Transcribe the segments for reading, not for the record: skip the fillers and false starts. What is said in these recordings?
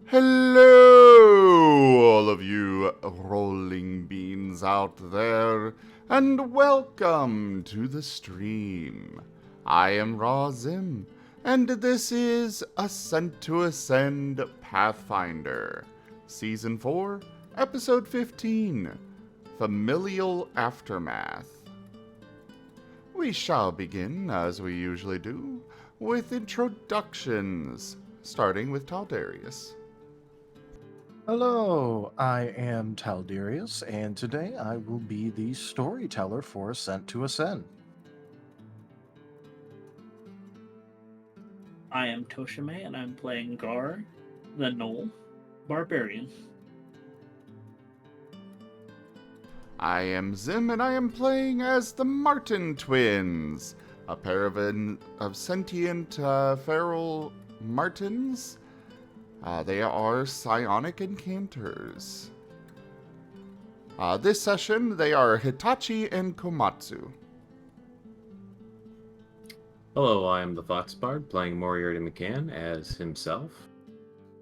Hello, all of you rolling beans out there, and welcome to the stream. I am Razim, and this is Ascent to Ascend Pathfinder, Season 4, Episode 15, Familial Aftermath. We shall begin, as we usually do, with introductions, starting with Taldarius. Hello, I am Taldarius, and today I will be the storyteller for Ascent to Ascend. I am Tochemay, and I'm playing Gar, the Gnoll Barbarian. I am Zim, and I am playing as the Marten twins, a pair of sentient feral martens. They are psionic enchanters. This session, they are Hitachi and Komatsu. Hello, I am the Fox Bard, playing Moriarty McCann as himself.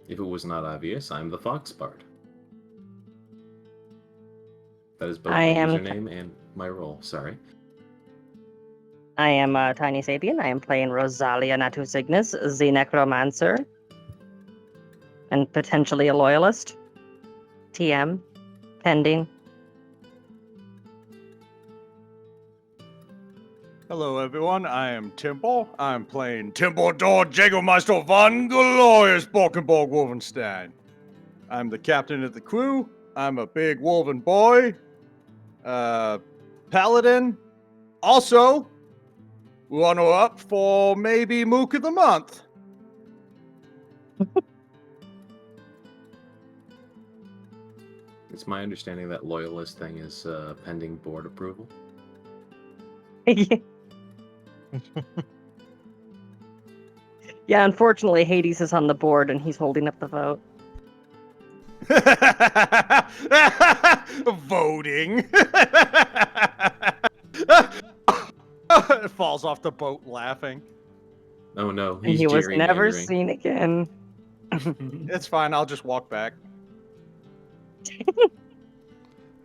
If it was not obvious, I'm the Fox Bard. That is both my username and my role, sorry. I am Tanya Sapien. I am playing Rosalia Natu Cygnus, the Necromancer, and potentially a Loyalist. TM, pending. Hello, everyone. I am Temple. I'm playing Templedor Jägermeister von Glorious Borkenborg Wolfenstein. I'm the captain of the crew. I'm a big wolven boy. Paladin. Also, runner-up for maybe Mook of the Month. It's my understanding that Loyalist thing is pending board approval. Yeah, unfortunately, Hades is on the board and he's holding up the vote. Voting. Falls off the boat laughing. Oh no, And he's he was never gerrymandering. seen again. It's fine. I'll just walk back.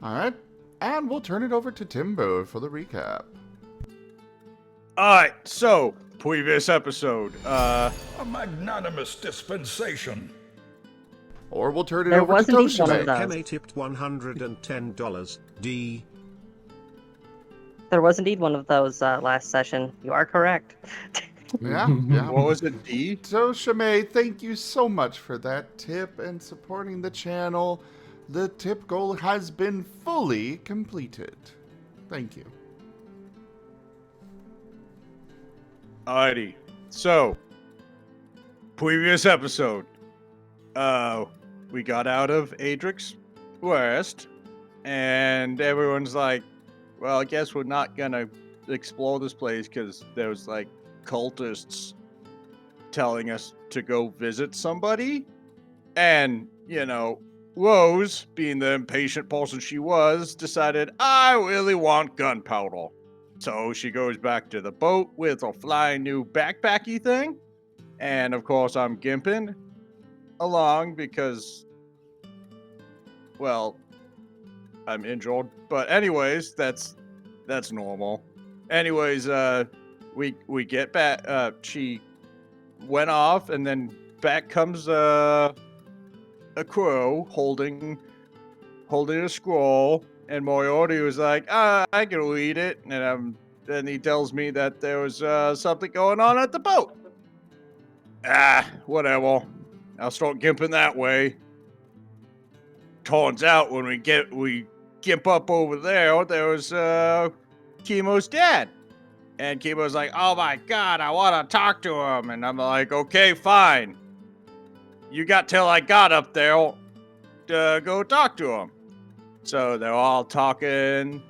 Alright, and we'll turn it over to Timbo for the recap. Alright, so, previous episode, A magnanimous dispensation. Or we'll turn it There over was to indeed one of Tochemay. those. Kemo tipped $110. D. There was indeed one of those last session. You are correct. Yeah. what was it, D? Tochemay, thank you so much for that tip and supporting the channel. The tip goal has been fully completed. Thank you. Alrighty, so, previous episode, we got out of Adric's West, and everyone's like, well, I guess we're not gonna explore this place because there was, like, cultists telling us to go visit somebody, and, you know, Rose, being the impatient person she was, decided, I really want gunpowder. So she goes back to the boat with a flying new backpacky thing. And of course, I'm gimping along because, well, I'm injured. But anyways, that's normal. Anyways, we get back. She went off, and then back comes a crow holding a scroll. And Moriarty was like, I can read it. And then he tells me that there was something going on at the boat. Whatever. I'll start gimping that way. Turns out when we gimp up over there was Kemo's dad. And Kemo's like, oh my god, I want to talk to him. And I'm like, okay, fine. You got till I got up there to go talk to him. So they're all talking,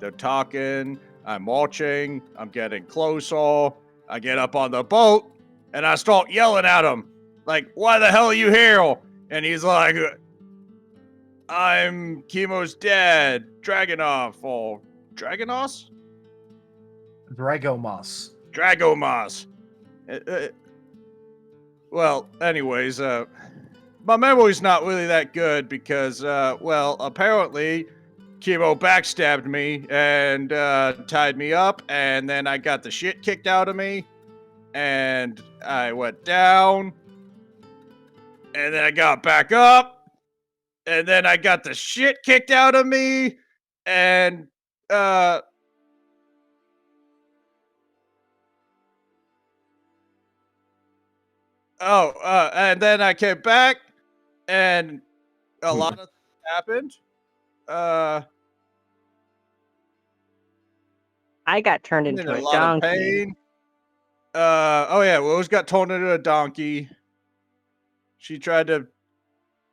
I'm watching, I'm getting closer, I get up on the boat, and I start yelling at him, like, why the hell are you here? And he's like, I'm Kemo's dad, Dragonoff, or Dragonos? Dragomos. Dragomos. Well, anyways, my memory's not really that good because, well, apparently Kemo backstabbed me and tied me up, and then I got the shit kicked out of me, and I went down, and then I got back up, and then I got the shit kicked out of me, and and then I came back, and a lot of things happened. I got turned I'm in into a a lot of donkey. pain. Oh yeah, Rose got turned into a donkey. She tried to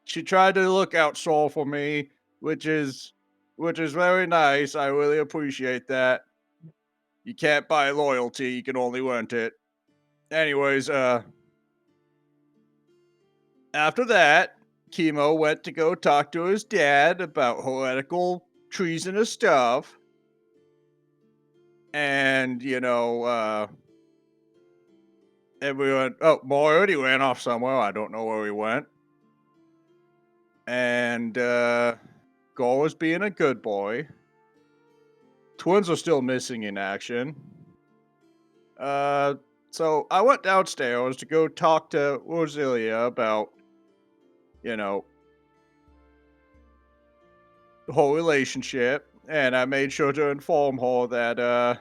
look out soul for me, which is very nice. I really appreciate that. You can't buy loyalty, you can only rent it. Anyways, after that, Kemo went to go talk to his dad about heretical treasonous stuff. And, everyone, Moriarty ran off somewhere. I don't know where he went. And, Gore was being a good boy. Twins are still missing in action. So I went downstairs to go talk to Rosalia about, the whole relationship. And I made sure to inform her that,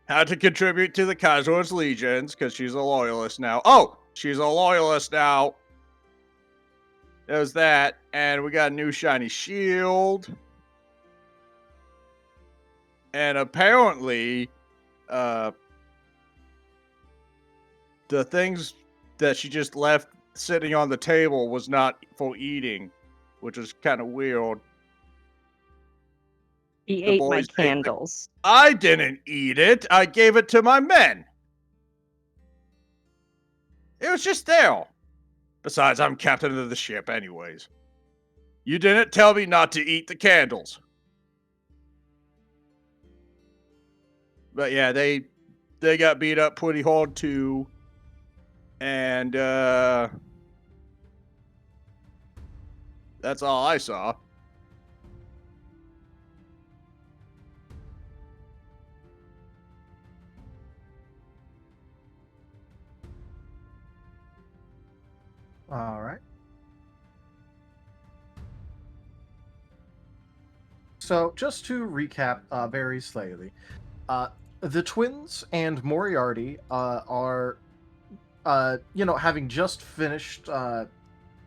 how to contribute to the Kaiser's Legions, because she's a loyalist now. Oh, she's a loyalist now. There's that, and we got a new shiny shield. And apparently, the things that she just left sitting on the table was not for eating, which is kind of weird. He The ate my boys ate the- candles. I didn't eat it. I gave it to my men. It was just there. Besides, I'm captain of the ship anyways. You didn't tell me not to eat the candles. But yeah, they got beat up pretty hard too. And that's all I saw. All right. So, just to recap very slightly, the twins and Moriarty are, having just finished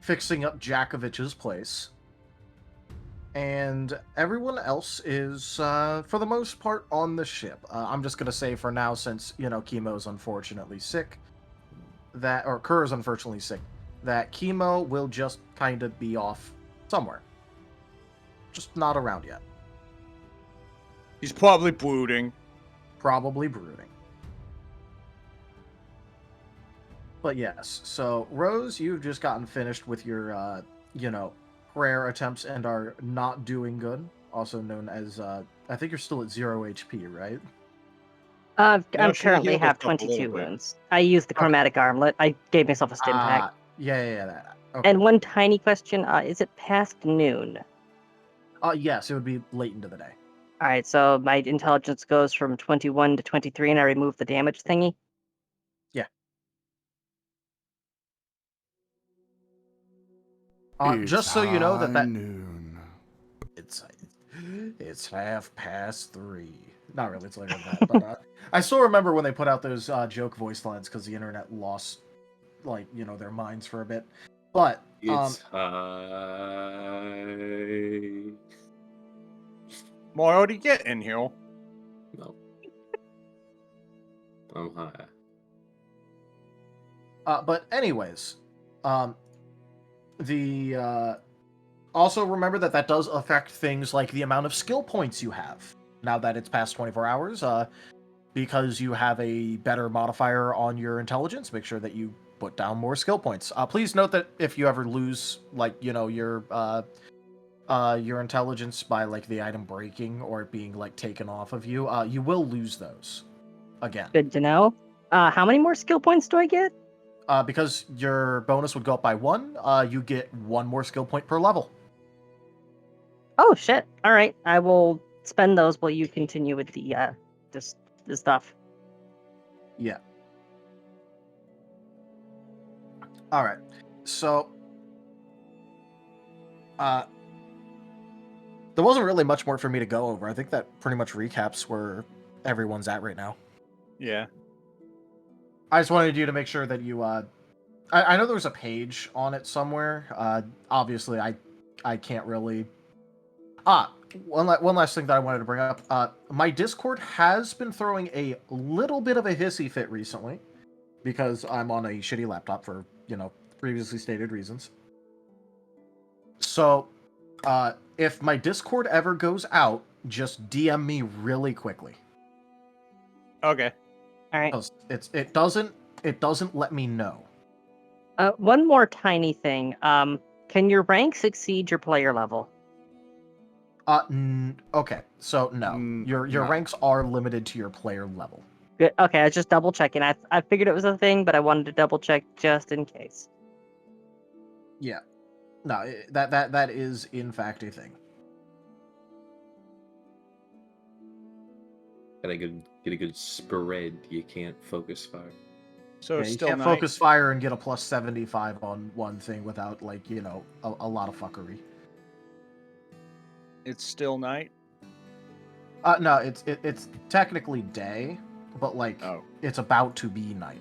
fixing up Jakovich's place. And everyone else is, for the most part, on the ship. I'm just going to say for now, since, Kemo's unfortunately sick, or Kerr's unfortunately sick, that Kemo will just kind of be off somewhere. Just not around yet. He's probably brooding. Probably brooding. But yes, so Rose, you've just gotten finished with your, prayer attempts and are not doing good. Also known as, I think you're still at 0 HP, right? No, I'm she currently healed have herself a little 22 bit. wounds. I used the chromatic armlet. I gave myself a stim pack. That. Okay. And one tiny question, is it past noon? Yes, it would be late into the day. Alright, so my intelligence goes from 21 to 23 and I remove the damage thingy? Yeah. It's just so you know that noon. it's 3:30. Not really, it's later than that. But I still remember when they put out those joke voice lines because the internet lost, their minds for a bit. But It's high. Moriarty, get in here. No. I'm high. But anyways, also remember that does affect things like the amount of skill points you have now that it's past 24 hours. Because you have a better modifier on your intelligence, make sure that you put down more skill points. Please note that if you ever lose, your intelligence by the item breaking or it being taken off of you, you will lose those again. Good to know. How many more skill points do I get? Because your bonus would go up by 1, you get 1 more skill point per level. Oh shit! All right, I will spend those while you continue with the the stuff. Yeah. All right. So, there wasn't really much more for me to go over. I think that pretty much recaps where everyone's at right now. Yeah. I just wanted you to make sure that you. I know there was a page on it somewhere. Obviously, I can't really. One last thing that I wanted to bring up. My Discord has been throwing a little bit of a hissy fit recently, because I'm on a shitty laptop for previously stated reasons. So, if my Discord ever goes out, just DM me really quickly. Okay. All right. It doesn't let me know. One more tiny thing. Can your ranks exceed your player level? Okay. So no, your no. ranks are limited to your player level. Good. Okay, I was just double checking. I figured it was a thing, but I wanted to double check just in case. Yeah. No, that is in fact a thing. Gotta get a good spread. You can't focus fire. So Yeah, it's you still can't night. focus fire and get a plus 75 on one thing without a lot of fuckery. It's still night. No, it's technically day, but it's about to be night.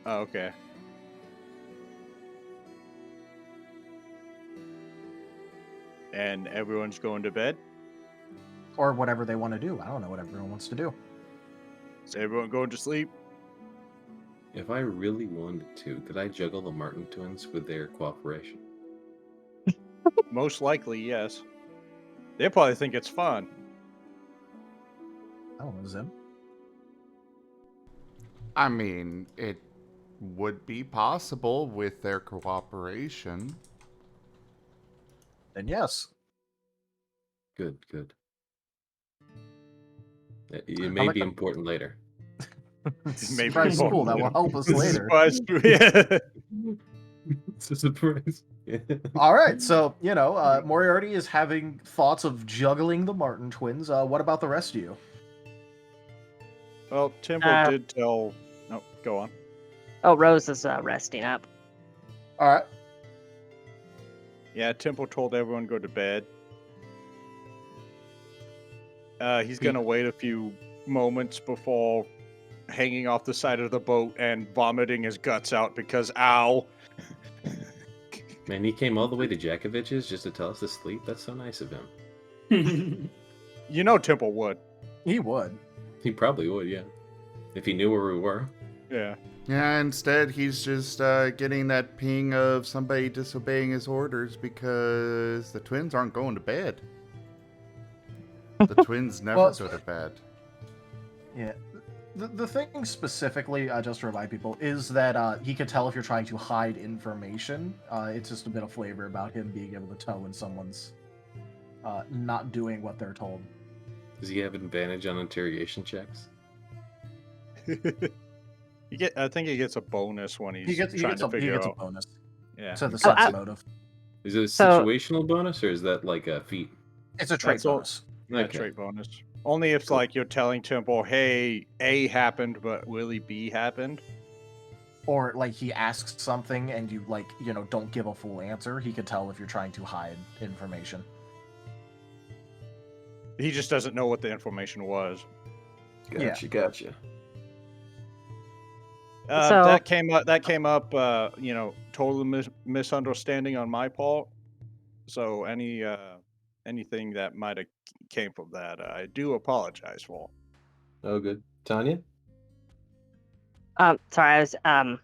Oh, okay. And everyone's going to bed? Or whatever they want to do. I don't know what everyone wants to do. Is everyone going to sleep? If I really wanted to, could I juggle the Marten twins with their cooperation? Most likely, yes. They probably think it's fun. I don't know, Zim. I mean, it would be possible with their cooperation. Then yes. Good. It may be important later. Maybe Surprise school, that will help us later. Yeah. It's a surprise. Yeah. All right, so Moriarty is having thoughts of juggling the Marten twins. What about the rest of you? Well, Temple did tell... No, go on. Oh, Rose is resting up. All right. Yeah, Temple told everyone to go to bed. He's going to wait a few moments before hanging off the side of the boat and vomiting his guts out because, ow! Man, he came all the way to Jakovich's just to tell us to sleep? That's so nice of him. You know Temple would. He would. He probably would, yeah. If he knew where we were. Yeah. Yeah, instead he's just getting that ping of somebody disobeying his orders because the twins aren't going to bed. The twins never go to bed. Yeah. The thing specifically, just to remind people, is that he can tell if you're trying to hide information. It's just a bit of flavor about him being able to tell when someone's not doing what they're told. Does he have an advantage on interrogation checks? I think he gets a bonus when he's He trying gets to figure a out. bonus. Yeah. To the sense motive. Is it a situational bonus or is that like a feat? It's a trait bonus. Yeah, trait bonus. Only if you're telling Temple, hey, A happened, but really B happened. Or he asks something and you don't give a full answer. He could tell if you're trying to hide information. He just doesn't know what the information was. Gotcha. That came up. Total misunderstanding on my part. So anything that might have came from that, I do apologize for. Oh, good. Tanya? Sorry, I was I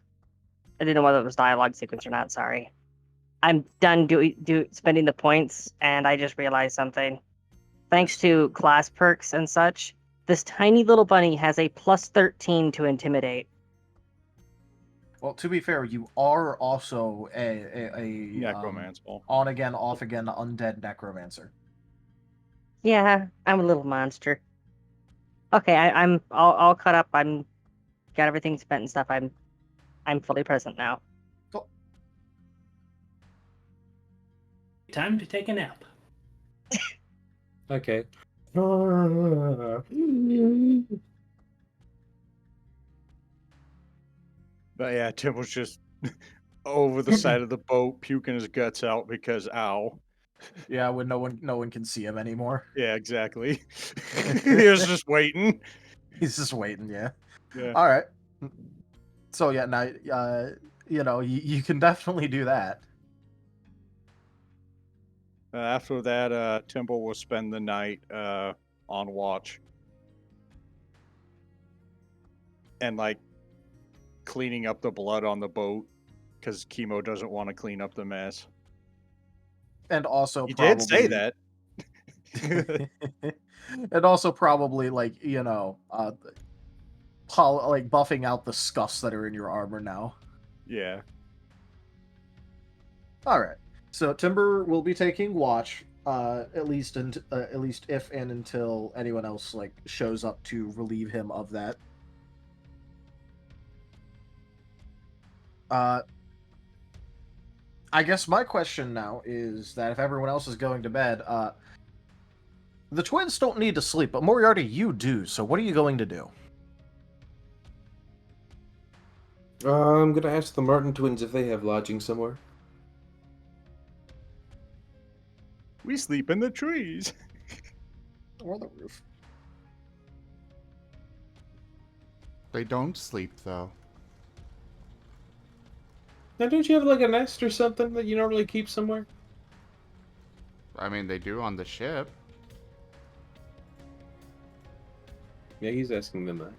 didn't know whether it was dialogue sequence or not. Sorry. I'm done spending the points, and I just realized something. Thanks to class perks and such, this tiny little bunny has a plus 13 to intimidate. Well, to be fair, you are also a necromancer. On again, off again, undead necromancer. Yeah, I'm a little monster. Okay, I'm all caught up. I'm got everything spent and stuff. I'm I'm fully present now. Cool. Time to take a nap. Okay. But yeah, Tim was just over the side of the boat, puking his guts out because ow. Yeah, when no one can see him anymore. Yeah, exactly. He was just waiting. He's just waiting. Yeah. Yeah. All right. So yeah, now you can definitely do that. After that, Timble will spend the night on watch. And like cleaning up the blood on the boat because Kemo doesn't want to clean up the mess. And also He probably did say that. and also probably like buffing out the scuffs that are in your armor now. Yeah. All right. So Timber will be taking watch, at least if and until anyone else like shows up to relieve him of that. I guess my question now is that if everyone else is going to bed, the twins don't need to sleep, but Moriarty, you do. So what are you going to do? I'm gonna ask the Marten twins if they have lodging somewhere. We sleep in the trees. Or the roof. They don't sleep, though. Now, don't you have like a nest or something that you normally keep somewhere? I mean, they do on the ship. Yeah, he's asking them that.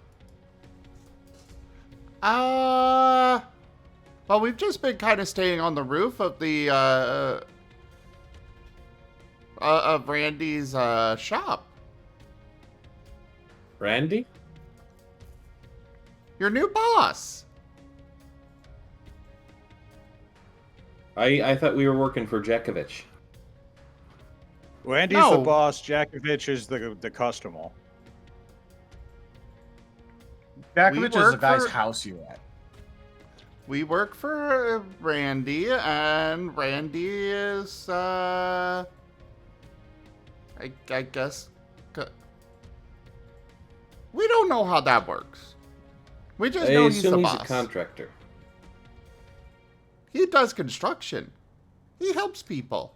Well, we've just been kind of staying on the roof of the, of Randy's, shop. Randy? Your new boss. I thought we were working for Jakovich. Randy's No. the boss. Jakovich is the customer. Jakovich is the work guy's for- house you're at. We work for Randy, and Randy is, I guess, we don't know how that works. We just I know he's the assume he's boss. a contractor. He does construction. He helps people.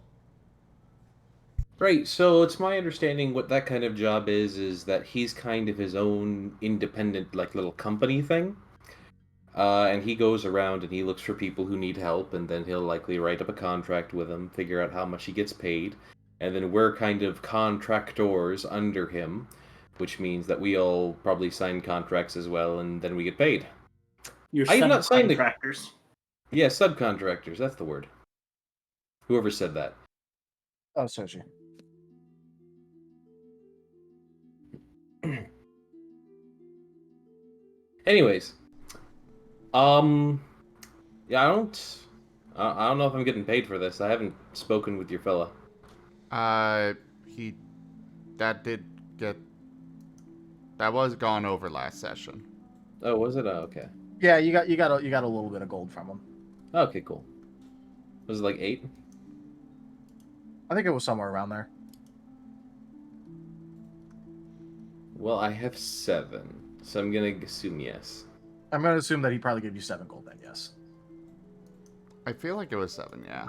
Right, so it's my understanding what that kind of job is that he's kind of his own independent, like, little company thing. And he goes around and he looks for people who need help, and then he'll likely write up a contract with them, figure out how much he gets paid, and then we're kind of contractors under him, which means that we all probably sign contracts as well, and then we get paid. You're I've not signed the- subcontractors. Yeah, subcontractors, that's the word. Whoever said that. Oh, Soji. Anyways, yeah, I don't know if I'm getting paid for this. I haven't spoken with your fella. That was gone over last session. Oh, was it? Oh, okay. Yeah, you got a little bit of gold from him. Okay, cool. Was it like 8? I think it was somewhere around there. Well, I have 7, so I'm gonna assume yes. I'm going to assume that he probably gave you 7 gold then, yes. I feel like it was 7, yeah.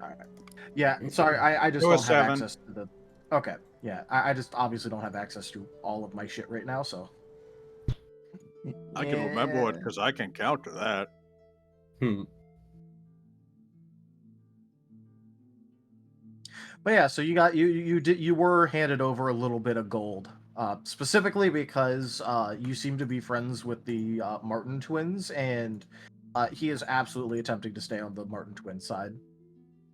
All right. Yeah, sorry, I just It don't was have 7. access to the... Okay, yeah, I just obviously don't have access to all of my shit right now, so... I can remember it because I can counter that. But yeah, so you were handed over a little bit of gold, specifically because you seem to be friends with the Marten twins, and he is absolutely attempting to stay on the Marten twins side,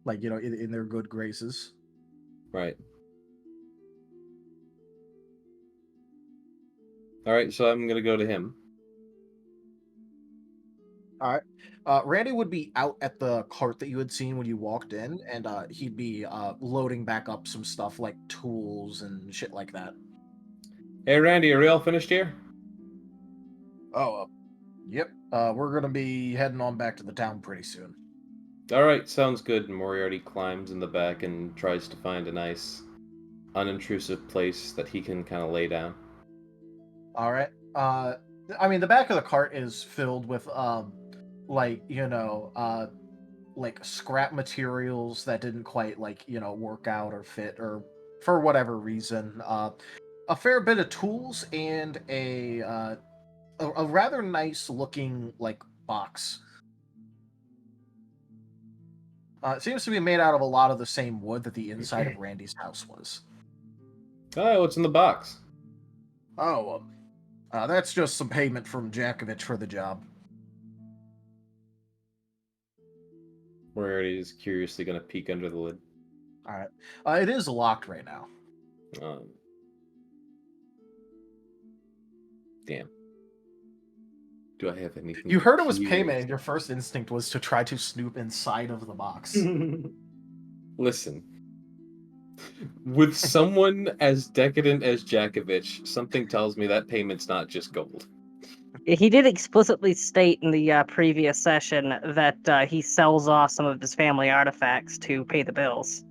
like in their good graces. Right. Alright, so I'm gonna go to him. All right. Randy would be out at the cart that you had seen when you walked in, and he'd be loading back up some stuff like tools and shit like that. Hey, Randy, are we all finished here? Oh, yep. We're gonna be heading on back to the town pretty soon. All right, sounds good. And Moriarty climbs in the back and tries to find a nice, unintrusive place that he can kind of lay down. All right. I mean, the back of the cart is filled with like like scrap materials that didn't quite work out or fit or for whatever reason. A fair bit of tools and a rather nice looking like box. It seems to be made out of a lot of the same wood that the inside of Randy's house was. Oh, what's in the box? Oh, that's just some payment from Jakovich for the job. Moriarty is curiously going to peek under the lid. All right. It is locked right now. Damn. Do I have anything? You heard it was to payment, use? and your first instinct was to try to snoop inside of the box. Listen. With someone as decadent as Jakovich, something tells me that payment's not just gold. He did explicitly state in the previous session that he sells off some of his family artifacts to pay the bills.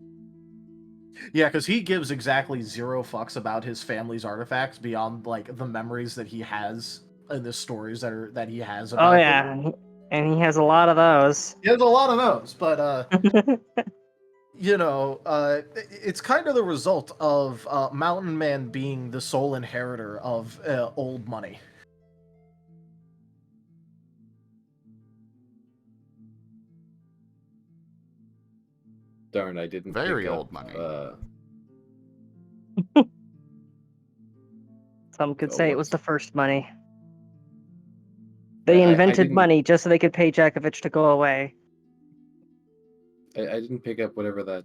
Yeah, because he gives exactly 0 fucks about his family's artifacts beyond like the memories that he has in the stories that he has about Oh them. yeah, and he has a lot of those. He has a lot of those, but it's kind of the result of Mountain Man being the sole inheritor of old money. Darn, I didn't Very pick up, old money. Some could Oh, say it was whoops. the first money. They invented didn't- money just so they could pay Jakovich to go away. I didn't pick up whatever that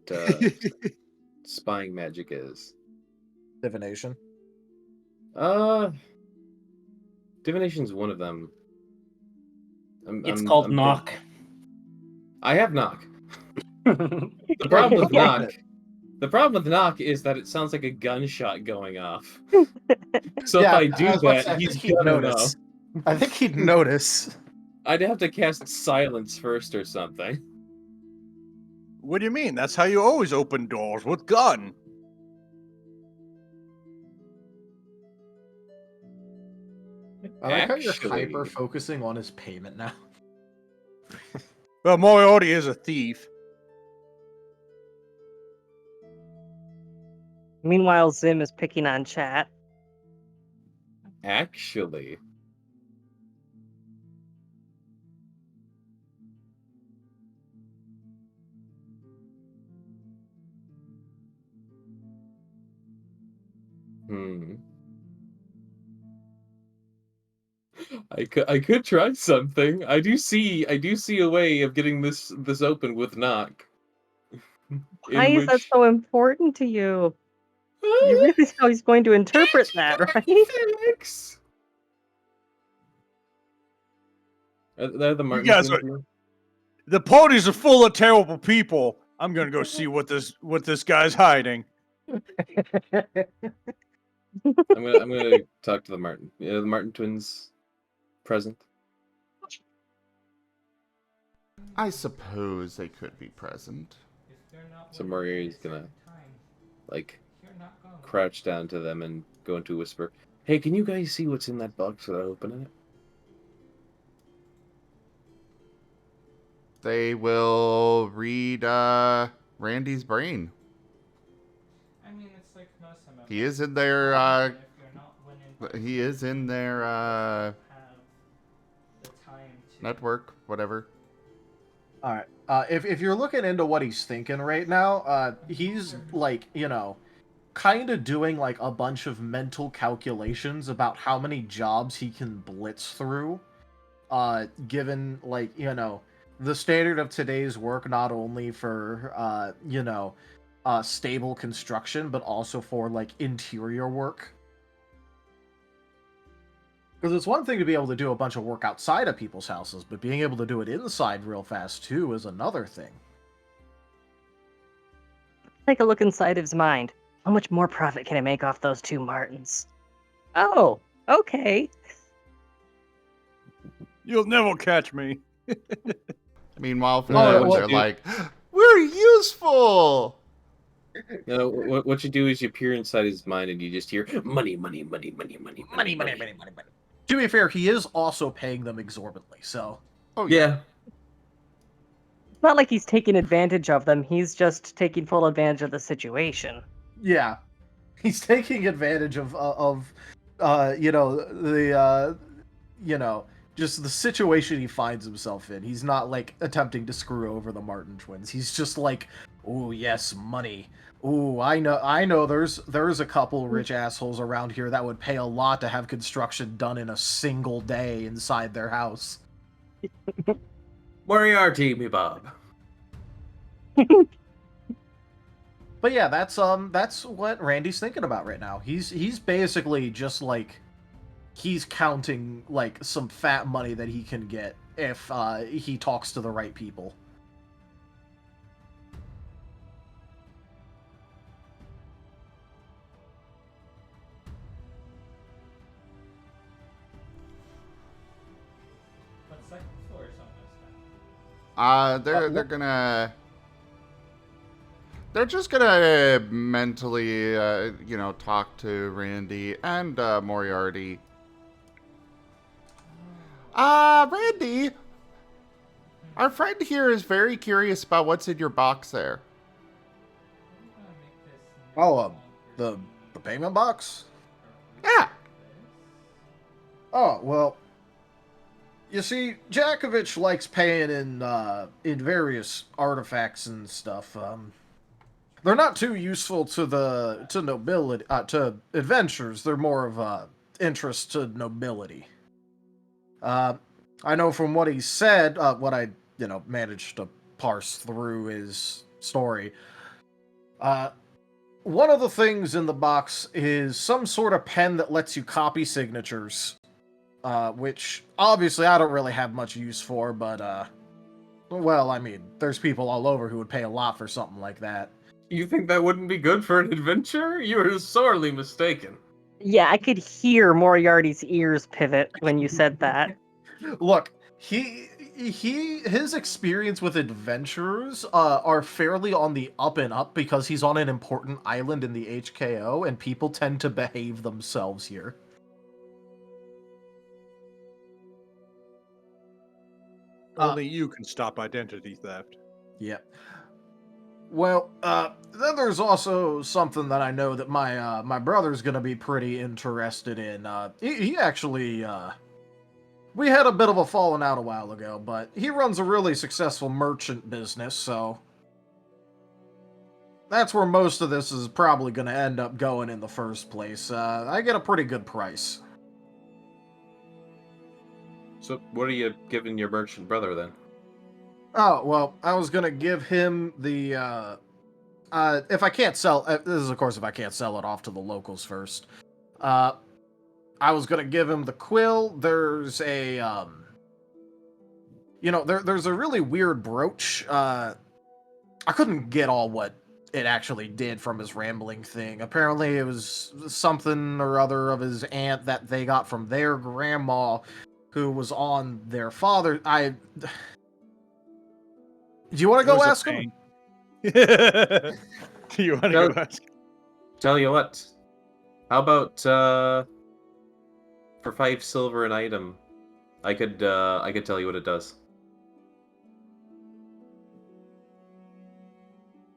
spying magic is. Divination. Divination's one of them. It's called I'm knock. I have knock. The problem with knock. The problem with knock is that it sounds like a gunshot going off. So Yeah, if I do I was about to that, say, I he's think he'd gonna know. notice. I think he'd notice. I'd have to cast silence first or something. What do you mean? That's how you always open doors, with gun. I like how you're Actually- hyper focusing on his payment now. Well, Moriarty is a thief. Meanwhile, Zim is picking on chat. Actually. I could try something. I do see a way of getting this open with knock. Why is that so important to you? You realize how he's going to interpret that, right? Physics. They're the Marten guys twins are- here? The parties are full of terrible people. I'm gonna go see what this guy's hiding. I'm gonna talk to the Marten. The Marten twins present. I suppose they could be present. So Moriarty's gonna crouch down to them and go into a whisper. Hey, can you guys see what's in that box without opening it? They will read Randy's brain. I mean, it's like most of them. He is in their If you're not winning, he is in their have the time to network, whatever. All right. If you're looking into what he's thinking right now, he's kind of doing like a bunch of mental calculations about how many jobs he can blitz through, given the standard of today's work, not only for stable construction, but also for interior work. Because it's one thing to be able to do a bunch of work outside of people's houses, but being able to do it inside real fast too is another thing. Take a look inside his mind. How much more profit can I make off those 2 Martens? Oh, okay. You'll never catch me. Meanwhile, for Oh, them, well, they're like, we're useful! You know, what you do is you peer inside his mind and you just hear money, money, money, money, money, money, money. To be fair, he is also paying them exorbitantly, so... Oh, Yeah. It's not like he's taking advantage of them. He's just taking full advantage of the situation. Yeah. He's taking advantage of you know, the, you know, just the situation he finds himself in. He's not, like, attempting to screw over the Marten twins. He's just like, ooh, yes, money. Ooh, I know there's a couple rich assholes around here that would pay a lot to have construction done in a single day inside their house. Moriarty, me Bob. But yeah, that's what Randy's thinking about right now. He's basically just like he's counting like some fat money that he can get if he talks to the right people. But second floor is almost done. They're gonna... They're just gonna mentally, you know, talk to Randy and Moriarty. Randy, our friend here is very curious about what's in your box there. Oh, the payment box? Yeah. Oh, well, you see, Jakovich likes paying in various artifacts and stuff. They're not too useful to nobility, to adventurers. They're more of interest to nobility. I know from what he said, what I managed to parse through his story. One of the things in the box is some sort of pen that lets you copy signatures, which obviously I don't really have much use for, but well, I mean, there's people all over who would pay a lot for something like that. You think that wouldn't be good for an adventure? You are sorely mistaken. Yeah, I could hear Moriarty's ears pivot when you said that. Look, his experience with adventurers are fairly on the up and up because he's on an important island in the HKO, and people tend to behave themselves here. Only you can stop identity theft. Yeah. Well, then there's also something that I know that my brother's gonna be pretty interested in. He actually, we had a bit of a falling out a while ago, but he runs a really successful merchant business, so that's where most of this is probably gonna end up going in the first place. I get a pretty good price. So, what are you giving your merchant brother then? Oh, well, I was gonna give him the, if I can't sell, this is of course if I can't sell it off to the locals first. I was gonna give him the quill. There's a, there's a really weird brooch. I couldn't get all what it actually did from his rambling thing. Apparently it was something or other of his aunt that they got from their grandma, who was on their father. Do you want to go ask him? Do you want to go ask? Tell you what. How about for 5 silver an item? I could tell you what it does.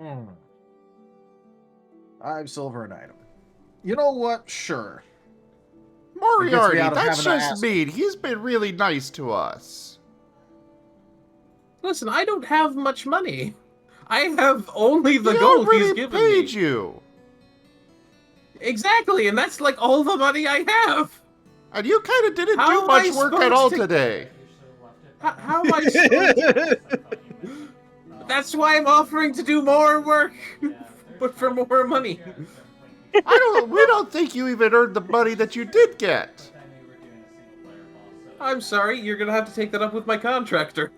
Hmm. 5 silver an item. You know what? Sure. Moriarty, out of that's having to just ask. mean. He's been really nice to us. Listen, I don't have much money. I have only the He gold already he's given paid me. you. Exactly, and that's like all the money I have. And you kind of didn't How do am much I work at supposed all to- today. How am I supposed That's why I'm offering to do more work, but for more money. We don't think you even earned the money that you did get. I'm sorry, you're gonna have to take that up with my contractor.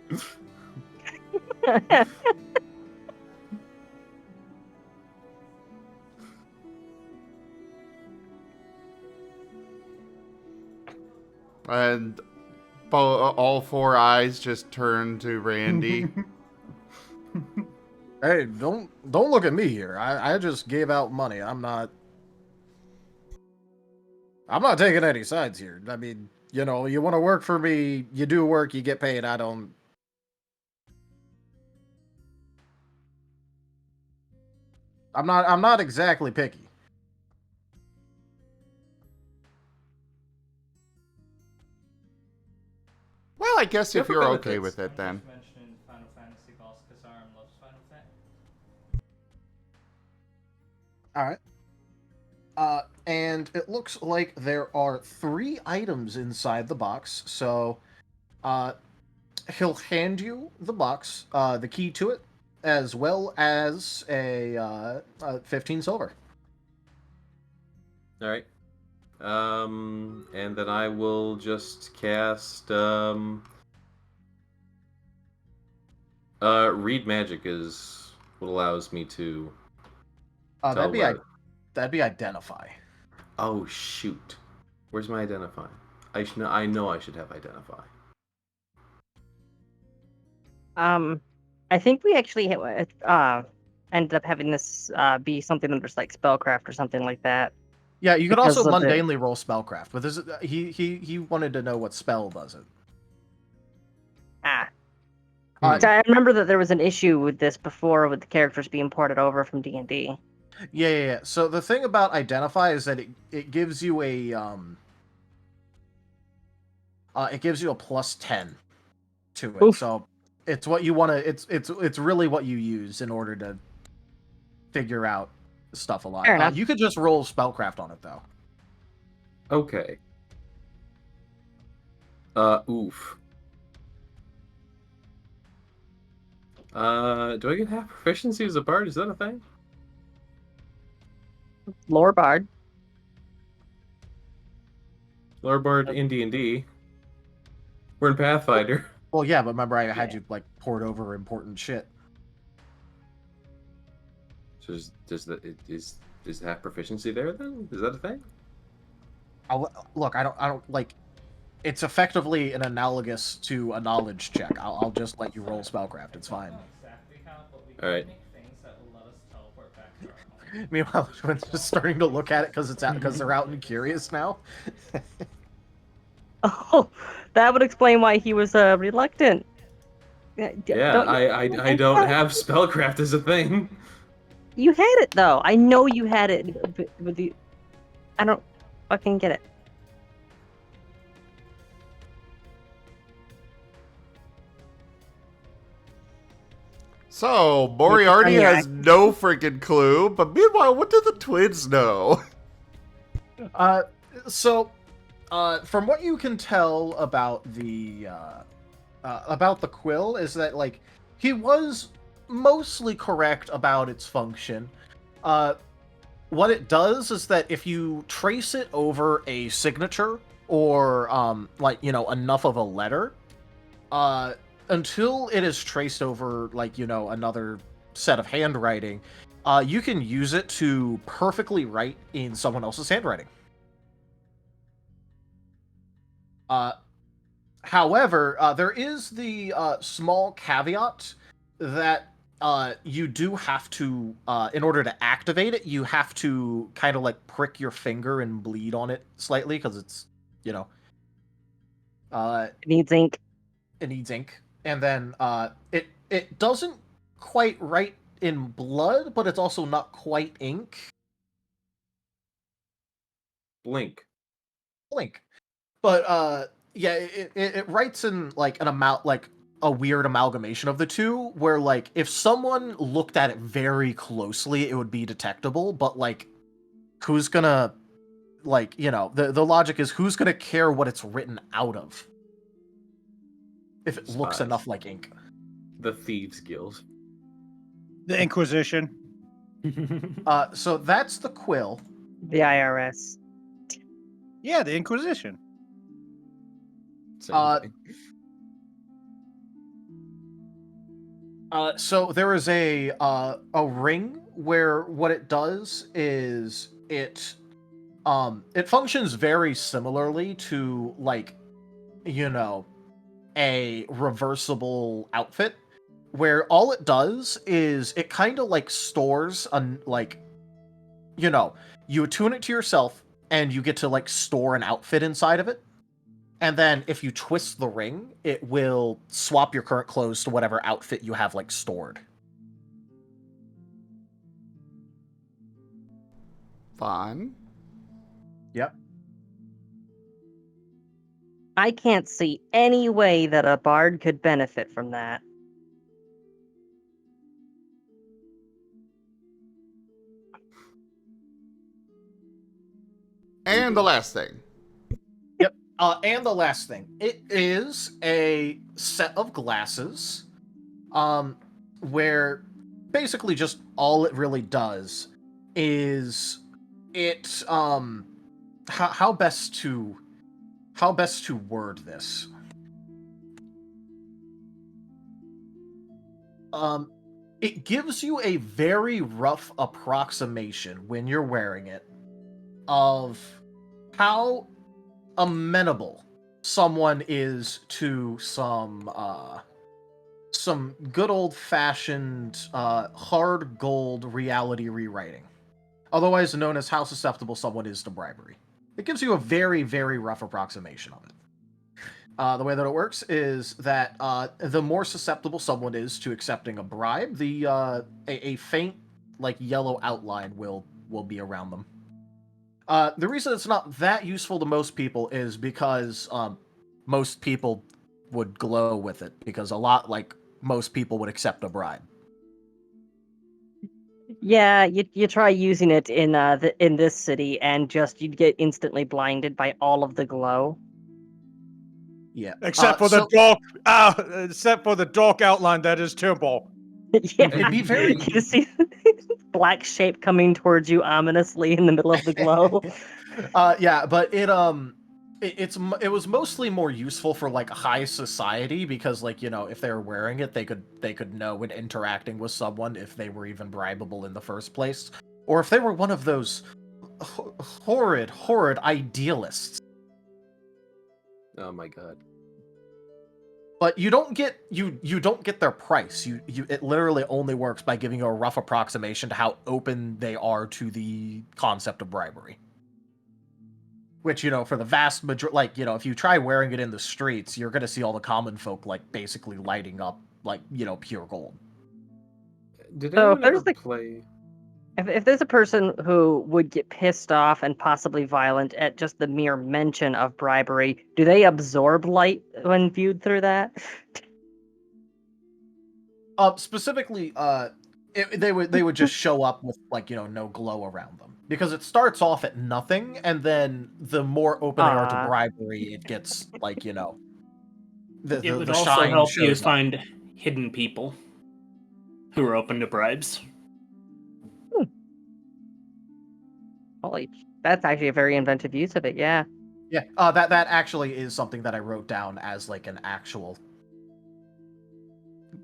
And all four eyes just turn to Randy. Hey, don't look at me here. I just gave out money. I'm not taking any sides here. I mean, you know, you want to work for me, you do work, you get paid. I'm not exactly picky. Well, I guess if for you're okay benefits. with it, then. Just mentioning Final Fantasy boss because Aram loves Final Fantasy. All right. And it looks like there are 3 items inside the box. So, he'll hand you the box, the key to it, as well as a 15 silver. All right. And then I will just cast read magic is what allows me to tell That'd be where- that'd be identify. Oh shoot. Where's my identify? I know I should have identify. I think we actually ended up having this be something that's like spellcraft or something like that. Yeah, you could Because also of the- mundanely roll spellcraft, but this he wanted to know what spell does it. So I remember that there was an issue with this before with the characters being ported over from D&D. Yeah. So the thing about identify is that it gives you a plus 10 to it. Oof. So it's what you want to it's really what you use in order to figure out stuff a lot. Fair enough. You could just roll spellcraft on it though. Okay. Oof. Do I get half proficiency as a bard? Is that a thing? Lore Bard. Lore bard in D&D. We're in Pathfinder. Well, yeah, but remember I had you like poured over important shit. So is half proficiency there then? Is that a thing? Look, I don't like. It's effectively an analogous to a knowledge check. I'll just let you roll spellcraft. It's fine. Not exactly how, but we All right. can make things that will let us teleport back to our home. Meanwhile, everyone's just starting to look at it because they're out and curious now. Oh, that would explain why he was reluctant. Yeah, Don't you- I don't have spellcraft as a thing. You had it though. I know you had it with the. I don't fucking get it. So, Moriarty Tanya, has no freaking clue, but meanwhile, what do the twins know? From what you can tell about the quill is that like he was mostly correct about its function. What it does is that if you trace it over a signature or enough of a letter, until it is traced over another set of handwriting, you can use it to perfectly write in someone else's handwriting. However, there is the small caveat that you do have to, in order to activate it, you have to kind of like prick your finger and bleed on it slightly because it's, It needs ink. it needs ink. And then it doesn't quite write in blood, but it's also not quite ink. Blink. But yeah, it writes in like a weird amalgamation of the two, where like if someone looked at it very closely, it would be detectable. But like, who's gonna the logic is who's gonna care what it's written out of if it looks Spies. enough like ink? The Thieves Guild. The Inquisition. So that's the quill. The IRS. Yeah, the Inquisition. Same thing. So there is a ring where what it does is it functions very similarly to a reversible outfit where all it does is it kind of like stores you attune it to yourself and you get to like store an outfit inside of it. And then if you twist the ring, it will swap your current clothes to whatever outfit you have like stored. Fun. Yep. I can't see any way that a bard could benefit from that. And the last thing. Yep. And the last thing. It is a set of glasses, where basically just all it really does is it, how best to word this? It gives you a very rough approximation when you're wearing it of how amenable someone is to some good old-fashioned hard gold reality rewriting, otherwise known as how susceptible someone is to bribery. It gives you a very, very rough approximation of it. The way that it works is that the more susceptible someone is to accepting a bribe, a faint, like, yellow outline will be around them. The reason it's not that useful to most people is because most people would glow with it, because most people would accept a bribe. Yeah, you try using it in this city, and you'd get instantly blinded by all of the glow. Yeah, except for the dark outline that is Timble. Yeah, it'd be very. You see black shape coming towards you ominously in the middle of the glow. Yeah, but it was mostly more useful for like high society, because like, if they were wearing it, they could know when interacting with someone if they were even bribable in the first place, or if they were one of those horrid idealists. Oh my god. But you don't get their price. It literally only works by giving you a rough approximation to how open they are to the concept of bribery. Which, for the vast majority, like, if you try wearing it in the streets, you're going to see all the common folk, like, basically lighting up, like, pure gold. Did So anyone ever play... If there's a person who would get pissed off and possibly violent at just the mere mention of bribery, do they absorb light when viewed through that? Specifically, they would just show up with, like, no glow around them. Because it starts off at nothing, and then the more open they are to bribery, it gets, like, it would the also shine help you shows up. find hidden people who are open to bribes. Holy, that's actually a very inventive use of it, yeah. Yeah, that actually is something that I wrote down as, like, an actual...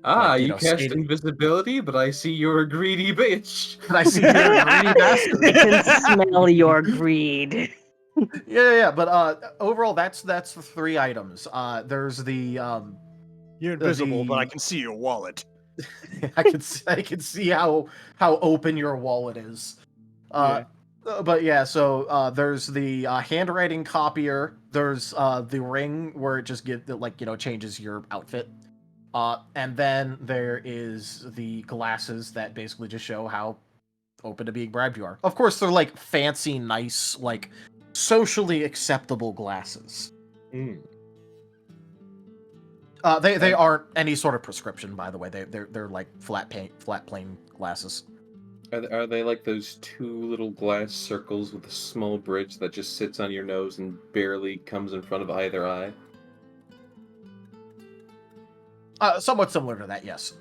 you cast invisibility, but I see you're a greedy bitch. I see you're a greedy bastard. I can smell your greed. Yeah, but overall, that's the 3 items. There's the... You're invisible, but I can see your wallet. I can see how open your wallet is. Yeah. But yeah, so there's the handwriting copier. There's the ring where it just changes your outfit. And then there is the glasses that basically just show how open to being bribed you are. Of course, they're like fancy, nice, like socially acceptable glasses. Mm. They aren't any sort of prescription, by the way. They're like flat plain glasses. Are they like those 2 little glass circles with a small bridge that just sits on your nose and barely comes in front of either eye? Somewhat similar to that, yes.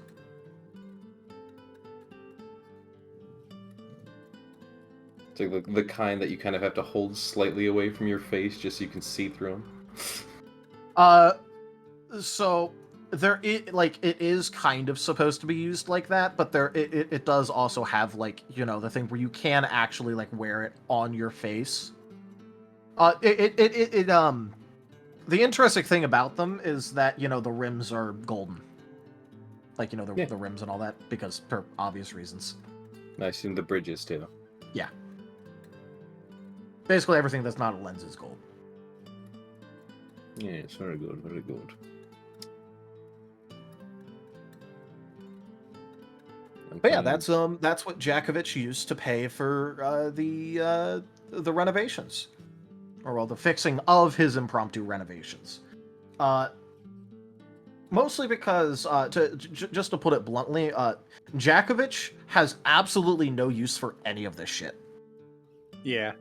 It's like the kind that you kind of have to hold slightly away from your face just so you can see through them. So it is kind of supposed to be used like that, but it does also have, like, the thing where you can actually, like, wear it on your face. The interesting thing about them is that, you know, the rims are golden. Like, you know, the rims and all that, because for obvious reasons. I assume the bridges too. Yeah. Basically everything that's not a lens is gold. Yes, very good, very good. But yeah, that's what Jakovich used to pay for the renovations, or well, the fixing of his impromptu renovations. Mostly because, just to put it bluntly, Jakovich has absolutely no use for any of this shit. Yeah.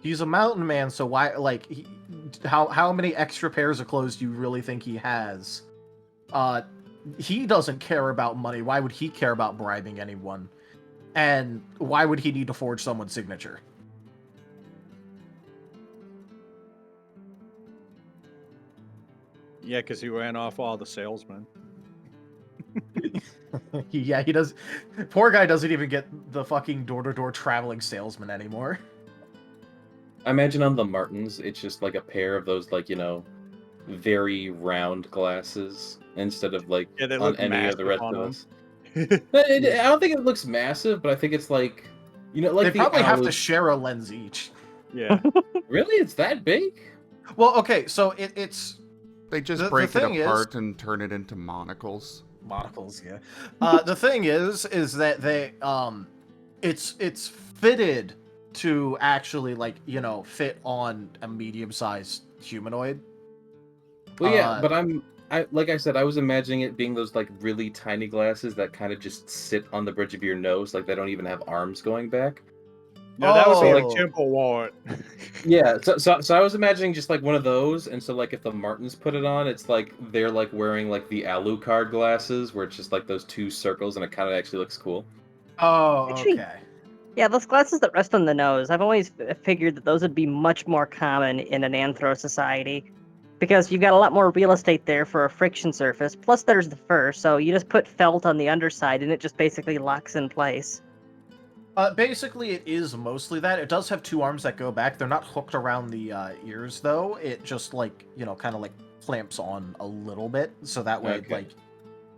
He's a mountain man, so why, like, how many extra pairs of clothes do you really think he has? He doesn't care about money. Why would he care about bribing anyone? And why would he need to forge someone's signature? Yeah, because he ran off all the salesmen. Yeah, he does. Poor guy doesn't even get the fucking door-to-door traveling salesman anymore. I imagine on the Martens, it's just like a pair of those, like, you know, very round glasses instead of like Yeah, they on look any of the rest massive of on us. I don't think it looks massive, but I think it's like, you know, like They the probably have to owls- share a lens each. Yeah. Really, it's that big? Well, okay, so it's They just The break it thing is- apart and turn it into monocles. monocles, yeah. The thing is that they it's fitted to actually, like, you know, fit on a medium-sized humanoid. Well, yeah, Uh, but like I said, I was imagining it being those like really tiny glasses that kind of just sit on the bridge of your nose, like they don't even have arms going back. No, that would be like Oh. Temple Wallet. Yeah, so I was imagining just like one of those, and so like if the Martens put it on, it's like they're like wearing like the Alucard glasses, where it's just like those two circles, and it kind of actually looks cool. Oh, Actually- okay. Yeah, those glasses that rest on the nose, I've always figured that those would be much more common in an anthro society. Because you've got a lot more real estate there for a friction surface. Plus, there's the fur, so you just put felt on the underside and it just basically locks in place. Basically, it is mostly that. It does have two arms that go back. They're not hooked around the ears, though. It just, like, you know, kind of like clamps on a little bit, so that way, Okay. like,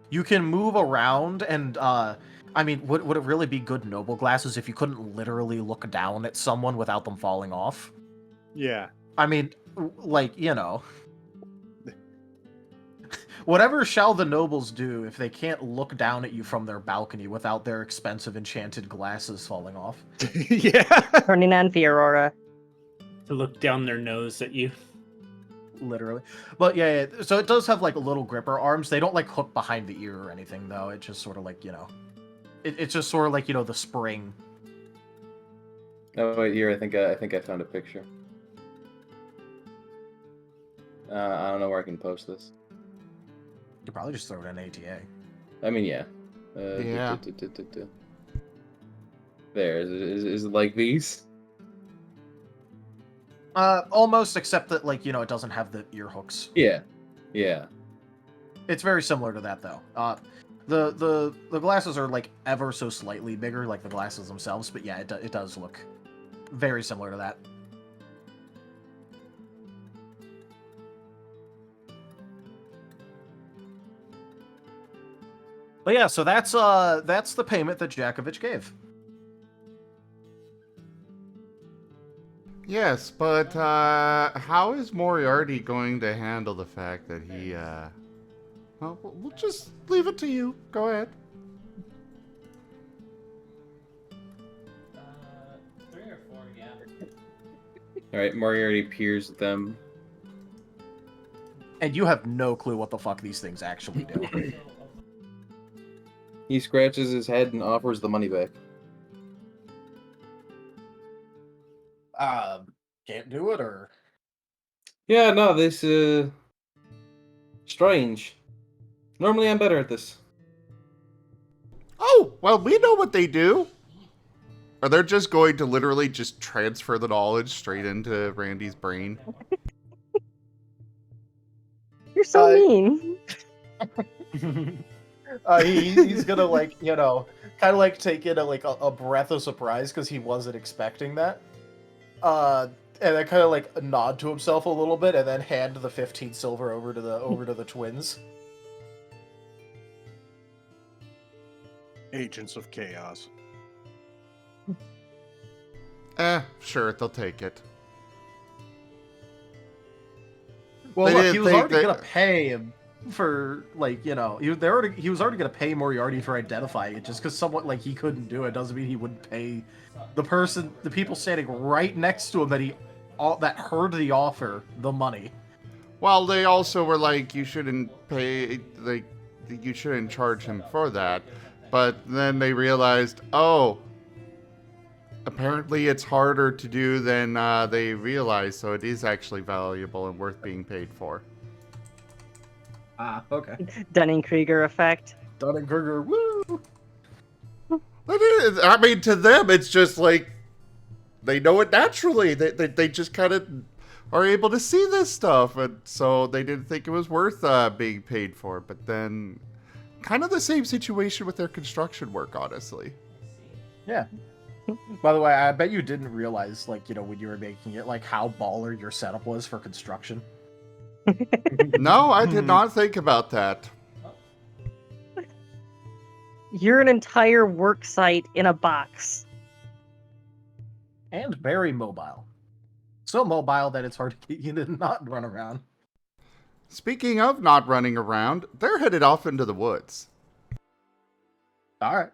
you can move around. And I mean, would it really be good noble glasses if you couldn't literally look down at someone without them falling off? Yeah. I mean, like, you know. Whatever shall the nobles do if they can't look down at you from their balcony without their expensive enchanted glasses falling off? Yeah. Turning on Fiorora. To look down their nose at you. Literally. But yeah, so it does have like little gripper arms. They don't like hook behind the ear or anything, though. It's just sort of like, you know, it's just sort of like, you know, the spring. Oh wait, here I think I found a picture. I don't know where I can post this. You could probably just throw it in ATA. I mean, yeah. Yeah. There, is it like these? Almost, except that, like, you know, it doesn't have the ear hooks. Yeah, yeah. It's very similar to that, though. The glasses are like ever so slightly bigger, like the glasses themselves. But yeah, it does look very similar to that. But yeah, so that's the payment that Jakovich gave. Yes, but how is Moriarty going to handle the fact that he, well, we'll just leave it to you. Go ahead. 3 or 4, yeah. Alright, Moriarty peers at them. And you have no clue what the fuck these things actually do. He scratches his head and offers the money back. Can't do it, or Yeah, no, this, strange. Normally I'm better at this. Oh, well, we know what they do. Are they just going to literally just transfer the knowledge straight into Randy's brain? You're so Uh, mean. He's gonna like kind of like take in a breath of surprise because he wasn't expecting that. And then kind of like nod to himself a little bit, and then hand the 15 silver over to the twins. Agents of Chaos. Sure, they'll take it. Well, They look, didn't he was think already that- gonna pay him for he was already gonna pay Moriarty for identifying it. Just because someone like he couldn't do it doesn't mean he wouldn't pay the people standing right next to him that heard the offer the money. Well, they also were like, you shouldn't pay, like, you shouldn't charge him for that. But then they realized, oh, apparently it's harder to do than they realized, so it is actually valuable and worth being paid for. Ah, okay. Dunning-Kruger effect. Dunning-Kruger, woo! I mean, to them, it's just like, they know it naturally. They just kind of are able to see this stuff, and so they didn't think it was worth being paid for. But then, kind of the same situation with their construction work, honestly. Yeah. By the way, I bet you didn't realize, when you were making it, how baller your setup was for construction. No, I did not think about that. You're an entire work site in a box. And very mobile. So mobile that it's hard to get you to not run around. Speaking of not running around, they're headed off into the woods. Alright.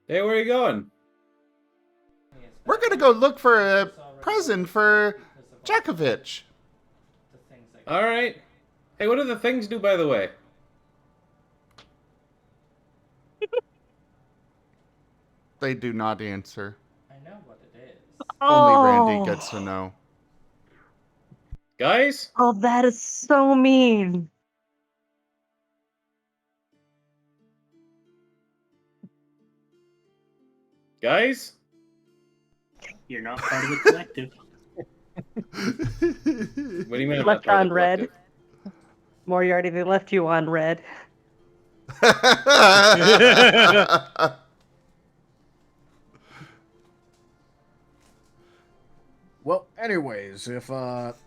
Hey, where are you going? We're gonna go look for a present for Jakovich. All right. Hey, what do the things do, by the way? They do not answer. I know what it is. Only Randy gets to know. Guys? Oh, that is so mean. Guys? You're not part of the collective. What do you mean? I'm Left not part of on the red. collective? Moriarty, they left you on red. Well, anyways, if It's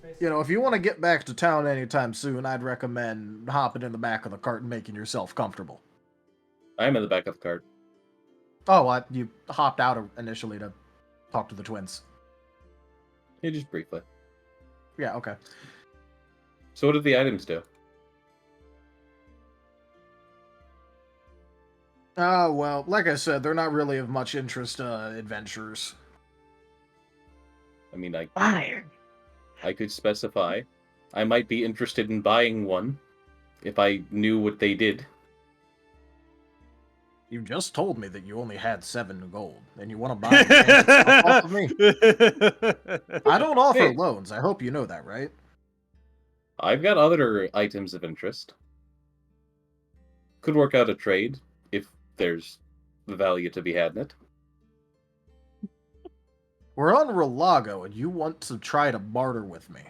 basically if you want to get back to town anytime soon, I'd recommend hopping in the back of the cart and making yourself comfortable. I'm in the back of the cart. Oh, you hopped out initially to talk to the twins. Yeah, just briefly. Yeah, okay. So what did the items do? Well, like I said, they're not really of much interest adventurers. I mean, Fire. I could specify. I might be interested in buying one if I knew what they did. You just told me that you only had 7 gold, and you want to buy it off of me. I don't offer Hey. loans. I hope you know that, right? I've got other items of interest. Could work out a trade if there's value to be had in it. We're on Relago, and you want to try to barter with me.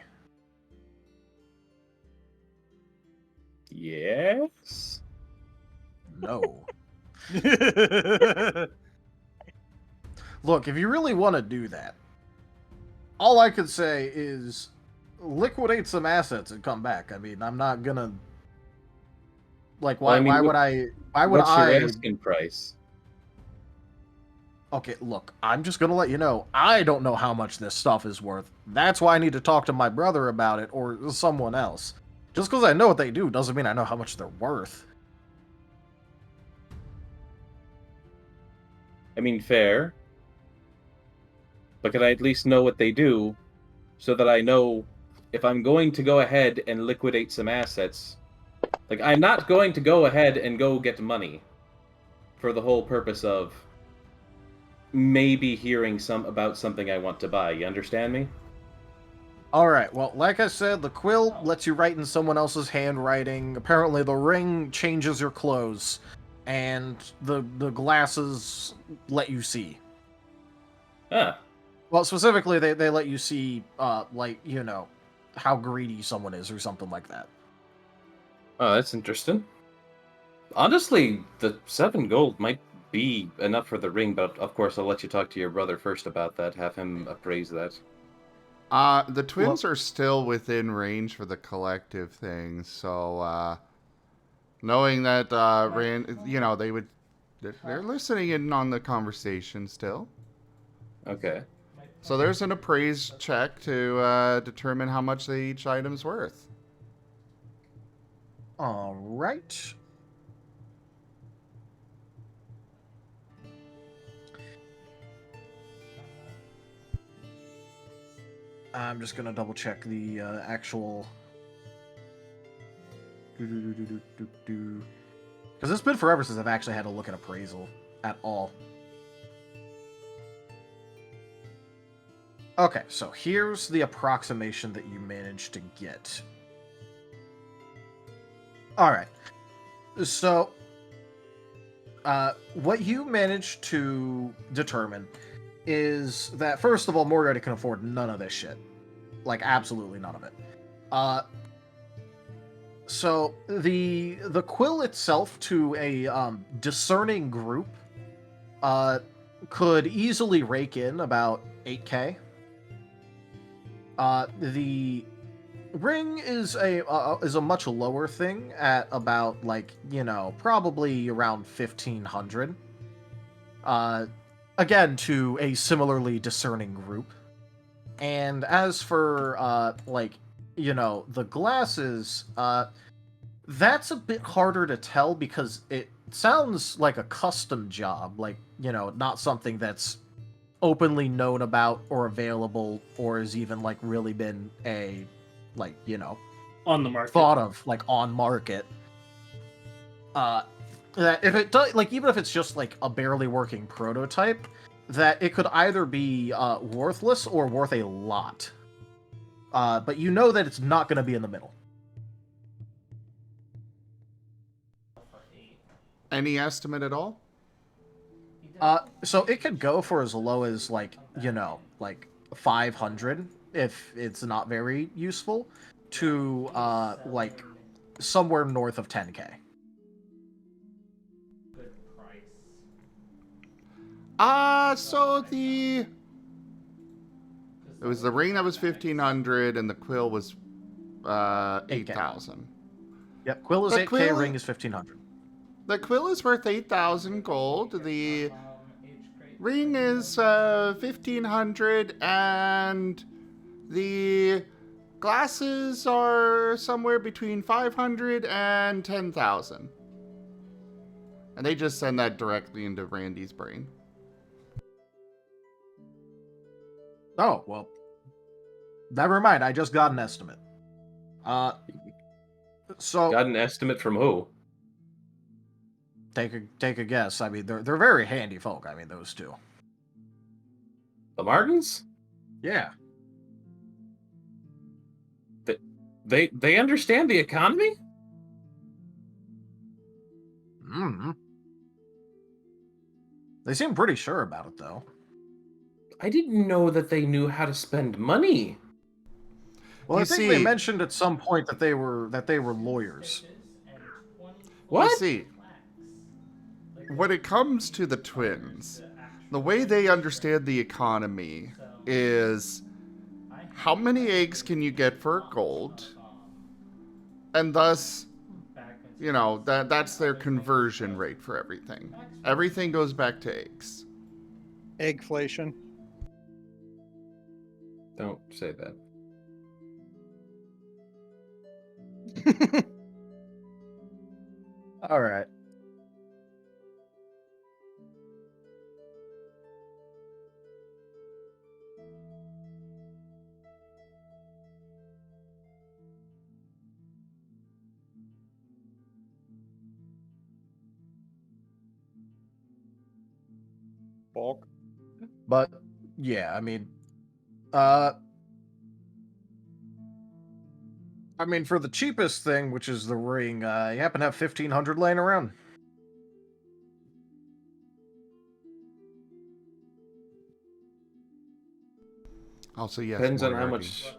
Yes? No. Look, if you really want to do that, all I could say is liquidate some assets and come back. I mean, I'm not gonna why Well, I mean, why would I What's your asking price? Okay, look, I'm just gonna let you know, I don't know how much this stuff is worth. That's why I need to talk to my brother about it or someone else. Just because I know what they do doesn't mean I know how much they're worth. I mean, fair. But can I at least know what they do so that I know if I'm going to go ahead and liquidate some assets? Like, I'm not going to go ahead and go get money for the whole purpose of maybe hearing about something I want to buy. You understand me? Alright, well, like I said, the quill lets you write in someone else's handwriting. Apparently the ring changes your clothes. And the glasses let you see. Ah, Well, specifically, they let you see, how greedy someone is or something like that. Oh, that's interesting. Honestly, the 7 gold might be enough for the ring, but of course I'll let you talk to your brother first about that, have him appraise that. The twins are still within range for the collective thing, so, knowing that, they're listening in on the conversation still. Okay. So there's an appraise check to, determine how much each item's worth. All right. I'm just gonna double check the actual. Because it's been forever since I've actually had to look at appraisal at all. Okay, so here's the approximation that you managed to get. All right. So, what you managed to determine is that, first of all, Moriarty can afford none of this shit. Like, absolutely none of it. So, the quill itself to a discerning group could easily rake in about 8K. The ring is a much lower thing at about, like, probably around 1,500. Again, to a similarly discerning group. And as for, the glasses, that's a bit harder to tell because it sounds like a custom job, like, not something that's openly known about or available or has even, like, really been a, like, On the market. thought of, like, on market. That if it does, like, even if it's just, like, a barely working prototype, that it could either be worthless or worth a lot. But you know that it's not going to be in the middle. Any estimate at all? So it could go for as low as, like 500 if it's not very useful, to like somewhere north of 10K. So it was the ring that was 1,500 and the quill was 8,000. Yep, quill is 8K, ring is 1,500. The quill is worth 8,000 gold. The ring is 1,500, and the glasses are somewhere between 500 and 10,000. And they just send that directly into Randy's brain. Oh, well, never mind. I just got an estimate. So Got an estimate from who? take a guess. I mean, they're very handy folk. I mean, those two. The Martens? Yeah. They understand the economy? Mm-hmm. They seem pretty sure about it, though. I didn't know that they knew how to spend money. Well, I think they mentioned at some point that they were lawyers. What? You see, when it comes to the twins, the way they understand the economy is how many eggs can you get for gold, and thus, that's their conversion rate for everything. Everything goes back to eggs. Eggflation. Don't say that. All right. Bulk. But yeah, I mean, for the cheapest thing, which is the ring, you happen to have 1,500 laying around. Also, yes. Depends on how Moriarty. much.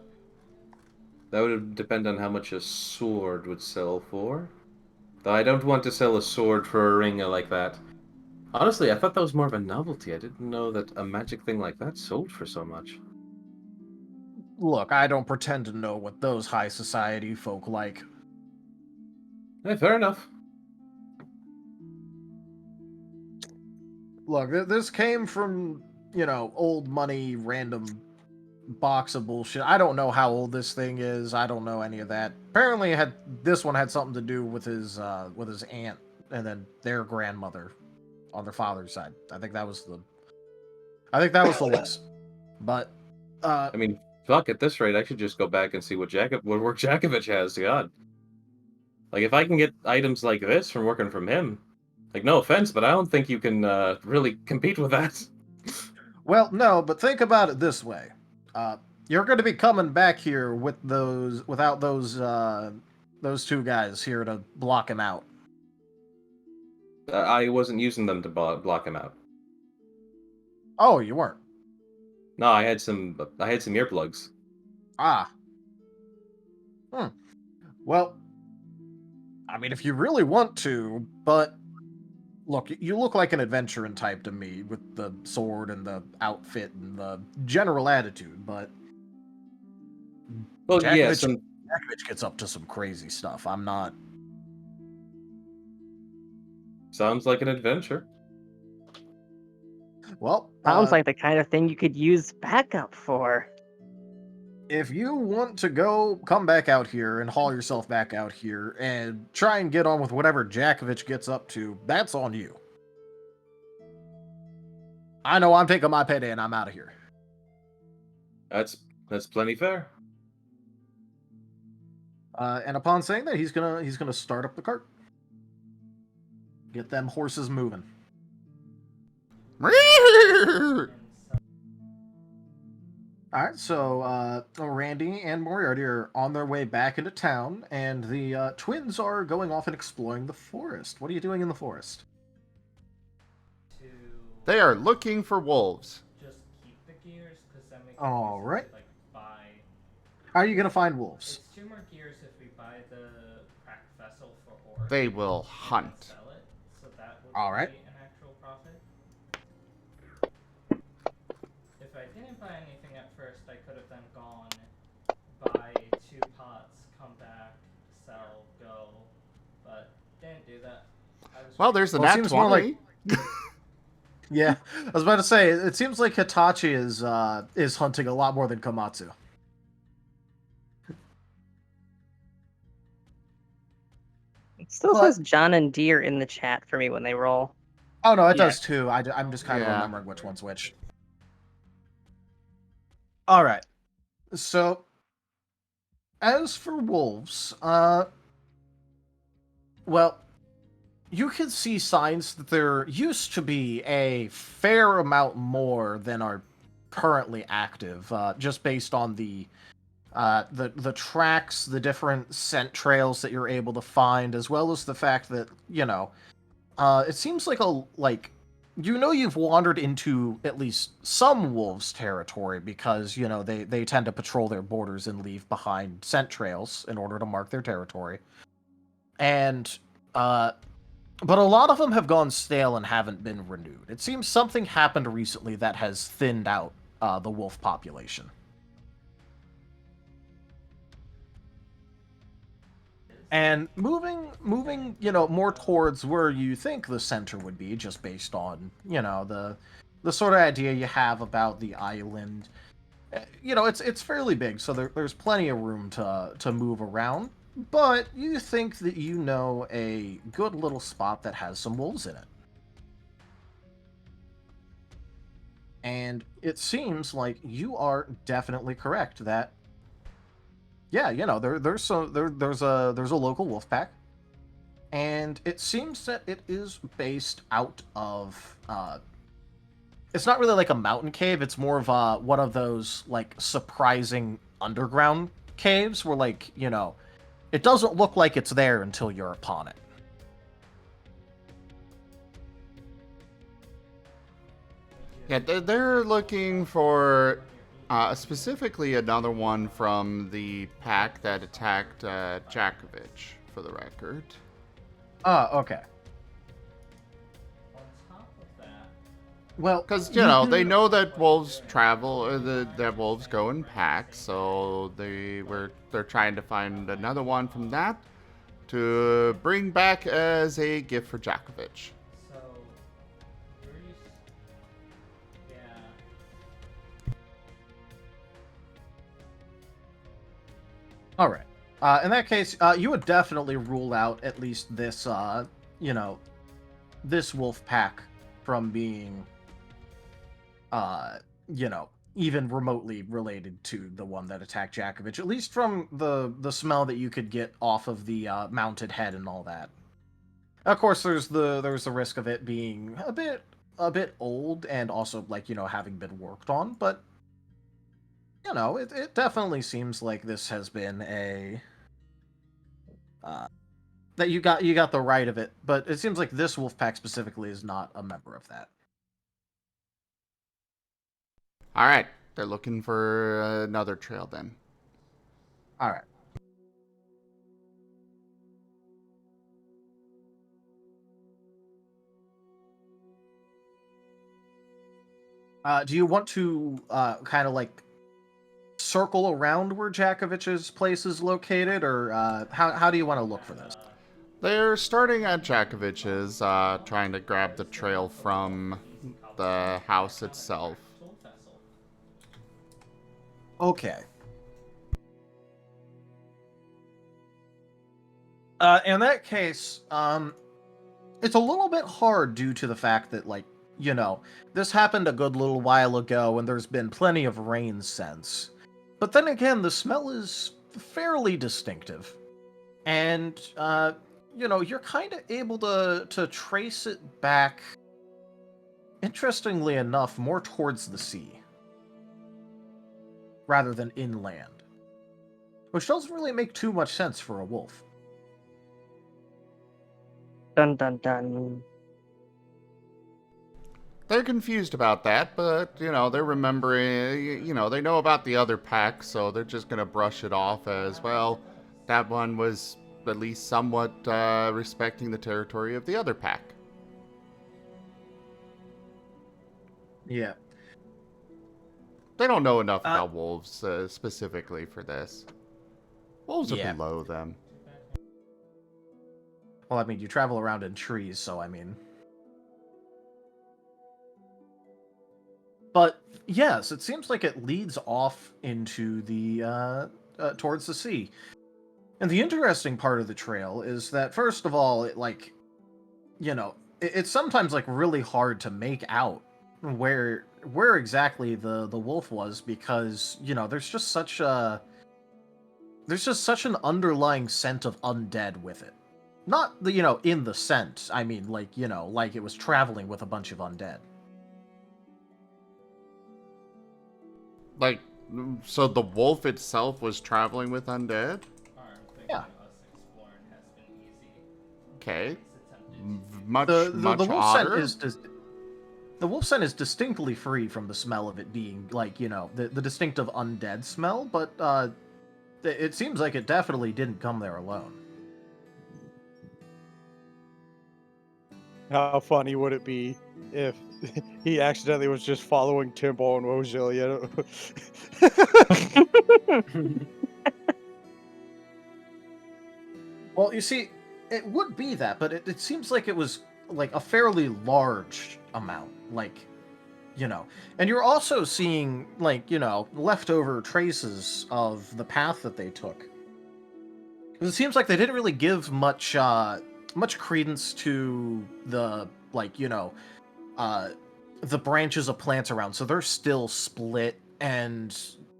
That would depend on how much a sword would sell for. Though I don't want to sell a sword for a ring like that. Honestly, I thought that was more of a novelty. I didn't know that a magic thing like that sold for so much. Look, I don't pretend to know what those high society folk like. Hey, fair enough. Look, this came from, old money, random box of bullshit. I don't know how old this thing is. I don't know any of that. Apparently, this one had something to do with his aunt and then their grandmother on their father's side. I think that was the list. But I mean, fuck, at this rate, I should just go back and see what work Jakovich has. God, like if I can get items like this from working from him, like no offense, but I don't think you can really compete with that. Well, no, but think about it this way. You're going to be coming back here without those two guys here to block him out. I wasn't using them to block him out. Oh, you weren't? No, I had some earplugs. Ah. Well, I mean, if you really want to, but look, you look like an adventuring type to me with the sword and the outfit and the general attitude, but Well, Jakovich, yes, Jakovich gets up to some crazy stuff. I'm not. sounds like an adventure. Well, Sounds like the kind of thing you could use backup for. if you want to come back out here and haul yourself back out here and try and get on with whatever Jakovich gets up to, that's on you. I know I'm taking my payday and I'm out of here. That's plenty fair. And upon saying that, he's gonna start up the cart, get them horses moving. All right, so Randy and Moriarty are on their way back into town, and the twins are going off and exploring the forest. What are you doing in the forest? They are looking for wolves. Just keep the gears, because that makes All it right. to, like, buy. How are you gonna find wolves? It's 2 more gears if we buy the cracked vessel for ore. They will and hunt. Sell it, so that would All right. be an actual profit. If I didn't buy anything at first, I could have then gone, buy 2 pots, come back, sell, go, but didn't do that. Well, there's the Well, it nat seems more 20. Yeah, I was about to say, it seems like Hitachi is hunting a lot more than Komatsu. It still But- says John and Deere in the chat for me when they roll. Oh no, it Yeah. does too. I'm just kind of Yeah. remembering which one's which. All right. So, as for wolves, well, you can see signs that there used to be a fair amount more than are currently active, just based on the tracks, the different scent trails that you're able to find, as well as the fact that it seems like you've wandered into at least some wolves' territory because they tend to patrol their borders and leave behind scent trails in order to mark their territory, and but a lot of them have gone stale and haven't been renewed. It seems something happened recently that has thinned out the wolf population. And moving, more towards where you think the center would be, just based on, the sort of idea you have about the island. It's fairly big, so there's plenty of room to move around. But you think that you know a good little spot that has some wolves in it. And it seems like you are definitely correct that there's a local wolf pack, and it seems that it is based out of it's not really like a mountain cave, it's more of one of those like surprising underground caves where it doesn't look like it's there until you're upon it. Yeah, they're looking for specifically another one from the pack that attacked Jakovich, for the record. Oh, okay. On top of that, Well, Because, they know that wolves travel, or that wolves go in packs, so they're trying to find another one from that to bring back as a gift for Djakovic. so Bruce, yeah. all right. In that case, you would definitely rule out at least this, this wolf pack from being, even remotely related to the one that attacked Djakovic, at least from the smell that you could get off of the mounted head and all that. Of course, there's the risk of it being a bit old and also having been worked on, but it definitely seems like this has been a that you got the right of it, but it seems like this wolf pack specifically is not a member of that. All right, they're looking for another trail then. All right. Do you want to kind of circle around where Djakovic's place is located, or how do you want to look for this? They're starting at Djakovic's, trying to grab the trail from the house itself. Okay. In that case, it's a little bit hard due to the fact that, this happened a good little while ago and there's been plenty of rain since. But then again, the smell is fairly distinctive. And, you're kind of able to trace it back, interestingly enough, more towards the sea. Rather than inland. Which doesn't really make too much sense for a wolf. Dun dun dun. They're confused about that, but, they're remembering, they know about the other pack, so they're just going to brush it off as, well, that one was at least somewhat respecting the territory of the other pack. Yeah. They don't know enough about wolves specifically for this. Wolves are below them. Well, I mean, you travel around in trees, so I mean... But, yes, it seems like it leads off into the, towards the sea. And the interesting part of the trail is that, first of all, it's sometimes, really hard to make out where exactly the wolf was, because, there's just such an underlying scent of undead with it. Not in the scent, I mean, like it was traveling with a bunch of undead. So the wolf itself was traveling with undead? Yeah. Okay. The wolf odder? scent the wolf scent is distinctly free from the smell of it being, the distinctive undead smell, but it seems like it definitely didn't come there alone. How funny would it be if he accidentally was just following Timbo and Rosalia? Well, you see, it would be that, but it seems like it was a fairly large amount, and you're also seeing leftover traces of the path that they took. It seems like they didn't really give much credence to the the branches of plants around, so they're still split, and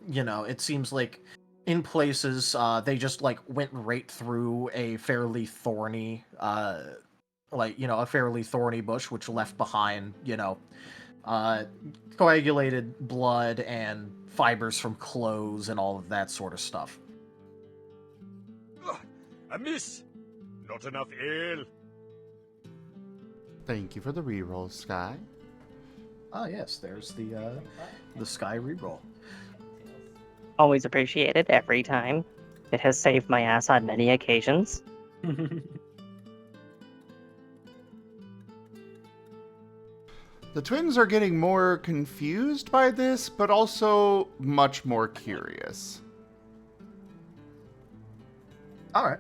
it seems like in places they just went right through a fairly thorny a fairly thorny bush, which left behind coagulated blood and fibers from clothes and all of that sort of stuff. A miss. Not enough ale. Thank you for the reroll, Sky. Ah, yes, there's the Sky reroll. Always appreciated every time. It has saved my ass on many occasions. The twins are getting more confused by this, but also much more curious. All right.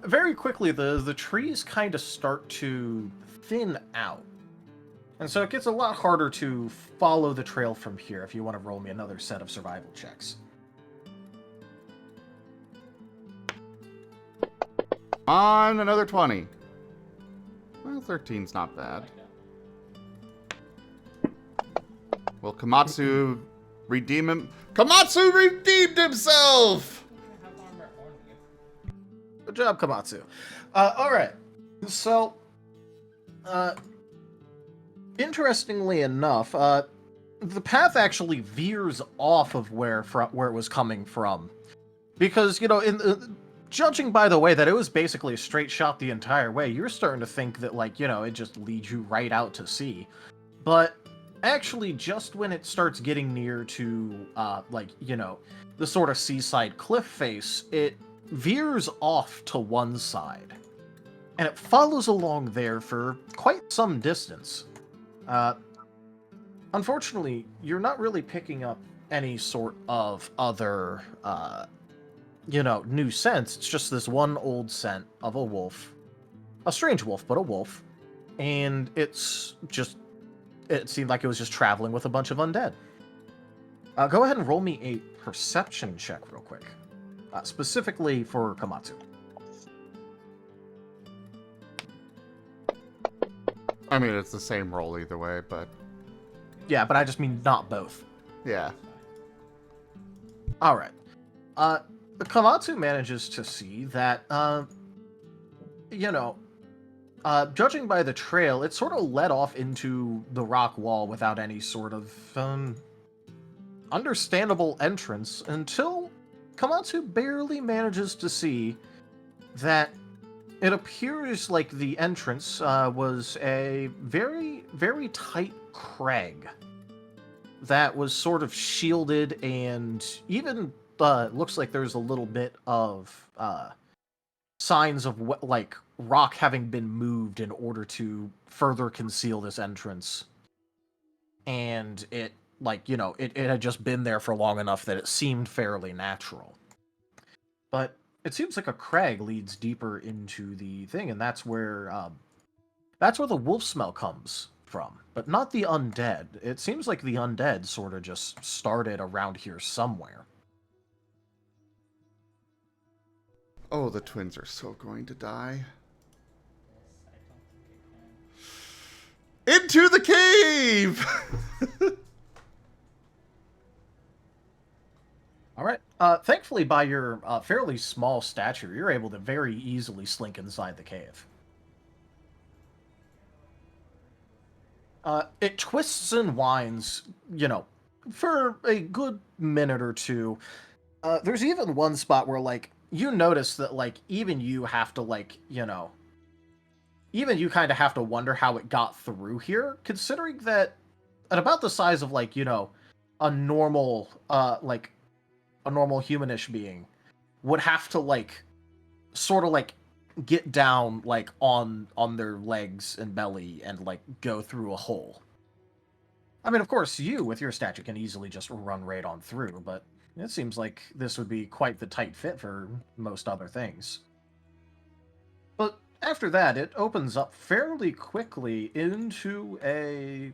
Very quickly, the trees kind of start to thin out. And so it gets a lot harder to follow the trail from here if you want to roll me another set of survival checks. On another 20. Well, 13's not bad. Will Komatsu redeem him? Komatsu redeemed himself! I have armor on you. Good job, Komatsu. Alright. So, interestingly enough, the path actually veers off of where it was coming from. Because, judging by the way that it was basically a straight shot the entire way, you're starting to think that, it just leads you right out to sea. But actually, just when it starts getting near to, the sort of seaside cliff face, it veers off to one side. And it follows along there for quite some distance. Unfortunately, you're not really picking up any sort of other, new scents. It's just this one old scent of a wolf. A strange wolf, but a wolf. And it seemed like it was just traveling with a bunch of undead. Go ahead and roll me a perception check real quick. Specifically for Komatsu. I mean, it's the same roll either way, but... Yeah, but I just mean not both. Yeah. Alright. Komatsu manages to see that, judging by the trail, it sort of led off into the rock wall without any sort of, understandable entrance until Komatsu barely manages to see that it appears like the entrance was a very, very tight crag that was sort of shielded, and even looks like there's a little bit of signs of rock having been moved in order to further conceal this entrance. And it had just been there for long enough that it seemed fairly natural. But it seems like a crag leads deeper into the thing, and that's where the wolf smell comes from. But not the undead. It seems like the undead sort of just started around here somewhere. Oh, the twins are so going to die. Into the cave! Alright. Thankfully, by your fairly small stature, you're able to very easily slink inside the cave. It twists and winds, for a good minute or two. There's even one spot where, you notice that, even you have to, even you kind of have to wonder how it got through here, considering that at about the size of, a normal, a normal humanish being would have to sort of get down on their legs and belly and go through a hole. I mean, of course, you with your stature can easily just run right on through, but it seems like this would be quite the tight fit for most other things. But after that, it opens up fairly quickly into a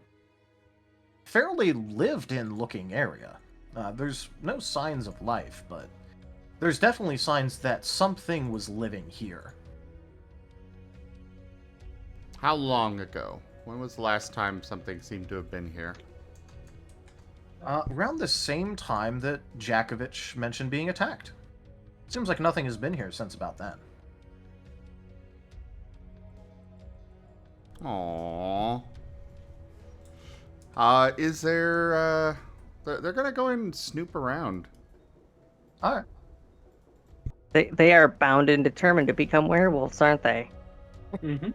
fairly lived-in looking area. There's no signs of life, but there's definitely signs that something was living here. How long ago? When was the last time something seemed to have been here? Around the same time that Jakovich mentioned being attacked. Seems like nothing has been here since about then. Aww. Is there, they're gonna go and snoop around. Alright. They are bound and determined to become werewolves, aren't they? Mm-hmm.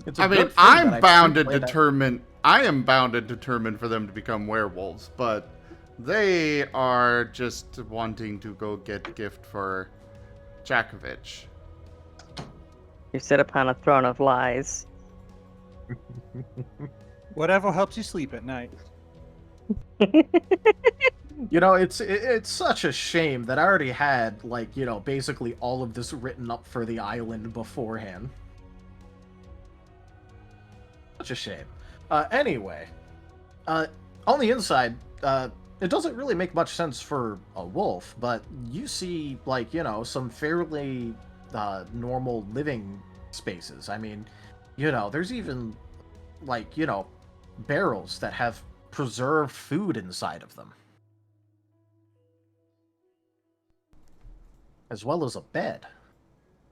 It's a I mean, good thing I'm that I bound and pre-played that. determined. I am bound and determined for them to become werewolves, but they are just wanting to go get gift for Jakovich. You sit upon a throne of lies. Whatever helps you sleep at night. You know, it's such a shame that I already had, like, you know, basically all of this written up for the island beforehand. Such a shame. Anyway, on the inside, it doesn't really make much sense for a wolf, but you see, like, you know, some fairly normal living spaces. I mean, you know, there's even, like, you know, barrels that have preserved food inside of them. As well as a bed.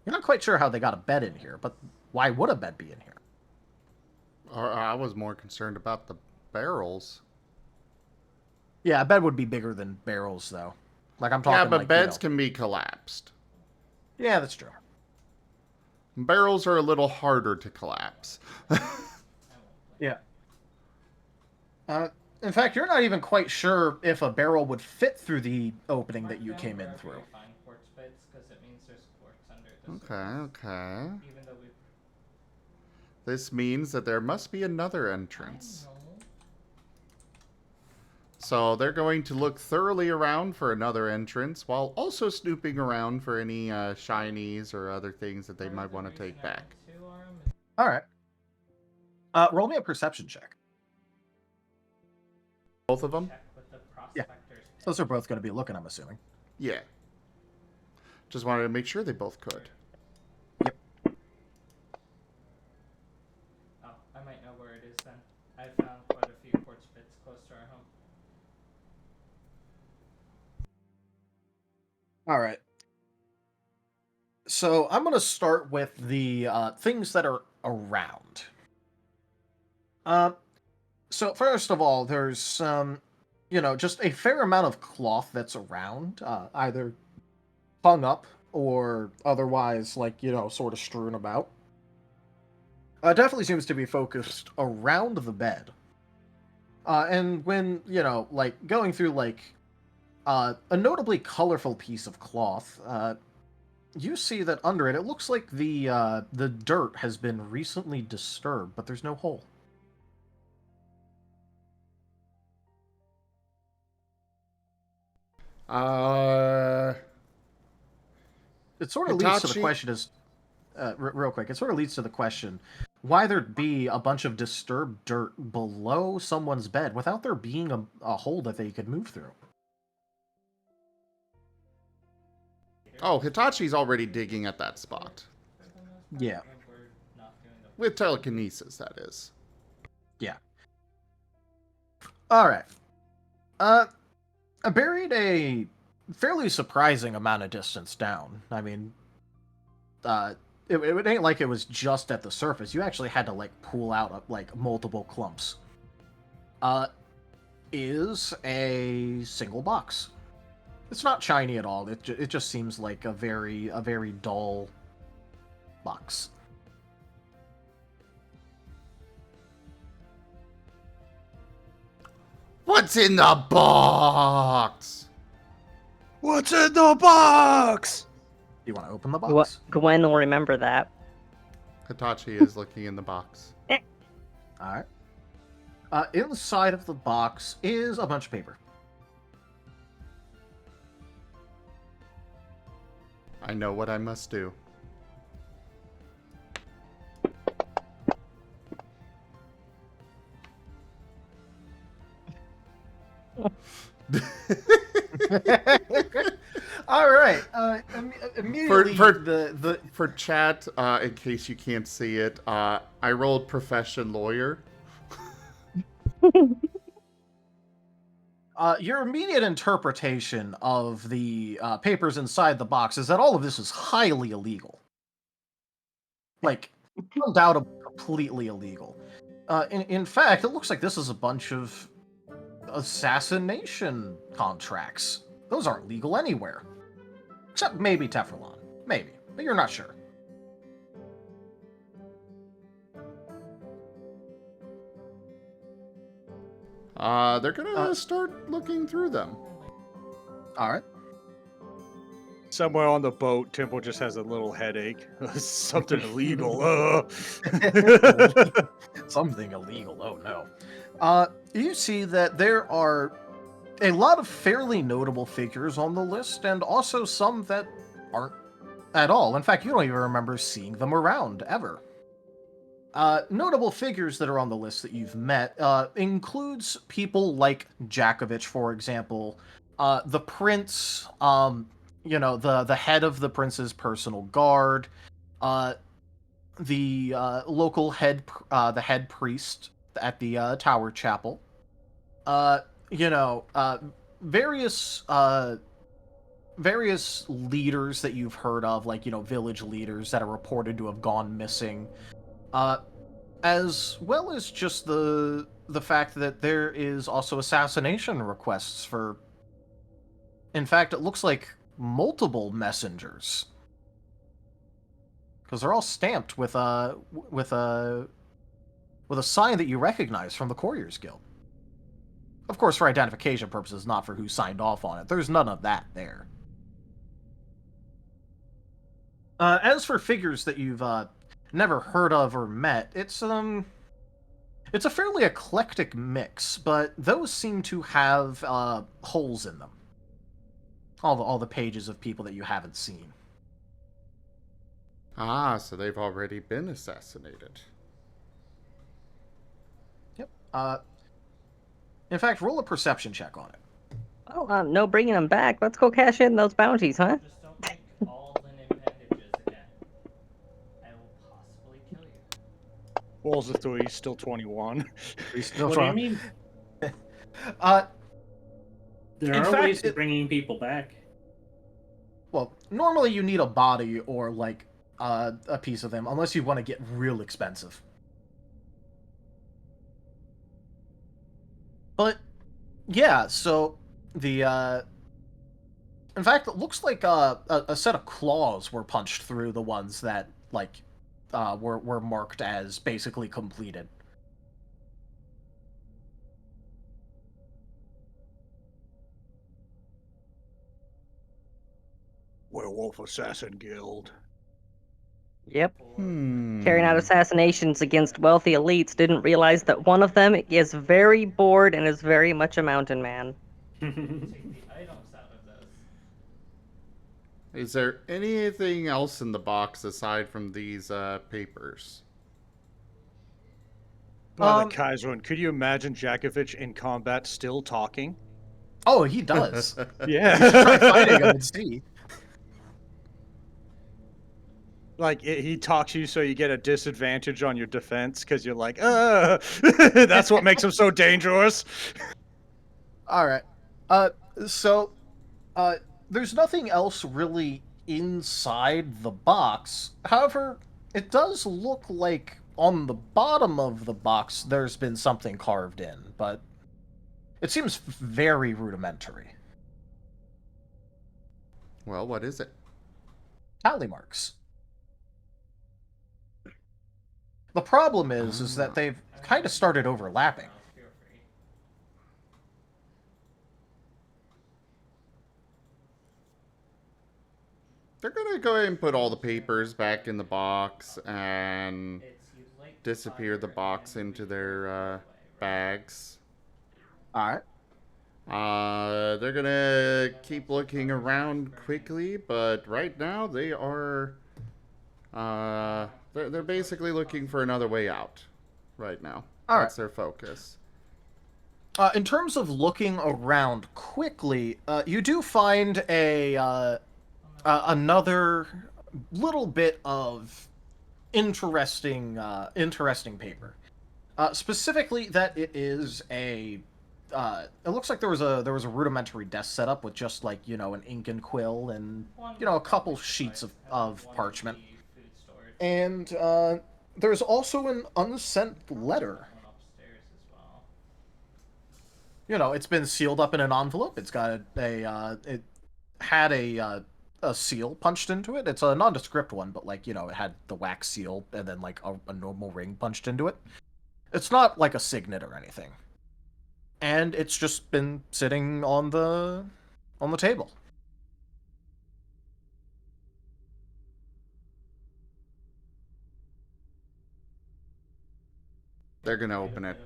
You're not quite sure how they got a bed in here, but why would a bed be in here? I was more concerned about the barrels. Yeah, a bed would be bigger than barrels, though. Like, I'm talking, Yeah, but like, beds you know... can be collapsed. Yeah, that's true. Barrels are a little harder to collapse. Yeah. In fact, you're not even quite sure if a barrel would fit through the opening that you came in through. Okay. This means that there must be another entrance. So they're going to look thoroughly around for another entrance while also snooping around for any shinies or other things that they might want to take back. All right. Roll me a perception check. Both of them? Yeah. Those are both going to be looking, I'm assuming. Yeah. Just wanted to make sure they both could. Yep. Oh, I might know where it is then. I found quite a few quartz bits close to our home. All right. So I'm going to start with the things that are around. So first of all, there's you know, just a fair amount of cloth that's around, either hung up or otherwise, like, you know, sort of strewn about. Definitely seems to be focused around the bed. And when, you know, like, going through, like, a notably colorful piece of cloth, you see that under it, it looks like the dirt has been recently disturbed, but there's no hole. It sort of leads to the question is, real quick, it sort of leads to the question, why there'd be a bunch of disturbed dirt below someone's bed without there being a hole that they could move through? Oh, Hitachi's already digging at that spot. Yeah. With telekinesis, that is. Yeah. Alright. I buried a fairly surprising amount of distance down. I mean, it ain't like it was just at the surface. You actually had to, like, pull out, like, multiple clumps. Is a single box. It's not shiny at all. It just seems like a very dull box. What's in the box? What's in the box? Do you want to open the box? Gwen will remember that. Hitachi is looking in the box. Alright. Inside of the box is a bunch of paper. I know what I must do. All right. Immediately, for chat, in case you can't see it, I rolled profession lawyer. Your immediate interpretation of the papers inside the box is that all of this is highly illegal. Like, undoubtedly completely illegal. In fact, it looks like this is a bunch of assassination contracts. Those aren't legal anywhere. Except maybe Teflon. Maybe. But you're not sure. They're gonna start looking through them. Alright. Somewhere on the boat, Temple just has a little headache. Something illegal. Something illegal. Oh no. You see that there are a lot of fairly notable figures on the list, and also some that aren't at all. In fact, you don't even remember seeing them around ever. Notable figures that are on the list that you've met includes people like Jakovich, for example, the prince, the head of the prince's personal guard, the local the head priest at the Tower Chapel, various leaders that you've heard of, like village leaders that are reported to have gone missing. As well as just the fact that there is also assassination requests for. In fact, it looks like multiple messengers, because they're all stamped with a sign that you recognize from the Couriers Guild. Of course, for identification purposes, not for who signed off on it. There's none of that there. As for figures that you've never heard of or met, it's a fairly eclectic mix, but those seem to have holes in them. All the pages of people that you haven't seen. Ah, so they've already been assassinated. Yep. In fact, roll a perception check on it. Oh, no bringing them back. Let's go cash in those bounties, huh? Just don't make all linen bandages again. I will possibly kill you. Rolls a 3, still 21. What do you mean? There In are fact, ways of bringing people back. Well, normally you need a body or like a piece of them, unless you want to get real expensive. But yeah, so the in fact, it looks like a set of claws were punched through the ones that were marked as basically completed. Werewolf Assassin Guild. Yep. Hmm. Carrying out assassinations against wealthy elites, didn't realize that one of them is very bored and is very much a mountain man. Take the items out of those. Is there anything else in the box aside from these papers? By the Kaiserun, could you imagine Jakovich in combat still talking? Oh, he does. Yeah. You should try fighting him and see. Like, he talks to you so you get a disadvantage on your defense because you're like, that's what makes him so dangerous. All right. There's nothing else really inside the box. However, it does look like on the bottom of the box there's been something carved in, but it seems very rudimentary. Well, what is it? Tally marks. The problem is that they've kind of started overlapping. Feel free. They're gonna go ahead and put all the papers back in the box and You'd like to disappear the fire box and into read their it right? bags. All right. They're gonna keep looking around quickly, but right now they are they're basically looking for another way out right now. All That's their focus. In terms of looking around quickly, you do find another little bit of interesting paper. Specifically, that it is a. It looks like there was a rudimentary desk setup with just like an ink and quill and a couple sheets of parchment. And there's also an unsent letter. It's been sealed up in an envelope. It's got it had a seal punched into it. It's a nondescript one, but it had the wax seal and then like a normal ring punched into it. It's not like a signet or anything. And it's just been sitting on the table. They're gonna Quite a open it. bit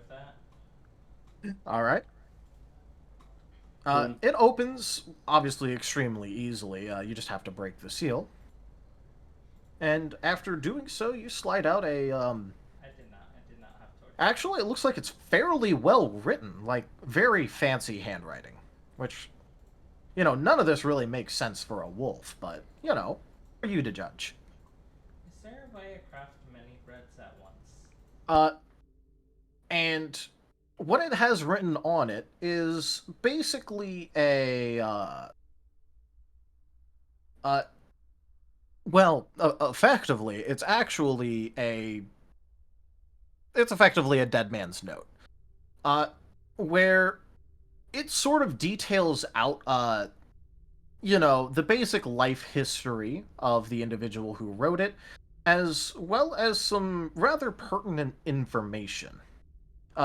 of that. All right. It opens, obviously, extremely easily. You just have to break the seal. And after doing so, you slide out a, I did not have torches. Actually, it looks like it's fairly well written, like, very fancy handwriting. Which, none of this really makes sense for a wolf, but, for you to judge. Is there a way to craft many breads at once? And what it has written on it is basically effectively, it's effectively a dead man's note. Where it sort of details out, the basic life history of the individual who wrote it, as well as some rather pertinent information.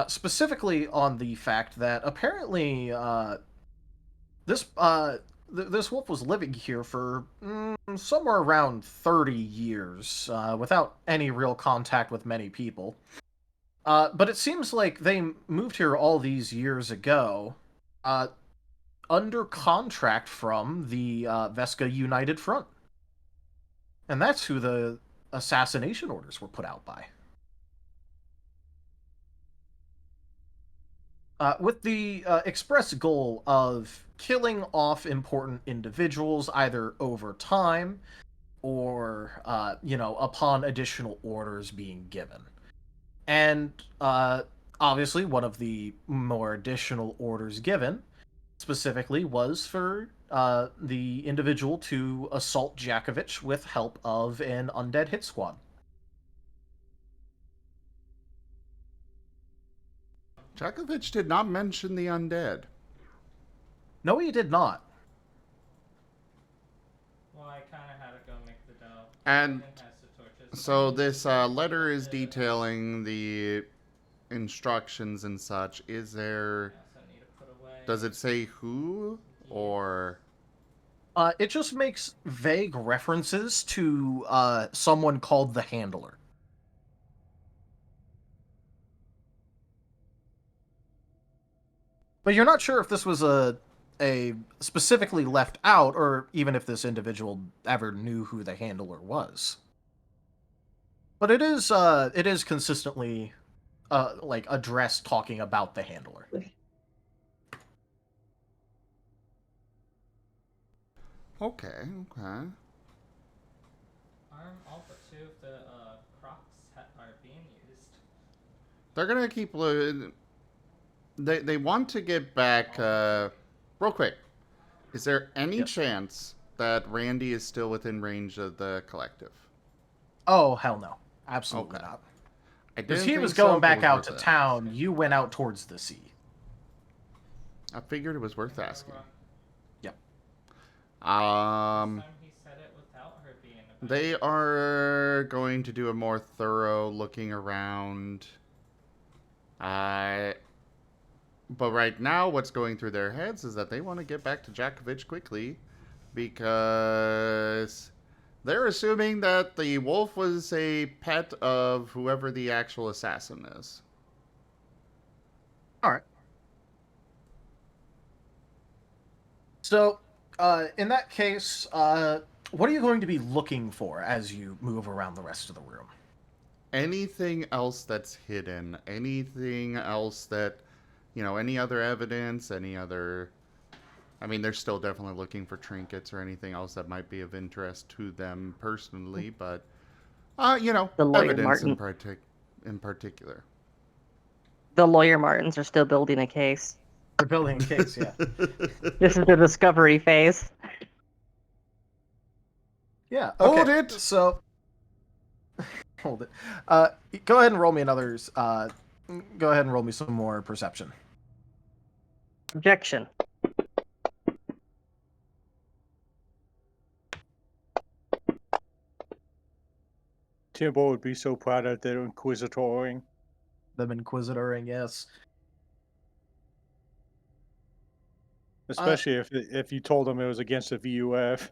Specifically on the fact that apparently this wolf was living here for somewhere around 30 years without any real contact with many people. But it seems like they moved here all these years ago under contract from the Vesca United Front. And that's who the assassination orders were put out by. With the express goal of killing off important individuals either over time or, upon additional orders being given. And obviously, one of the more additional orders given specifically was for the individual to assault Jakovich with help of an undead hit squad. Jakovich did not mention the undead. No, he did not. Well, I kind of had to go make the dough. And Marten has the torches. so this letter is detailing the instructions and such. Is there... Yes, I need to put away. Does it say who? Or... It just makes vague references to someone called the Handler. But you're not sure if this was a specifically left out, or even if this individual ever knew who the Handler was. But it is consistently addressed talking about the Handler. Okay. All but two of the crops are being used. They're gonna keep... They want to get back... real quick. Is there any chance that Randy is still within range of the collective? Oh, hell no. Absolutely not. Because he was going back out to town, you went out towards the sea. I figured it was worth asking. Yep. He said it without her being about They are going to do a more thorough looking around. But right now, what's going through their heads is that they want to get back to Jakovich quickly, because they're assuming that the wolf was a pet of whoever the actual assassin is. All right. So, in that case, what are you going to be looking for as you move around the rest of the room? Anything else that's hidden, anything else that, any other evidence, any other... I mean, they're still definitely looking for trinkets or anything else that might be of interest to them personally, but, The lawyer evidence in particular. The lawyer Martens are still building a case. They're building a case, yeah. This is the discovery phase. Yeah, okay. Hold it! So, hold it. Go ahead and roll me another, go ahead and roll me some more perception. Objection. Timbo would be so proud of their inquisitoring. Them inquisitoring, yes. Especially if you told them it was against the VUF.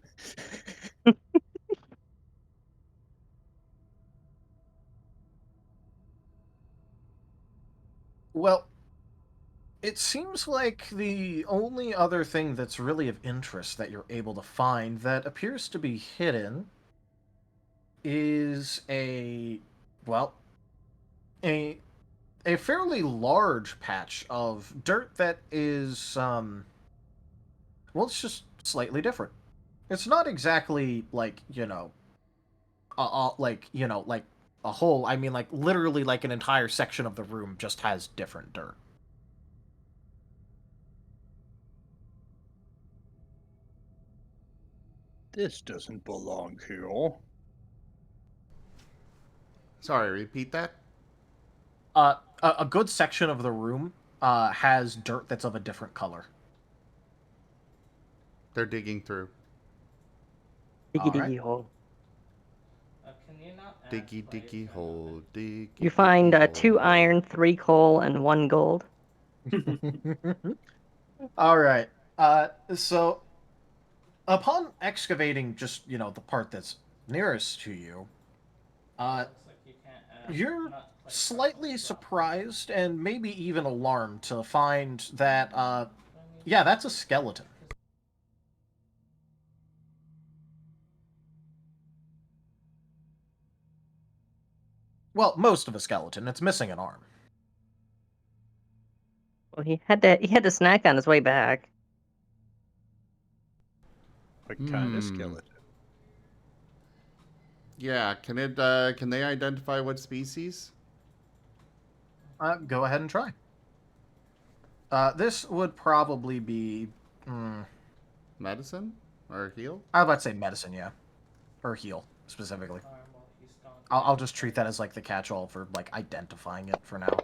Well, it seems like the only other thing that's really of interest that you're able to find that appears to be hidden is well, a a fairly large patch of dirt that is well, it's just slightly different. It's not exactly like, like a whole, I mean like literally like an entire section of the room just has different dirt. This doesn't belong here. Sorry, repeat that? A good section of the room has dirt that's of a different color. They're digging through. Diggy All right. diggy hole. Can you not add Diggy fire diggy to hole. Diggy. You find diggy 2 hole. iron, 3 coal, and 1 gold. All right. So upon excavating just, the part that's nearest to you, Looks like you can't add you're not like slightly purple stuff. surprised and maybe even alarmed to find that, yeah, that's a skeleton. Well, most of a skeleton. It's missing an arm. Well, he had to snack on his way back. What kind of skeleton? Yeah, can they identify what species? Go ahead and try. This would probably be, Medicine? Or heal? I was about to say medicine, yeah. Or heal, specifically. Well, he's gone. I'll just treat that as, like, the catch-all for, like, identifying it for now.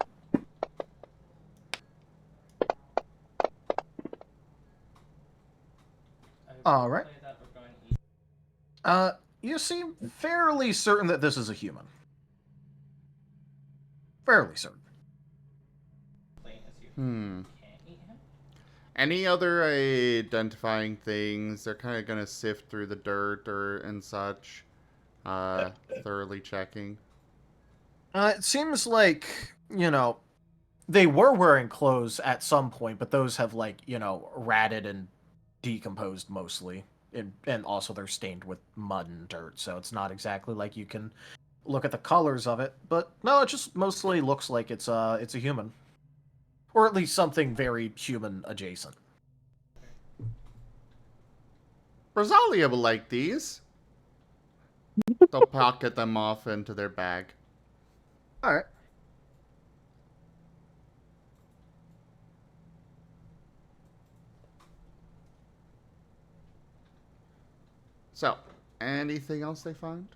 All right. That we're going to eat. You seem fairly certain that this is a human. Fairly certain. Plain as you Hmm. can't eat him. Any other identifying things? They're kind of gonna sift through the dirt and such, thoroughly checking. It seems like, they were wearing clothes at some point, but those have, like, ratted and decomposed mostly. And also they're stained with mud and dirt, so it's not exactly like you can look at the colors of it. But no, it just mostly looks like it's a human. Or at least something very human adjacent. Rosalia will like these. They'll pocket them off into their bag. Alright. So, anything else they find?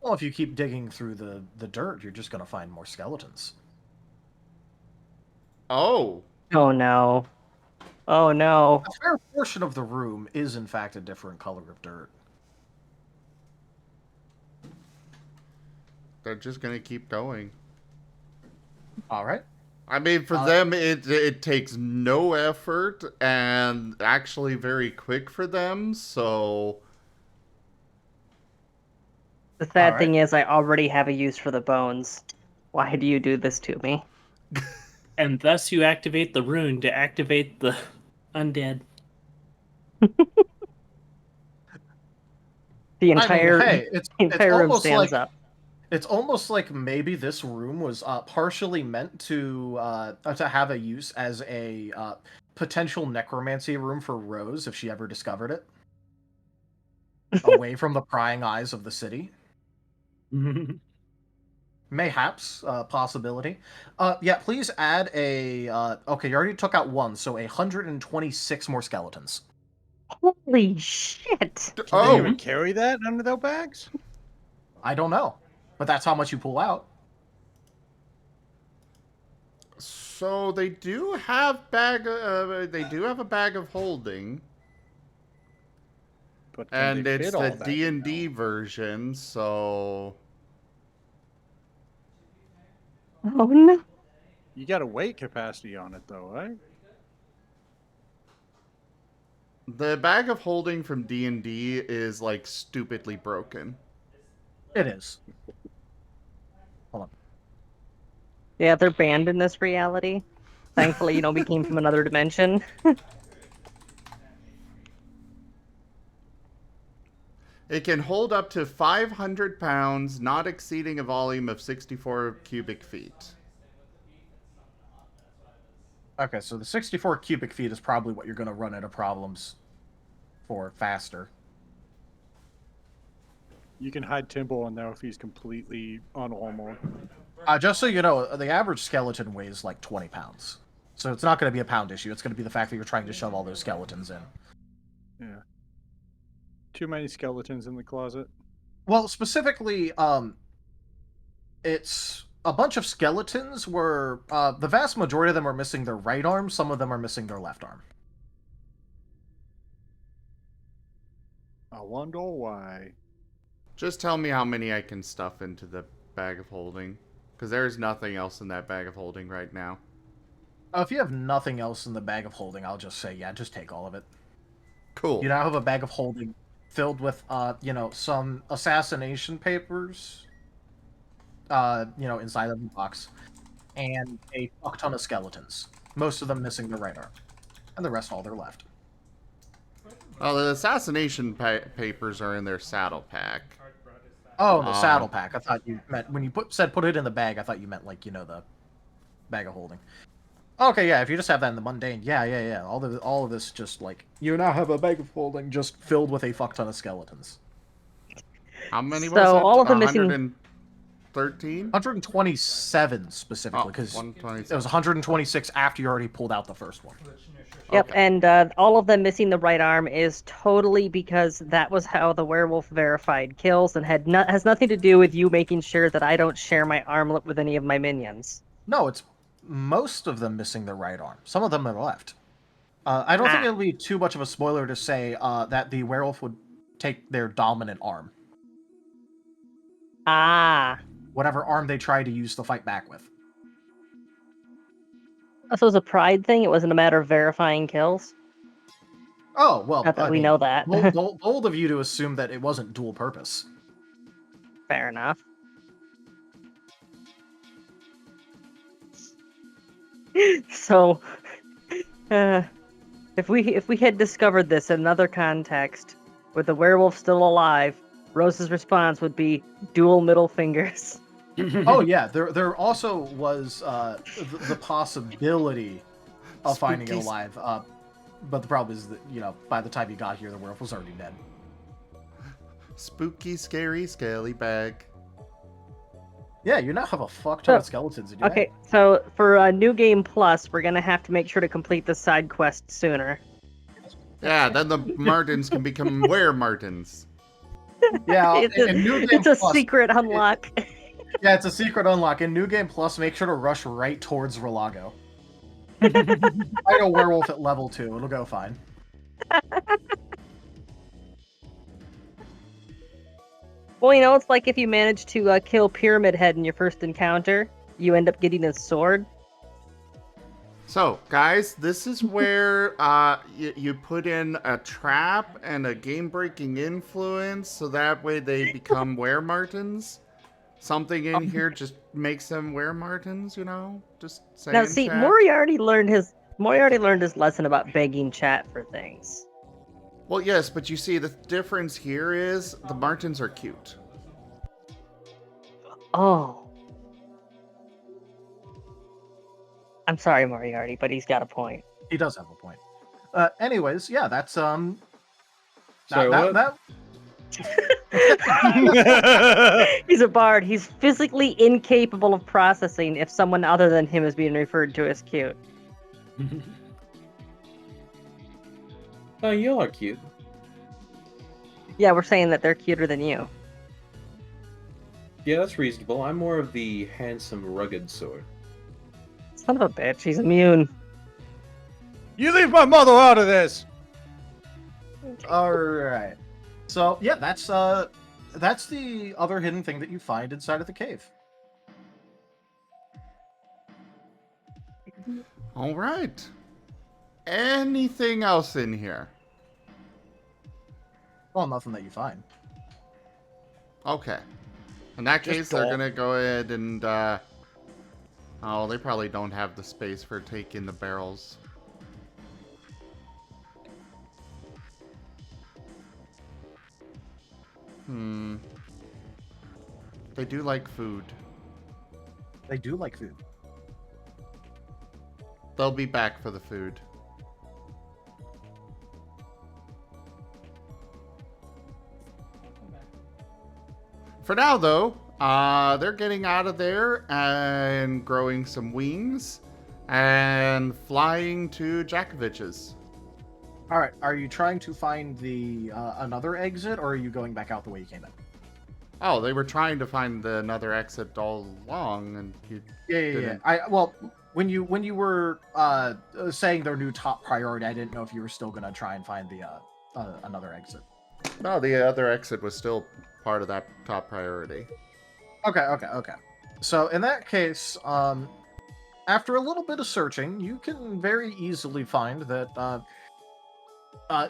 Well, if you keep digging through the dirt, you're just gonna find more skeletons. Oh, Oh no. Oh no. A fair portion of the room is, in fact, a different color of dirt. they're just gonna keep going. Alright. I mean, for them, it takes no effort and actually very quick for them, so... The sad Alright. thing is I already have a use for the bones. Why do you do this to me? And thus you activate the rune to activate the undead. The entire, hey, the entire room stands up. It's almost like maybe this room was partially meant to have a use as a potential necromancy room for Rose if she ever discovered it, away from the prying eyes of the city. Mayhaps possibility. Yeah, please add a. Okay, you already took out 1, so 126 more skeletons. Holy shit! Can Oh. they even carry that under their bags? I don't know, but that's how much you pull out. So they do have they do have a bag of holding, But can and they it's fit all the that, D&D version, so... Oh no. You got a weight capacity on it, though, right? The bag of holding from D&D is, like, stupidly broken. It is. Hold on. Yeah, they're banned in this reality. Thankfully, we came from another dimension. It can hold up to 500 pounds, not exceeding a volume of 64 cubic feet. Okay, so the 64 cubic feet is probably what you're going to run into problems for faster. You can hide Timbo in there if he's completely on armor. Just so you know, the average skeleton weighs like 20 pounds. So it's not going to be a pound issue. It's going to be the fact that you're trying to shove all those skeletons in. Yeah. Too many skeletons in the closet. Well, specifically, it's a bunch of skeletons where the vast majority of them are missing their right arm. Some of them are missing their left arm. I wonder why. Just tell me how many I can stuff into the bag of holding. Because there's nothing else in that bag of holding right now. If you have nothing else in the bag of holding, I'll just say, yeah, just take all of it. Cool. You now have a bag of holding filled with, some assassination papers, inside of the box, and a fuck ton of skeletons. Most of them missing their right arm, and the rest all their left. Oh, the assassination papers are in their saddle pack. Oh, the saddle pack. I thought you meant when you said put it in the bag. I thought you meant the bag of holding. Okay, yeah. If you just have that in the mundane, yeah. All of this just you now have a bag of holding just filled with a fuck ton of skeletons. How many was So it? all of the missing 113? 127 specifically, because it was 126 after you already pulled out the first one. Yep, Okay. and all of them missing the right arm is totally because that was how the werewolf verified kills, and has nothing to do with you making sure that I don't share my armlet with any of my minions. No, it's most of them missing their right arm. Some of them are left. I don't think it'll be too much of a spoiler to say that the werewolf would take their dominant arm. Whatever arm they try to use to fight back with. So it was a pride thing? It wasn't a matter of verifying kills? Oh, well, Not that we know that. Bold of you to assume that it wasn't dual purpose. Fair enough. So, if we had discovered this in another context, with the werewolf still alive, Rose's response would be dual middle fingers. Oh yeah, there also was the possibility of finding it alive, but the problem is that by the time you got here, the werewolf was already dead. Spooky, scary, scaly bag. Yeah, you now have a fuck ton of skeletons in your Okay, so for New Game Plus, we're gonna have to make sure to complete the side quest sooner. Yeah, then the Martens can become Martens. Yeah, it's a secret unlock. Yeah, it's a secret unlock. In New Game Plus, make sure to rush right towards Relago. Fight a werewolf at level 2. It'll go fine. Well, it's like if you manage to kill Pyramid Head in your first encounter, you end up getting his sword. So, guys, this is where you put in a trap and a game-breaking influence, so that way they become Martens. Something in here just makes them Martens, Just saying. Now, see, chat. Moriarty learned his lesson about begging chat for things. Well, yes, but you see, the difference here is the Martens are cute. Oh. I'm sorry, Moriarty, but he's got a point. He does have a point. Anyways, yeah, that's Sorry, what? He's a bard. He's physically incapable of processing if someone other than him is being referred to as cute. Oh, you are cute. Yeah, we're saying that they're cuter than you. Yeah, that's reasonable. I'm more of the handsome, rugged sort. Son of a bitch, he's immune. You leave my mother out of this! Alright. So, yeah, that's the other hidden thing that you find inside of the cave. All right. Anything else in here? Well, nothing that you find. Okay. In that case, they're doll. going to go ahead and Oh, they probably don't have the space for taking the barrels. They do like food. They do like food. They'll be back for the food. For now, though, they're getting out of there and growing some wings and flying to Jakovich's. All right. Are you trying to find the another exit, or are you going back out the way you came in? Oh, they were trying to find another exit all along, and you didn't. Well, when you were saying their new top priority, I didn't know if you were still going to try and find the another exit. No, the other exit was still part of that top priority. Okay. So in that case, after a little bit of searching, you can very easily find that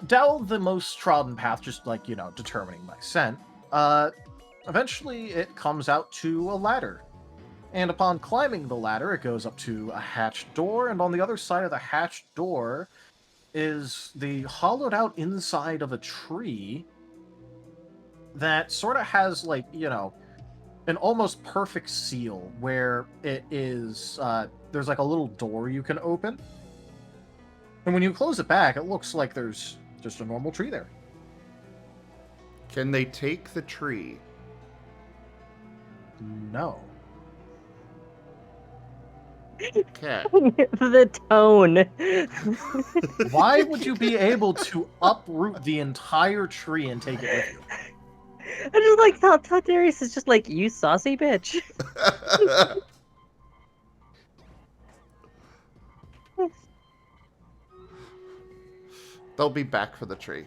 down the most trodden path, just like, determining by scent, eventually it comes out to a ladder. And upon climbing the ladder, it goes up to a hatched door, and on the other side of the hatched door is the hollowed out inside of a tree that sort of has, like, an almost perfect seal where it is, there's like a little door you can open. And when you close it back, it looks like there's just a normal tree there. Can they take the tree? No. Okay. The tone. Why would you be able to uproot the entire tree and take it with you? I just like how Darius is just like, you saucy bitch. They'll be back for the tree.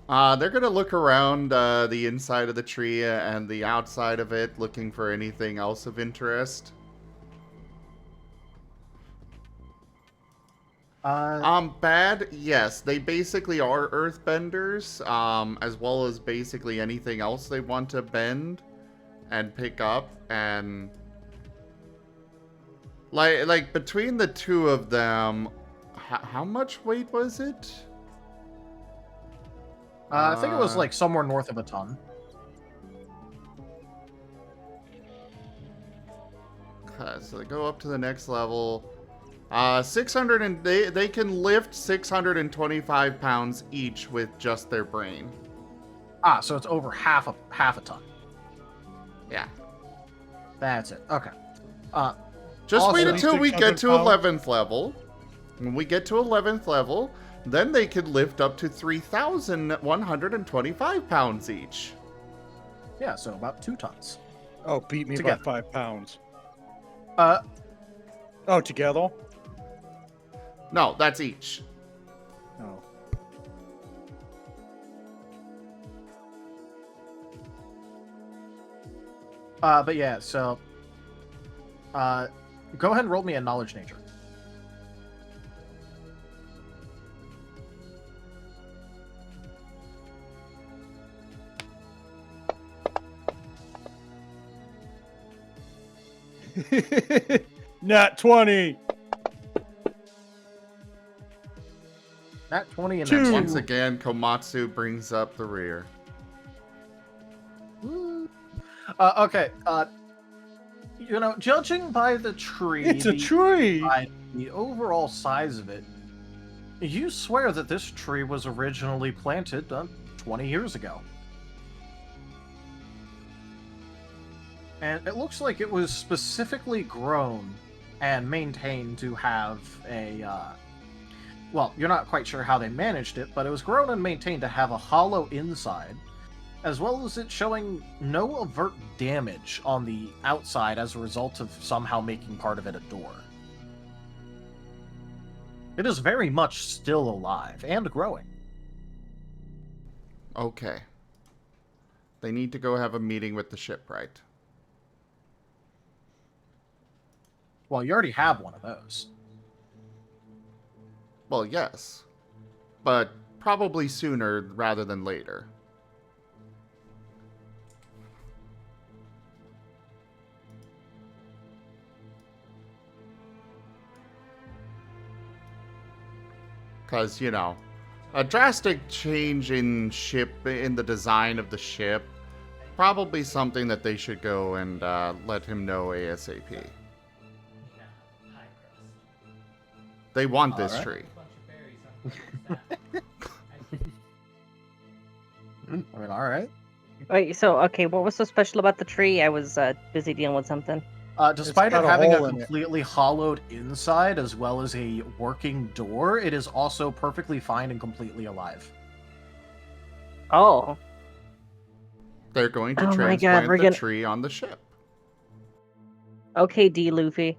They're gonna look around the inside of the tree and the outside of it, looking for anything else of interest. Bad? Yes, they basically are earthbenders, as well as basically anything else they want to bend and pick up, and like between the two of them, how much weight was it? I think it was like somewhere north of a ton. Okay, so they go up to the next level. 600 and they can lift 625 pounds each with just their brain. So it's over half a ton. Yeah. That's it. Okay. Just wait Also- until we get to 600 11th level. When we get to 11th level, then they could lift up to 3,125 pounds each. Yeah, so about 2 tons. Oh, beat me Together. by 5 pounds. Oh, together? No, that's each. No. But yeah, so go ahead and roll me a knowledge nature. Nat 20. Nat 20 and Two. then Once again, Komatsu brings up the rear. Okay. Judging by the tree, It's a tree. by the overall size of it, you swear that this tree was originally planted 20 years ago. And it looks like it was specifically grown and maintained to have a, well, you're not quite sure how they managed it, but it was grown and maintained to have a hollow inside, as well as it showing no overt damage on the outside as a result of somehow making part of it a door. It is very much still alive and growing. Okay. They need to go have a meeting with the shipwright. Well, you already have one of those. Well, yes. But probably sooner rather than later. Because, you know, a drastic change in the design of the ship, probably something that they should go and let him know ASAP. Nah, high crust. They want this Alright. tree. A bunch of berries on I mean, all right. Wait, so okay, what was so special about the tree? I was busy dealing with something. Despite it got a having a hole in it. completely hollowed inside as well as a working door, it is also perfectly fine and completely alive. Oh, They're going to Oh my God, transplant we're the gonna- tree on the ship. okay, D. Luffy.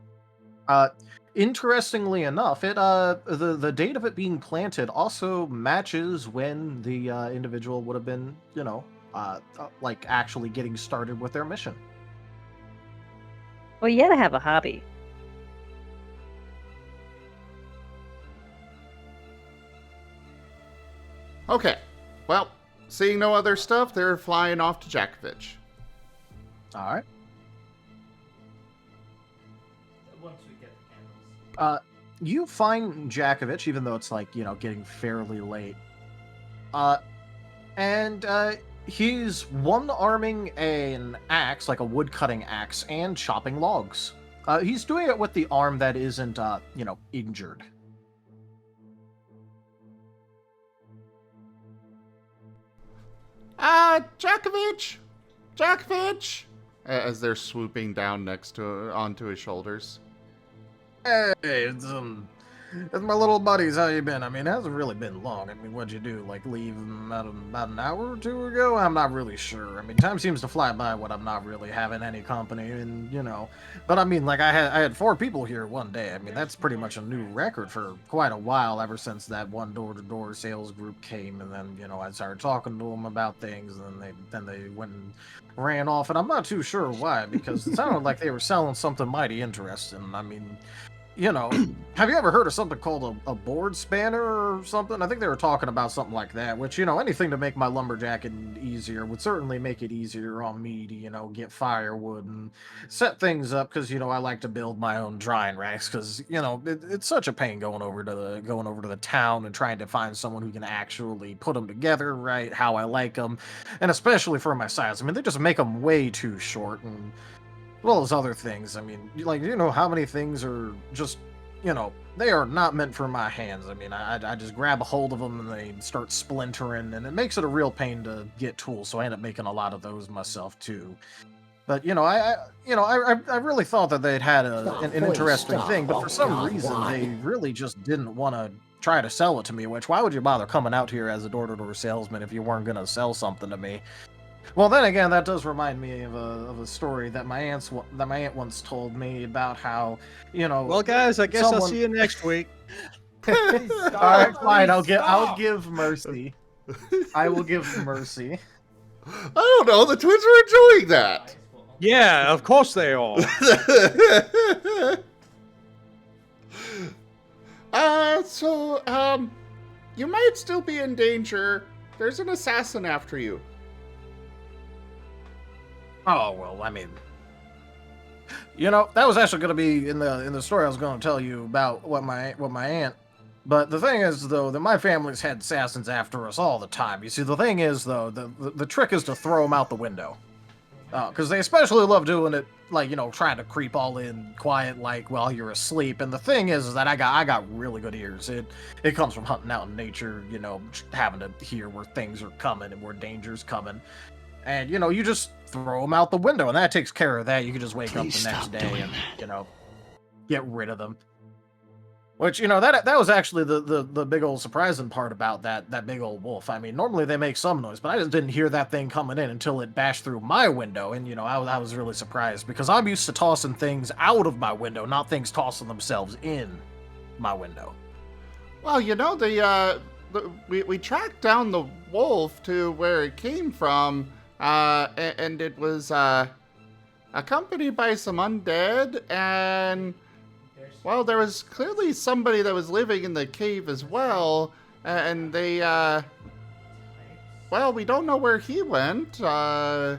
Interestingly enough, the date of it being planted also matches when the individual would have been, like actually getting started with their mission. Well, you gotta have a hobby. Okay. Well, seeing no other stuff, they're flying off to Jakovich. All right. once we get the candles. You find Jakovich, even though it's like, getting fairly late. And he's one-arming an axe, like a wood-cutting axe, and chopping logs. He's doing it with the arm that isn't, injured. Jakovich! Jakovich! As they're swooping down onto his shoulders. Hey, it's my little buddies. How you been? I mean, it hasn't really been long. I mean, what'd you do? Like, leave about an hour or two ago? I'm not really sure. I mean, time seems to fly by when I'm not really having any company, and, But, I mean, like, I had 4 people here one day. I mean, that's pretty much a new record for quite a while, ever since that one door-to-door sales group came, and then, I started talking to them about things, and then they went and ran off, and I'm not too sure why, because it sounded like they were selling something mighty interesting. I mean... have you ever heard of something called a board spanner or something? I think they were talking about something like that, which, anything to make my lumberjacking easier would certainly make it easier on me to, get firewood and set things up, because, I like to build my own drying racks, because, it's such a pain going over to the town and trying to find someone who can actually put them together right, how I like them, and especially for my size. I mean, they just make them way too short, and... well as other things. I mean, like, how many things are just, they are not meant for my hands. I mean, I just grab a hold of them and they start splintering, and it makes it a real pain to get tools, so I end up making a lot of those myself, too. But, I really thought that they'd had an interesting thing, but for some reason, they really just didn't want to try to sell it to me, which, why would you bother coming out here as a door-to-door salesman if you weren't going to sell something to me? Well, then again, that does remind me of a story that my aunt once told me about how, Well, guys, I guess I'll see you next week. All right, fine. I'll give mercy. I will give mercy. I don't know. The twins were enjoying that. Yeah, of course they are. You might still be in danger. There's an assassin after you. Oh, well, I mean, that was actually going to be in the story I was going to tell you about what my aunt. But the thing is, though, that my family's had assassins after us all the time. You see, the thing is, though, the trick is to throw them out the window. Because they especially love doing it, like, trying to creep all in quiet, like, while you're asleep. And the thing is that I got really good ears. It comes from hunting out in nature, having to hear where things are coming and where danger's coming. And, you just throw them out the window, and that takes care of that. You can just wake up the next day and, get rid of them. Which, that was actually the big old surprising part about that big old wolf. I mean, normally they make some noise, but I just didn't hear that thing coming in until it bashed through my window. And, I was really surprised, because I'm used to tossing things out of my window, not things tossing themselves in my window. Well, we tracked down the wolf to where it came from. And it was accompanied by some undead, and well, there was clearly somebody that was living in the cave as well, and they well, we don't know where he went, or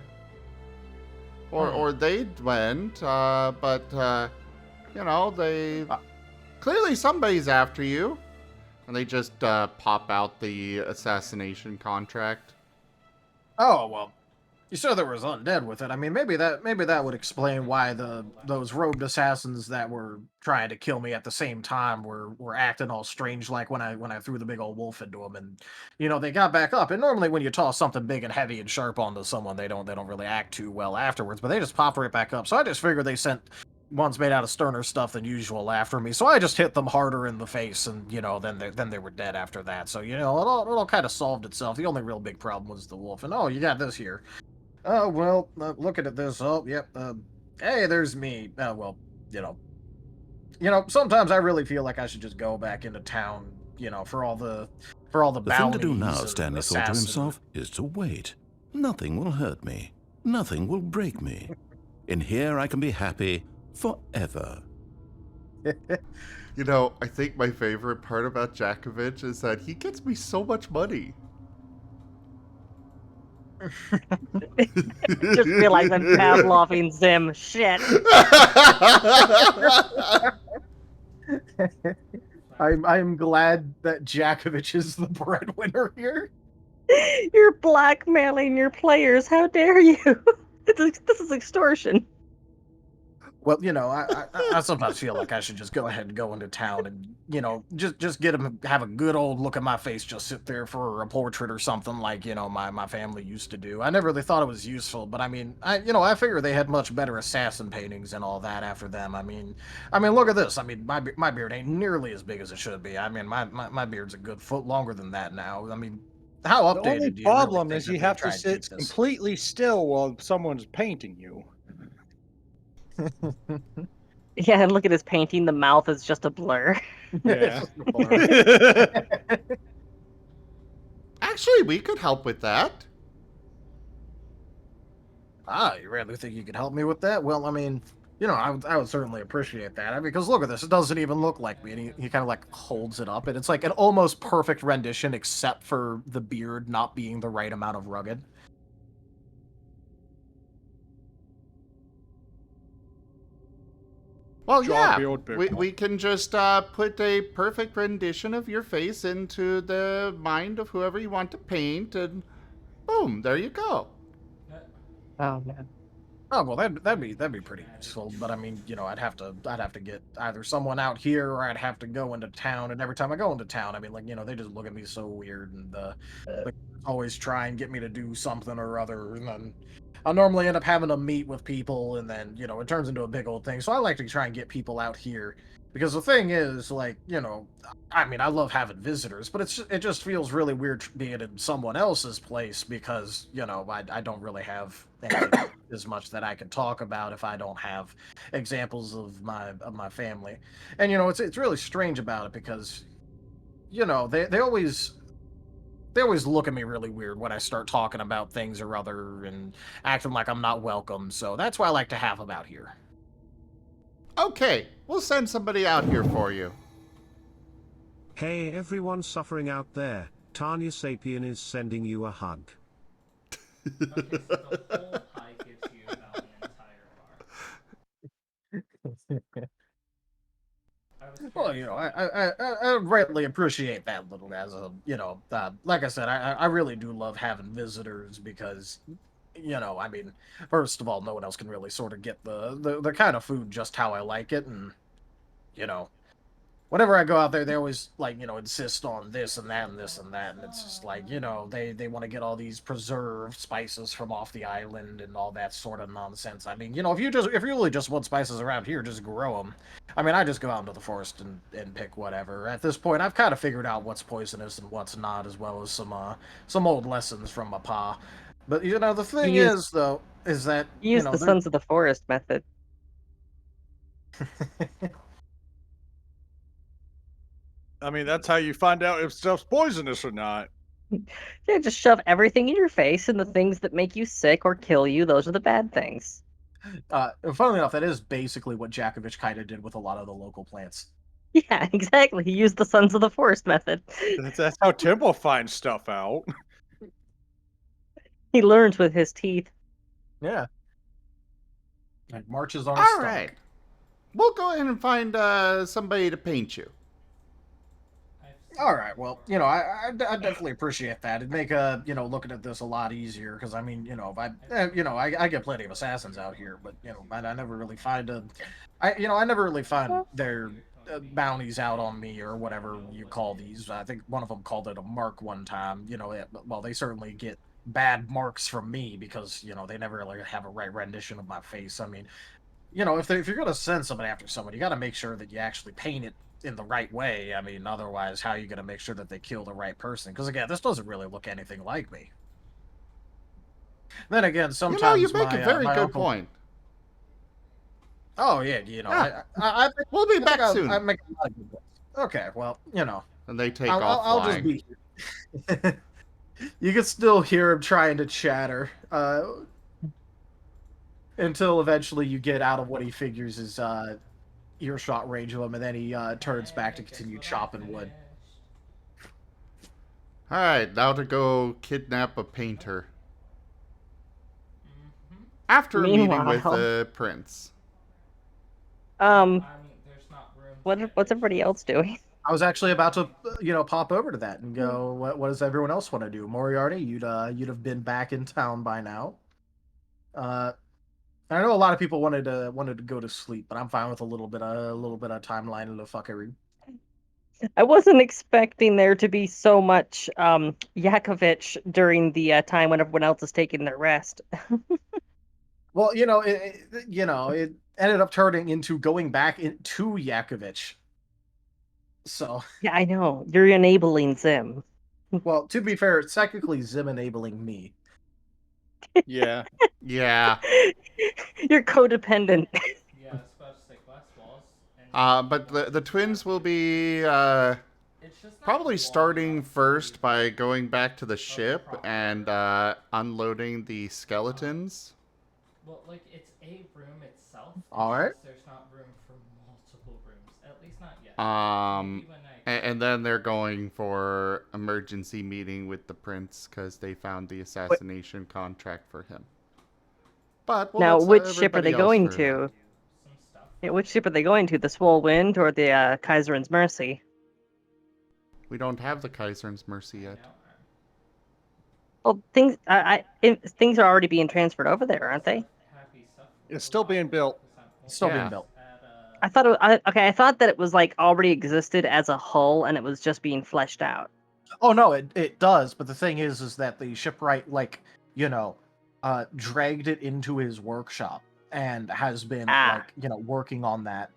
they went, but they clearly somebody's after you. And they just pop out the assassination contract. Oh, well, you said there was undead with it. I mean, maybe that would explain why those robed assassins that were trying to kill me at the same time were acting all strange, like when I threw the big old wolf into them, and they got back up. And normally when you toss something big and heavy and sharp onto someone, they don't really act too well afterwards. But they just pop right back up. So I just figured they sent ones made out of sterner stuff than usual after me. So I just hit them harder in the face, and then they were dead after that. So it all kind of solved itself. The only real big problem was the wolf. And oh, you got this here. Oh, well, looking at this, oh, yep, hey, there's me. Well, sometimes I really feel like I should just go back into town, for all the The thing to do bounties now, and Stanley thought to assassin- himself, is to wait. Nothing will hurt me. Nothing will break me. In here I can be happy forever. I think my favorite part about Jakovich is that he gets me so much money. Just realized I'm Pavloving Zim. Shit. I'm glad that Jakovich is the breadwinner here. You're blackmailing your players. How dare you? This is extortion. Well, I sometimes feel like I should just go ahead and go into town and, just get him, have a good old look at my face, just sit there for a portrait or something like, my family used to do. I never really thought it was useful, but I mean, I figure they had much better assassin paintings and all that after them. I mean, look at this. I mean, my beard ain't nearly as big as it should be. I mean, my beard's a good foot longer than that now. I mean, how updated The only do you problem really is think you that they have to tried keep sit this? completely still while someone's painting you. Yeah, and look at his painting. The mouth is just a blur. Yeah. Actually, we could help with that. You really think you could help me with that? Well, I mean, I would certainly appreciate that. Because look at this. It doesn't even look like me. And he kind of like holds it up. And it's like an almost perfect rendition, except for the beard not being the right amount of rugged. Well, Job, yeah, the old big we, one. we can just put a perfect rendition of your face into the mind of whoever you want to paint, and boom, there you go. Oh man. Oh well, that'd be pretty useful. But I mean, I'd have to get either someone out here, or I'd have to go into town. And every time I go into town, I mean, like they just look at me so weird, and like, always try and get me to do something or other, and then I'll normally end up having to meet with people, and then it turns into a big old thing. So I like to try and get people out here, because the thing is, like, I mean, I love having visitors, but it just feels really weird being in someone else's place, because I don't really have anything as much that I can talk about if I don't have examples of my family. And it's really strange about it, because they always look at me really weird when I start talking about things or other and acting like I'm not welcome. So that's why I like to have them out here. Okay, we'll send somebody out here for you. Hey everyone suffering out there, Tanya Sapien is sending you a hug. Okay, so the whole pie gives you about an entire bar. Well, I greatly appreciate that, little as a, like I said, I really do love having visitors, because, I mean, first of all, no one else can really sort of get the kind of food just how I like it, and, whenever I go out there, they always, like, insist on this and that and this and that, and it's just like, they want to get all these preserved spices from off the island and all that sort of nonsense. I mean, if you really just want spices around here, just grow them. I mean, I just go out into the forest and pick whatever. At this point, I've kind of figured out what's poisonous and what's not, as well as some old lessons from my pa. But, the thing is, though, is that, Use the Sons of the Forest method. I mean, that's how you find out if stuff's poisonous or not. Yeah, just shove everything in your face, and the things that make you sick or kill you, those are the bad things. Funnily enough, that is basically what Jakovich kind of did with a lot of the local plants. Yeah, exactly. He used the Sons of the Forest method. That's how Temple finds stuff out. He learns with his teeth. Yeah. And marches on his All stomach. right. We'll go ahead and find somebody to paint you. All right. Well, I definitely appreciate that. It'd make looking at this a lot easier because I mean, I get plenty of assassins out here, but I never really find I never really find their bounties out on me or whatever you call these. I think one of them called it a mark one time. Well, they certainly get bad marks from me because they never really have a right rendition of my face. I mean, if you're gonna send somebody after someone, you got to make sure that you actually paint it in the right way. I mean, otherwise, how are you gonna make sure that they kill the right person? Because again, this doesn't really look anything like me. Then again, You sometimes make a very my good uncle. point. Oh yeah, Yeah. we'll be back soon. I make a lot of good points. Okay, well, And they take I'll, off I'll just flying. be here. You can still hear him trying to chatter until eventually you get out of what he figures is earshot range of him, and then he turns back to continue chopping wood. Alright, now to go kidnap a painter. After a meeting with Meanwhile- the prince. I mean, there's not room. What's everybody else doing? I was actually about to, pop over to that and go, what does everyone else want to do? Moriarty, you'd have been back in town by now. I know a lot of people wanted to go to sleep, but I'm fine with a little bit of timeline and the fuckery. I wasn't expecting there to be so much Yakovich during the time when everyone else is taking their rest. Well, it ended up turning into going back into Yakovich. So, Yeah, I know. You're enabling Zim. well, to be fair, it's technically Zim enabling me. Yeah. Yeah. You're codependent. Yeah, I was about to say glass walls. But the twins will be It's just not probably long starting enough first by going back to the ship and unloading the skeletons. Well, like, it's a room itself. All right. There's not room for multiple rooms. At least not yet. Um, Maybe when I- and then they're going for emergency meeting with the prince because they found the assassination contract for him. But well, Now, that's, which ship are everybody they else going for to? some stuff. Yeah, which ship are they going to? The Swole Wind or the Kaiserin's Mercy? We don't have the Kaiser's Mercy yet. Well, things things are already being transferred over there, aren't they? Happy stuff. It's still being built. It's still being Yeah. built. I thought I thought that it was like already existed as a hull and it was just being fleshed out. Oh no, it does. But the thing is that the shipwright, dragged it into his workshop and has been working on that.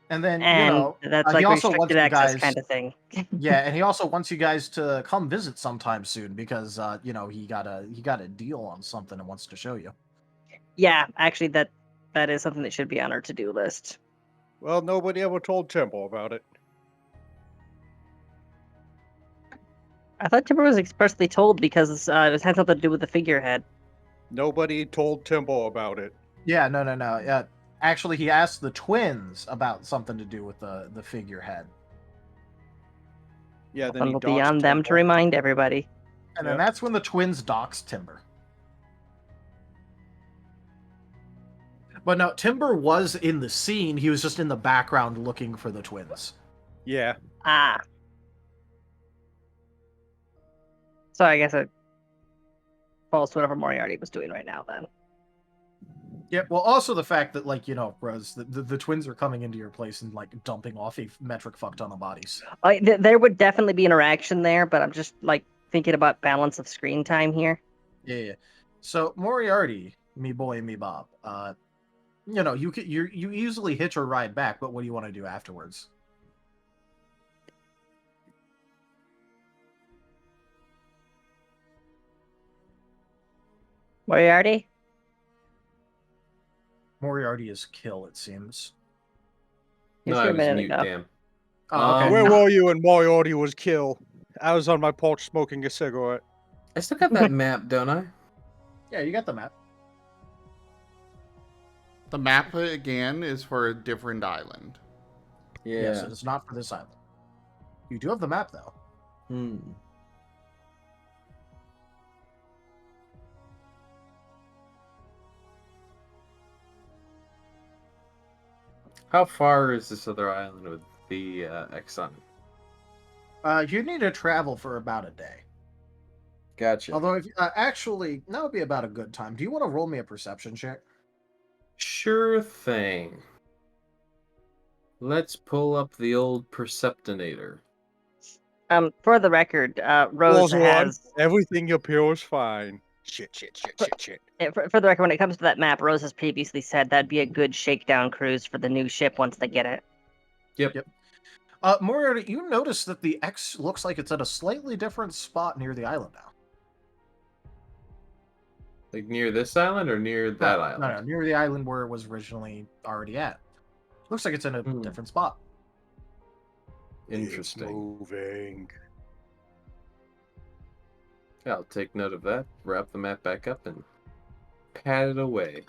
And then And that's he like also wants restricted you access guys, kind of thing. yeah, and he also wants you guys to come visit sometime soon because he got a deal on something and wants to show you. Yeah, actually that is something that should be on our to-do list. Well, nobody ever told Temple about it. I thought Timber was expressly told because it had something to do with the figurehead. Nobody told Temple about it. Yeah, no. Actually, he asked the twins about something to do with the figurehead. Yeah, then Something he will be on doxed them to Temple. remind everybody. And then that's when the twins doxed Timber. But no, Timber was in the scene. He was just in the background looking for the twins. Yeah. Ah. So I guess it falls to whatever Moriarty was doing right now then. Yeah, well, also the fact that, Rose, the twins are coming into your place and, dumping off a metric fuck ton of bodies. There would definitely be interaction there, but I'm just, thinking about balance of screen time here. Yeah. So, Moriarty, me boy, me Bob, you easily hitch a ride back, but what do you want to do afterwards? Moriarty? Moriarty is kill, it seems. He's No, here I a was minute mute, ago. damn. Oh, okay. Where were you when Moriarty was killed? I was on my porch smoking a cigarette. I still got that map, don't I? Yeah, you got the map. The map again is for a different island. Yeah. Yes, it is not for this island. You do have the map, though. Hmm. How far is this other island with the X on it? You need to travel for about a day. Gotcha. Although, if actually, that would be about a good time. Do you want to roll me a perception check? Sure thing. Let's pull up the old Perceptinator. For the record, Rose Walls one. has. Everything appears fine. Shit. For the record, when it comes to that map, Rose has previously said that'd be a good shakedown cruise for the new ship once they get it. Yep. Moriarty, you notice that the X looks like it's at a slightly different spot near the island now. Like near this island or near that island? No, near the island where it was originally already at. Looks like it's in a different spot. Interesting. It's moving. Yeah, I'll take note of that, wrap the map back up, and pat it away.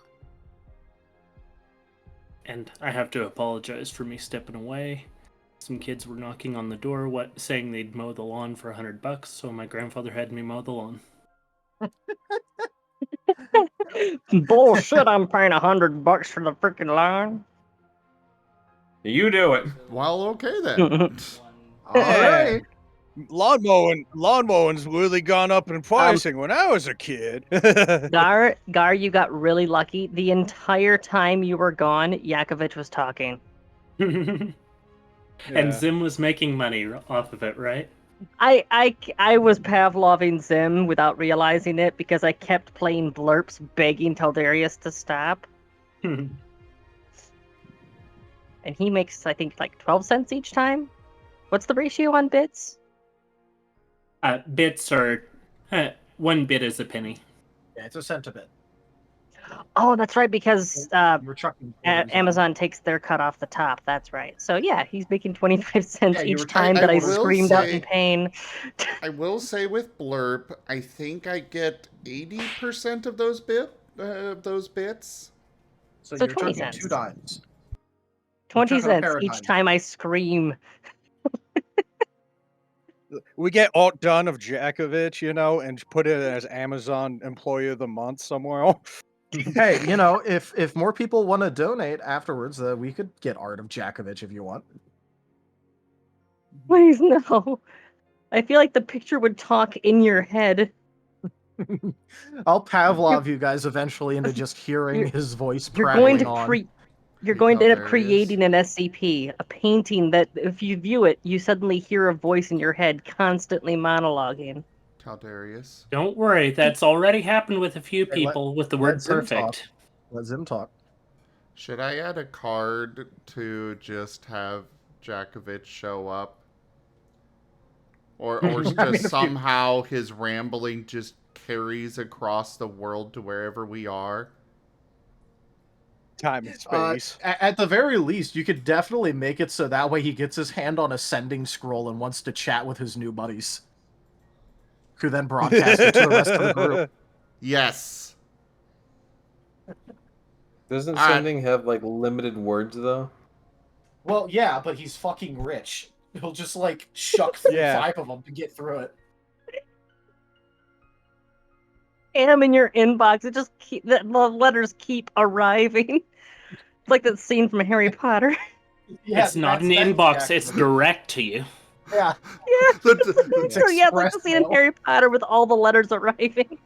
And I have to apologize for me stepping away. Some kids were knocking on the door, saying they'd mow the lawn for $100, so my grandfather had me mow the lawn. Bullshit! I'm paying $100 for the freaking lawn. You do it. Well, okay then. All right. Lawn mowing's really gone up in pricing when I was a kid. Gar, you got really lucky. The entire time you were gone, Yakovich was talking. And Zim was making money off of it, right? I was Pavloving Zim without realizing it because I kept playing blurps begging Taldarius to stop. And he makes, I think, like 12 cents each time. What's the ratio on bits? Bits are... 1 bit is a penny. Yeah, it's a cent a bit. Oh, that's right, because You're chucking Amazon takes their cut off the top. That's right. So yeah, he's making 25 cents Yeah, you each were time I that I will screamed out say- in pain. I will say with Blurp, I think I get 80% of those bits. So So you're 20 chucking cents. 2 dimes. 20 chucking a cents pair of each dimes. time I scream. We get alt done of Jakovich, and put it as Amazon Employee of the Month somewhere. Hey, if more people want to donate afterwards, we could get art of Jakovich if you want. Please no. I feel like the picture would talk in your head. I'll Pavlov you guys eventually into just hearing You're- his voice You're going prattling to on. You're going to end up Taldarius. creating an SCP, a painting that, if you view it, you suddenly hear a voice in your head constantly monologuing. Taldarius. Don't worry, that's already happened with a few Hey, let- people with the let word Zim perfect. talk. Let Zim talk. Should I add a card to just have Jakovich show up? Or just I mean, if you- somehow his rambling just carries across the world to wherever we are? Time and space. At the very least, you could definitely make it so that way he gets his hand on a sending scroll and wants to chat with his new buddies, who then broadcast it to the rest of the group. Yes. Doesn't Alright. sending have like limited words though? Well, yeah, but he's fucking rich. He'll just shuck through Yeah. 5 of them to get through it. Am in your inbox. The letters keep arriving. It's like that scene from Harry Potter. Yeah, It's not an that's inbox, exactly it's what direct to you. Yeah. The- Sure, yeah, it's like the scene in express mail. Harry Potter with all the letters arriving.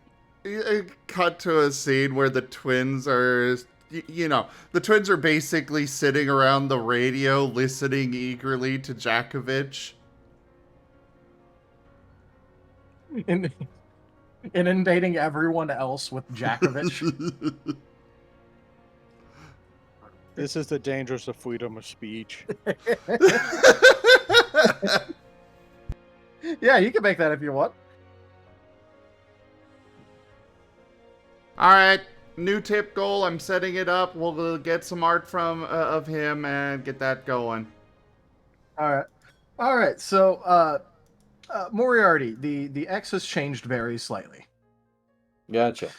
Cut to a scene where the twins are, the twins are basically sitting around the radio listening eagerly to Jakovich. Inundating everyone else with Jakovich. This is the dangers of freedom of speech. Yeah, you can make that if you want. All right, new tip goal. I'm setting it up. We'll get some art from of him and get that going. All right. So, Moriarty, the X has changed very slightly. Gotcha.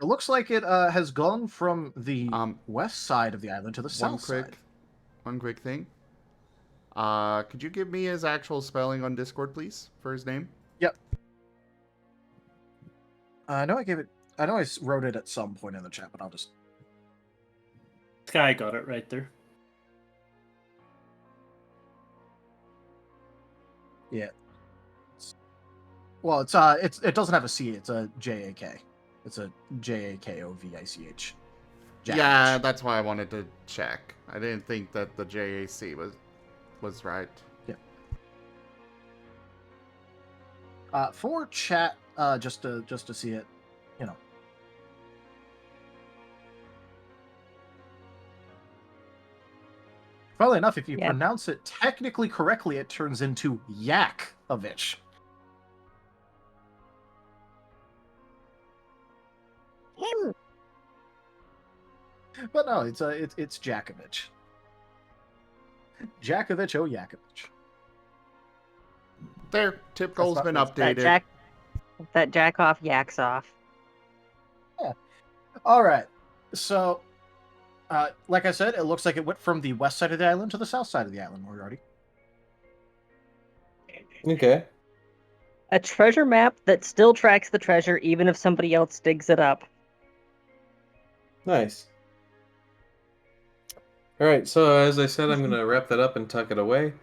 It looks like it has gone from the west side of the island to the south side. One quick thing. Could you give me his actual spelling on Discord, please, for his name? Yep. I know I wrote it at some point in the chat, but I'll just... Sky got it right there. Yeah. Well, it doesn't have a C. It's a JAK. It's a JAKOVICH. Yeah, that's why I wanted to check. I didn't think that the JAC was right. Yeah. For chat, just to see it, you know. Funnily enough, if you pronounce it technically correctly, it turns into Yakovich. But no, it's Jakovich. Jakovich, oh Yakovich. There, tip goal's been updated. That jack off yaks off. Yeah. All right. So, like I said, it looks like it went from the west side of the island to the south side of the island, Moriarty. Okay. A treasure map that still tracks the treasure even if somebody else digs it up. Nice. All right, so as I said, I'm going to wrap that up and tuck it away.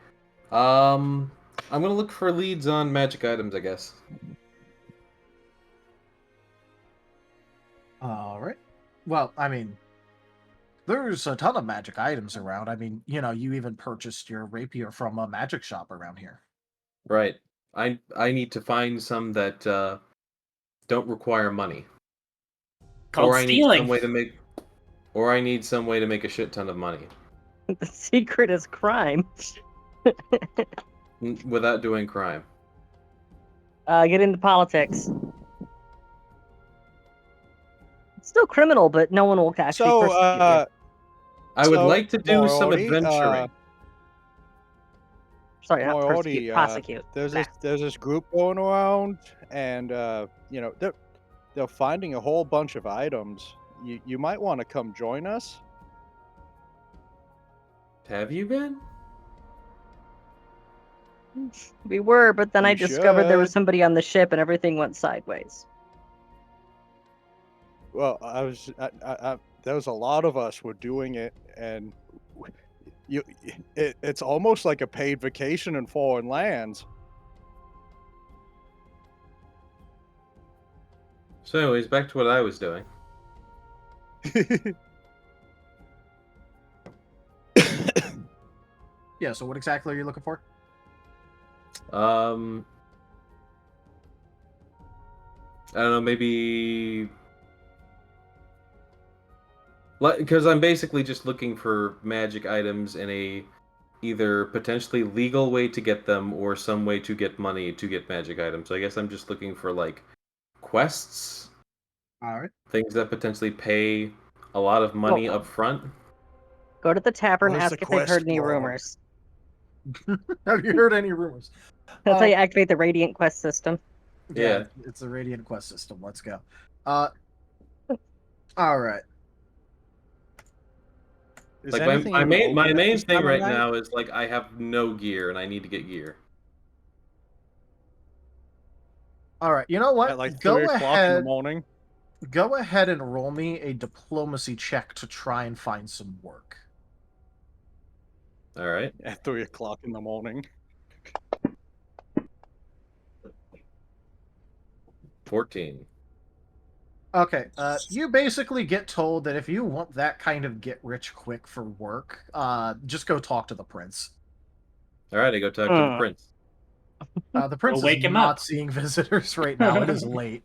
I'm going to look for leads on magic items, I guess. All right. Well, I mean, there's a ton of magic items around. I mean, you know, you even purchased your rapier from a magic shop around here. Right. I need to find some that don't require money. Called stealing. Or I need some way to make a shit ton of money. The secret is crime. Without doing crime. Get into politics. It's still criminal, but no one will actually persecute you. I would like to do some Moriarty, adventuring. Sorry, not Moriarty, persecute, prosecute. There's this group going around, and you know, they're finding a whole bunch of items. You might want to come join us. Have you been? We were, but then I discovered there was should. somebody on the ship and everything went sideways. Well, there was a lot of us were doing it, and it's almost like a paid vacation in foreign lands. So anyways, back to what I was doing. Yeah, so what exactly are you looking for? I don't know, maybe... Because I'm basically just looking for magic items in a either potentially legal way to get them or some way to get money to get magic items. So I guess I'm just looking for, like, quests. Alright. Things that potentially pay a lot of money up front. Go to the tavern, Where's ask the if they've heard quest any log? rumors. Have you heard any rumors? That's how you activate the Radiant Quest system. Yeah. It's the Radiant Quest system. Let's go. Alright. Is Like anything my in the main open at main this thing time of right night? now is like I have no gear and I need to get gear. Alright, you know what? At like Go 3 o'clock in the ahead. morning? Go ahead and roll me a diplomacy check to try and find some work. All right. At 3 o'clock in the morning. 14. Okay, you basically get told that if you want that kind of get-rich-quick for work, just go talk to the prince. All right, I go talk to the prince. The prince We'll wake is him not up. seeing visitors right now. It is late.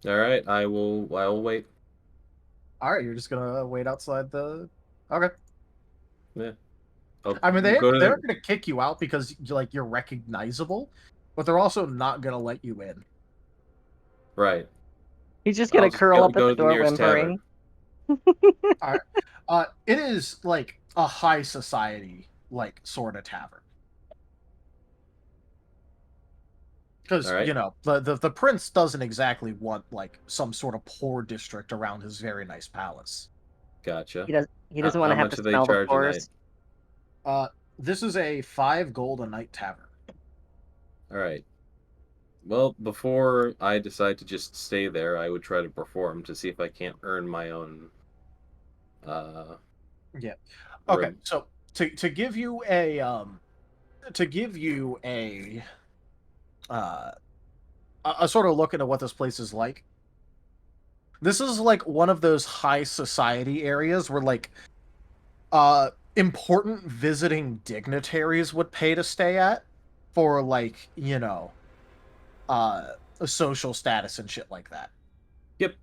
All right, I will wait. Alright, you're just gonna wait outside the... Okay. Yeah. I mean, go to they're gonna kick you out because, like, you're recognizable, but they're also not gonna let you in. Right. He's just gonna curl up at go the to the door nearest whimpering. Alright. It is, like, a high society, like, sort of tavern. Because, All right. you know, the prince doesn't exactly want, like, some sort of poor district around his very nice palace. Gotcha. He doesn't want to have to smell the floors. This is a 5 gold a night tavern. All right. Well, before I decide to just stay there, I would try to perform to see if I can't earn my own. Yeah. Okay. Room. So to give you a a sort of look into what this place is like. This is like one of those high society areas where like important visiting dignitaries would pay to stay at for like, a social status and shit like that. Yep.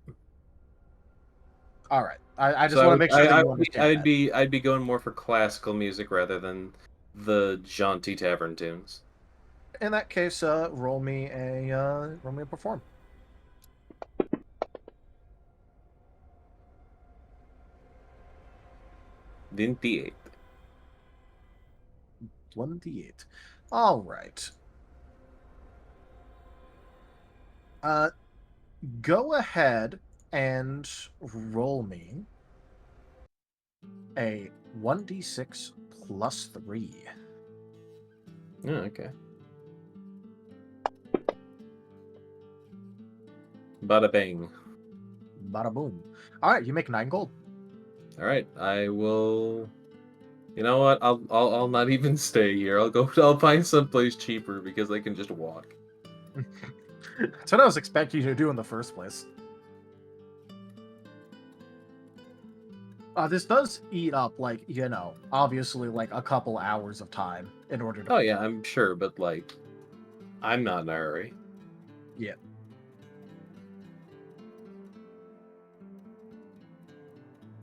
All right. I just So want to make sure that you understand I'd be going more for classical music rather than the jaunty tavern tunes. In that case, roll me a perform. D8. 28. All right. Go ahead and roll me a 1d6 plus 3. Oh, okay. Bada bang. Bada boom. All right, you make 9 gold. All right, I will. You know what? I'll not even stay here. I'll find someplace cheaper because I can just walk. That's what I was expecting you to do in the first place. This does eat up, like, obviously, like, a couple hours of time in order to... Oh, yeah, I'm sure, but, like, I'm not in a hurry. Yeah.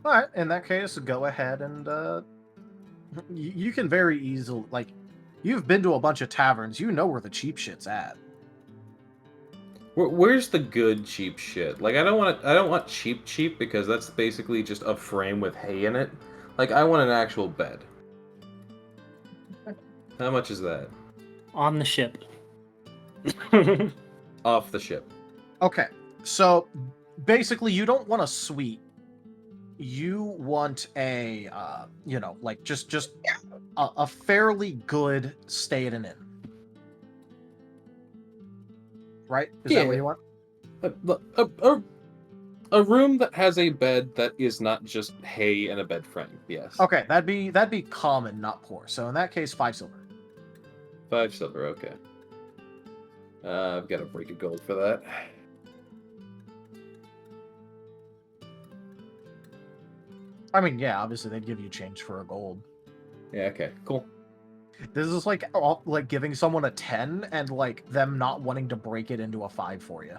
Alright, in that case, go ahead and, you can very easily, like, you've been to a bunch of taverns, you know where the cheap shit's at. Where's the good cheap shit? Like, I don't want cheap because that's basically just a frame with hay in it. Like, I want an actual bed. How much is that? On the ship. Off the ship. Okay, so basically you don't want a suite. You want a, like just a fairly good stay at an inn. Right? Is that what you want? A room that has a bed that is not just hay and a bed frame. Yes. Okay, that'd be common, not poor. So in that case, 5 silver. 5 silver. Okay. I've got to break a gold for that. I mean, yeah, obviously they'd give you change for a gold. Yeah. Okay. Cool. This is like giving someone a 10 and like them not wanting to break it into a 5 for you.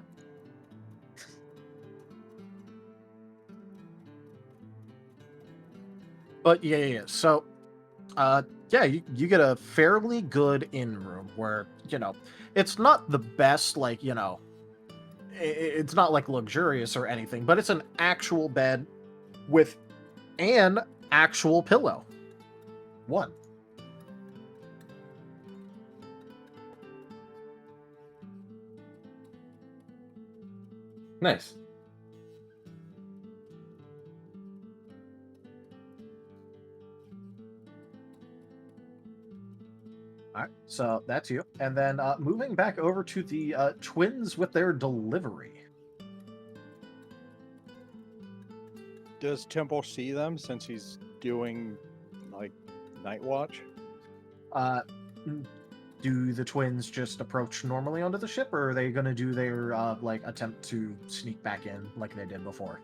But yeah. So, yeah, you get a fairly good inn room where, it's not the best, like, it's not like luxurious or anything, but it's an actual bed with an actual pillow. One. Nice. All right, so that's you. And then moving back over to the twins with their delivery. Does Temple see them since he's doing, like, night watch? Do the twins just approach normally onto the ship, or are they going to do their, attempt to sneak back in like they did before?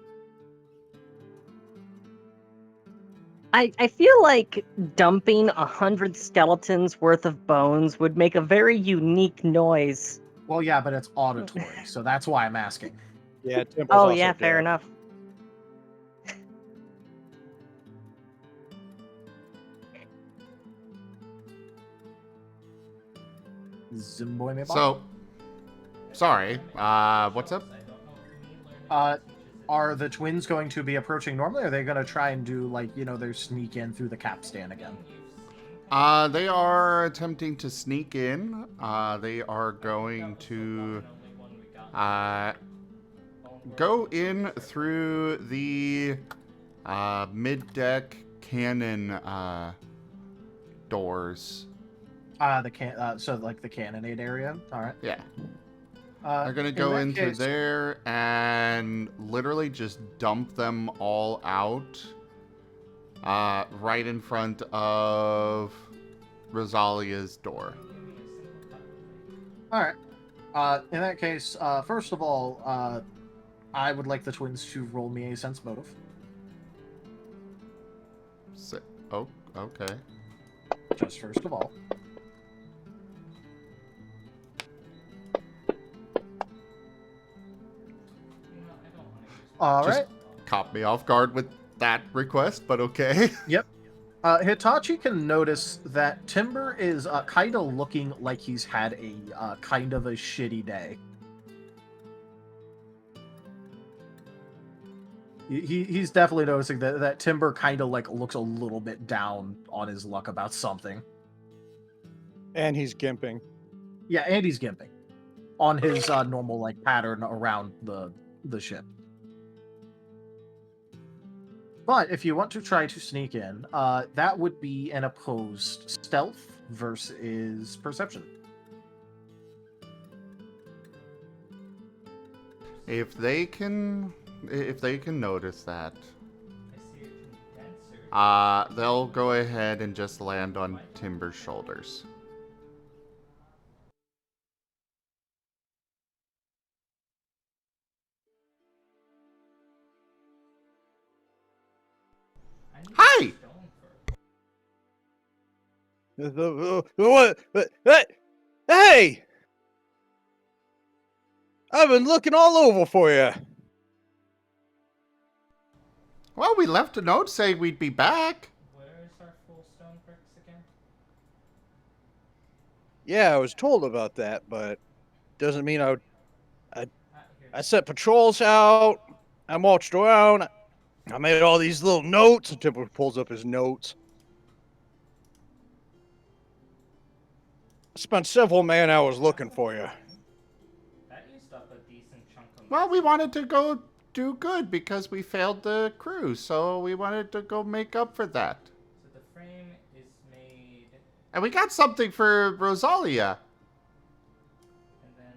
I feel like dumping 100 skeletons worth of bones would make a very unique noise. Well, yeah, but it's auditory, so that's why I'm asking. Yeah, Temple's Oh, also yeah, fair dead. enough. Zimboy me So, sorry, what's up? Are the twins going to be approaching normally, or are they going to try and do, like, their sneak in through the capstan again? They are attempting to sneak in. They are going to go in through the mid-deck cannon doors. So like the cannonade area? Alright. Yeah. They're going to go in through there and literally just dump them all out right in front of Rosalia's door. Alright. In that case, first of all, I would like the twins to roll me a sense motive. Oh, okay. Just first of all. All Just right. caught me off guard with that request, but okay. Yep. Hitachi can notice that Timber is kind of looking like he's had a kind of a shitty day. He's definitely noticing that Timber kind of like looks a little bit down on his luck about something. And he's gimping. Yeah, and he's gimping on his normal like pattern around the ship. But if you want to try to sneak in, that would be an opposed stealth versus perception. If they can notice that, they'll go ahead and just land on Timber's shoulders. Hi! What? Hey! I've been looking all over for you. Well, we left a note saying we'd be back. Where's our full stone bricks again? Yeah, I was told about that, but doesn't mean I set patrols out. I marched around. I made all these little notes. And Timber pulls up his notes. I spent several man hours looking for you. That used up a decent chunk of. Well, we wanted to go do good because we failed the crew, so we wanted to go make up for that. So the frame is made. And we got something for Rosalia. And then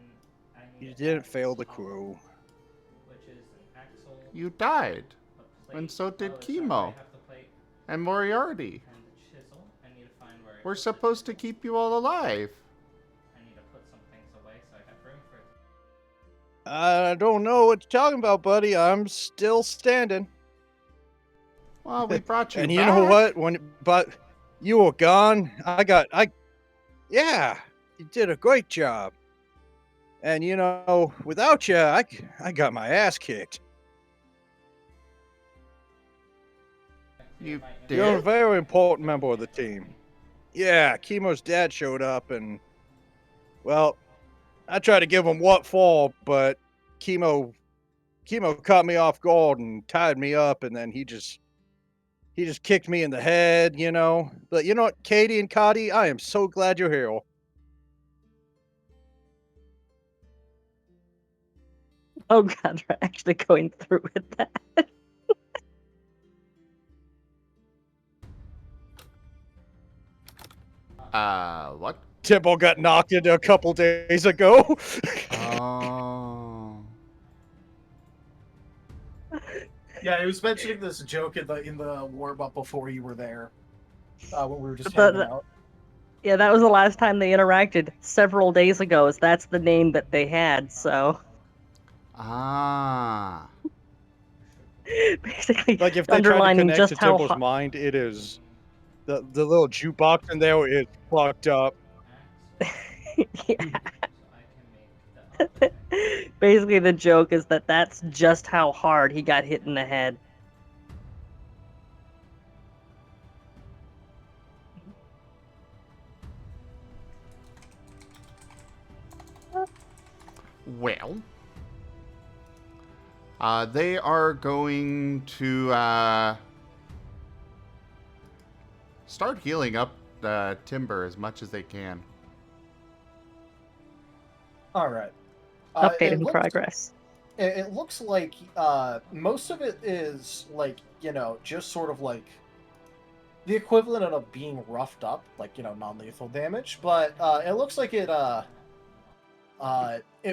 I need. You didn't fail the crew. Which is an axle. You died. A plate. And so did sorry, Kemo. I have the plate And Moriarty. and the chisel. I need to find where. We're supposed to keep you all alive. I need to put some things away so I have room for it. I don't know what you're talking about, buddy. I'm still standing. Well, we brought you And back. you know what? But you were gone. Yeah, you did a great job. And you know, without you, I got my ass kicked. You You're a did? very important member of the team. Yeah, Kemo's dad showed up and, well, I tried to give him what for, but Kemo caught me off guard and tied me up, and then he just kicked me in the head, you know. But you know what, Katie and Cotty, I am so glad you're here. Oh god, we're actually going through with that. What? Timbo got knocked into a couple days ago. Oh. Yeah, he was mentioning this joke in the warm up before you were there, when we were just But- hanging out. Yeah, that was the last time they interacted several days ago. As that's the name that they had, so Ah. basically Like if they try to underlining connect just to how Timbo's mind, it is the little jukebox in there is fucked up. yeah. Basically, the joke is that that's just how hard he got hit in the head. Well. They are going to start healing up Timber as much as they can. All right. Update in progress. It looks like most of it is like, you know, just sort of like the equivalent of being roughed up, like, you know, non-lethal damage. But it looks like it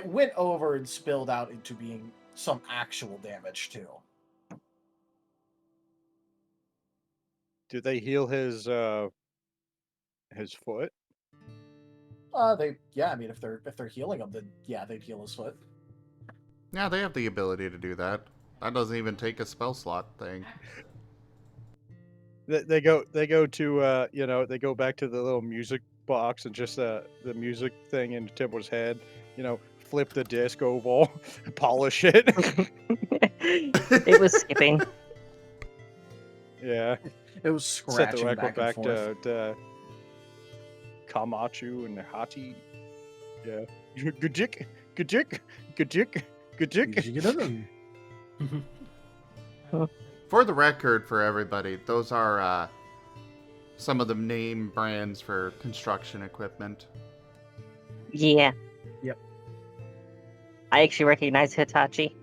went over and spilled out into being some actual damage too. Do they heal his foot? I mean, if they're healing him, then yeah, they'd heal his foot. Yeah, they have the ability to do that. That doesn't even take a spell slot thing. They go to they go back to the little music box and just the music thing in Timble's head. Flip the disc oval, polish it. It was skipping. Yeah. It was Set the scratching record back and back forth. to Kamachu and Hati. Yeah. Gajik, gajik, gajik, gajik. For the record, for everybody, those are some of the name brands for construction equipment. Yeah. Yep. I actually recognize Hitachi.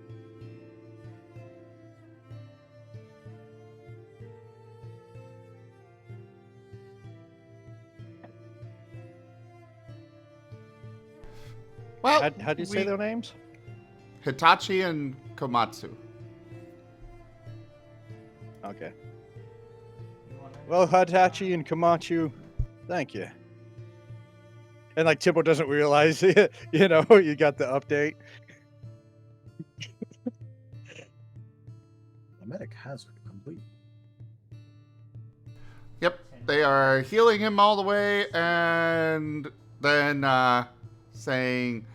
Well, How do you say their names? Hitachi and Komatsu. Okay. Well, Hitachi and Kamachu, thank you. And like Timbo doesn't realize, you got the update. Medic hazard complete. Yep, they are healing him all the way, and then saying,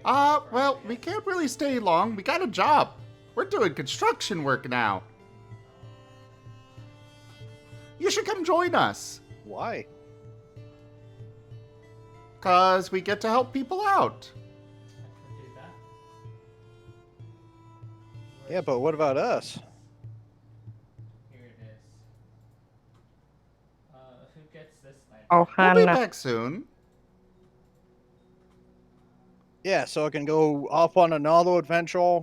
well, we can't really stay long. We got a job. We're doing construction work now. You should come join us. Why? Because we get to help people out. Yeah, but what about us? Here it is. Who gets this night? Oh, We'll be Hannah. back soon. Yeah, so I can go off on another adventure,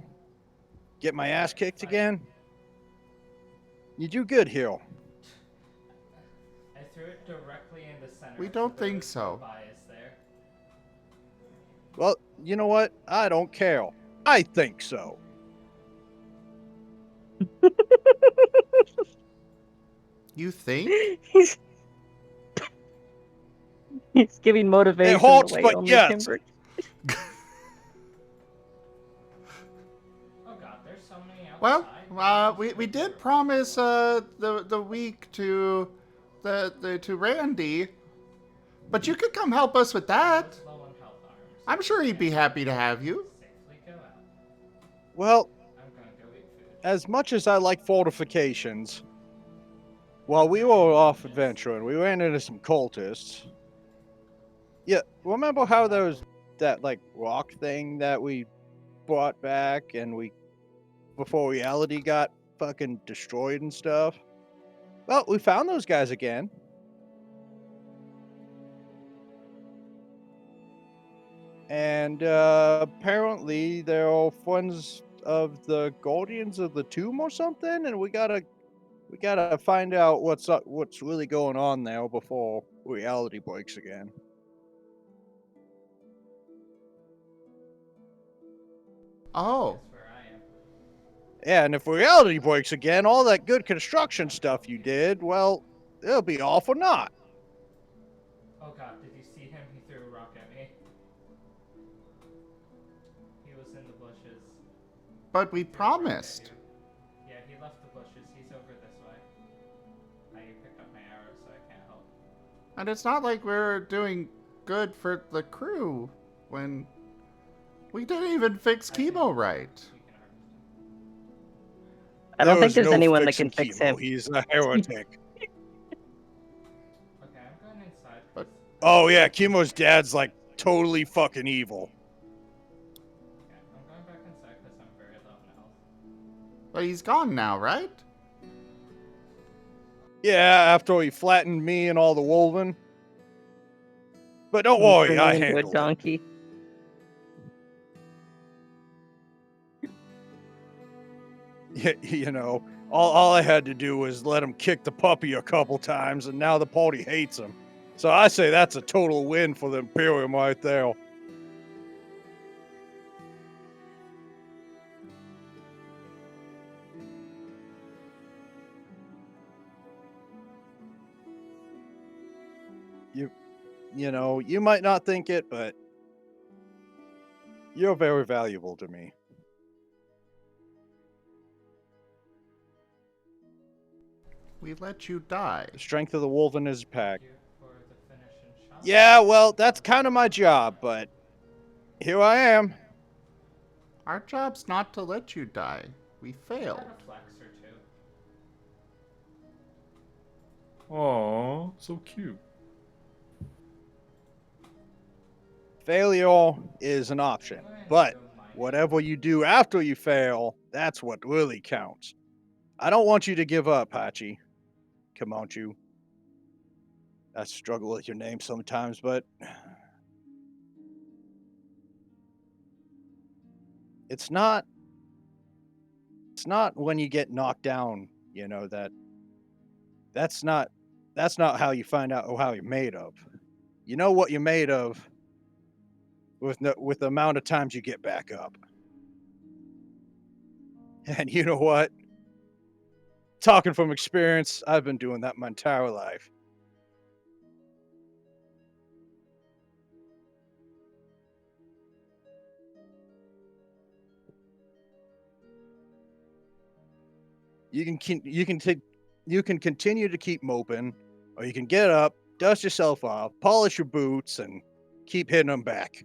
get my ass kicked again. You do good, Hero. I threw it directly in the center. We don't there think was no so. bias there. Well, you know what? I don't care. I think so. You think? He's giving motivation the hurts, way but only yes. Kimber. Oh god, there's so many outside. Well, we did promise the week to to Randy, but you could come help us with that. Low on health arms. I'm sure he'd be happy to have you. Safely go out. Well, I'm gonna go eat food. as much as I like fortifications, while we were off adventuring, we ran into some cultists. Yeah, remember how there was that like rock thing that we brought back and before reality got fucking destroyed and stuff? Well, we found those guys again. And apparently they're all friends of the guardians of the tomb or something, and we gotta find out what's really going on there before reality breaks again. Oh, That's where I am. Yeah, and if reality breaks again, all that good construction stuff you did, well, it'll be all for naught. Oh god, did you see him? He threw a rock at me. He was in the bushes. but we promised. Yeah, he left the bushes. He's over this way. You picked up my arrow, so I can't help. And it's not like we're doing good for the crew when we didn't even fix Kemo right. We can harvest him. I don't think There was there's no anyone that fixing can fix Kemo. him. He's a heretic. Okay, I'm going inside. But- Oh yeah, Kemo's dad's like totally fucking evil. Okay, I'm going back inside because I'm very low in health. But he's gone now, right? Yeah, after he flattened me and all the wolven. But don't worry, I Turning into a handled it. donkey. You know, all I had to do was let him kick the puppy a couple times, and now the party hates him. So I say that's a total win for the Imperium right there. you know, you might not think it, but you're very valuable to me. We let you die. The strength of the wolf in his pack. Thank you for the finishing shot. Yeah, well, that's kind of my job, but here I am. Our job's not to let you die. We I failed. had a flex or two. Aw, so cute. Failure is an option, but whatever you do after you fail, that's what really counts. I don't want you to give up, Hachi. Come on, you. I struggle with your name sometimes, but it's not when you get knocked down, you know, that's not how you find out how you're made of. You know what you're made of with the amount of times you get back up. And you know what? Talking from experience, I've been doing that my entire life. You can continue to keep moping, or you can get up, dust yourself off, polish your boots, and keep hitting them back.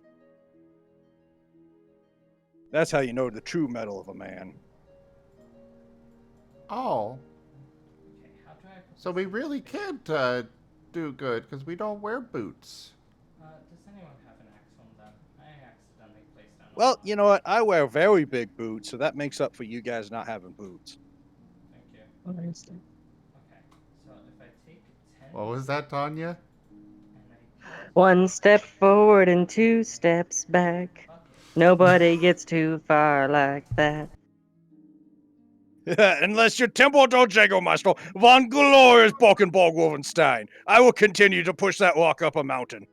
That's how you know the true mettle of a man. Oh, Okay, how do I... so we really can't do good because we don't wear boots. does anyone have an axe on them? I accidentally placed down a Well, lot. you know what? I wear very big boots, so that makes up for you guys not having boots. Thank you. Okay. Okay, so if I take 10... What was that, Tanya? And I... One step forward and two steps back. Fuck Nobody gets too far like that. Unless you're Temple Jägermeister von Glorious Bokenborg Wolfenstein, I will continue to push that rock up a mountain.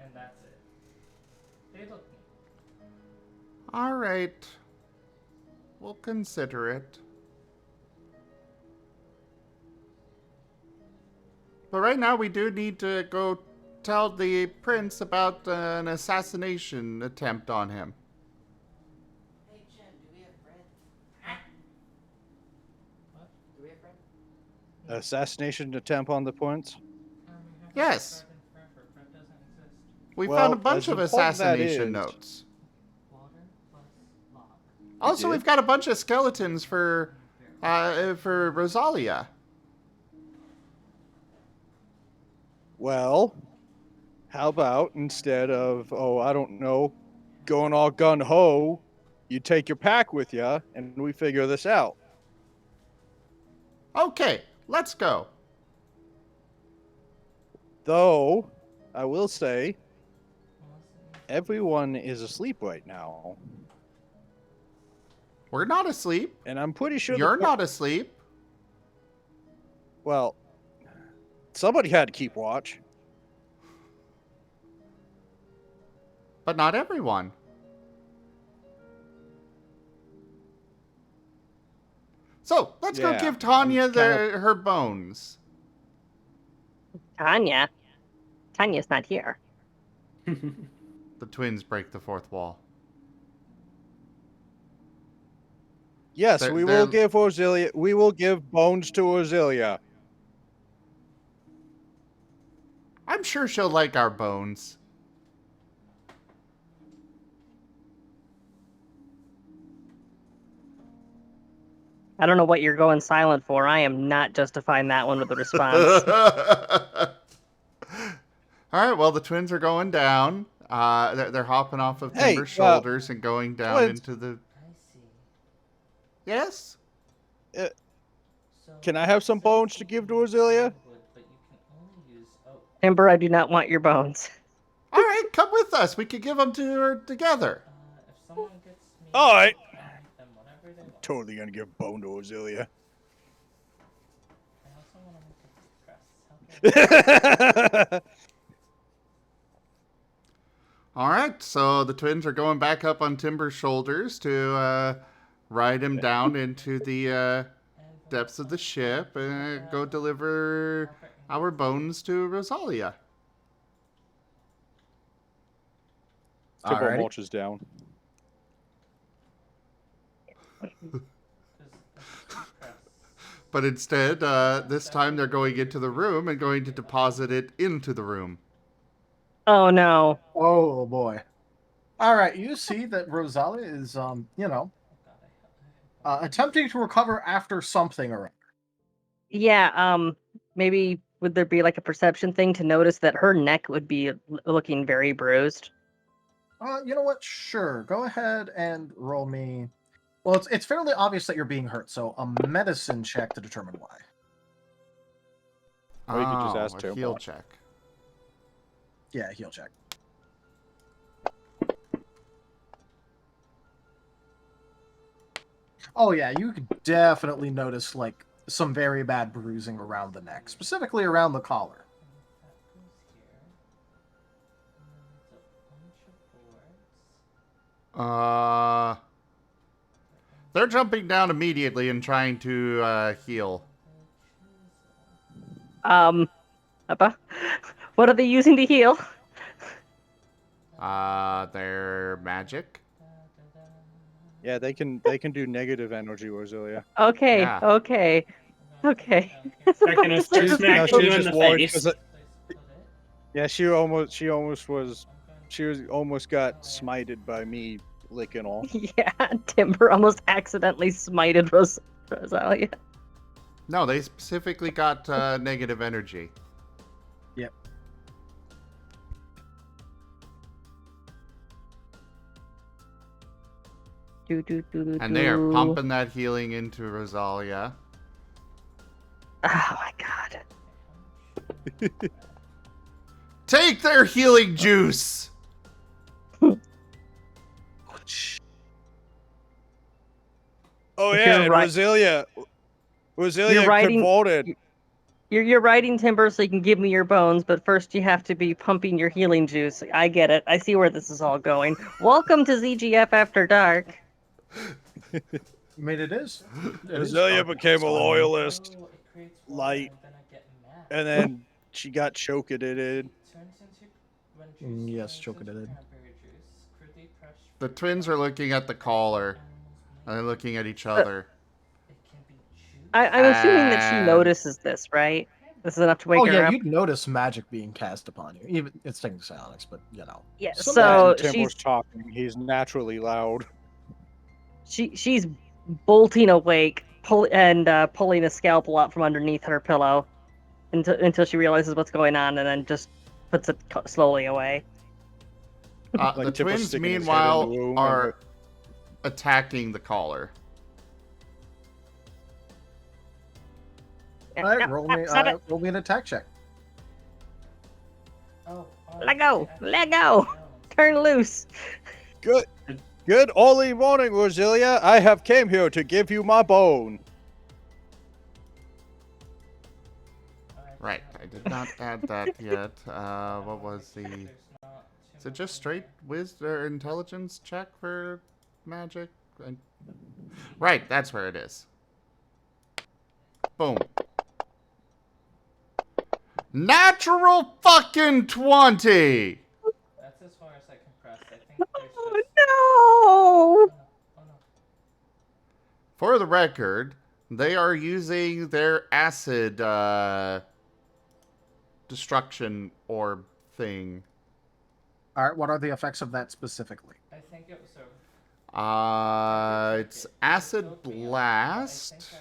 And that's it. They look neat. All right. We'll consider it. But right now we do need to go tell the prince about an assassination attempt on him. Hey, Jen, do we have bread? What? Do we have bread? Assassination attempt on the prince? We haven't Yes. started forever. Bread doesn't exist. We Well, found a bunch as of important that assassination is- notes. Water plus log. Also, did? we've got a bunch of skeletons for Rosalia. Well, how about instead of, I don't know, going all gun-ho, you take your pack with you, and we figure this out. Okay, let's go. Though, I will say, everyone is asleep right now. We're not asleep. And I'm pretty sure You're not asleep. Well, somebody had to keep watch. But not everyone. So, let's go Yeah, give Tanya I'm kinda- her bones. Tanya? Tanya's not here. The twins break the fourth wall. Yes, They're- we they're- will give Rosalia. We will give bones to Rosalia. I'm sure she'll like our bones. I don't know what you're going silent for. I am not justifying that one with a response. All right, well, the twins are going down. They're hopping off of Hey, Timber's shoulders and going down twins. into the... I see. Yes? So Can I have some bones to give to Rosalia? wood, but you can only use... Oh, Timber, I do not want your bones. All right, come with us. We could give them to her together. if someone gets me... All right. Then whatever they want. Totally gonna give bone to Rosalia. I also want to make a crests. How can I... All right, so the twins are going back up on Timber's shoulders to ride him down into the depths of the ship and go deliver our bones to Rosalia. Timber Alrighty. marches down. But instead, this time they're going into the room and going to deposit it into the room. Oh no. Oh boy. All right, you see that Rosalia is, attempting to recover after something or other. Yeah, maybe would there be like a perception thing to notice that her neck would be looking very bruised? You know what? Sure. Go ahead and roll me. Well, it's fairly obvious that you're being hurt, so a medicine check to determine why. Or you could just ask a Timber. heal check. Yeah, heal check. Oh yeah, you could definitely notice like some very bad bruising around the neck, specifically around the collar. They're jumping down immediately and trying to heal. What are they using to heal? Their magic. Yeah, they can do negative energy, Rosalia. Okay, Yeah. okay. They're gonna start smacking you in the face. Yeah, she almost got smited by me licking off. Yeah, Timber almost accidentally smited Rosalia. No, they specifically got negative energy. Yep. And they are pumping that healing into Rosalia. Oh my god. Take their healing juice! Oh yeah, and right. Rosalia You're riding- converted. You're riding Timber so you can give me your bones, but first you have to be pumping your healing juice. I get it. I see where this is all going. Welcome to ZGF After Dark. I mean, it is. Rosalia became a loyalist, light, and then she got choked it in. Yes, choked it in. The twins are looking at the collar, and they're looking at each other. I'm assuming that she notices this, right? This is enough to wake her yeah, up. you'd notice magic being cast upon you. Even it's taking psionics, but you know. Yeah, Some so magic- Timber's talking. He's naturally loud. she's bolting awake, pulling a scalpel out from underneath her pillow until she realizes what's going on, and then just puts it slowly away. Like The Timber twins, sticking his head in the meanwhile, womb are attacking the collar. All right, roll me an attack check. Let go, turn loose. Good early morning, Rosalia. I have came here to give you my bone. Right, I did not add that yet. What was the... Is it just straight wisdom or intelligence check for magic? Right, that's where it is. Boom. Natural fucking 20! That's as far as I can press. I think there's Oh no! For the record, they are using their acid destruction orb thing. All right, what are the effects of that specifically? I think it was It's acid blast.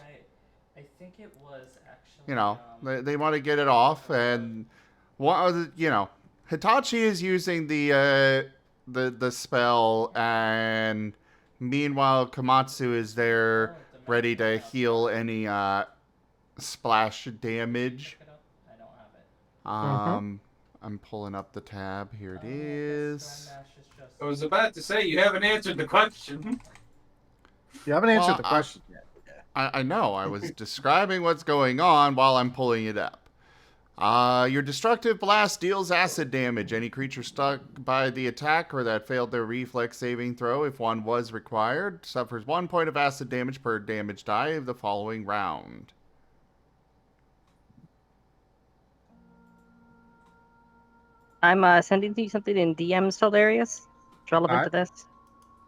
I think it was actually. You know, they want to get it off, and Hitachi is using the spell, and meanwhile Komatsu is there, ready to heal any splash damage. I don't have it. I'm pulling up the tab. Here it is. I was about to say you haven't answered the question. You haven't answered the question yet. I know. I was describing what's going on while I'm pulling it up. Your destructive blast deals acid damage. Any creature stuck by the attack or that failed their reflex saving throw, if one was required, suffers 1 point of acid damage per damage die of the following round. I'm sending you something in DM's hilarious. It's relevant to this.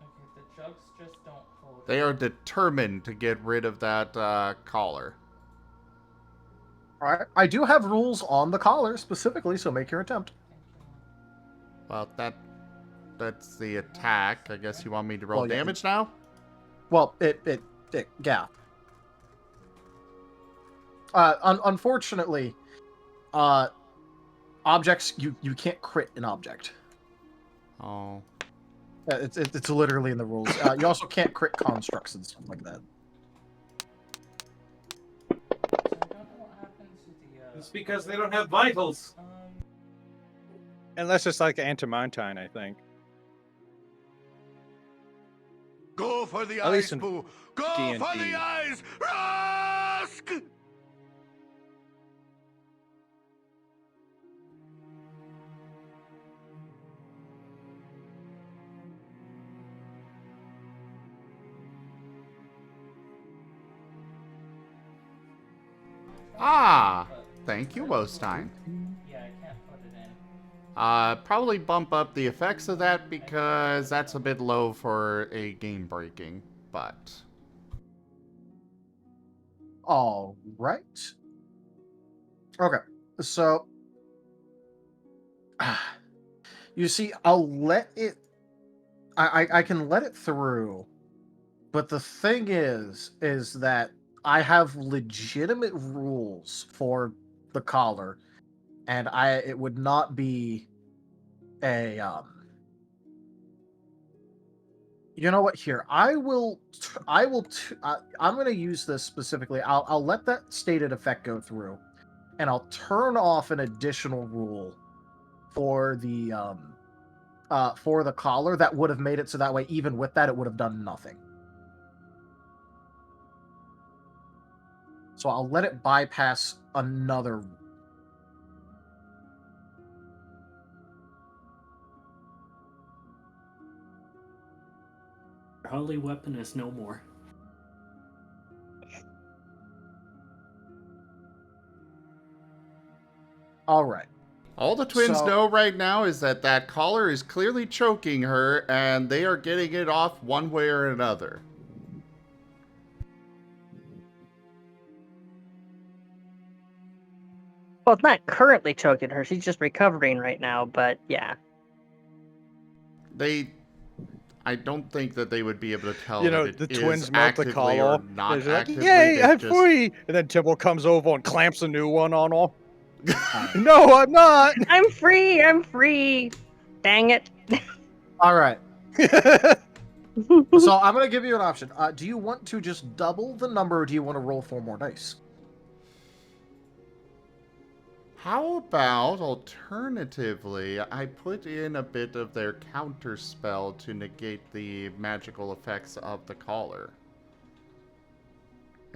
Okay, the jugs just don't hold. They are determined to get rid of that collar. All right. I do have rules on the collar specifically, so make your attempt. Well, that's the attack. I guess you want me to roll Well, yeah. damage now? Well, yeah. Unfortunately, objects, you can't crit an object. Oh. It's literally in the rules. You also can't crit constructs and stuff like that. It's because they don't have vitals. Unless it's like Antimantine, I think. Go for the At eyes, least in Boo! Go D&D. for the eyes! Rusk! Ah! Thank you, Wostein. Yeah, I can't put it in. Probably bump up the effects of that because that's a bit low for a game breaking, but... All right. Okay, so you see, I'll let it. I can let it through, but the thing is that I have legitimate rules for the collar, and it would not be a You know what? Here, I'm going to use this specifically. I'll let that stated effect go through, and I'll turn off an additional rule for the collar that would have made it so that way, even with that, it would have done nothing. So I'll let it bypass another. Your holy weapon is no more. All right. All the twins know right now is that collar is clearly choking her, and they are getting it off one way or another. Well, it's not currently choking her. She's just recovering right now, but yeah. I don't think that they would be able to tell You know, that the it is twins melt the actively collar. or not They're like, actively. yay, I'm just... free! And then Timble comes over and clamps a new one on her. No, I'm not! I'm free! I'm free! Dang it. All right. So I'm going to give you an option. Do you want to just double the number, or do you want to roll 4 more dice? How about, alternatively, I put in a bit of their counter spell to negate the magical effects of the collar.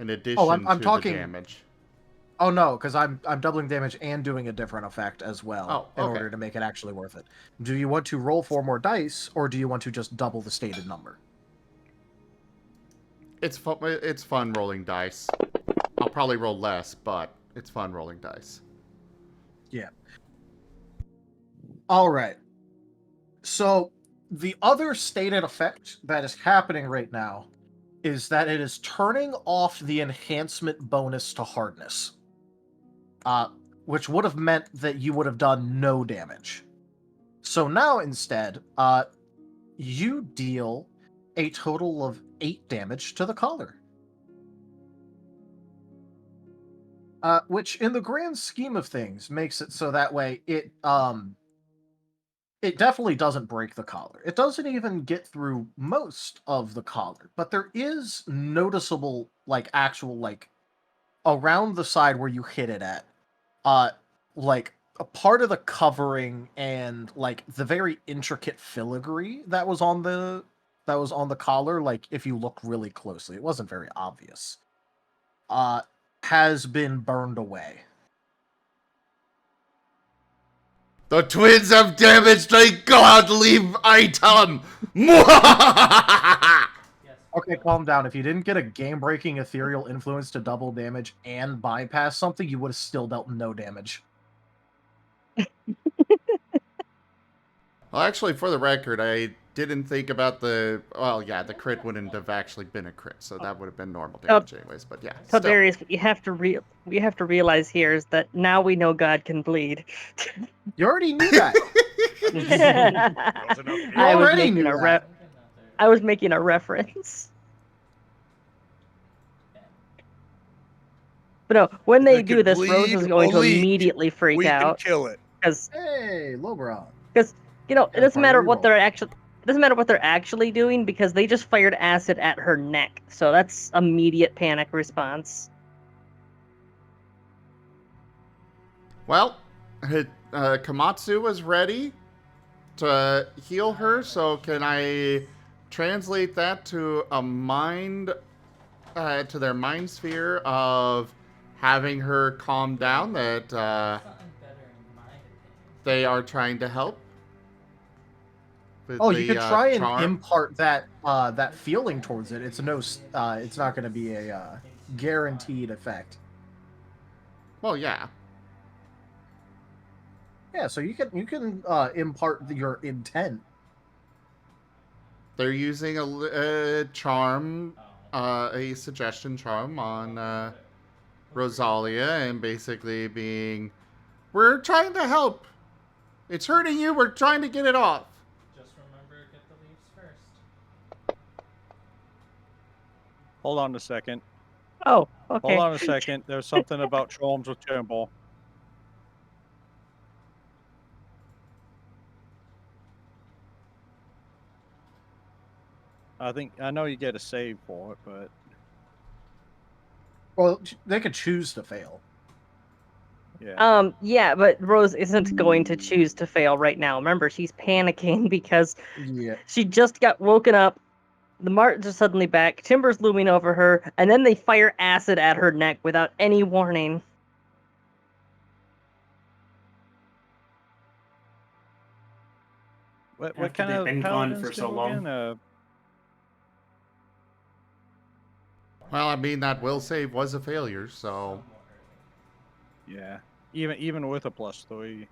In addition I'm to talking... the damage. Oh no, because I'm doubling damage and doing a different effect as well in okay. order to make it actually worth it. Do you want to roll 4 more dice, or do you want to just double the stated number? It's fun rolling dice. I'll probably roll less, but it's fun rolling dice. Yeah. All right. So the other stated effect that is happening right now is that it is turning off the enhancement bonus to hardness, which would have meant that you would have done no damage. So now instead, you deal a total of 8 damage to the collar. Which, in the grand scheme of things, makes it so that way it definitely doesn't break the collar. It doesn't even get through most of the collar, but there is noticeable, actual, around the side where you hit it at, a part of the covering and, the very intricate filigree that was on the collar, if you look really closely, it wasn't very obvious, has been burned away. The twins have damaged a godly item! Okay, calm down. If you didn't get a game-breaking ethereal influence to double damage and bypass something, you would have still dealt no damage. Well, actually, for the record, I didn't think about the... Well, yeah, the crit wouldn't have actually been a crit, so that would have been normal damage anyways, but yeah. So still. Darius, what you have to realize here is that now we know God can bleed. You already knew that. I was already making knew a that. I was making a reference. But no, when they do this, Rose is going to immediately freak we out. can kill it. Because Hey, Lobron. it doesn't matter Furry what they're actually. It doesn't matter what they're actually doing because they just fired acid at her neck. So that's immediate panic response. Well, Komatsu was ready to heal her, so can I translate that to a mind, to their mind sphere of having her calm down, that they are trying to help? Oh, you could try and impart that that feeling towards it. It's it's not going to be a guaranteed effect. Well, yeah. Yeah, so you can impart your intent. They're using a charm, a suggestion charm on Rosalia, and basically being, we're trying to help. It's hurting you. We're trying to get it off. Just remember, get the leaves first. Hold on a second. Oh, okay. Hold on a second. There's something about charms with Timble. I know you get a save for it, but... Well, they could choose to fail. Yeah. Yeah, but Rose isn't going to choose to fail right now. Remember, she's panicking because she just got woken up. The Martens are suddenly back. Timber's looming over her, and then they fire acid at her neck without any warning. What kind of been gone for so long? Well, I mean, that will save was a failure, so... Yeah. Even with a +3.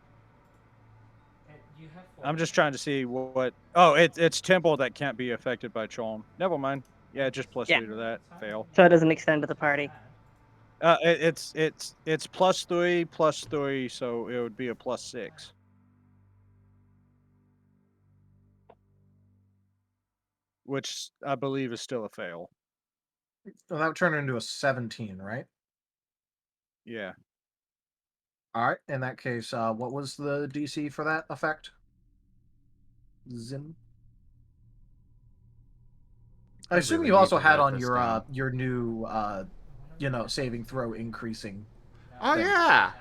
I'm just trying to see what... Oh, it's Temple that can't be affected by charm. Never mind. Yeah, just +3 to that. Fail. So it doesn't extend to the party. It's +3, so it would be a +6. Which I believe is still a fail. So that would turn into a 17, right? Yeah. All right. In that case, what was the DC for that effect? Zim. I assume you also had on your new saving throw increasing. Oh yeah.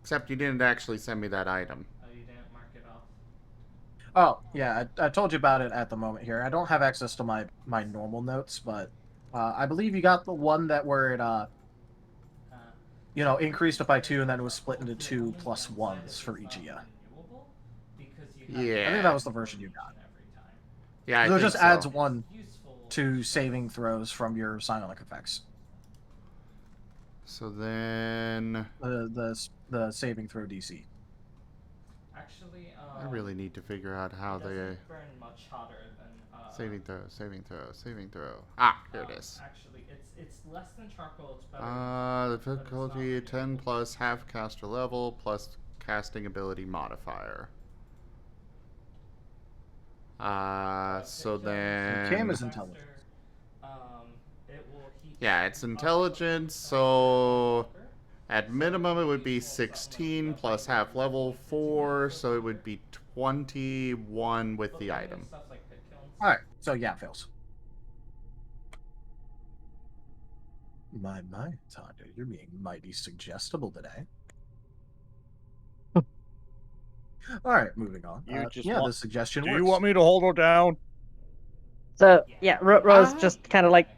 Except you didn't actually send me that item. Oh, you didn't mark it off? Oh, yeah, I told you about it at the moment here. I don't have access to my normal notes, but I believe you got the one where it increased it by 2 and then it was split into 2 +1s for each of you. Yeah. I think that was the version you got. Yeah, So it just adds 1 to saving throws from your psionic effects. So then... The saving throw DC. Actually, I really need to figure out how they... burn much hotter than saving throw. Ah, here it is. Actually, it's less than charcoal. It's better. The difficulty 10 plus half caster level plus casting ability modifier. So then... Cam is intelligence. Yeah, it's intelligence, so... At minimum, it would be 16 plus half level 4, so it would be 21 with the item. Alright, so yeah, fails. My, Tanya, you're being mighty suggestible today. Alright, moving on. The suggestion works. Do you want me to hold her down? So, yeah, Rose just kind of like...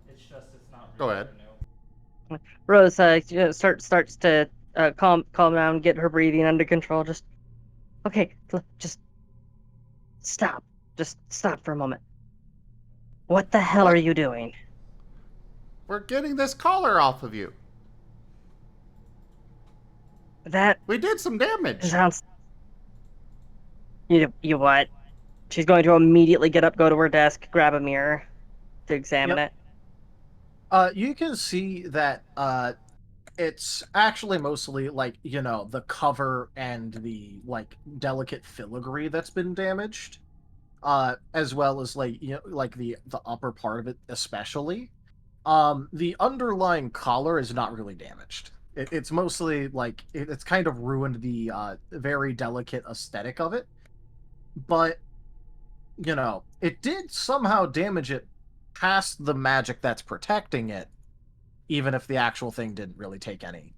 It's just it's not Go ahead. Rose starts to calm down, get her breathing under control. Just okay, just stop. Just stop for a moment. What the hell are you doing? We're getting this collar off of you. That We did some damage. sounds. You what? She's going to immediately get up, go to her desk, grab a mirror to examine it. You can see that it's actually mostly like, you know, the cover and the like delicate filigree that's been damaged, as well as like, you know, like the upper part of it especially. The underlying collar is not really damaged. It's mostly like it's kind of ruined the very delicate aesthetic of it, but you know, it did somehow damage it past the magic that's protecting it, even if the actual thing didn't really take any,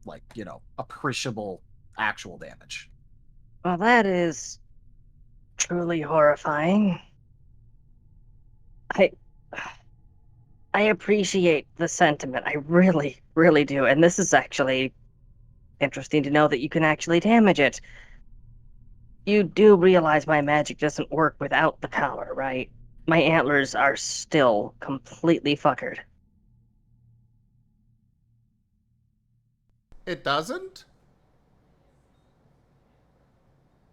like, you know, appreciable actual damage. Well, that is truly horrifying. I appreciate the sentiment. I really, really do. And this is actually interesting to know that you can actually damage it. You do realize my magic doesn't work without the collar, right? My antlers are still completely fuckered. It doesn't?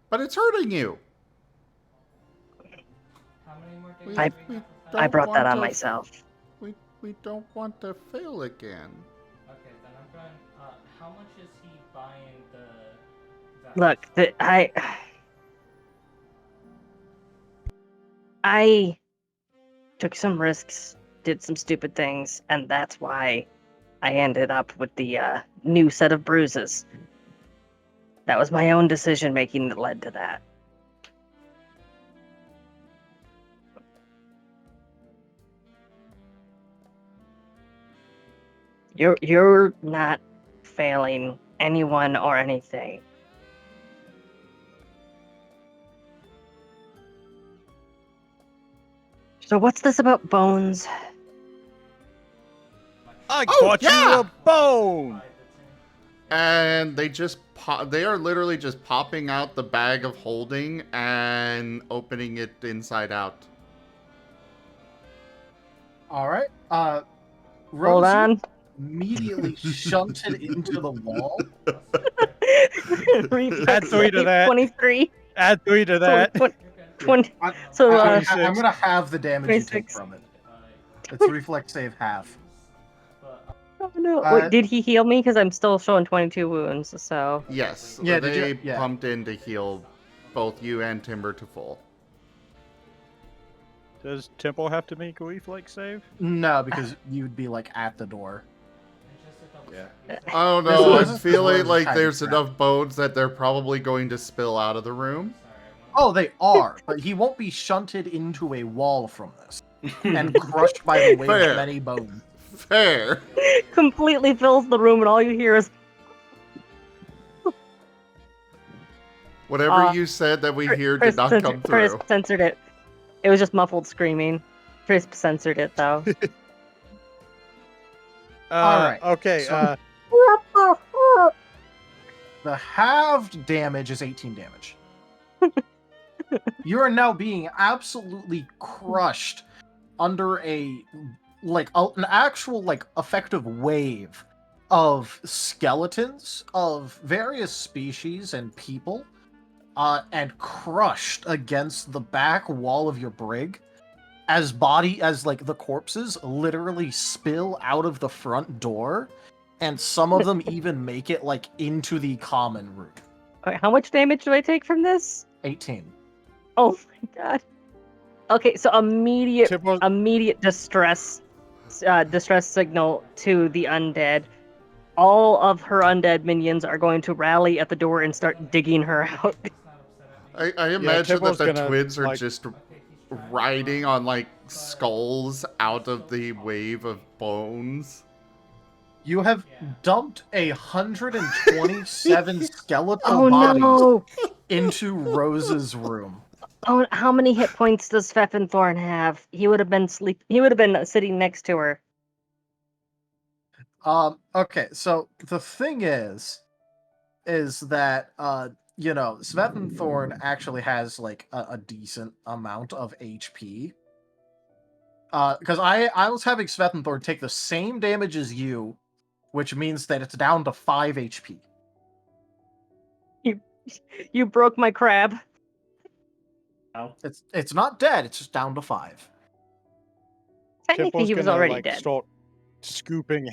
But it's hurting you. How many more days do we have to I fight? brought that on myself. We don't want to fail again. Okay, then I'm going. How much is he buying the? Look, I took some risks, did some stupid things, and that's why I ended up with the new set of bruises. That was my own decision making that led to that. You're not failing anyone or anything. So what's this about bones? I caught you yeah! a bone! And they just they are literally just popping out the bag of holding and opening it inside out. All right. Hold Rose on. immediately shunted into the wall. Add 3 to that. 23. Add 3 to that. 20. I'm going to have the damage you take 26. from it. It's reflex save half. Oh no! Wait, did he heal me? Because I'm still showing 22 wounds. So Yes. Yeah, They yeah. pumped in to heal both you and Timber to full. Does Temple have to make a reflex save? No, because you'd be like at the door. Yeah. I don't know. This I'm is feeling the like kind there's of enough bones that they're probably going to spill out of the room. Oh, they are, but he won't be shunted into a wall from this and crushed by the weight Fair. of many bones. Fair. completely fills the room, and all you hear is Whatever you said that we hear did not come through. Crisp censored it. It was just muffled screaming. Crisp censored it though. All right. Okay. So- The halved damage is 18 damage. You are now being absolutely crushed under an actual effective wave of skeletons of various species and people, and crushed against the back wall of your brig as the corpses literally spill out of the front door, and some of them even make it into the common room. Okay, how much damage do I take from this? 18. Oh my god. Okay, so immediate distress signal to the undead. All of her undead minions are going to rally at the door and start digging her out. I imagine that the twins are like- just riding on skulls out of the wave of bones. You have dumped 127 skeletal Oh bodies no! into Rose's room. Oh, how many hit points does Pfeffenthorn have? He would have been sitting next to her. Okay, so the thing is that Svethenthorn actually has like a decent amount of HP. Because I was having Svethenthorn take the same damage as you, which means that it's down to 5 HP. You broke my crab. Ow. It's not dead, it's just down to 5. Technically, Temple's he was gonna, already like, dead. start scooping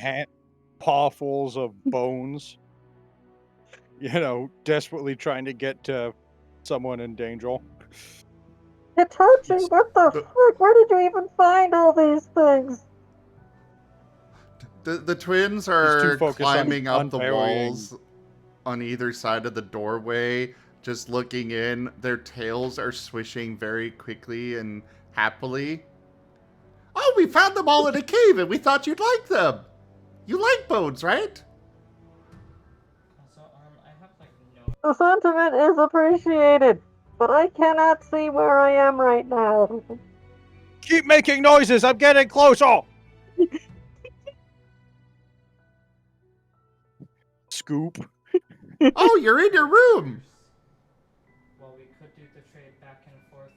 pawfuls of bones. Desperately trying to get to someone in danger. Hitachi, what the frick? Where did you even find all these things? The twins too are focused on climbing up the unburying- walls on either side of the doorway, just looking in. Their tails are swishing very quickly and happily. Oh, we found them all in a cave and we thought you'd like them. You like bones, right? Also, I have like no. The sentiment is appreciated, but I cannot see where I am right now. Keep making noises! I'm getting closer! Scoop. Oh, you're in your room. Well, we could do the trade back and forth.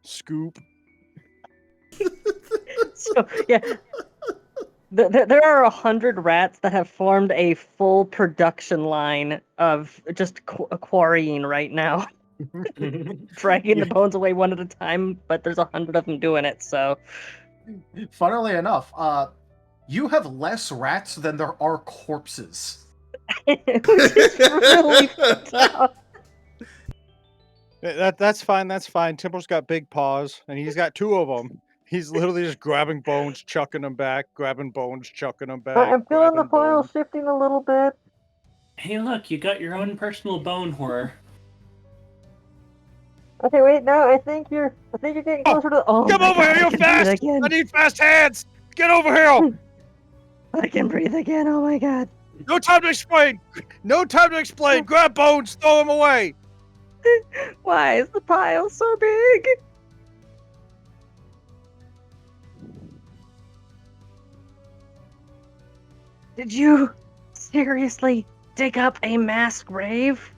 Scoop. So, yeah. There are 100 rats that have formed a full production line of just quarrying right now. Dragging the bones away one at a time, but there's 100 of them doing it, so... Funnily enough, you have less rats than there are corpses. Which is really fucked up. That's fine, that's fine. Temple's got big paws, and he's got 2 of them. He's literally just grabbing bones, chucking them back, grabbing bones, chucking them back. I'm feeling the grabbing pile bones. shifting a little bit. Hey, look, you got your own personal bone horror. Okay, wait, no, I think you're getting closer to... Oh, Come my over God, here, I you can fast! breathe again. I need fast hands! Get over here! I can breathe again, oh my God. No time to explain! No time to explain! Grab bones, throw them away! Why is the pile so big? Did you seriously dig up a mass grave?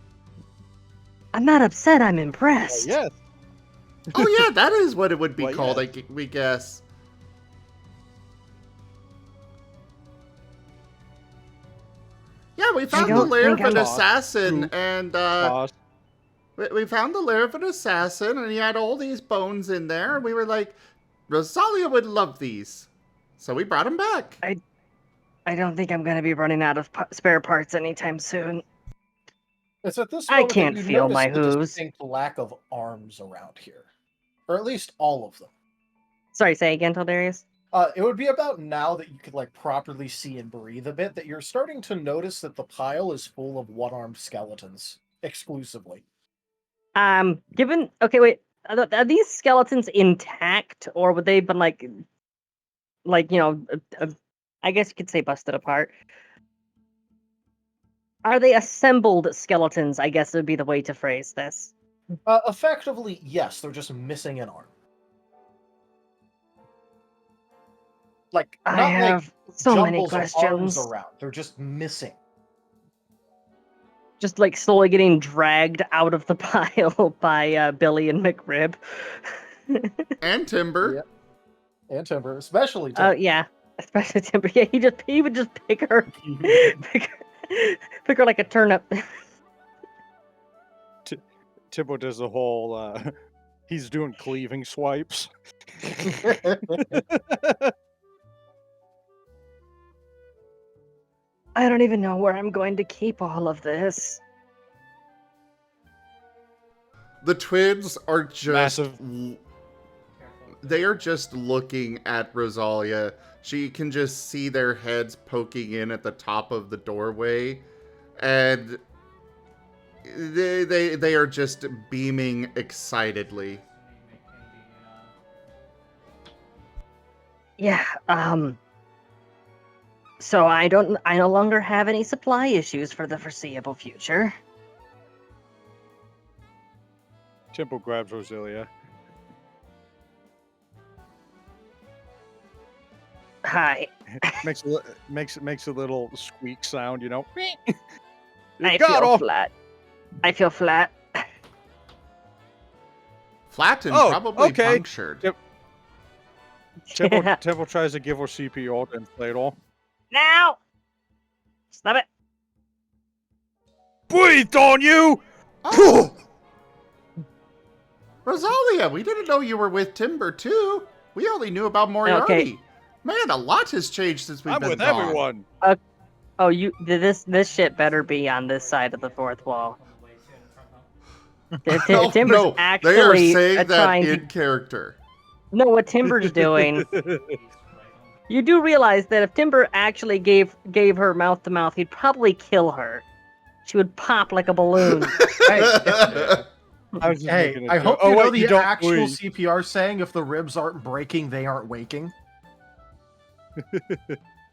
I'm not upset, I'm impressed. Yes. Oh yeah, that is what it would be Well, called, yes. we guess. Yeah, we found the don't lair of think an I'm- assassin, and Pause. we found the lair of an assassin, and he had all these bones in there, and we were like, Rosalia would love these. So we brought him back. I don't think I'm gonna be running out of spare parts anytime soon. It's at this I moment can't that you feel notice my the hooves. distinct lack of arms around here, or at least all of them. Sorry, say again, Tildarius? It would be about now that you could like properly see and breathe a bit that you're starting to notice that the pile is full of one-armed skeletons exclusively. Given... Okay, wait. Are these skeletons intact, or would they have been like, I guess you could say busted apart? Are they assembled skeletons, I guess would be the way to phrase this. Effectively, yes, they're just missing an arm. Like, I not have like so many jumbles of arms questions. around. They're just missing. Just like slowly getting dragged out of the pile by Billy and McRib. And Timber. Yep. And Timber, especially Oh Timber. yeah, especially Timber. Yeah, he would just pick her, pick her like a turnip. Timbo does the whole, he's doing cleaving swipes. I don't even know where I'm going to keep all of this. The twins are just... Massive. They are just looking at Rosalia. She can just see their heads poking in at the top of the doorway. And they are just beaming excitedly. Yeah, so I no longer have any supply issues for the foreseeable future. Timbo grabs Rosalia. Hi. makes a little squeak sound, you know. I feel flat. I feel flat. Flat and Oh, probably okay. punctured. Temple tries to give her CPR to inflatable. Now! Stop it. Breathe on you! Oh. Rosalia, we didn't know you were with Timber too. We only knew about Moriarty. Okay. Man, a lot has changed since we've I'm been with gone. everyone. Oh, this shit better be on this side of the fourth wall. Oh, Timber's no, actually they are saying that trying in to. character. No, what Timber's doing. You do realize that if Timber actually gave her mouth to mouth, he'd probably kill her. She would pop like a balloon. Hey, I hope you know the actual breathe. CPR saying, if the ribs aren't breaking, they aren't waking.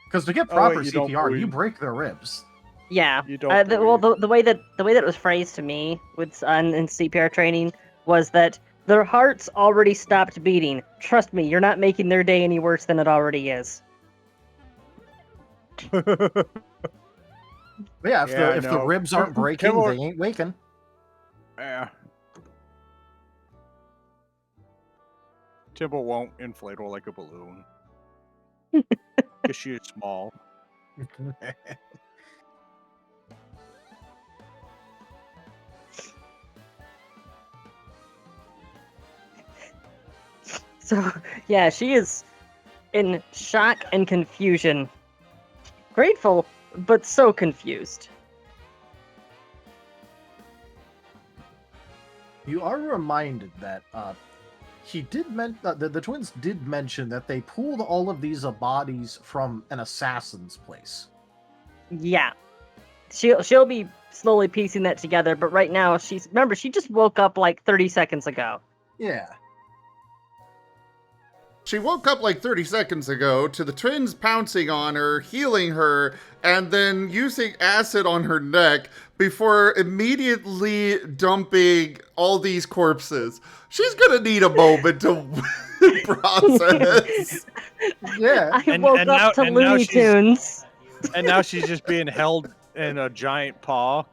Because to get proper you don't CPR, you breathe. break their ribs. Yeah. You don't the way that it was phrased to me with in CPR training was that their hearts already stopped beating. Trust me, you're not making their day any worse than it already is. But yeah, if the no. ribs aren't breaking, they ain't waking. Yeah. Temple won't inflate her like a balloon. Because she is small. So, yeah, she is in shock and confusion. Grateful, but so confused. You are reminded that the twins did mention that they pulled all of these bodies from an assassin's place. Yeah. She'll be slowly piecing that together, but right now she just woke up like 30 seconds ago. Yeah. She woke up like 30 seconds ago to the twins pouncing on her, healing her, and then using acid on her neck before immediately dumping all these corpses. She's gonna need a moment to process. Yeah. I woke up to Looney Tunes. And now she's just being held in a giant paw.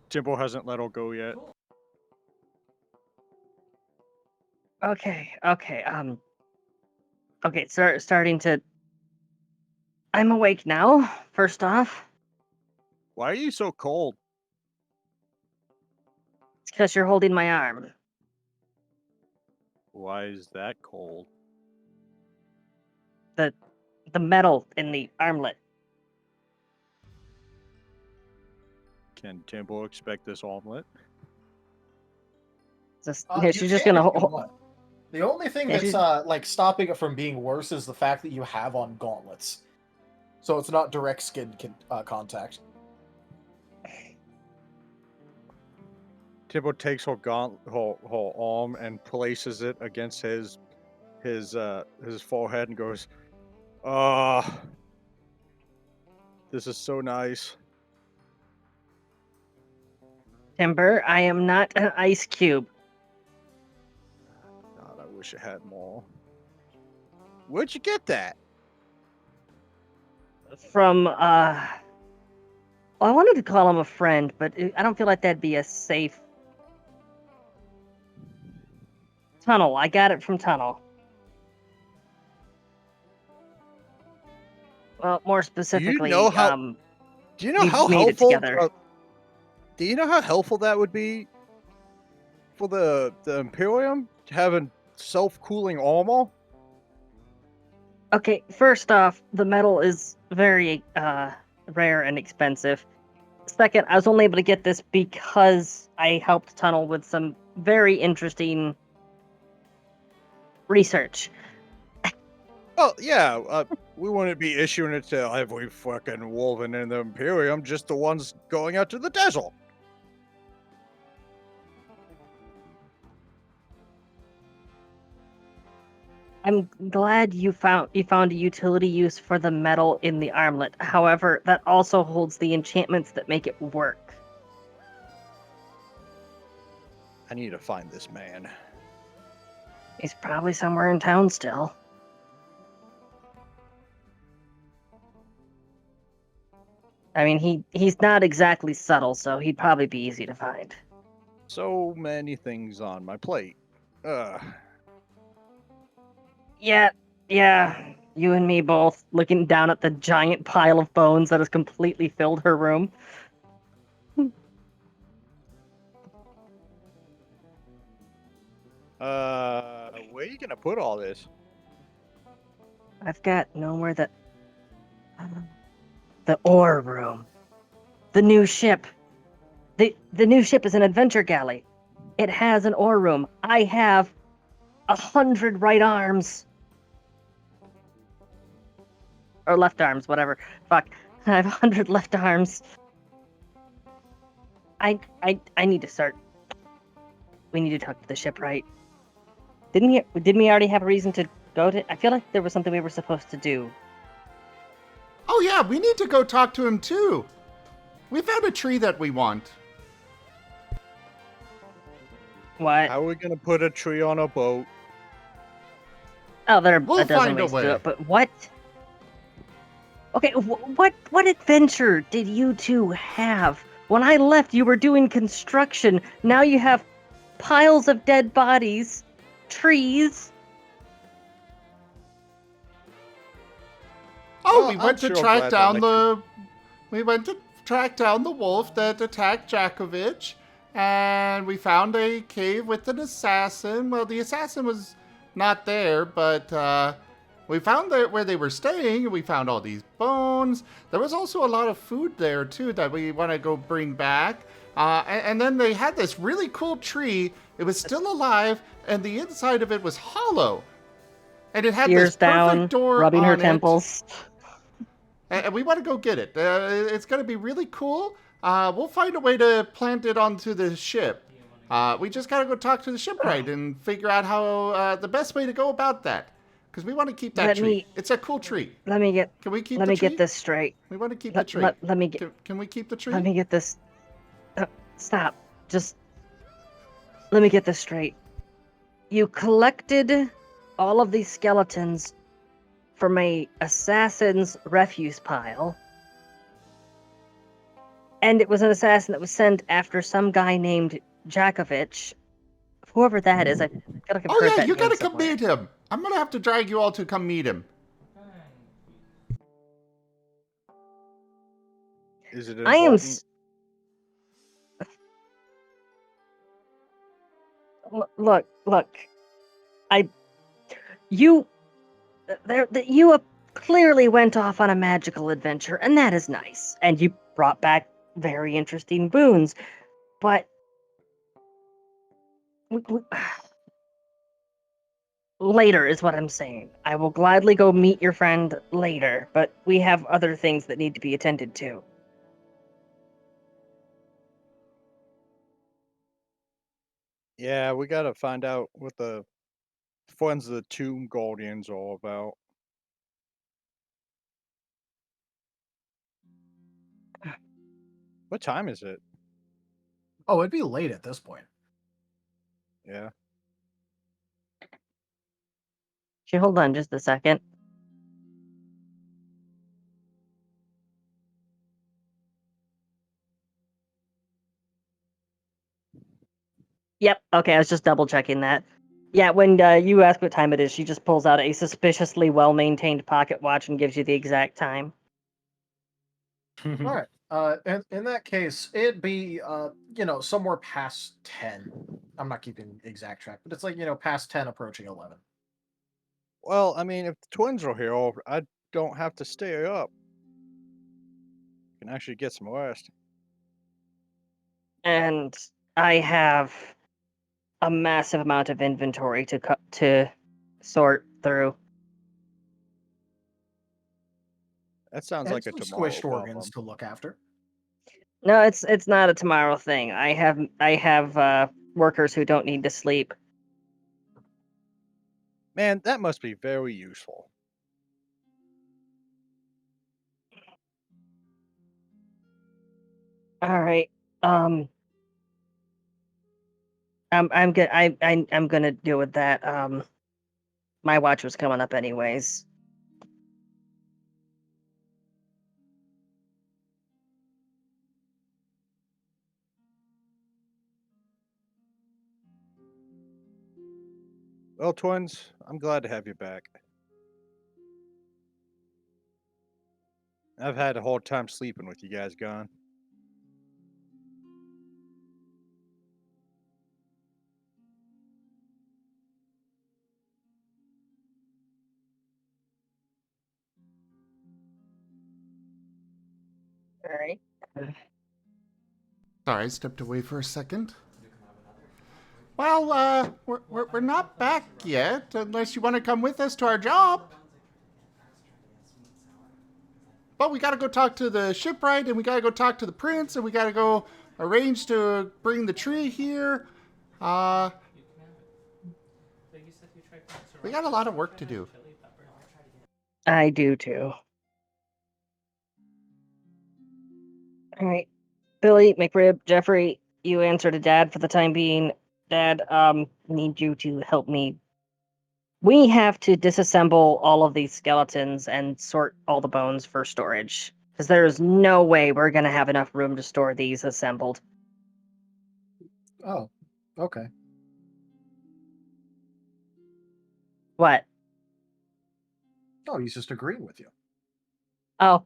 Timbo hasn't let her go yet. Okay, starting to... I'm awake now, first off. Why are you so cold? It's because you're holding my arm. Why is that cold? The metal in the armlet. Can Timbo expect this omelet? She's just gonna... The only thing Yeah, that's like stopping it from being worse is the fact that you have on gauntlets, so it's not direct skin contact. Timbo takes her arm and places it against his forehead and goes, this is so nice. Timber, I am not an ice cube. God, I wish I had more. Where'd you get that? From, well, I wanted to call him a friend, but I don't feel like that'd be a safe... Tunnel. I got it from Tunnel. Well, more specifically, do you know how helpful? Do you know how helpful that would be for the Imperium having self-cooling armor? Okay, first off, the metal is very rare and expensive. Second, I was only able to get this because I helped Tunnel with some very interesting research. Oh, yeah, we wouldn't be issuing it to every fucking woven in the Imperium, just the ones going out to the desert. I'm glad you found a utility use for the metal in the armlet. However, that also holds the enchantments that make it work. I need to find this man. He's probably somewhere in town still. I mean, he's not exactly subtle, so he'd probably be easy to find. So many things on my plate. Yeah. You and me both, looking down at the giant pile of bones that has completely filled her room. Where are you gonna put all this? I've got nowhere that... The ore room. The new ship. The new ship is an adventure galley. It has an ore room. I have 100 right arms. Or left arms, whatever. Fuck. I have 100 left arms. I need to start. We need to talk to the shipwright. Didn't we already have a reason to go to? I feel like there was something we were supposed to do. Oh yeah, we need to go talk to him too. We found a tree that we want. What? How are we gonna put a tree on a boat? Oh, there are We'll a dozen find a ways to do way. it, but what? Okay, what adventure did you two have? When I left, you were doing construction. Now you have piles of dead bodies, trees. Oh, Well, we I'm went to sure track glad down that the. We went to track down the wolf that attacked Jakovich, and we found a cave with an assassin. Well, the assassin was not there, but we found where they were staying. We found all these bones. There was also a lot of food there too that we want to go bring back. And then they had this really cool tree. It was still alive, and the inside of it was hollow. And it had Ears this perfect down, door rubbing on her it. temples. And we want to go get it. It's going to be really cool. We'll find a way to plant it onto the ship. We just got to go talk to the shipwright and figure out how the best way to go about that. Because we want to keep that tree. It's a cool tree. Let me get. Can we keep Let the me tree? get this straight. We want to keep the tree. Let me get. Can we keep the tree? Let me get this. Stop. Just. Let me get this straight. You collected all of these skeletons from a assassin's refuse pile. And it was an assassin that was sent after some guy named Jakovich. Whoever that is, I feel like I've Oh heard yeah, that you name gotta come somewhere. meet him. I'm gonna have to drag you all to come meet him. Is it I am. important? Look. You clearly went off on a magical adventure, and that is nice. And you brought back very interesting boons, but later is what I'm saying. I will gladly go meet your friend later, but we have other things that need to be attended to. Yeah, we gotta find out what the funds of the Tomb Guardians are all about. What time is it? Oh, it'd be late at this point. Yeah. Should you hold on just a second? Yep. Okay, I was just double checking that. Yeah, when you ask what time it is, she just pulls out a suspiciously well-maintained pocket watch and gives you the exact time. All right. In that case, it'd be somewhere past 10. I'm not keeping exact track, but it's like past 10, approaching 11. Well, I mean, if the twins are here, I don't have to stay up. Can actually get some rest. And I have a massive amount of inventory to sort through. That sounds And like a some tomorrow squished problem. organs to look after. No, it's not a tomorrow thing. I have workers who don't need to sleep. Man, that must be very useful. All right. I'm good. I'm gonna deal with that. My watch was coming up anyways. Well, twins, I'm glad to have you back. I've had a hard time sleeping with you guys gone. All right. Sorry, I stepped away for a second. Well, we're not back yet, unless you want to come with us to our job. But we gotta go talk to the shipwright, and we gotta go talk to the prince, and we gotta go arrange to bring the tree here. We got a lot of work to do. I do too. All right, Billy, McRib, Jeffrey, you answer to Dad for the time being. Dad, need you to help me. We have to disassemble all of these skeletons and sort all the bones for storage, because there is no way we're gonna have enough room to store these assembled. Oh, okay. What? Oh, he's just agreeing with you. Oh,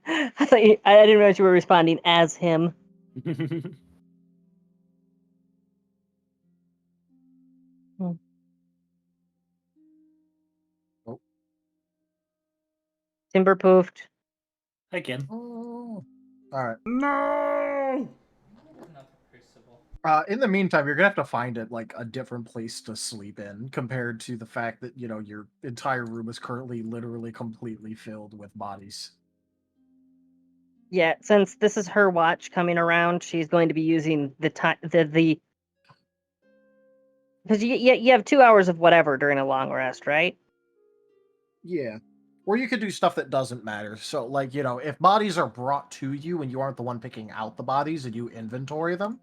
I didn't realize you were responding as him. Oh. Timber poofed. Again. Oh. All right. No! In the meantime, you're gonna have to find it like a different place to sleep in, compared to the fact that your entire room is currently literally completely filled with bodies. Yeah, since this is her watch coming around, she's going to be using the time the because you have 2 hours of whatever during a long rest, right? Yeah. Or you could do stuff that doesn't matter. So, like, if bodies are brought to you and you aren't the one picking out the bodies and you inventory them,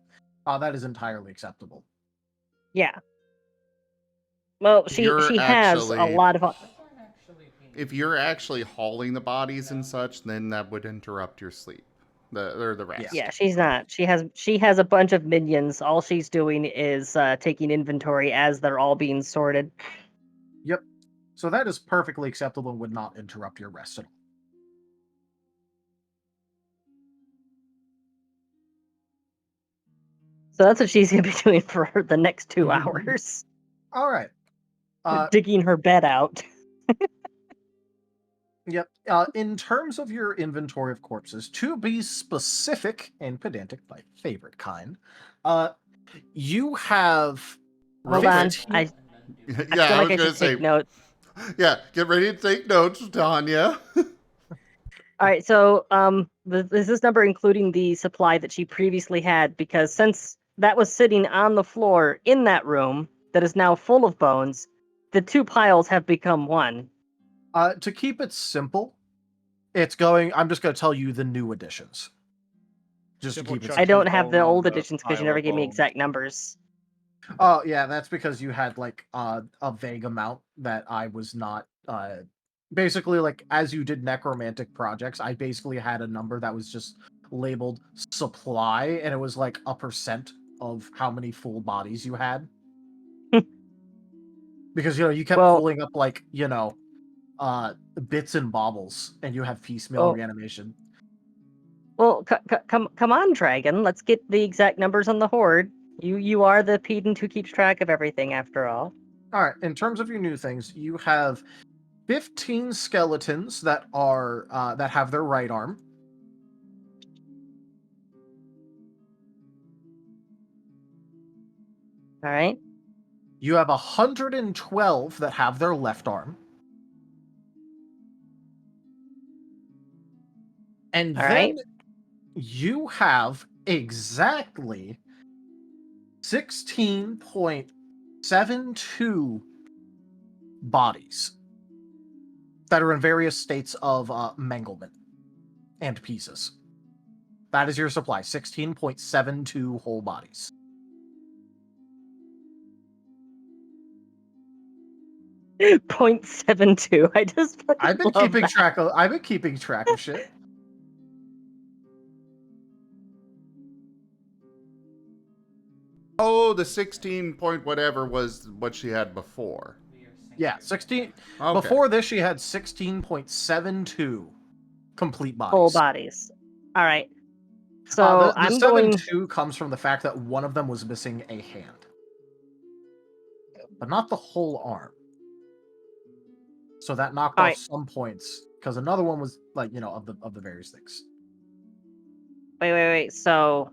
that is entirely acceptable. Yeah. Well, she You're has a actually- lot of. If you're actually hauling the bodies and such, then that would interrupt your sleep. The rest. Yeah, she's not. She has a bunch of minions. All she's doing is taking inventory as they're all being sorted. Yep. So that is perfectly acceptable and would not interrupt your rest at all. So that's what she's gonna be doing for the next 2 hours. All right. Digging her bed out. Yep. In terms of your inventory of corpses, to be specific and pedantic, my favorite kind, you have. Hold on. 15 I Yeah, feel I like was I gonna should say. take notes. Yeah, get ready to take notes, Tanya. All right, so is this number including the supply that she previously had? Because since that was sitting on the floor in that room that is now full of bones, the two piles have become one. To keep it simple, I'm just going to tell you the new additions. Just to keep it I don't chunks have of the bone on old the editions because you pile never of gave me bones. exact numbers. Oh, yeah, that's because you had, like, a vague amount that I was not, basically, like, as you did necromantic projects, I basically had a number that was just labeled supply, and it was, like, a percent of how many full bodies you had. Because, you kept pulling up, like, bits and baubles, and you have piecemeal reanimation. Well, come on, Dragon. Let's get the exact numbers on the horde. You are the pedant who keeps track of everything, after all. All right. In terms of your new things, you have 15 skeletons that are that have their right arm. All right. You have 112 that have their left arm. And All then right. you have exactly 16.72 bodies that are in various states of manglement and pieces. That is your supply, 16.72 whole bodies. 0.72. I just fucking I've been love keeping that. track of shit. Oh, the 16 point whatever was what she had before. Yeah, 16. Okay. Before this, she had 16.72 complete bodies. Full bodies. All right. So the I'm going. 7.2 comes from the fact that one of them was missing a hand, but not the whole arm. So that knocked All off right. some points because another one was like of the various things. Wait. So.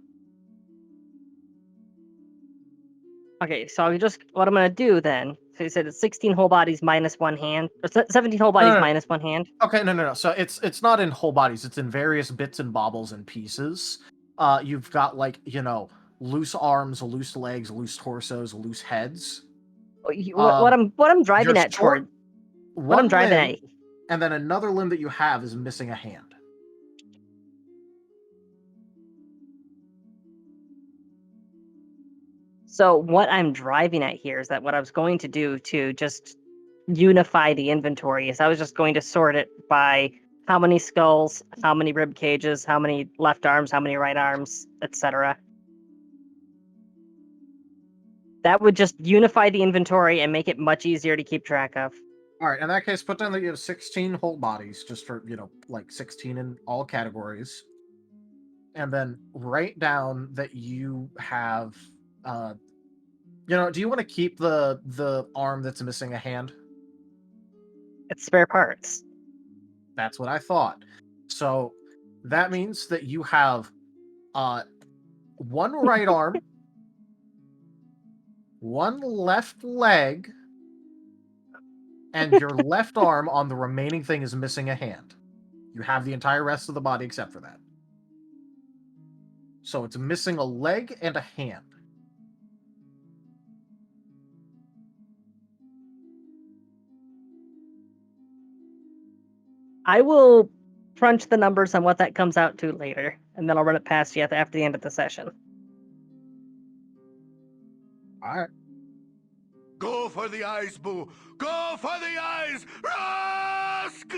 Okay, so what I'm gonna do then? So you said it's 16 whole bodies minus one hand, or 17 whole bodies No. minus one hand. Okay, no. So it's not in whole bodies. It's in various bits and baubles and pieces. You've got like loose arms, loose legs, loose torsos, loose heads. What I'm driving You're at short toward. What I'm one driving limb, at. and then another limb that you have is missing a hand. So what I'm driving at here is that what I was going to do to just unify the inventory is I was just going to sort it by how many skulls, how many rib cages, how many left arms, how many right arms, etc. That would just unify the inventory and make it much easier to keep track of. All right, in that case, put down that you have 16 whole bodies, just for, like 16 in all categories. And then write down that you have, do you want to keep the arm that's missing a hand? It's spare parts. That's what I thought. So that means that you have one right arm, one left leg, and your left arm on the remaining thing is missing a hand. You have the entire rest of the body except for that. So it's missing a leg and a hand. I will crunch the numbers on what that comes out to later, and then I'll run it past you after the end of the session. All right. Go for the eyes, Boo! Go for the eyes! Rusk!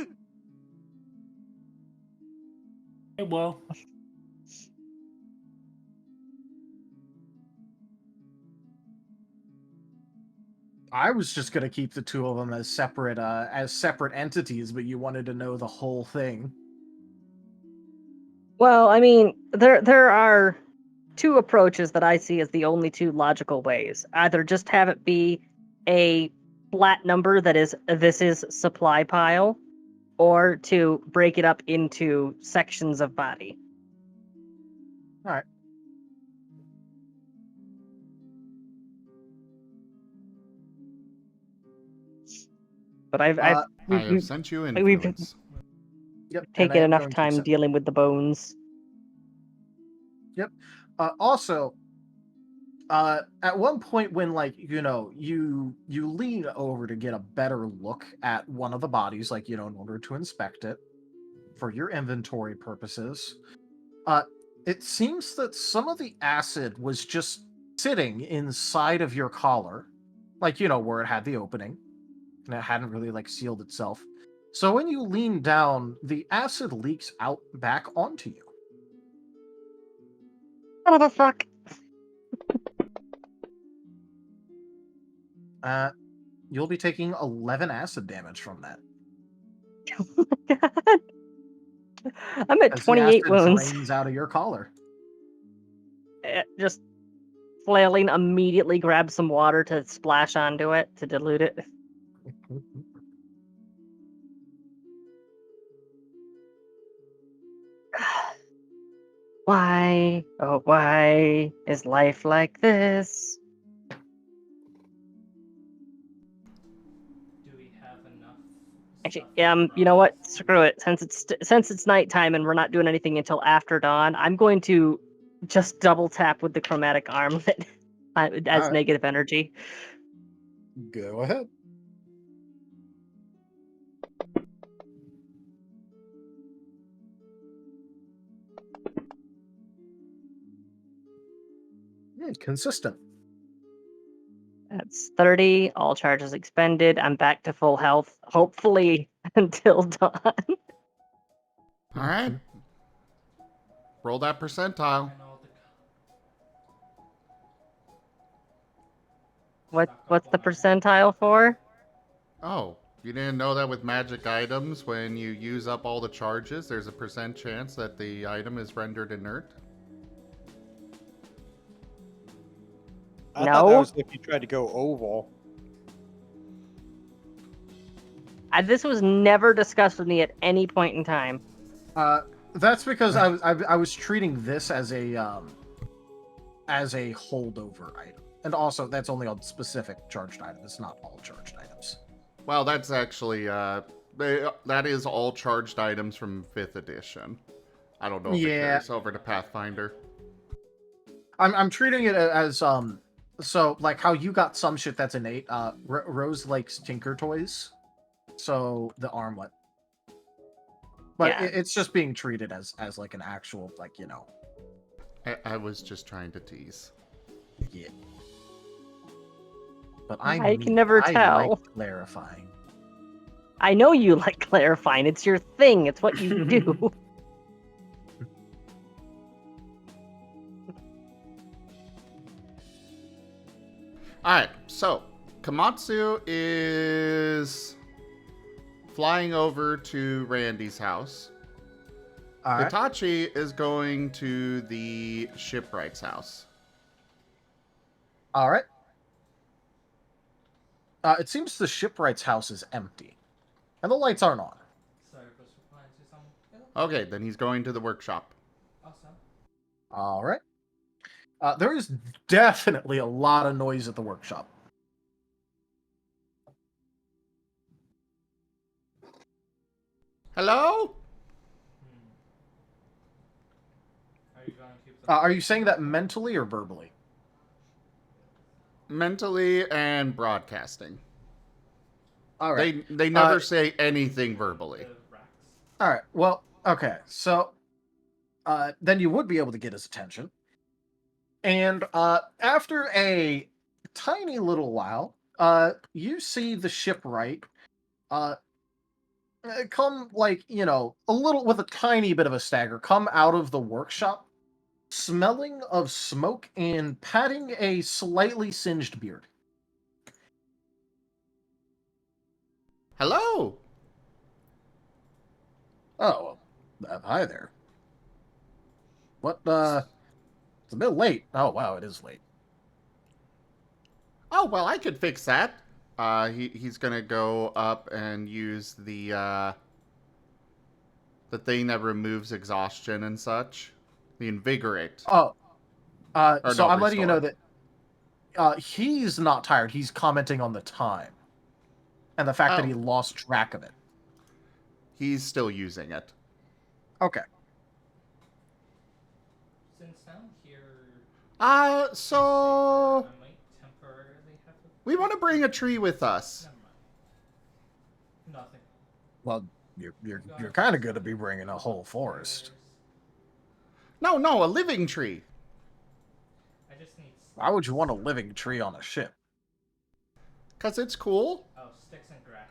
Well, I was just gonna keep the two of them as separate entities, but you wanted to know the whole thing. Well, I mean, there are two approaches that I see as the only two logical ways. Either just have it be a flat number that is this is supply pile, or to break it up into sections of body. All right. But I have sent you influence. Yep. Taken enough time dealing with the bones. Yep. Also, at one point when you lean over to get a better look at one of the bodies, in order to inspect it for your inventory purposes, it seems that some of the acid was just sitting inside of your collar, where it had the opening, and it hadn't really sealed itself. So when you lean down, the acid leaks out back onto you. Son of a fuck. You'll be taking 11 acid damage from that. Oh my god. I'm at 28 wounds. Drains out of your collar. Just flailing, immediately grab some water to splash onto it to dilute it. Why, oh why is life like this? Do we have enough? Actually, you know what? Screw it. Since it's nighttime and we're not doing anything until after dawn, I'm going to just double tap with the chromatic armlet as negative energy. Go ahead. Consistent. That's 30. All charges expended. I'm back to full health, hopefully until dawn. All right. Roll that percentile. What's the percentile for? Oh, you didn't know that with magic items, when you use up all the charges, there's a % chance that the item is rendered inert? I thought that was if you tried to go oval. This was never discussed with me at any point in time. That's because I was treating this as a holdover item, and also that's only on specific charged items. It's not all charged items. Well, that's actually that is all charged items from 5th edition. I don't know if it carries over to Pathfinder. I'm treating it as so like how you got some shit that's innate. Rose likes Tinker Toys, so the armlet. But Yeah. it's just being treated as like an actual, like, I was just trying to tease. Yeah. But I can never tell. like clarifying. I know you like clarifying. It's your thing. It's what you do. Alright, so Komatsu is flying over to Randy's house. All right. Hitachi is going to the shipwright's house. All right. It seems the shipwright's house is empty, and the lights aren't on. Okay, then he's going to the workshop. All right. There is definitely a lot of noise at the workshop. Hello? Are you saying that mentally or verbally? Mentally and broadcasting. All right. They never say anything verbally. All right. Well, okay. So then you would be able to get his attention. And after a tiny little while, you see the shipwright come, like, a little with a tiny bit of a stagger, come out of the workshop, smelling of smoke and patting a slightly singed beard. Hello? Oh, hi there. What, it's a bit late. Oh, wow, it is late. Oh, well, I could fix that. He's gonna go up and use the thing that removes exhaustion and such. The invigorate. Oh, so no, I'm letting you know restore. that he's not tired. He's commenting on the time and the fact that he lost track of it. He's still using it. Okay. Since down here, So I might temporarily have to. we want to bring a tree with us. Nothing. Well, you're kind of going to be bringing a whole forest. No, a living tree. I just need. Why would you want a living tree on a ship? 'Cause it's cool. Oh, sticks and grass.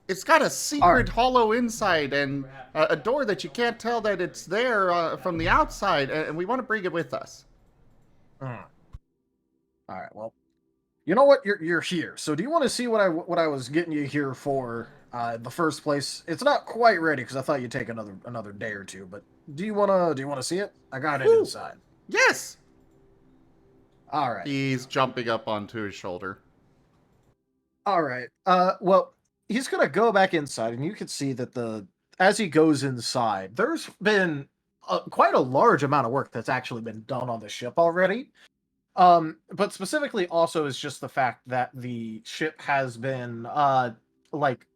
It's got a secret hollow inside and a door that you can't tell that it's there from the outside, and we want to bring it with us. All right. Well, you know what? You're here. So do you want to see what I was getting you here for? In the first place, it's not quite ready because I thought you'd take another day or two. But do you wanna see it? I got it inside. Yes. All right. He's jumping up onto his shoulder. All right. Well, he's gonna go back inside, and you can see that as he goes inside, there's been quite a large amount of work that's actually been done on the ship already. But specifically, also is just the fact that the ship has been like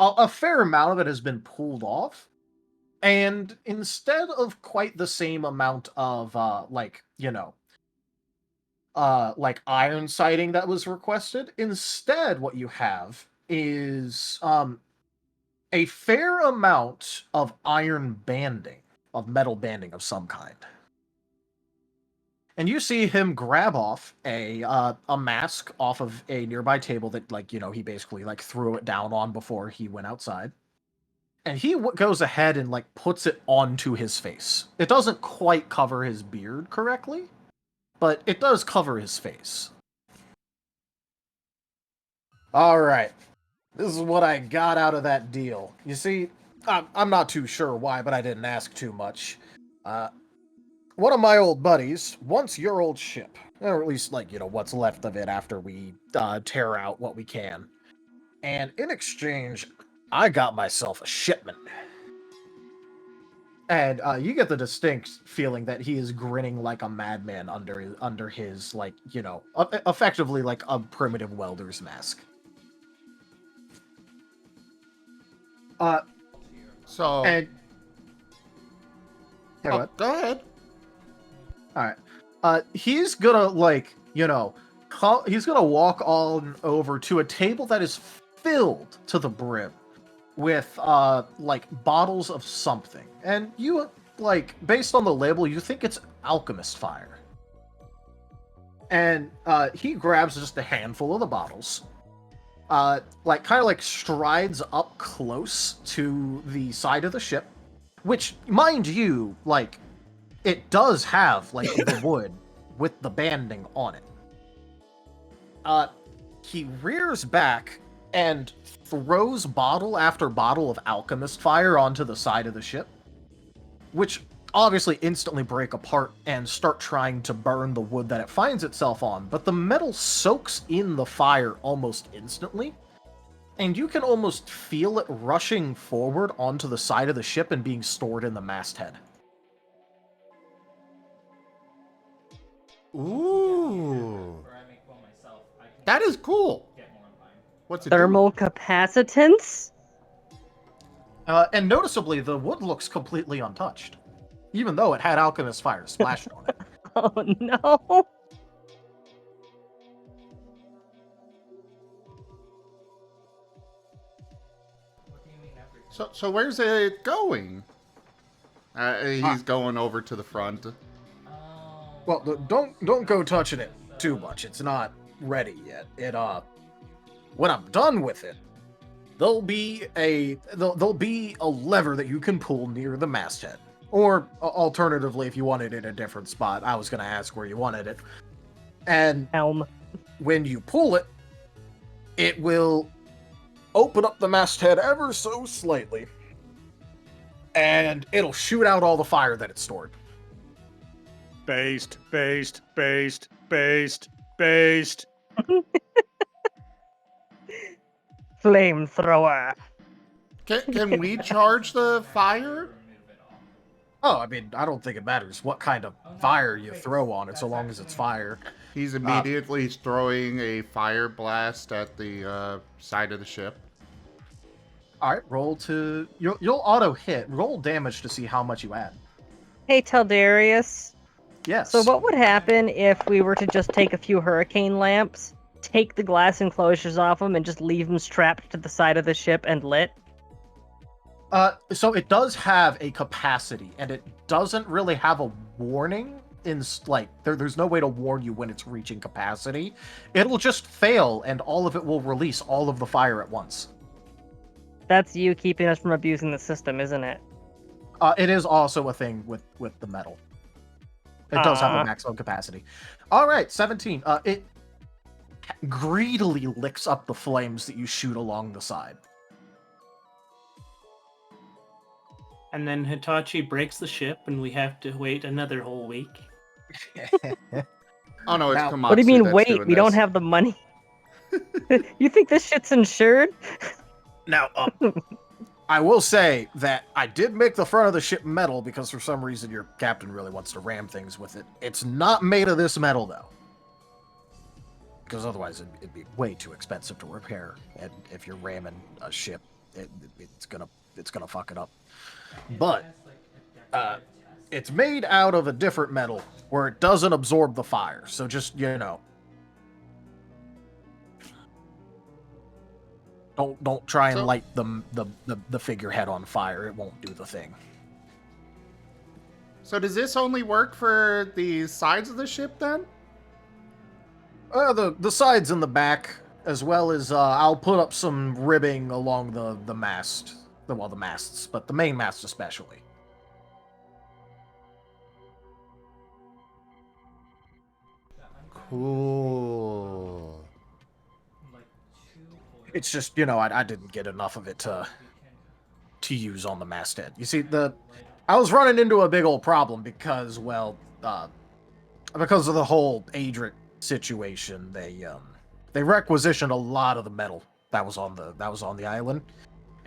a fair amount of it has been pulled off, and instead of quite the same amount of like iron siding that was requested, instead what you have is a fair amount of iron banding, of metal banding of some kind. And you see him grab off a mask off of a nearby table that, like, you know, he basically like threw it down on before he went outside. And he goes ahead and like puts it onto his face. It doesn't quite cover his beard correctly, but it does cover his face. All right. This is what I got out of that deal. You see, I'm not too sure why, but I didn't ask too much. One of my old buddies wants your old ship. Or at least, like, you know, what's left of it after we tear out what we can. And in exchange, I got myself a shipment. And you get the distinct feeling that he is grinning like a madman under his like, you know, effectively like a primitive welder's mask. So. And go ahead. All right. He's gonna like, you know, he's gonna walk on over to a table that is filled to the brim with like bottles of something, and you like, based on the label, you think it's alchemist fire. And he grabs just a handful of the bottles, like kind of like strides up close to the side of the ship, which, mind you, like, it does have like the wood with the banding on it. He rears back and throws bottle after bottle of alchemist fire onto the side of the ship, which obviously instantly break apart and start trying to burn the wood that it finds itself on, but the metal soaks in the fire almost instantly, and you can almost feel it rushing forward onto the side of the ship and being stored in the masthead. Ooh. That is cool. What's it Thermal capacitance? And noticeably, the wood looks completely untouched, even though it had alchemist fire splashed on it. Oh no! So where's it going? He's going over to the front. Well, don't go touching it too much. It's not ready yet. When I'm done with it, there'll be a lever that you can pull near the masthead. Or alternatively, if you wanted it in a different spot, I was going to ask where you wanted it. And when you pull it, it will open up the masthead ever so slightly, and it'll shoot out all the fire that it's stored. Based. Flamethrower. Can we charge the fire? Oh, I mean, I don't think it matters what kind of fire you throw on it, so long as it's fire. He's immediately throwing a fire blast at the side of the ship. All right, roll to... You'll auto-hit. Roll damage to see how much you add. Hey, Teldarius. Yes. So what would happen if we were to just take a few hurricane lamps, take the glass enclosures off them, and just leave them strapped to the side of the ship and lit? So it does have a capacity, and it doesn't really have a warning. There's no way to warn you when it's reaching capacity. It'll just fail, and all of it will release all of the fire at once. That's you keeping us from abusing the system, isn't it? It is also a thing with the metal. It does have a maximum capacity. All right, 17. It greedily licks up the flames that you shoot along the side. And then Hitachi breaks the ship, and we have to wait another whole week. Oh no, it's Komatsu. What do you mean, that's wait? doing We don't this. have the money. You think this shit's insured? Now, I will say that I did make the front of the ship metal because for some reason your captain really wants to ram things with it. It's not made of this metal, though. Because otherwise it'd be way too expensive to repair. And if you're ramming a ship, it's gonna fuck it up. But it's made out of a different metal where it doesn't absorb the fire. So just, you know, don't try and light the figurehead on fire. It won't do the thing. So does this only work for the sides of the ship then? The sides and the back, as well as I'll put up some ribbing along the mast. The masts, but the main mast especially. Cool. It's just, you know, I didn't get enough of it to use on the masthead. You see, I was running into a big old problem because, well, because of the whole Adric situation, they requisitioned a lot of the metal that was on the island,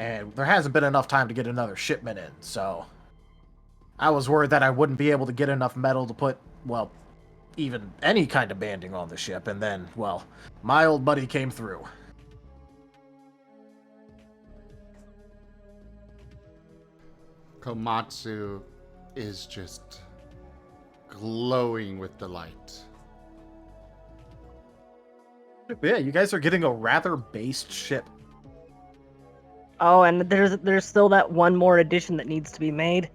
and there hasn't been enough time to get another shipment in. So I was worried that I wouldn't be able to get enough metal to put, well, even any kind of banding on the ship, and then, well, my old buddy came through. Komatsu is just glowing with delight. Yeah, you guys are getting a rather based ship. Oh, and there's still that one more addition that needs to be made.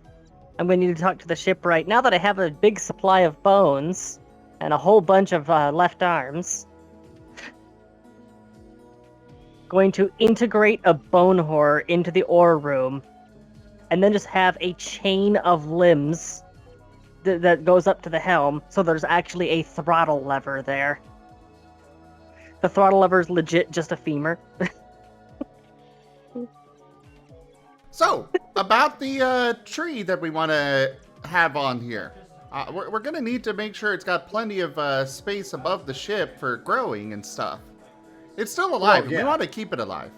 I'm going to need to talk to the shipwright. Now that I have a big supply of bones and a whole bunch of left arms, going to integrate a bone horror into the ore room, and then just have a chain of limbs that goes up to the helm, so there's actually a throttle lever there. The throttle lever is legit just a femur. So, about the tree that we want to have on here. We're going to need to make sure it's got plenty of space above the ship for growing and stuff. It's still alive, and we want to keep it alive.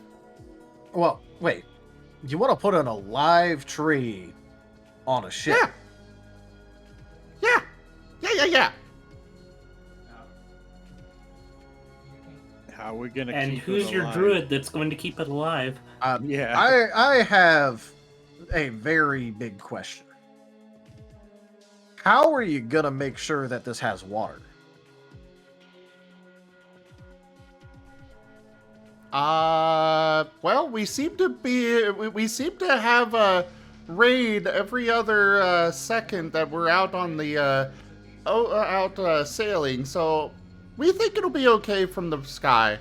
Well, wait. You want to put an alive tree on a ship? Yeah. How are we gonna And keep who's it your alive? druid that's going to keep it alive? Yeah. I have a very big question. How are you gonna make sure that this has water? Well, we seem to have a raid every other second that we're out on the sailing, so we think it'll be okay from the sky.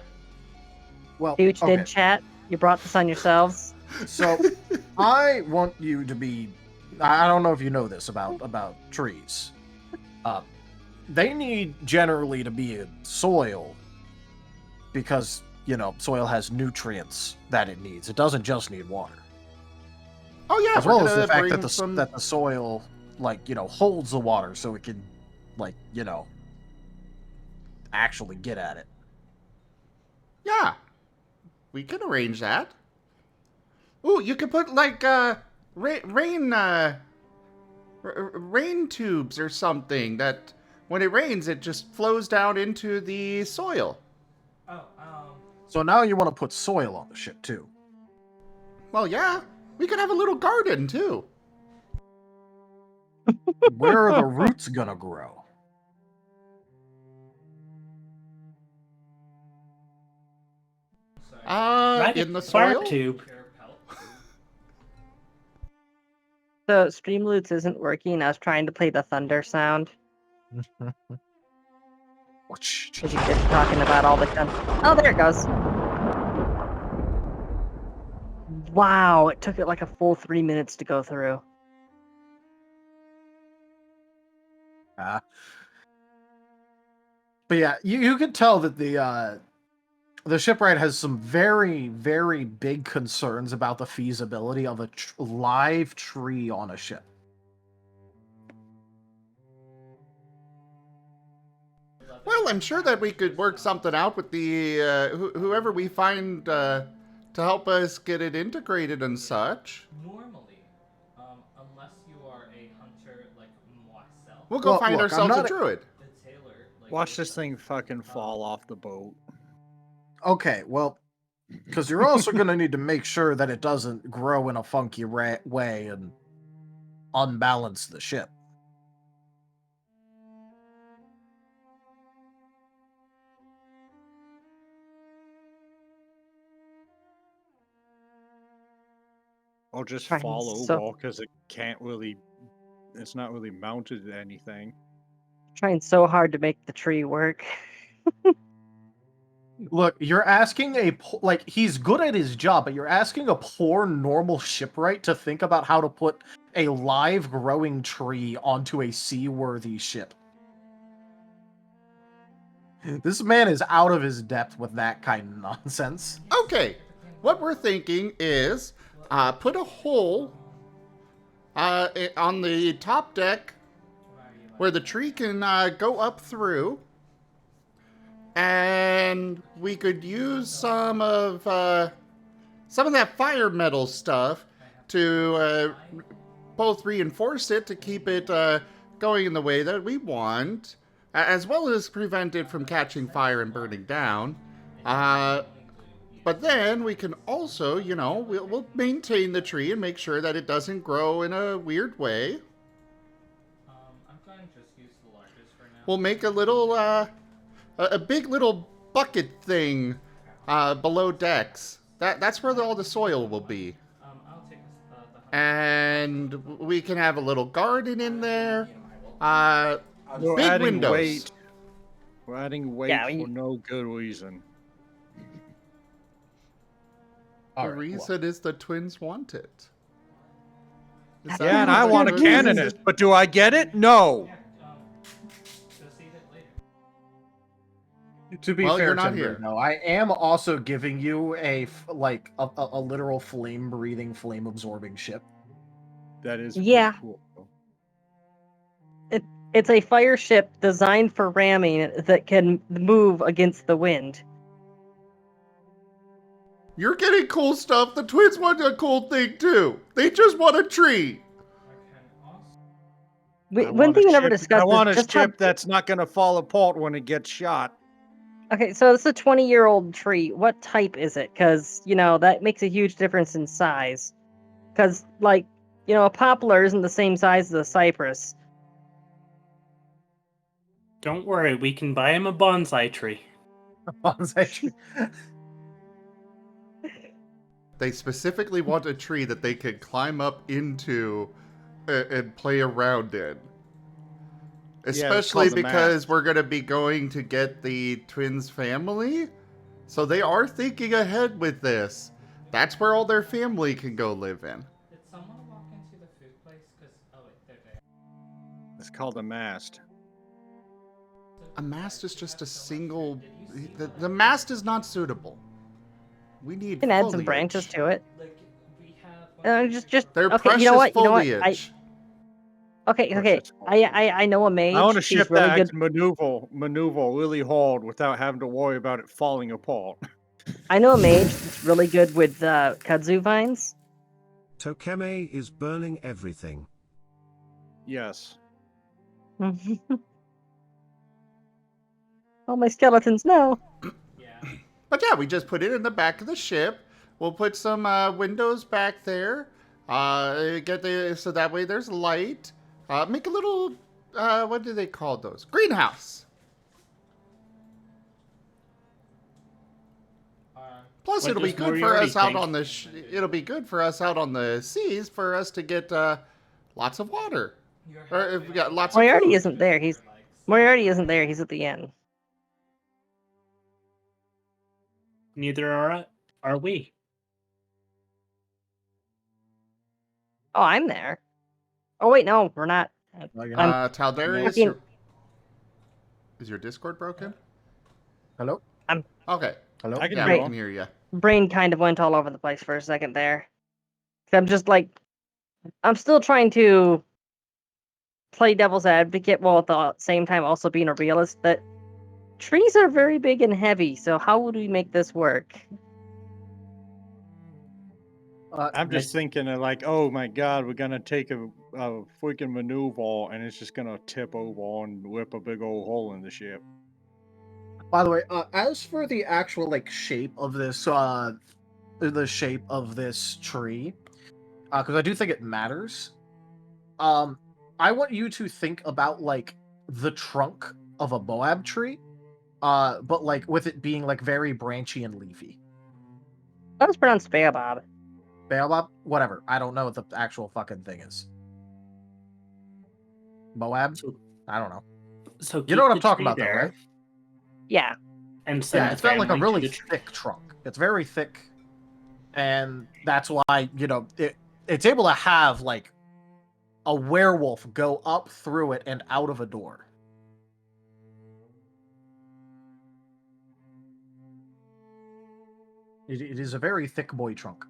Well, Huge did chat. You brought this on yourselves. So, I want you to be. I don't know if you know this about trees. They need generally to be in soil because, you know, soil has nutrients that it needs. It doesn't just need water. Oh yeah, as well as the fact that that the soil, like, you know, holds the water so it can, like, you know, actually get at it. Yeah, we can arrange that. Ooh, you could put like rain tubes or something that when it rains, it just flows down into the soil. So now you want to put soil on the ship too. Well, yeah, we could have a little garden too. Where are the roots gonna grow? In the soil. Tube. So Streamloots isn't working. I was trying to play the thunder sound. Because you kept talking about all the Oh, there it goes. Wow, it took it like a full 3 minutes to go through. But yeah, you can tell that the shipwright has some very, very big concerns about the feasibility of a live tree on a ship. Well, I'm sure that we could work something out with the whoever we find to help us get it integrated and such. Normally, unless you are a hunter like myself, We'll go find ourselves a druid. Watch this thing fucking fall off the boat. Okay, well, because you're also going to need to make sure that it doesn't grow in a funky way and unbalance the ship. Or just Right, fall so- over because it can't really it's not really mounted to anything. Trying so hard to make the tree work. Look, you're asking he's good at his job, but you're asking a poor normal shipwright to think about how to put a live growing tree onto a seaworthy ship. This man is out of his depth with that kind of nonsense. Okay, what we're thinking is put a hole on the top deck where the tree can go up through, and we could use some of that fire metal stuff to both reinforce it to keep it going in the way that we want, as well as prevent it from catching fire and burning down. But then we can also, we'll maintain the tree and make sure that it doesn't grow in a weird way. I'm going to just use the largest for now. We'll make a little, a big little bucket thing below decks. That's where all the soil will be. I'll take the And we can have a little garden in there. We're Big adding windows. weight. We're adding weight Yeah, for no good reason. The reason is the twins want it. Is that Yeah, and what I the want a twins- canonist, but do I get it? No. proceed it later. To be Well, fair, you're not Timber, here. no, I am also giving you a literal flame-breathing, flame-absorbing ship. That is Yeah. pretty cool. It's a fire ship designed for ramming that can move against the wind. You're getting cool stuff. The twins want a cool thing too. They just want a tree. One thing we never discussed I want a is just how... ship that's not going to fall apart when it gets shot. Okay, so it's a 20-year-old tree. What type is it? Because, that makes a huge difference in size. Because, a poplar isn't the same size as a cypress. Don't worry, we can buy him a bonsai tree. Bonsai tree. They specifically want a tree that they can climb up into and play around in. Especially called the because mast. we're going to be going to get the twins' family. So they are thinking ahead with this. That's where all their family can go live in. Did someone walk into the food place? Oh wait, they're there. It's called a mast. A mast is just a single... The mast is not suitable. We need You can add some foliage. branches to it. Like we have. Just They're okay. precious You know what? foliage. Okay. I know a mage. I want a She's ship really that good. can maneuver really hard without having to worry about it falling apart. I know a mage that's really good with kudzu vines. Tochemay is burning everything. Yes. All my skeletons, no. But yeah, we just put it in the back of the ship. We'll put some windows back there. So that way there's light. Make a little, what do they call those? Greenhouse. Plus, What it'll be does good for Moriarty us out think? on the. It'll be good for us out on the seas for us to get lots of water. Or if we got lots of Moriarty food. isn't there. Moriarty isn't there. He's at the inn. Neither are we. Oh, I'm there. Oh wait, no, we're not. Taldarius, fucking- is your Discord broken? Hello? Okay. Hello? I can Yeah, hear we you. can hear you. Brain kind of went all over the place for a second there. I'm just I'm still trying to play devil's advocate while at the same time also being a realist that trees are very big and heavy, so how would we make this work? I'm just thinking of oh my god, we're gonna take a freaking maneuver and it's just gonna tip over and whip a big old hole in the ship. By the way, as for the actual shape of this, the shape of this tree, because I do think it matters. I want you to think about the trunk of a boab tree, but with it being very branchy and leafy. That was pronounced baobab. Baobab, whatever. I don't know what the actual fucking thing is. Moab? I don't know. So You know what keep I'm the talking tree about, though, there, right? Yeah. And send Yeah, the it's got like a family to really the tree. thick trunk. It's very thick, and that's why it's able to have like a werewolf go up through it and out of a door. It is a very thick boy trunk.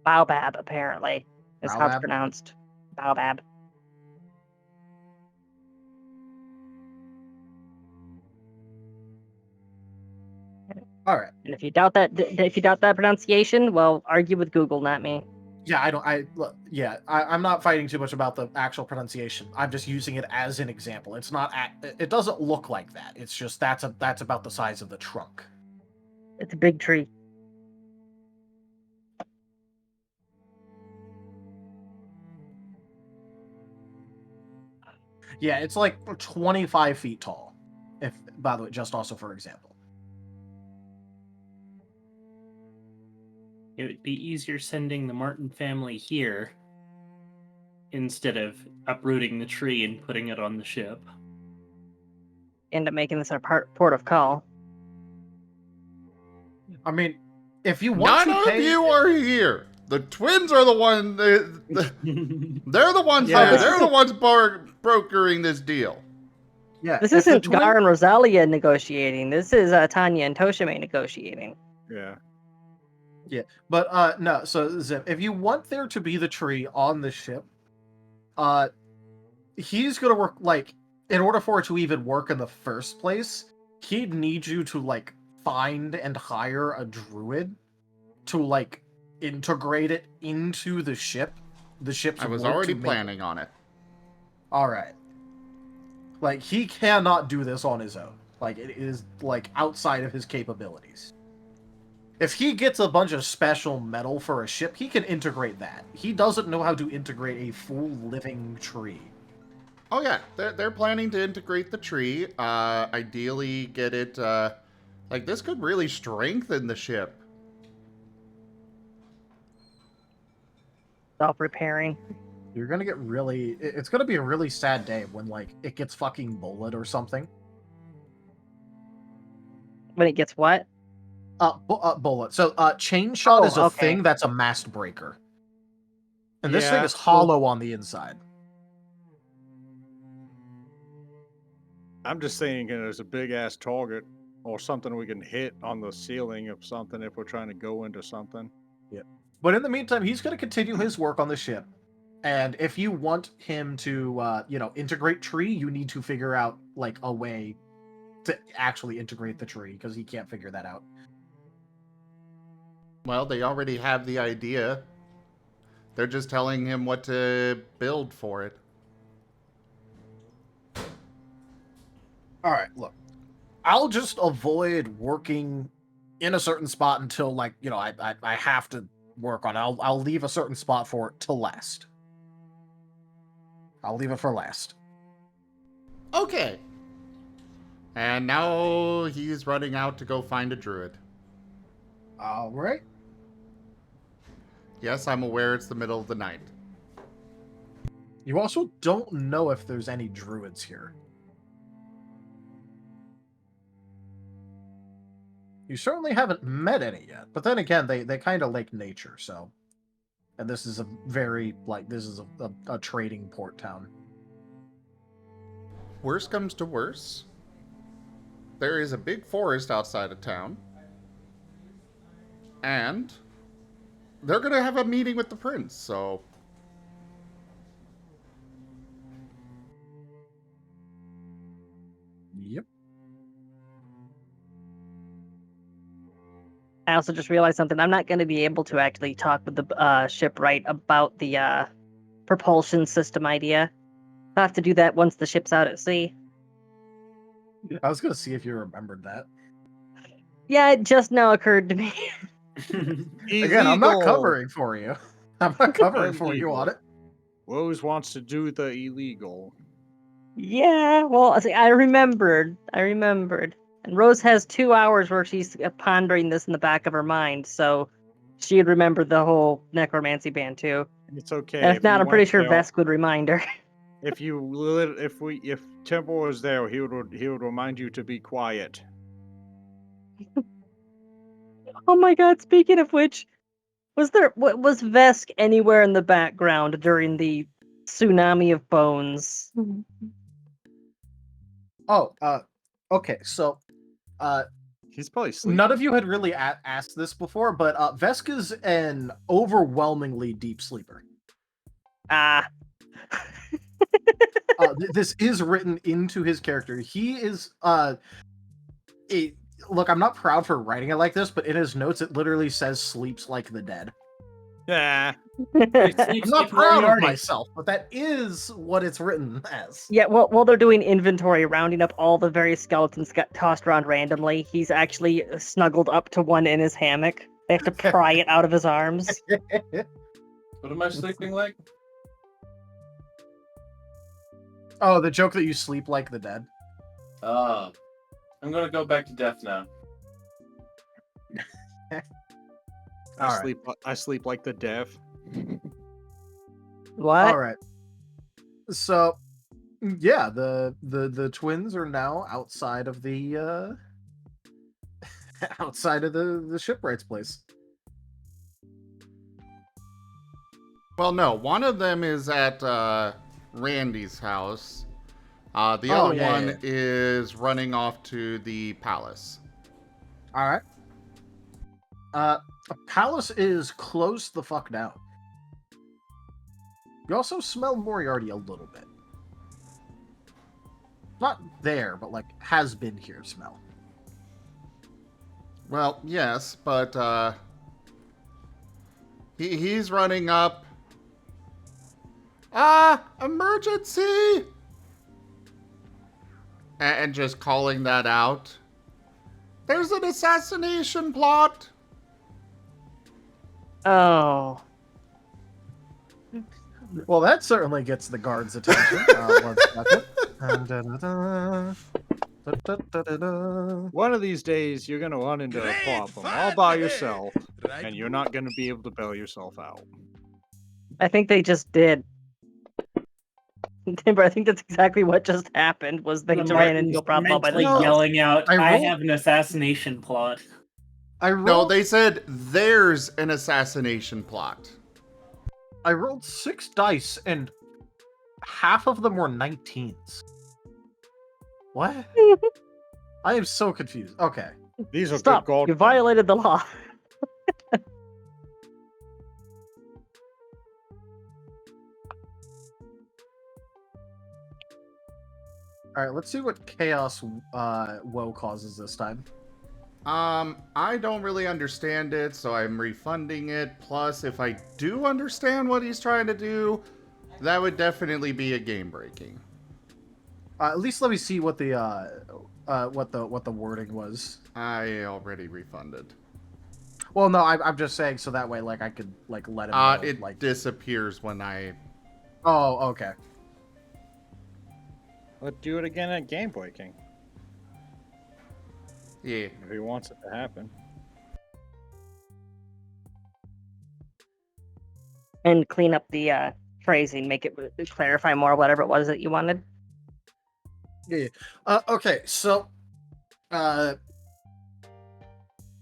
Baobab, apparently, is how it's Baobab? pronounced. Baobab. All right. And if you doubt that pronunciation, well, argue with Google, not me. Yeah, I'm not fighting too much about the actual pronunciation. I'm just using it as an example. It's not. It doesn't look like that. It's just that's about the size of the trunk. It's a big tree. Yeah, it's like 25 feet tall. If, by the way, just also for example. It would be easier sending the Marten family here instead of uprooting the tree and putting it on the ship. End up making this our port of call. I mean, if you want None to of you are here. The twins are the one. They're the ones there. They're the ones brokering this deal. Yeah, this isn't Gar and Rosalia negotiating. This is Tanya and Tochemay negotiating. Yeah. Yeah, but no. So Zim, if you want there to be the tree on the ship, he's gonna work like in order for it to even work in the first place, he'd need you to like find and hire a druid to like integrate it into the ship. The ship's. I was already planning on it. All right. Like he cannot do this on his own. Like it is like outside of his capabilities. If he gets a bunch of special metal for a ship, he can integrate that. He doesn't know how to integrate a full living tree. Oh yeah, they're planning to integrate the tree. Ideally, get it. Like this could really strengthen the ship. Self-repairing. You're gonna get really. It's gonna be a really sad day when like it gets fucking bullet or something. When it gets what? Bullet. So, chain shot is a okay. thing that's a mast breaker. And this thing Yeah, is hollow on the inside. I'm just thinking there's a big ass target or something we can hit on the ceiling of something if we're trying to go into something. Yeah. But in the meantime, he's going to continue his work on the ship. And if you want him to, integrate tree, you need to figure out, like, a way to actually integrate the tree, because he can't figure that out. Well, they already have the idea. They're just telling him what to build for it. All right, look. I'll just avoid working in a certain spot until, like, I have to work on it. I'll leave a certain spot for it to last. I'll leave it for last. Okay. And now he's running out to go find a druid. All right. Yes, I'm aware it's the middle of the night. You also don't know if there's any druids here. You certainly haven't met any yet, but then again, they kind of like nature, so. And this is a very, a trading port town. Worst comes to worst, there is a big forest outside of town. And they're going to have a meeting with the prince, so. Yep. I also just realized something. I'm not going to be able to actually talk with the shipwright about the propulsion system idea. I'll have to do that once the ship's out at sea. I was going to see if you remembered that. Yeah, it just now occurred to me. Again, I'm not covering for you. I'm not covering for you on it. Rose wants to do the illegal. Yeah, well, see, I remembered. And Rose has 2 hours where she's pondering this in the back of her mind, so she'd remember the whole necromancy ban too. It's okay. And if not, I'm pretty sure Vesk. Vesk would remind her. If Temple was there, he would remind you to be quiet. Oh my god, speaking of which, was Vesk anywhere in the background during the tsunami of bones? Oh, okay, so, he's probably sleeping. None of you had really asked this before, but Vesk is an overwhelmingly deep sleeper. Ah. This is written into his character. He is, look, I'm not proud for writing it like this, but in his notes it literally says sleeps like the dead. Yeah. I'm not proud of myself, but that is what it's written as. Yeah, well, while they're doing inventory, rounding up all the various skeletons tossed around randomly, he's actually snuggled up to one in his hammock. They have to pry it out of his arms. What am I sleeping like? Oh, the joke that you sleep like the dead. I'm gonna go back to death now. I sleep like the deaf. What? All right. So, yeah, the twins are now outside of the outside of the shipwright's place. Well, no, one of them is at Randy's house. The other one is running off to the palace. All right. Palace is closed the fuck down. You also smell Moriarty a little bit. Not there, but like has been here smell. Well, yes, but he's running up. Emergency! And just calling that out. There's an assassination plot. Oh. Well, that certainly gets the guards' attention. One second. One of these days, you're gonna run into a problem all by yourself, and you're not gonna be able to bail yourself out. I think they just did. Timber, I think that's exactly what just happened. Was they ran into a problem all by mentally themselves. yelling out, I have an assassination plot. No, they said there's an assassination plot. I rolled 6 dice, and half of them were 19s. What? I am so confused. Okay. These are Stop. good gold. You violated the law. All right, let's see what chaos woe causes this time. I don't really understand it, so I'm refunding it. Plus, if I do understand what he's trying to do, that would definitely be a game breaking. At least let me see what the wording was. I already refunded. Well, no, I'm just saying so that way, like, I could like let him know. It like disappears when I. Oh, okay. Let's do it again at game breaking. Yeah. If he wants it to happen. And clean up the phrasing, make it clarify more whatever it was that you wanted. Yeah. Okay, so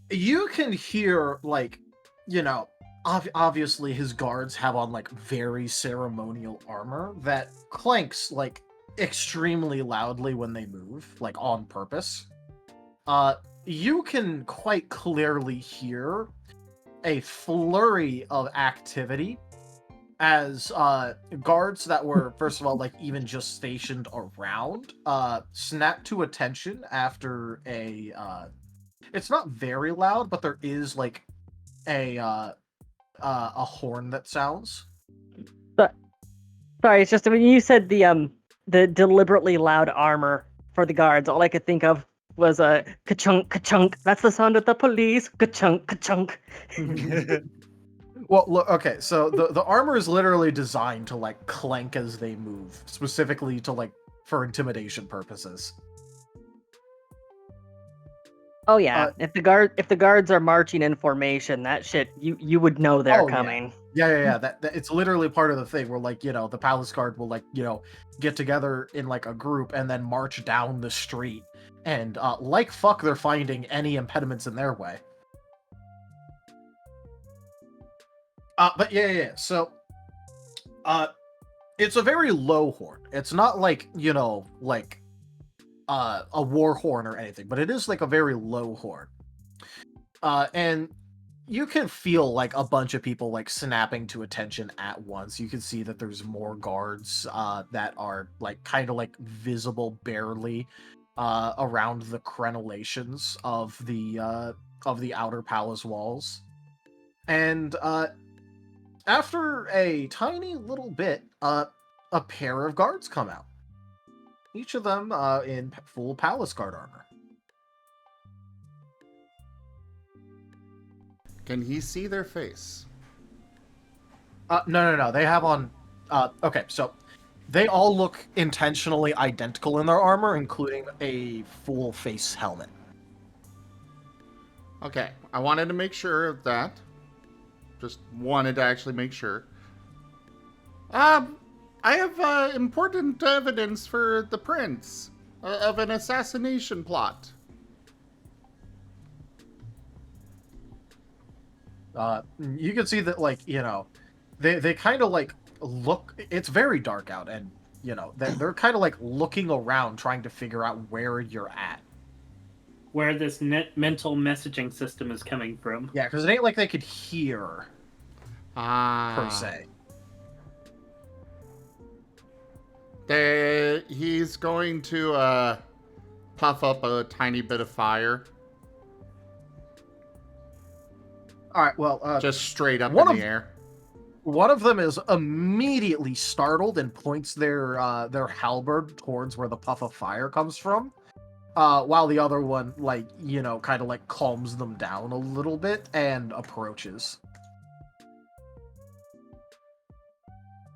you can hear, like, you know, obviously his guards have on like very ceremonial armor that clanks like extremely loudly when they move, like on purpose. You can quite clearly hear a flurry of activity as guards that were, first of all, like even just stationed around, snap to attention after a it's not very loud, but there is like a horn that sounds. But sorry, it's just when you said the deliberately loud armor for the guards, all I could think of was a ka-chunk, ka-chunk. That's the sound of the police. Ka-chunk, ka-chunk. Well, look, okay, so the armor is literally designed to like clank as they move, specifically to like for intimidation purposes. Oh yeah, if the guards are marching in formation, that shit you would know they're coming. Yeah. Yeah. That it's literally part of the thing where, like, the palace guard will, like, get together in like a group and then march down the street, and like fuck, they're finding any impediments in their way. But yeah. So, it's a very low horn. It's not like like a war horn or anything, but it is like a very low horn. And you can feel like a bunch of people like snapping to attention at once. You can see that there's more guards that are like kind of like visible barely around the crenellations of the outer palace walls. And after a tiny little bit, a pair of guards come out. Each of them in full palace guard armor. Can he see their face? No. They have on... okay, so they all look intentionally identical in their armor, including a full face helmet. Okay, I wanted to make sure of that. Just wanted to actually make sure. I have important evidence for the prince of an assassination plot. You can see that, like, they kind of like look. It's very dark out, and they're kind of like looking around, trying to figure out where you're at, where this mental messaging system is coming from. Yeah, because it ain't like they could hear per se. He's going to puff up a tiny bit of fire. All right, well, just straight up in the air. One of them is immediately startled and points their halberd towards where the puff of fire comes from, while the other one, like, kind of like calms them down a little bit and approaches.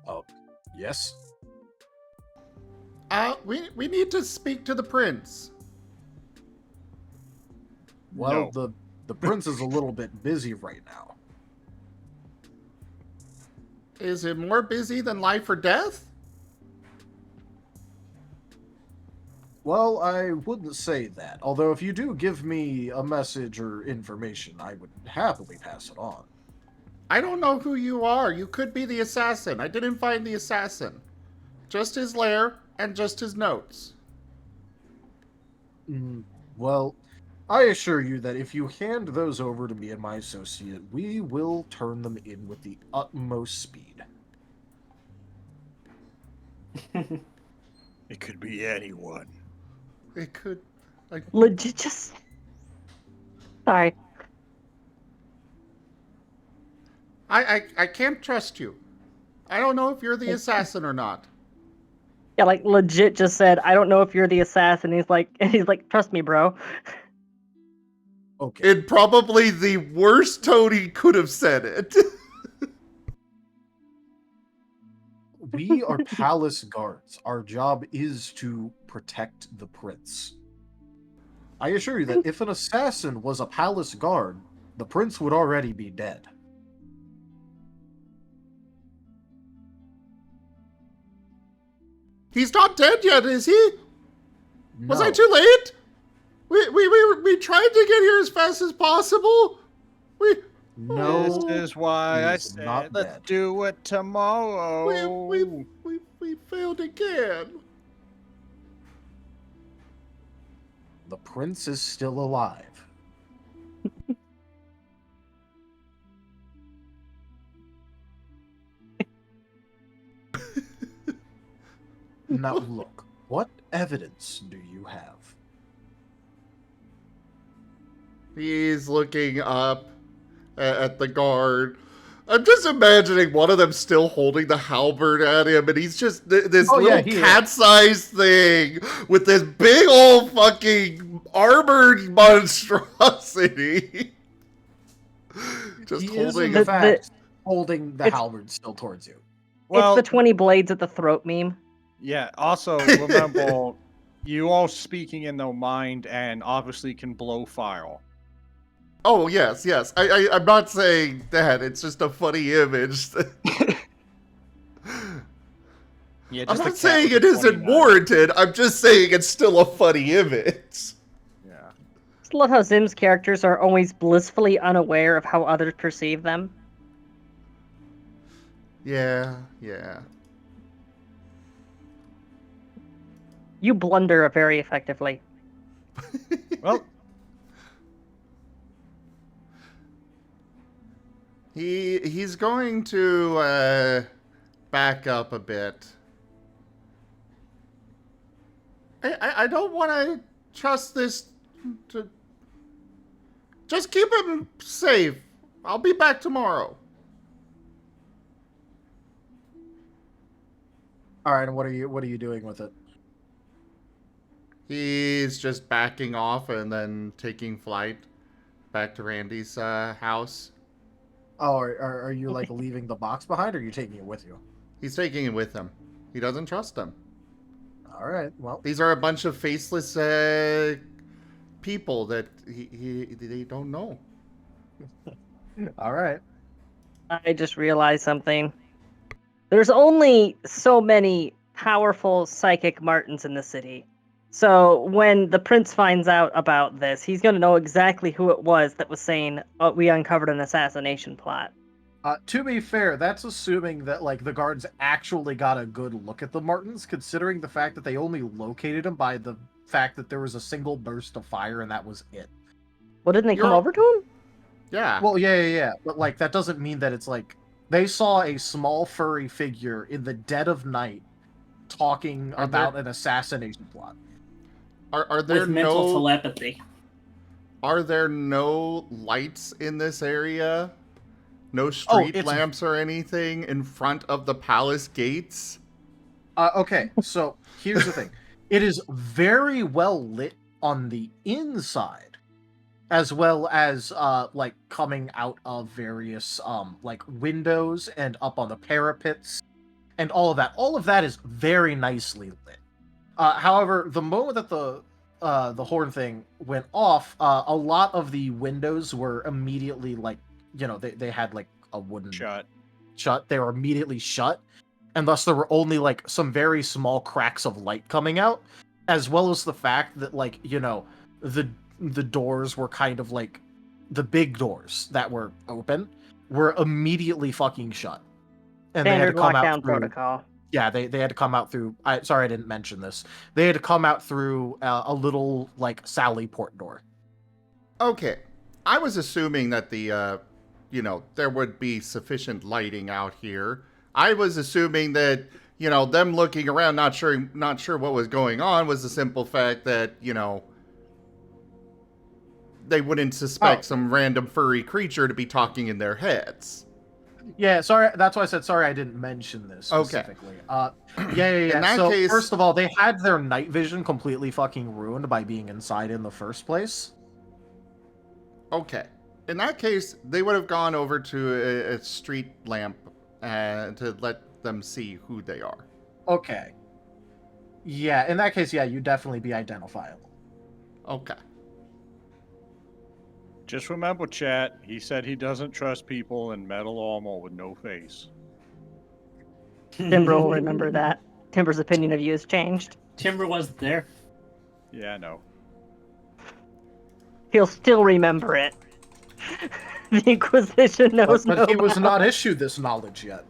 Oh, yes. We need to speak to the prince. Well, no. The prince is a little bit busy right now. Is it more busy than life or death? Well, I wouldn't say that. Although if you do give me a message or information, I would happily pass it on. I don't know who you are. You could be the assassin. I didn't find the assassin. Just his lair and just his notes. Well, I assure you that if you hand those over to me and my associate, we will turn them in with the utmost speed. It could be anyone. It could... Legit just... Sorry. I can't trust you. I don't know if you're the assassin or not. Yeah, like, legit just said, I don't know if you're the assassin. He's like, trust me, bro. Okay. In probably the worst tone he could have said it. We are palace guards. Our job is to protect the prince. I assure you that if an assassin was a palace guard, the prince would already be dead. He's not dead yet, is he? No. Was I too late? We tried to get here as fast as possible. No. This is why I said let's do it tomorrow. We failed again. The prince is still alive. Now look, what evidence do you have? He's looking up at the guard. I'm just imagining one of them still holding the halberd at him, and he's just this little cat-sized thing with this big old fucking armored monstrosity. Just holding the halberd still towards you. Well, it's the 20 blades at the throat meme. Yeah, also remember, you all speaking in their mind and obviously can blow fire. Oh, yes, yes. I'm not saying that. It's just a funny image. Yeah, I'm just the not cat saying with it the isn't 29. warranted. I'm just saying it's still a funny image. Yeah. Just love how Zim's characters are always blissfully unaware of how others perceive them. Yeah, yeah. You blunder very effectively. Well, he's going to back up a bit. I don't want to trust this to... Just keep him safe. I'll be back tomorrow. All right, and what are you doing with it? He's just backing off and then taking flight back to Randy's house. Oh, are you like leaving the box behind, or are you taking it with you? He's taking it with him. He doesn't trust them. All right, well. These are a bunch of faceless people that they don't know. All right. I just realized something. There's only so many powerful psychic Martens in the city. So when the prince finds out about this, he's going to know exactly who it was that was saying, "Oh, we uncovered an assassination plot." To be fair, that's assuming that like the guards actually got a good look at the Martens, considering the fact that they only located him by the fact that there was a single burst of fire and that was it. Well, didn't they come over to him? Yeah. Well, yeah. But like that doesn't mean that it's like they saw a small furry figure in the dead of night talking about an assassination plot. Are there With mental telepathy. Are there no lights in this area? No street lamps or anything in front of the palace gates? Okay, so here's the thing. It is very well lit on the inside, as well as like coming out of various like windows and up on the parapets and all of that. All of that is very nicely lit. However, the moment that the horn thing went off, a lot of the windows were immediately like, you know, they had like a wooden shut. They were immediately shut, and thus there were only like some very small cracks of light coming out, as well as the fact that like, you know, the doors were kind of like the big doors that were open were immediately fucking shut, and Standard they had to come lockdown out through. protocol. Yeah, they had to come out through. Sorry, I didn't mention this. They had to come out through a little like Sally port door. Okay, I was assuming that the you know, there would be sufficient lighting out here. I was assuming that, you know, them looking around, not sure what was going on, was the simple fact that, you know, they wouldn't suspect some random furry creature to be talking in their heads. Yeah, sorry. That's why I said sorry. I didn't mention this specifically. Okay. Yeah. In that so case, first of all, they had their night vision completely fucking ruined by being inside in the first place. Okay. In that case, they would have gone over to a street lamp to let them see who they are. Okay. Yeah, in that case, yeah, you'd definitely be identifiable. Okay. Just remember, chat, he said he doesn't trust people in metal armor with no face. Timber will remember that. Timber's opinion of you has changed. Timber wasn't there. Yeah, I know. He'll still remember it. The Inquisition knows but he was not issued this knowledge yet.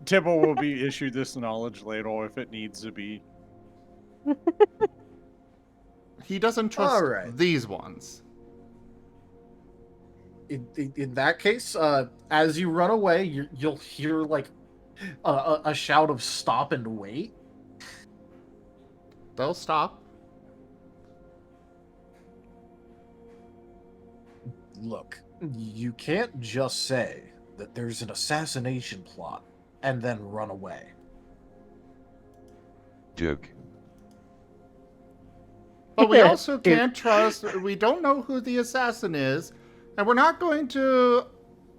Timber will be issued this knowledge later if it needs to be. He doesn't trust these ones. In that case, as you run away, you'll hear like a shout of "Stop and wait." They'll stop. Look, you can't just say that there's an assassination plot and then run away. Joke. But we also can't trust, we don't know who the assassin is, and we're not going to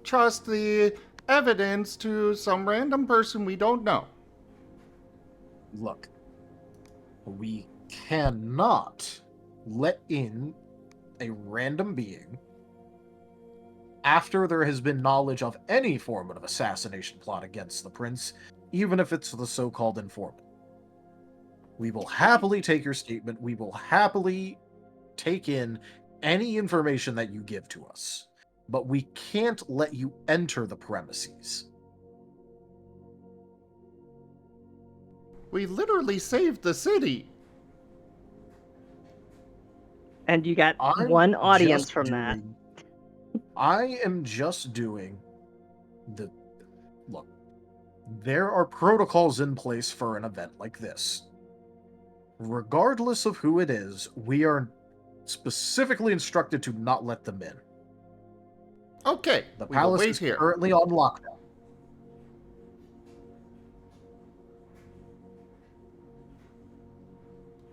trust the evidence to some random person we don't know. Look, we cannot let in a random being after there has been knowledge of any form of assassination plot against the prince, even if it's the so-called informant. We will happily take your statement. We will happily take in any information that you give to us, but we can't let you enter the premises. We literally saved the city. And you got I'm one audience just from that. I am just doing the... Look, there are protocols in place for an event like this. Regardless of who it is, we are specifically instructed to not let them in. Okay, The we will palace wait is here. currently on lockdown.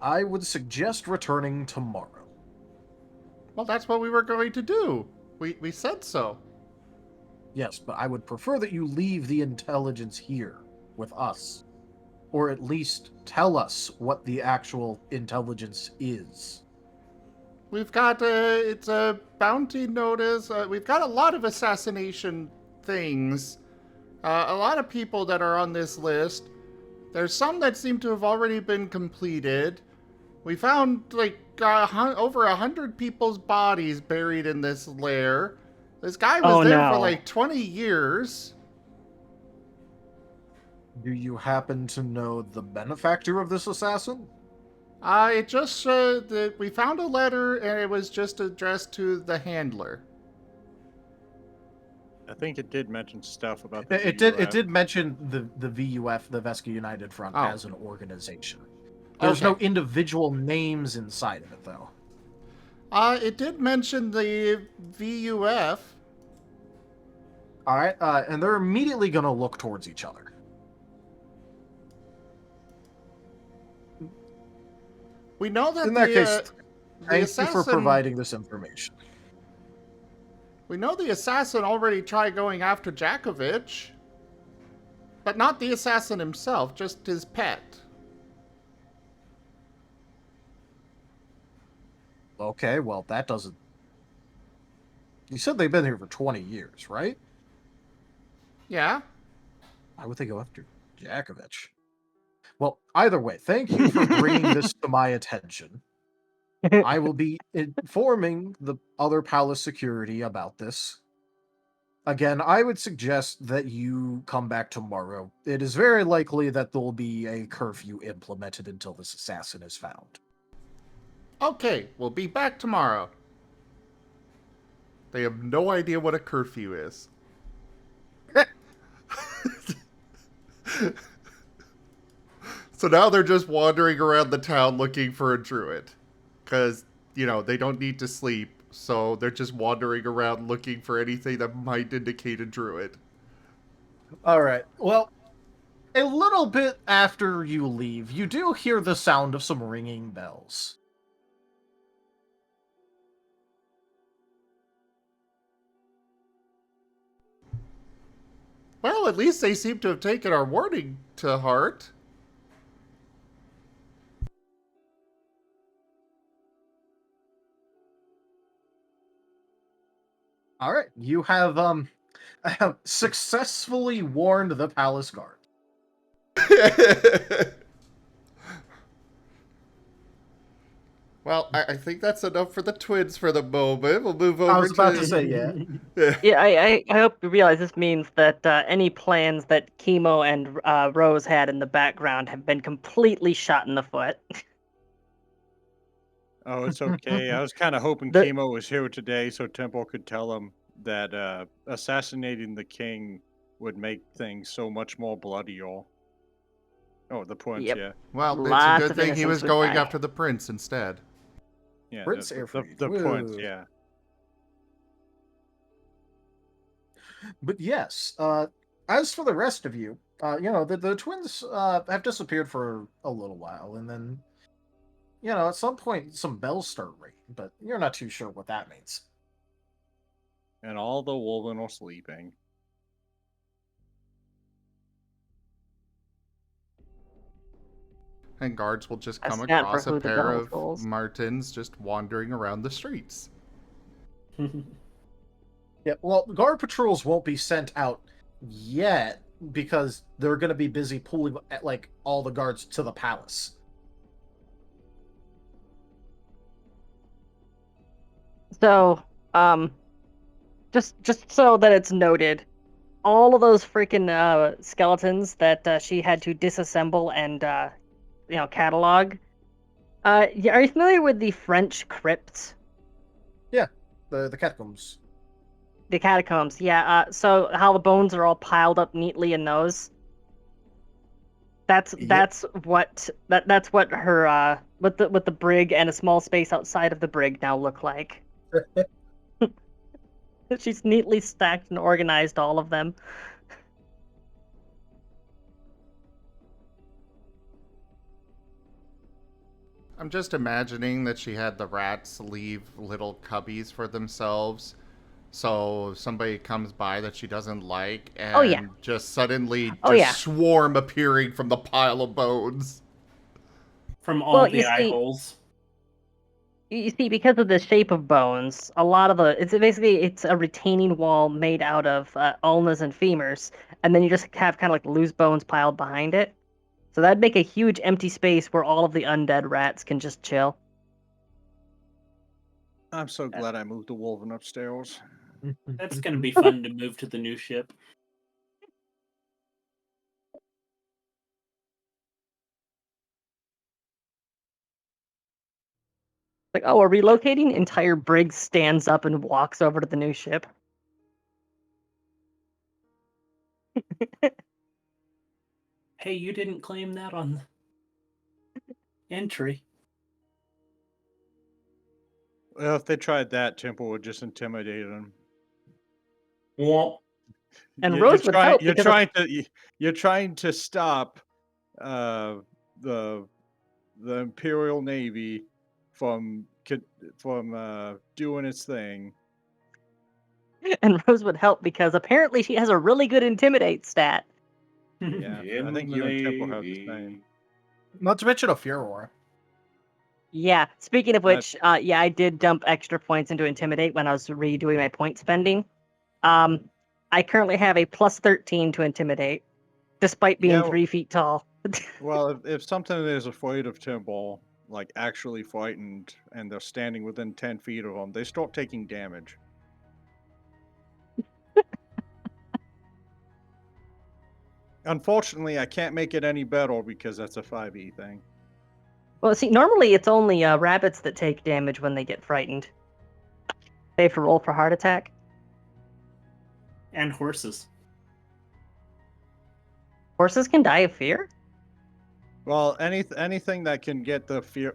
I would suggest returning tomorrow. Well, that's what we were going to do. We said so. Yes, but I would prefer that you leave the intelligence here with us. Or at least tell us what the actual intelligence is. We've got it's a bounty notice. We've got a lot of assassination things. A lot of people that are on this list. There's some that seem to have already been completed. We found like over 100 people's bodies buried in this lair. This guy was there for like 20 years. Do you happen to know the benefactor of this assassin? It just said that we found a letter and it was just addressed to the handler. I think it did mention stuff about It did mention the VUF, the Vesca United Front, as an organization. There's no individual names inside of it, though. It did mention the VUF. All right, and they're immediately going to look towards each other. We know that in that case, thank assassin, you for providing this information. We know the assassin already tried going after Jakovich, but not the assassin himself, just his pet. Okay, well, that doesn't... You said they've been here for 20 years, right? Yeah. Why would they go after Jakovich? Well, either way, thank you for bringing this to my attention. I will be informing the other palace security about this. Again, I would suggest that you come back tomorrow. It is very likely that there will be a curfew implemented until this assassin is found. Okay, we'll be back tomorrow. They have no idea what a curfew is. So now they're just wandering around the town looking for a druid. Because, you know, they don't need to sleep. So they're just wandering around looking for anything that might indicate a druid. Alright, well, a little bit after you leave, you do hear the sound of some ringing bells. Well, at least they seem to have taken our warning to heart. Alright, you have successfully warned the palace guard. Well, I think that's enough for the twins for the moment. We'll move over to... I was about to say, yeah. Yeah, I hope you realize this means that any plans that Kemo and Rose had in the background have been completely shot in the foot. Oh, it's okay. I was kind of hoping Kemo was here today so Temple could tell him that assassinating the king would make things so much more bloodier. Oh, the prince, yeah. Well, it's a good thing he was going after the prince instead. Yeah, Prince the prince, yeah. But yes, as for the rest of you, you know, the twins have disappeared for a little while, and then, you know, at some point some bells start ringing, but you're not too sure what that means. And all the wolven are sleeping. And guards will just A come stat for across a who the pair dog of rolls. Martens just wandering around the streets. Yeah, well, guard patrols won't be sent out yet because they're going to be busy pulling like all the guards to the palace. So, just so that it's noted, all of those freaking skeletons that she had to disassemble and catalog. Are you familiar with the French crypts? Yeah, the catacombs. The catacombs, yeah. So how the bones are all piled up neatly in those. That's what her what the brig and a small space outside of the brig now look like. She's neatly stacked and organized all of them. I'm just imagining that she had the rats leave little cubbies for themselves. So if somebody comes by that she doesn't like, and just suddenly swarm appearing from the pile of bones. From all the eye holes. You see, because of the shape of bones, a lot of it's a retaining wall made out of ulnas and femurs, and then you just have kind of like loose bones piled behind it. So that'd make a huge empty space where all of the undead rats can just chill. I'm so glad I moved the Wolven upstairs. That's going to be fun to move to the new ship. Like, oh, we're relocating? Entire brig stands up and walks over to the new ship. Hey, you didn't claim that on entry. Well, if they tried that, Temple would just intimidate them. Well, and Rose would help. You're trying to stop the Imperial Navy from doing its thing. And Rose would help because apparently she has a really good intimidate stat. Yeah, I think you and Temple have the same. Not to mention a furor. Yeah. Speaking of which, I did dump extra points into intimidate when I was redoing my point spending. I currently have a plus 13 to intimidate, despite being 3 feet tall. Well, if something is afraid of Temple, like actually frightened, and they're standing within 10 feet of them, they start taking damage. Unfortunately, I can't make it any better because that's a 5e thing. Well, see, normally it's only rabbits that take damage when they get frightened. They have to roll for heart attack. And horses. Horses can die of fear? Well, anything that can get the fear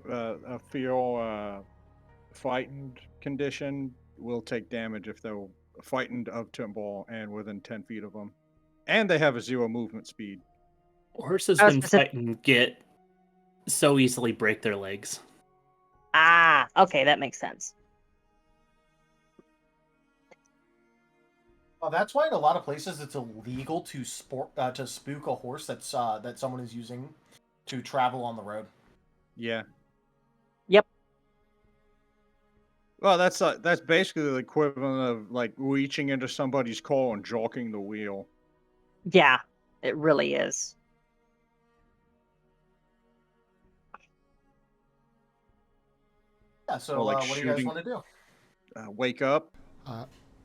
frightened condition will take damage if they're frightened of Temple and within 10 feet of them. And they have a 0 movement speed. Horses when frightened get so easily break their legs. Ah, okay, that makes sense. Oh, that's why in a lot of places it's illegal to spook a horse that's that someone is using to travel on the road. Yeah. Yep. Well, that's basically the equivalent of like reaching into somebody's car and jocking the wheel. Yeah, it really is. Yeah, so like what do you guys want to do? Wake up.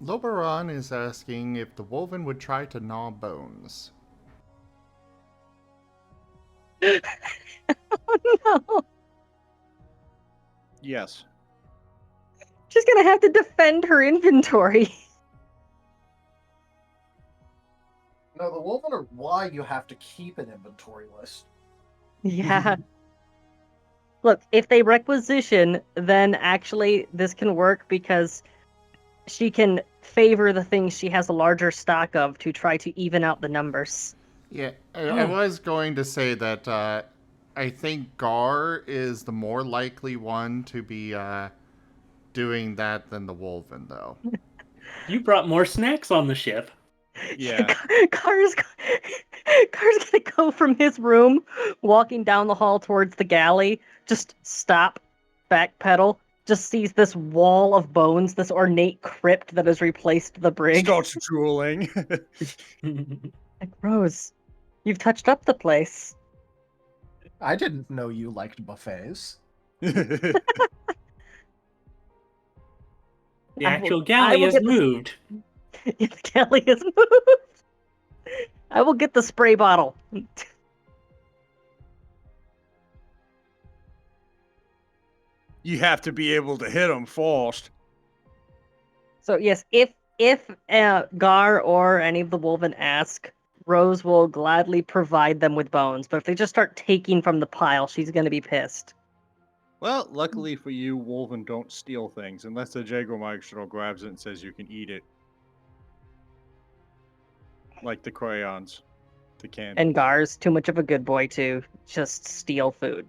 Loberon is asking if the Wolven would try to gnaw bones. Oh no. Yes. She's gonna have to defend her inventory. No, the Wolven are why you have to keep an inventory list. Yeah. Look, if they requisition, then actually this can work because she can favor the things she has a larger stock of to try to even out the numbers. Yeah, I was going to say that I think Gar is the more likely one to be doing that than the Wolven, though. You brought more snacks on the ship. Yeah. Car's gonna go from his room, walking down the hall towards the galley, just stop, backpedal, just sees this wall of bones, this ornate crypt that has replaced the brig. Starts drooling. Like, Rose, you've touched up the place. I didn't know you liked buffets. The actual galley has moved. The galley has moved. I will get the spray bottle. You have to be able to hit them first. So yes, if Gar or any of the Wolven ask, Rose will gladly provide them with bones. But if they just start taking from the pile, she's gonna be pissed. Well, luckily for you, Wolven don't steal things unless the Jagermeister grabs it and says you can eat it. Like the crayons, the candy. And Gar's too much of a good boy to just steal food.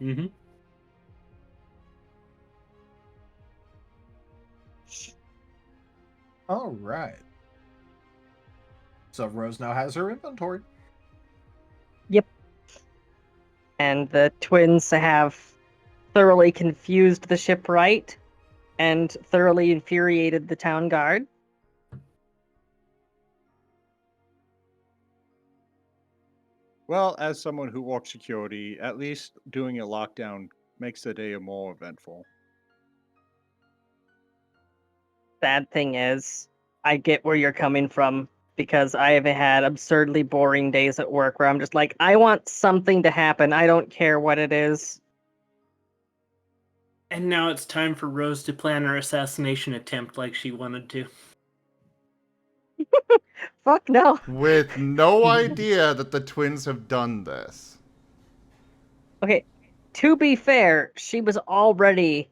Mm-hmm. All right. So Rose now has her inventory. Yep. And the twins have thoroughly confused the shipwright and thoroughly infuriated the town guard. Well, as someone who works security, at least doing a lockdown makes the day more eventful. Sad thing is, I get where you're coming from because I have had absurdly boring days at work where I'm just like, I want something to happen. I don't care what it is. And now it's time for Rose to plan her assassination attempt like she wanted to. Fuck no. With no idea that the twins have done this. Okay, to be fair, she had already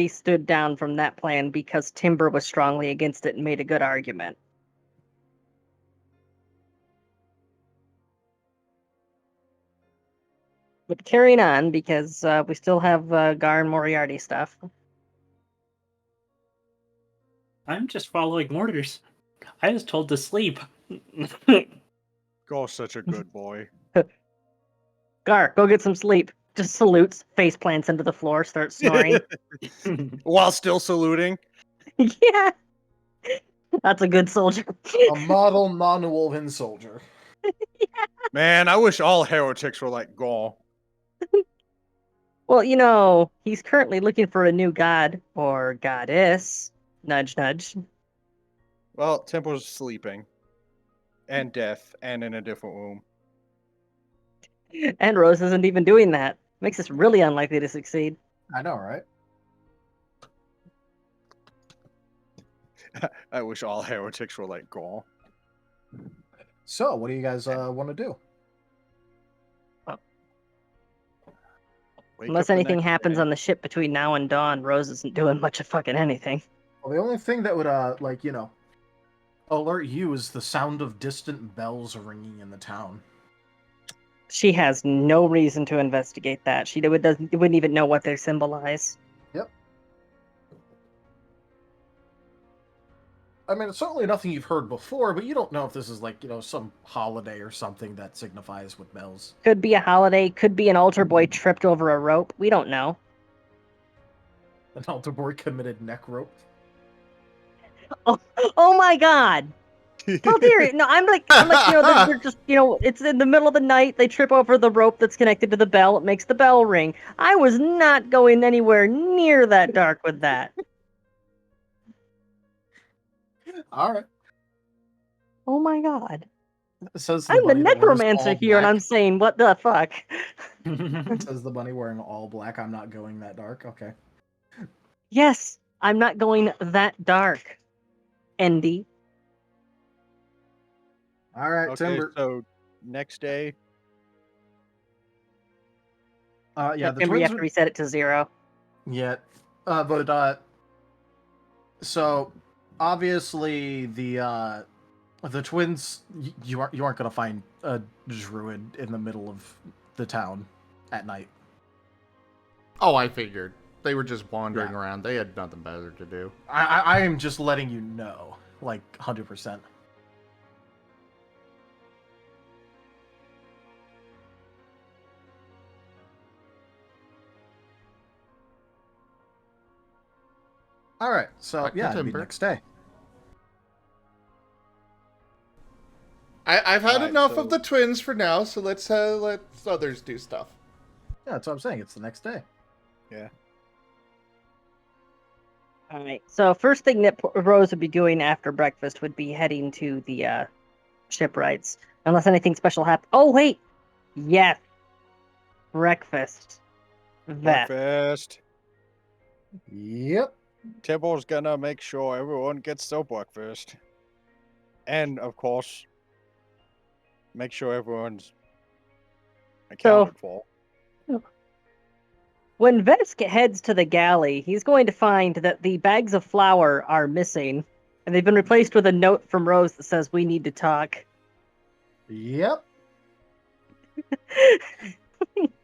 stood down from that plan because Timber was strongly against it and made a good argument. But carrying on, because we still have Gar and Moriarty stuff. I'm just following orders. I was told to sleep. Gar's such a good boy. Gar, go get some sleep. Just salutes, face plants into the floor, starts snoring. While still saluting. Yeah. That's a good soldier. A model non-Wolven soldier. Man, I wish all heretics were like Gar. Well, he's currently looking for a new god or goddess. Nudge, nudge. Well, Temple's sleeping. And deaf, and in a different room. And Rose isn't even doing that. Makes us really unlikely to succeed. I know, right? I wish all heretics were like Gar. So, what do you guys want to do? Unless anything happens on the ship between now and dawn, Rose isn't doing much of fucking anything. Well, the only thing that would, alert you is the sound of distant bells ringing in the town. She has no reason to investigate that. She wouldn't even know what they symbolize. Yep. I mean, it's certainly nothing you've heard before, but you don't know if this is some holiday or something that signifies with bells. Could be a holiday, could be an altar boy tripped over a rope. We don't know. An altar boy committed neck rope. Oh my god! How dare you? No, I'm like, they're just, it's in the middle of the night. They trip over the rope that's connected to the bell. It makes the bell ring. I was not going anywhere near that dark with that. All right. Oh my god. Says I'm the necromancer here, and I'm saying, what the fuck? Says the bunny wearing all black. I'm not going that dark. Okay. Yes, I'm not going that dark. Andy. All right, Okay, Timber. so next day. Yeah, the Timber, you twins have to reset it to 0. Yeah, so obviously the twins, you aren't gonna find a druid in the middle of the town at night. Oh, I figured. They were just wandering around. They had nothing better to do. I am just letting you know, 100%. All right, so Back to yeah, it'd be Timber. next day. I've had Alright, enough so- of the twins for now, so let's let others do stuff. Yeah, that's what I'm saying. It's the next day. Yeah. All right. So first thing that Rose would be doing after breakfast would be heading to the shipwrights, unless anything special happens. Oh wait, yes, breakfast. That. Breakfast. Yep. Tibble's gonna make sure everyone gets their breakfast. And, of course, make sure everyone's accounted for. When Vesk heads to the galley, he's going to find that the bags of flour are missing, and they've been replaced with a note from Rose that says, "We need to talk." Yep.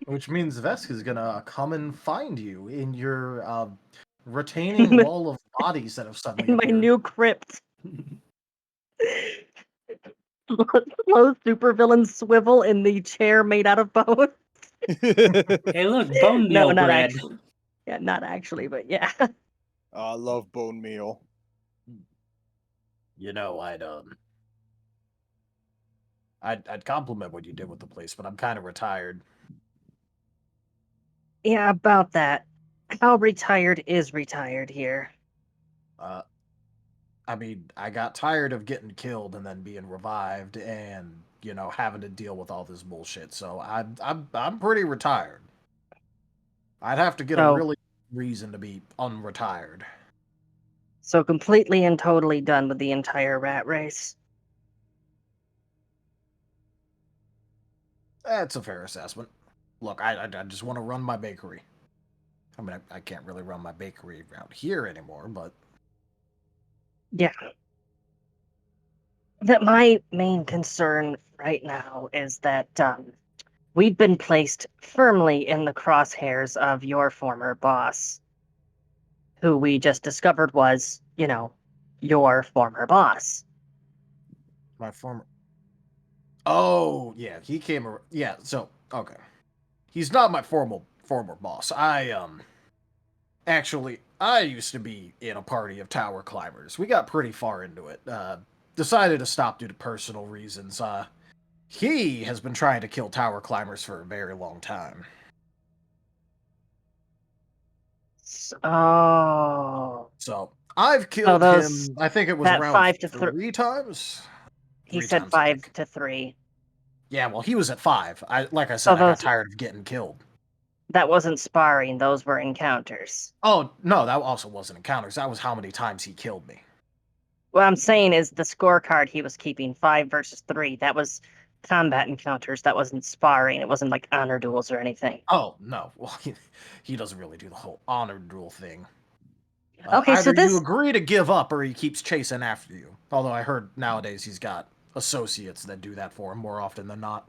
Which means Vesk is gonna come and find you in your retaining wall of bodies that have suddenly In my appeared. new crypt. Slow supervillain swivel in the chair made out of bone. Hey, look, bone meal No, not bread. actually. Yeah, not actually, but yeah. I love bone meal. You know, I'd compliment what you did with the place, but I'm kind of retired. Yeah, about that. How retired is retired here? I mean, I got tired of getting killed and then being revived, and having to deal with all this bullshit. So I'm pretty retired. I'd have to get a So- really reason to be unretired. So completely and totally done with the entire rat race. That's a fair assessment. Look, I just want to run my bakery. I mean, I can't really run my bakery around here anymore, but Yeah. That my main concern right now is that we've been placed firmly in the crosshairs of your former boss, who we just discovered was, your former boss. my former. Oh yeah, he came. Yeah, so okay, he's not my former boss. Actually, I used to be in a party of tower climbers. We got pretty far into it. Decided to stop due to personal reasons. He has been trying to kill tower climbers for a very long time. Oh. So I've killed those- him. I think it was that around 5 to 3 times. He 3 said times, I 5 think. to 3. Yeah, well, he was at 5. Like I said, I got tired of getting killed. That wasn't sparring, those were encounters. Oh, no, that also wasn't encounters. That was how many times he killed me. What I'm saying is the scorecard he was keeping, 5 versus 3, that was combat encounters. That wasn't sparring. It wasn't like honor duels or anything. Oh, no. Well, he doesn't really do the whole honor duel thing. Okay, so either you this- agree to give up or he keeps chasing after you. Although I heard nowadays he's got associates that do that for him more often than not.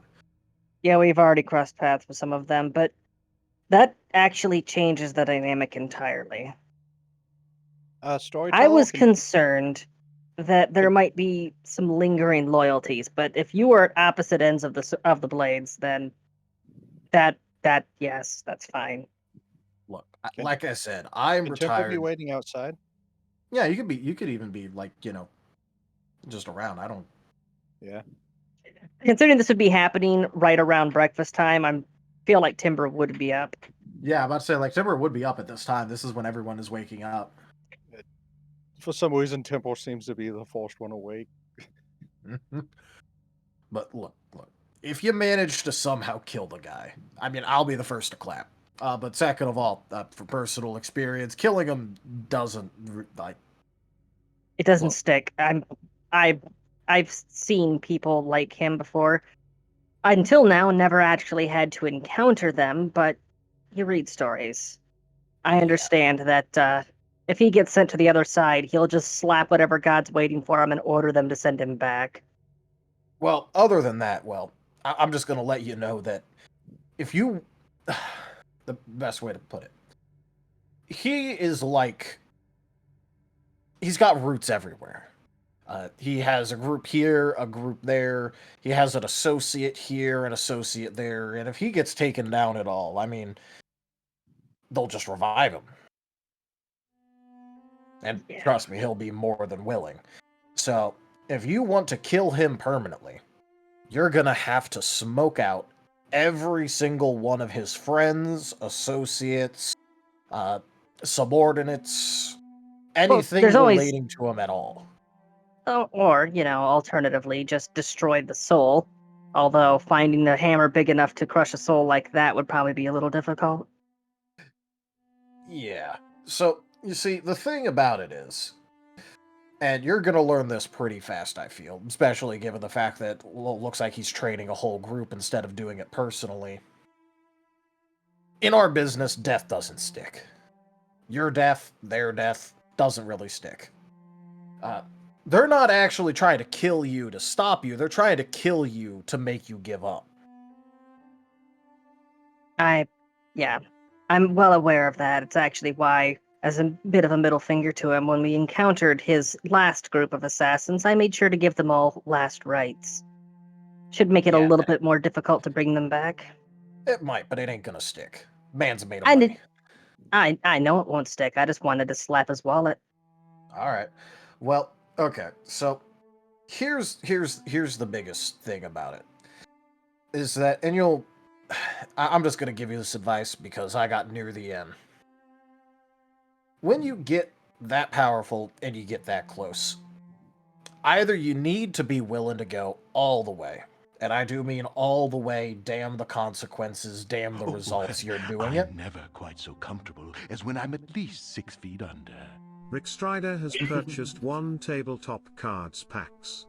Yeah, we've already crossed paths with some of them, but that actually changes the dynamic entirely. Storyteller. I was concerned that there might be some lingering loyalties, but if you are at opposite ends of the blades, then that yes, that's fine. Look, like I said, I'm Can Temple retired. be waiting outside? Yeah, you could even be like, just around. I don't. Yeah. Considering this would be happening right around breakfast time, I feel like Timber would be up. Yeah, I'm about to say, like, Timber would be up at this time. This is when everyone is waking up. For some reason, Temple seems to be the first one awake. But look. If you manage to somehow kill the guy, I mean, I'll be the first to clap. But second of all, for personal experience, killing him doesn't like. It doesn't stick. I've seen people like him before. Until now, never actually had to encounter them, but you read stories. I understand that if he gets sent to the other side, he'll just slap whatever god's waiting for him and order them to send him back. Well, other than that, I'm just going to let you know that if you... the best way to put it. He is like... He's got roots everywhere. He has a group here, a group there. He has an associate here, an associate there. And if he gets taken down at all, I mean, they'll just revive him. And trust me, he'll be more than willing. So, if you want to kill him permanently, you're gonna have to smoke out every single one of his friends, associates, subordinates, anything there's always- relating to him at all. Or, alternatively, just destroy the soul. Although finding the hammer big enough to crush a soul like that would probably be a little difficult. Yeah. So, you see, the thing about it is, and you're going to learn this pretty fast, I feel, especially given the fact that it looks like he's training a whole group instead of doing it personally. In our business, death doesn't stick. Your death, their death, doesn't really stick. They're not actually trying to kill you to stop you, they're trying to kill you to make you give up. I'm well aware of that. It's actually why, as a bit of a middle finger to him, when we encountered his last group of assassins, I made sure to give them all last rites. Should make it a little bit more difficult to bring them back. It might, but it ain't gonna stick. Man's made of money. I know it won't stick. I just wanted to slap his wallet. Alright. Well, okay, so here's the biggest thing about it. Is that, and I'm just gonna give you this advice because I got near the end. When you get that powerful and you get that close, either you need to be willing to go all the way, and I do mean all the way, damn the consequences, damn the results, you're doing it. I'm never quite so comfortable as when I'm at least 6 feet under. Rick Strider has purchased 1 tabletop cards packs.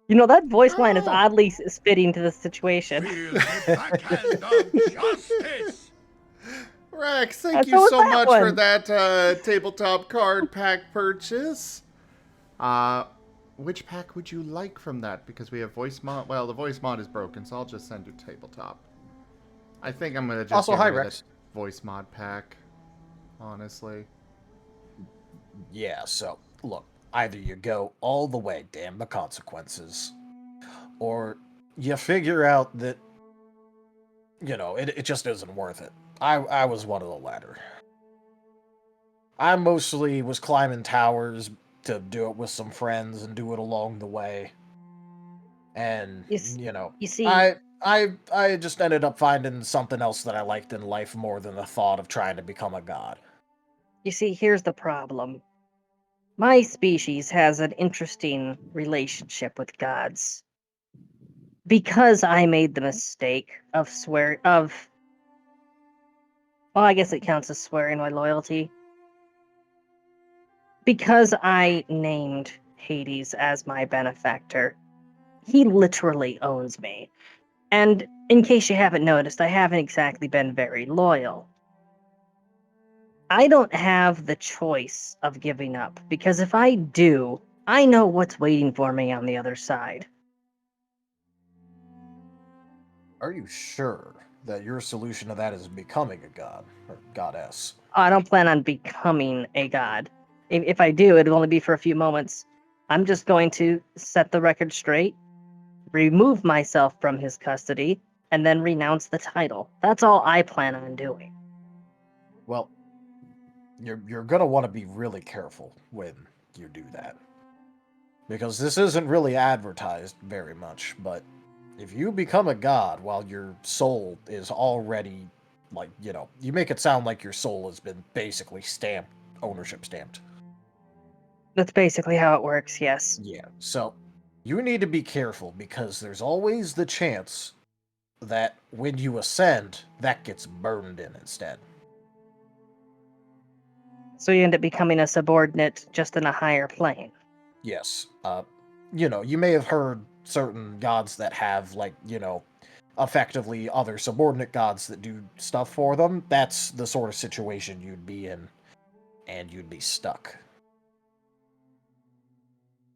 That voice line is oddly fitting to the situation. Feel the backhand of justice! Rex, thank you so much for that tabletop card pack purchase. Which pack would you like from that? Because we have voice mod. Well, the voice mod is broken, so I'll just send you tabletop. I think I'm gonna just Also, get hi, rid of Rex. the voice mod pack. Honestly. Yeah, so, look, either you go all the way, damn the consequences, or you figure out that, it just isn't worth it. I was one of the latter. I mostly was climbing towers to do it with some friends and do it along the way. And, You see, I just ended up finding something else that I liked in life more than the thought of trying to become a god. You see, here's the problem. My species has an interesting relationship with gods. Because I made the mistake of well, I guess it counts as swearing my loyalty. Because I named Hades as my benefactor, he literally owns me. And in case you haven't noticed, I haven't exactly been very loyal. I don't have the choice of giving up, because if I do, I know what's waiting for me on the other side. Are you sure that your solution to that is becoming a god, or goddess? I don't plan on becoming a god. If I do, it'll only be for a few moments. I'm just going to set the record straight, remove myself from his custody, and then renounce the title. That's all I plan on doing. Well, you're gonna want to be really careful when you do that. Because this isn't really advertised very much, but if you become a god while your soul is already, you make it sound like your soul has been basically ownership stamped. That's basically how it works, yes. Yeah, so you need to be careful because there's always the chance that when you ascend, that gets burned in instead. So you end up becoming a subordinate just in a higher plane. Yes. You may have heard certain gods that have, effectively other subordinate gods that do stuff for them. That's the sort of situation you'd be in, and you'd be stuck.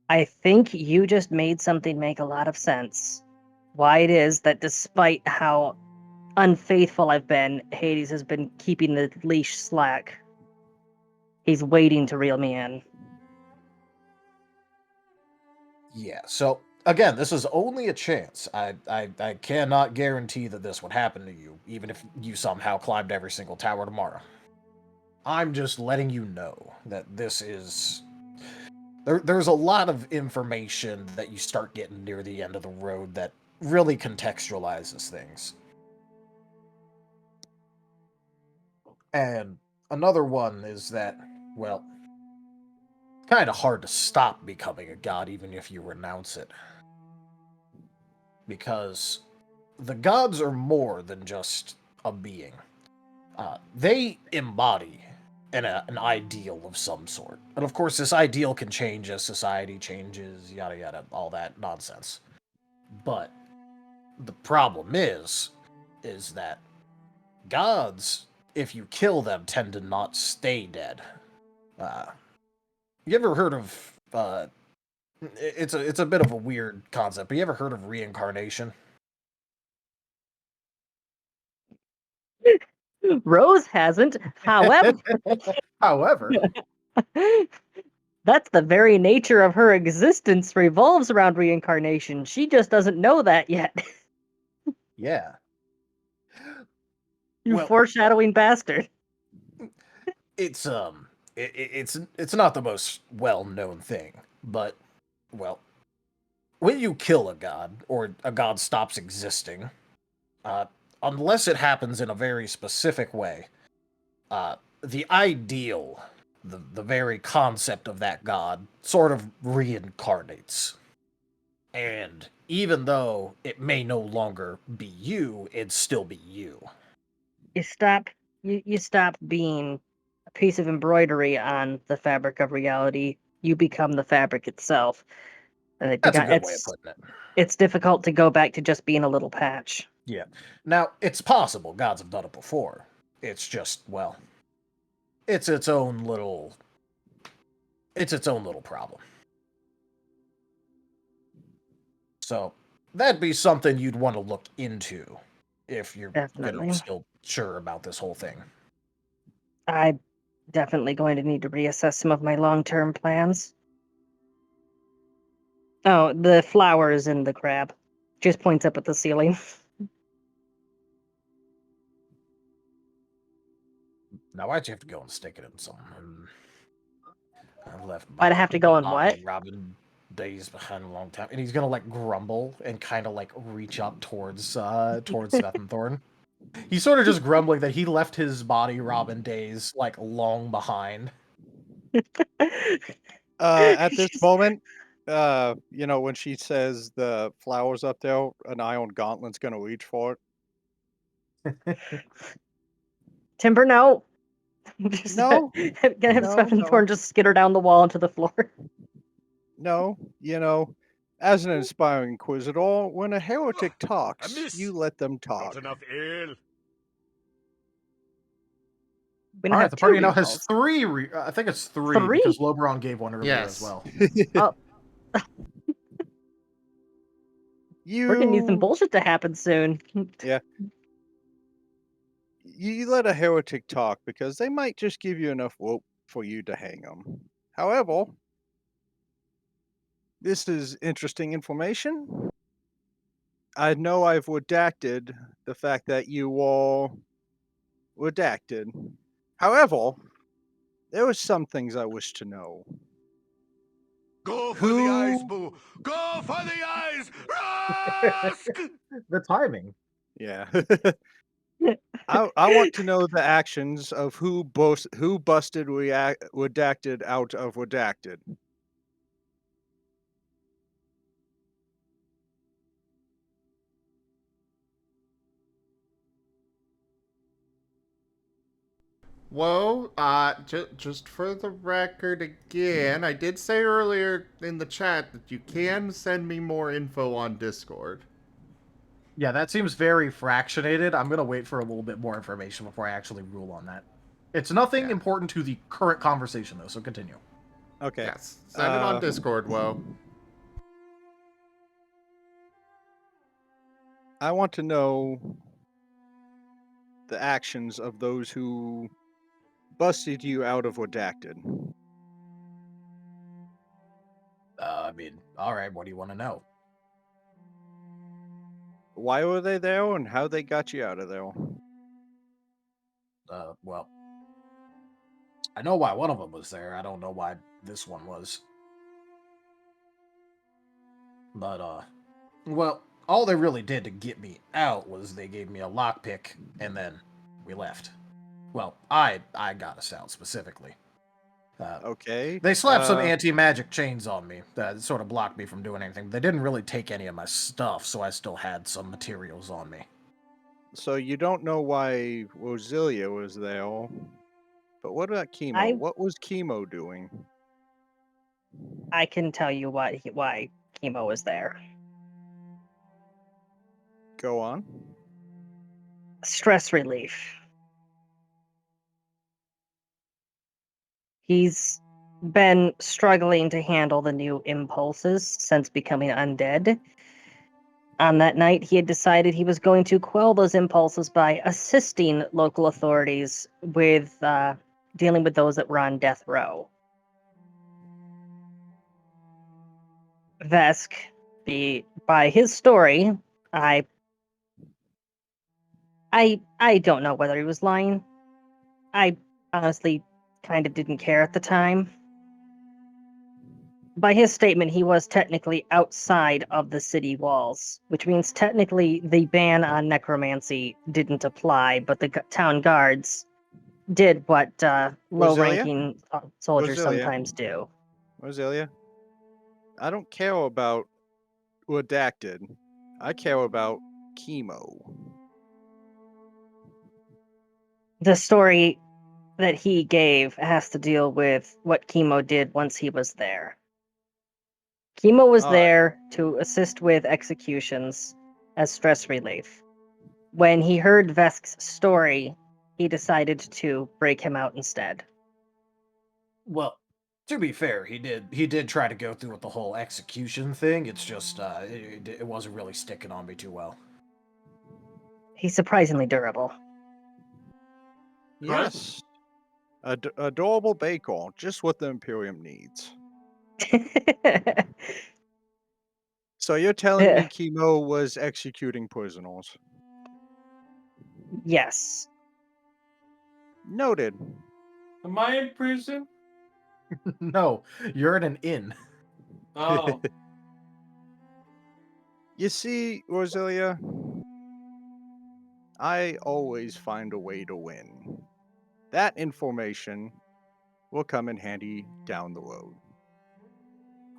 I think you just made something make a lot of sense. Why it is that despite how unfaithful I've been, Hades has been keeping the leash slack. He's waiting to reel me in. Yeah, so, again, this is only a chance. I cannot guarantee that this would happen to you, even if you somehow climbed every single tower tomorrow. I'm just letting you know that this is... There's a lot of information that you start getting near the end of the road that really contextualizes things. And another one is that, well, it's kind of hard to stop becoming a god even if you renounce it. Because the gods are more than just a being. They embody an ideal of some sort. And of course, this ideal can change as society changes, yada yada, all that nonsense. But the problem is that gods, if you kill them, tend to not stay dead. You ever heard of... it's a bit of a weird concept, but you ever heard of reincarnation? Rose hasn't. However, However, that's the very nature of her existence revolves around reincarnation. She just doesn't know that yet. yeah. You Well, foreshadowing bastard. it's it's not the most well-known thing, but well, when you kill a god or a god stops existing, unless it happens in a very specific way, the ideal, the very concept of that god sort of reincarnates. And even though it may no longer be you, it'd still be you. You stop being a piece of embroidery on the fabric of reality. You become the fabric itself. That's a good way of putting it. It's difficult to go back to just being a little patch. Yeah. Now, it's possible gods have done it before. It's just, well, it's its own little problem. So, that'd be something you'd want to look into if you're Definitely. still sure about this whole thing. I'm definitely going to need to reassess some of my long-term plans. Oh, the flowers in the crab. Just points up at the ceiling. Now, why'd you have to go and stick it in something? I left. Why'd I have to go and what? Robin days behind a long time, and he's gonna like grumble and kind of like reach up towards Seth and Thorn. He's sort of just grumbling that he left his body Robin days like long behind. At this moment, when she says the flowers up there, an iron gauntlet's gonna reach for it. Timber, no. Just No. gonna have Seth and Thorn just skitter down the wall into the floor. No, as an inspiring inquisitor, when a heretic talks, you let them talk. Not enough ale. We All don't right, have the two party now has recalls. three. I think it's three because Lobron gave one earlier as well. Oh. We're gonna need some You bullshit to happen soon. Yeah. You let a heretic talk because they might just give you enough rope for you to hang them. However, this is interesting information. I know I've redacted the fact that you all redacted. However, there are some things I wish to know. Go for the eyes, boo! Go for the eyes! Rask! The timing. Yeah. I want to know the actions of who busted redacted out of redacted. Well, just for the record again, I did say earlier in the chat that you can send me more info on Discord. Yeah, that seems very fractionated. I'm gonna wait for a little bit more information before I actually rule on that. It's nothing important to the current conversation, though, so continue. Okay. Yes, send it on Discord, Woe. I want to know the actions of those who busted you out of redacted. All right, what do you want to know? Why were they there and how they got you out of there? Well, I know why one of them was there. I don't know why this one was. But, well, all they really did to get me out was they gave me a lockpick, and then we left. Well, I got us out specifically. Okay. They slapped some anti-magic chains on me that sort of blocked me from doing anything. They didn't really take any of my stuff, so I still had some materials on me. So you don't know why Rosalia was there. But what about Kemo? What was Kemo doing? I can tell you why Kemo was there. Go on. Stress relief. He's been struggling to handle the new impulses since becoming undead. On that night, he had decided he was going to quell those impulses by assisting local authorities with dealing with those that were on death row. Vesk, by his story, I don't know whether he was lying. I honestly kind of didn't care at the time. By his statement, he was technically outside of the city walls, which means technically the ban on necromancy didn't apply, but the town guards did what low-ranking soldiers sometimes do. Rosalia, I don't care about redacted. I care about Kemo. The story that he gave has to deal with what Kemo did once he was there. Kemo was there to assist with executions as stress relief. When he heard Vesk's story, he decided to break him out instead. Well, to be fair, he did try to go through with the whole execution thing. It's just it wasn't really sticking on me too well. He's surprisingly durable. Yes. Adorable bacon, just what the Imperium needs. So you're telling me Kemo was executing prisoners? Yes. Noted. Am I in prison? No, you're in an inn. Oh. You see, Rosalia, I always find a way to win. That information will come in handy down the road.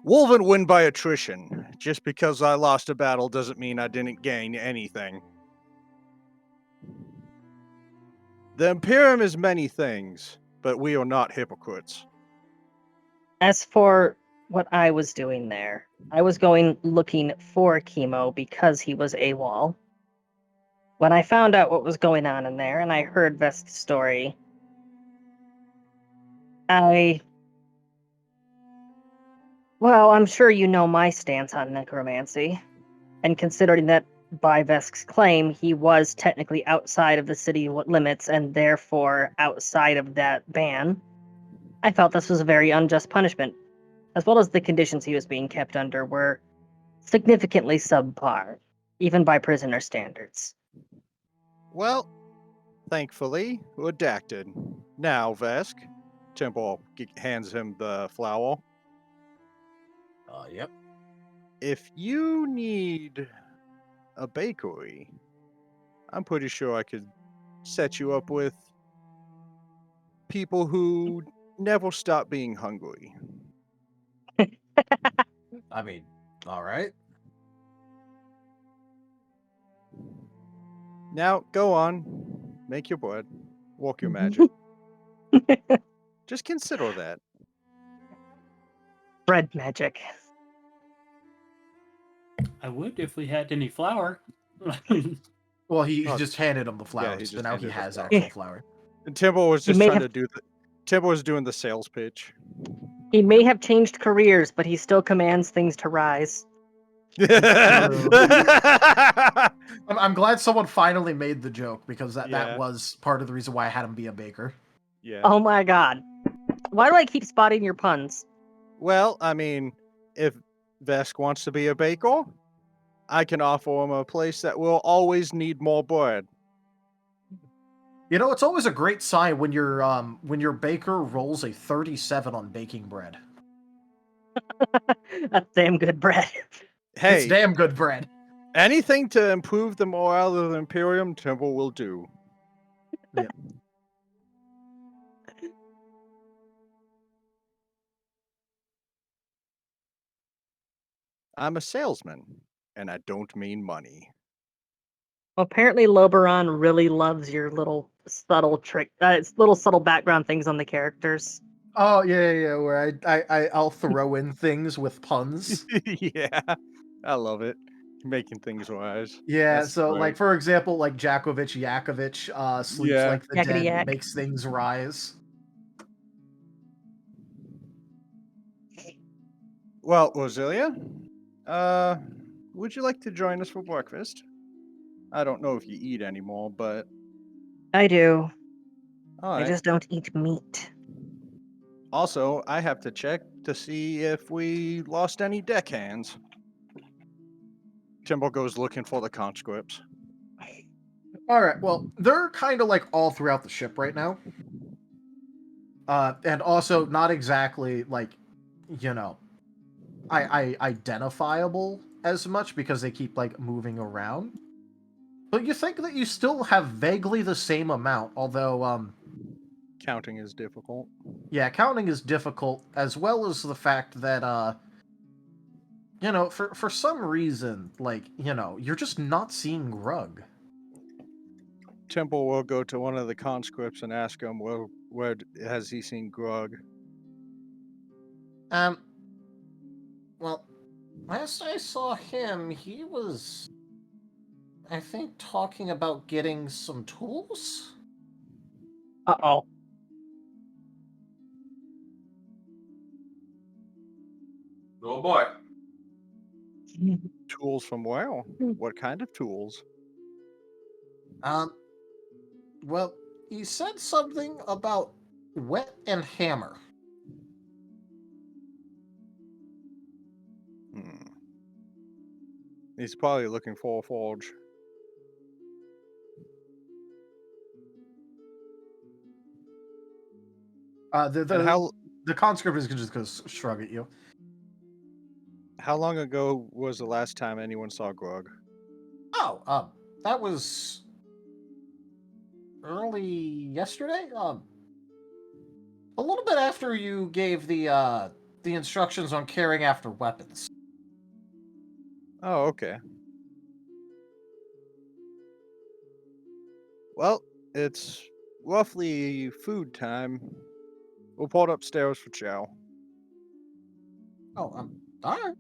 Wolven win by attrition. Just because I lost a battle doesn't mean I didn't gain anything. The Imperium is many things, but we are not hypocrites. As for what I was doing there, I was going looking for Kemo because he was AWOL. When I found out what was going on in there and I heard Vesk's story, well, I'm sure you know my stance on necromancy. And considering that by Vesk's claim, he was technically outside of the city limits and therefore outside of that ban, I felt this was a very unjust punishment, as well as the conditions he was being kept under were significantly subpar, even by prisoner standards. Well, thankfully, redacted. Now, Vesk, Temple hands him the flower. Yep. If you need a bakery, I'm pretty sure I could set you up with people who never stop being hungry. I mean, all right. Now, go on. Make your bread. Walk your magic. Just consider that. Bread magic. I would if we had any flour. Well, he just handed him the flour, he so just now he handed the has flour. actual flour. And Timbo was He just may trying have- to do the. Timbo was doing the sales pitch. He may have changed careers, but he still commands things to rise. I'm glad someone finally made the joke because that Yeah. was part of the reason why I had him be a baker. Yeah. Oh my god. Why do I keep spotting your puns? Well, I mean, if Vesk wants to be a baker, I can offer him a place that will always need more bread. You know, it's always a great sign when your baker rolls a 37 on baking bread. That's damn good bread. It's Hey, damn good bread. anything to improve the morale of the Imperium Temple will do. Yeah. I'm a salesman, and I don't mean money. Well, apparently Loberon really loves your little subtle little subtle background things on the characters. Oh yeah, where I'll throw in things with puns. Yeah, I love it. Making things wise. Yeah, That's so great. like for example, like Jakovich Yakovich sleeps Yeah. like the Yakety dead, yak. makes things rise. Well, Rosalia, would you like to join us for breakfast? I don't know if you eat anymore, but I do. all I right. just don't eat meat. Also, I have to check to see if we lost any deckhands. Timbo goes looking for the conscripts. All right, well, they're kind of like all throughout the ship right now. And also not exactly like, you know, I identifiable as much because they keep like moving around. But you think that you still have vaguely the same amount, although Counting is difficult. yeah, counting is difficult, as well as the fact that you know, for some reason, like, you know, you're just not seeing Grug. Temple will go to one of the conscripts and ask him, well, where has he seen Grug? Well, last I saw him, he was, I think, talking about getting some tools? Uh-oh. Oh boy. Tools from where? What kind of tools? Well, he said something about wet and hammer. He's probably looking for a forge. The conscript is just going to shrug at you. How long ago was the last time anyone saw Grug? Oh, that was early yesterday. A little bit after you gave the instructions on carrying after weapons. Oh, okay. Well, it's roughly food time. We'll pull it upstairs for chow. Oh, all right.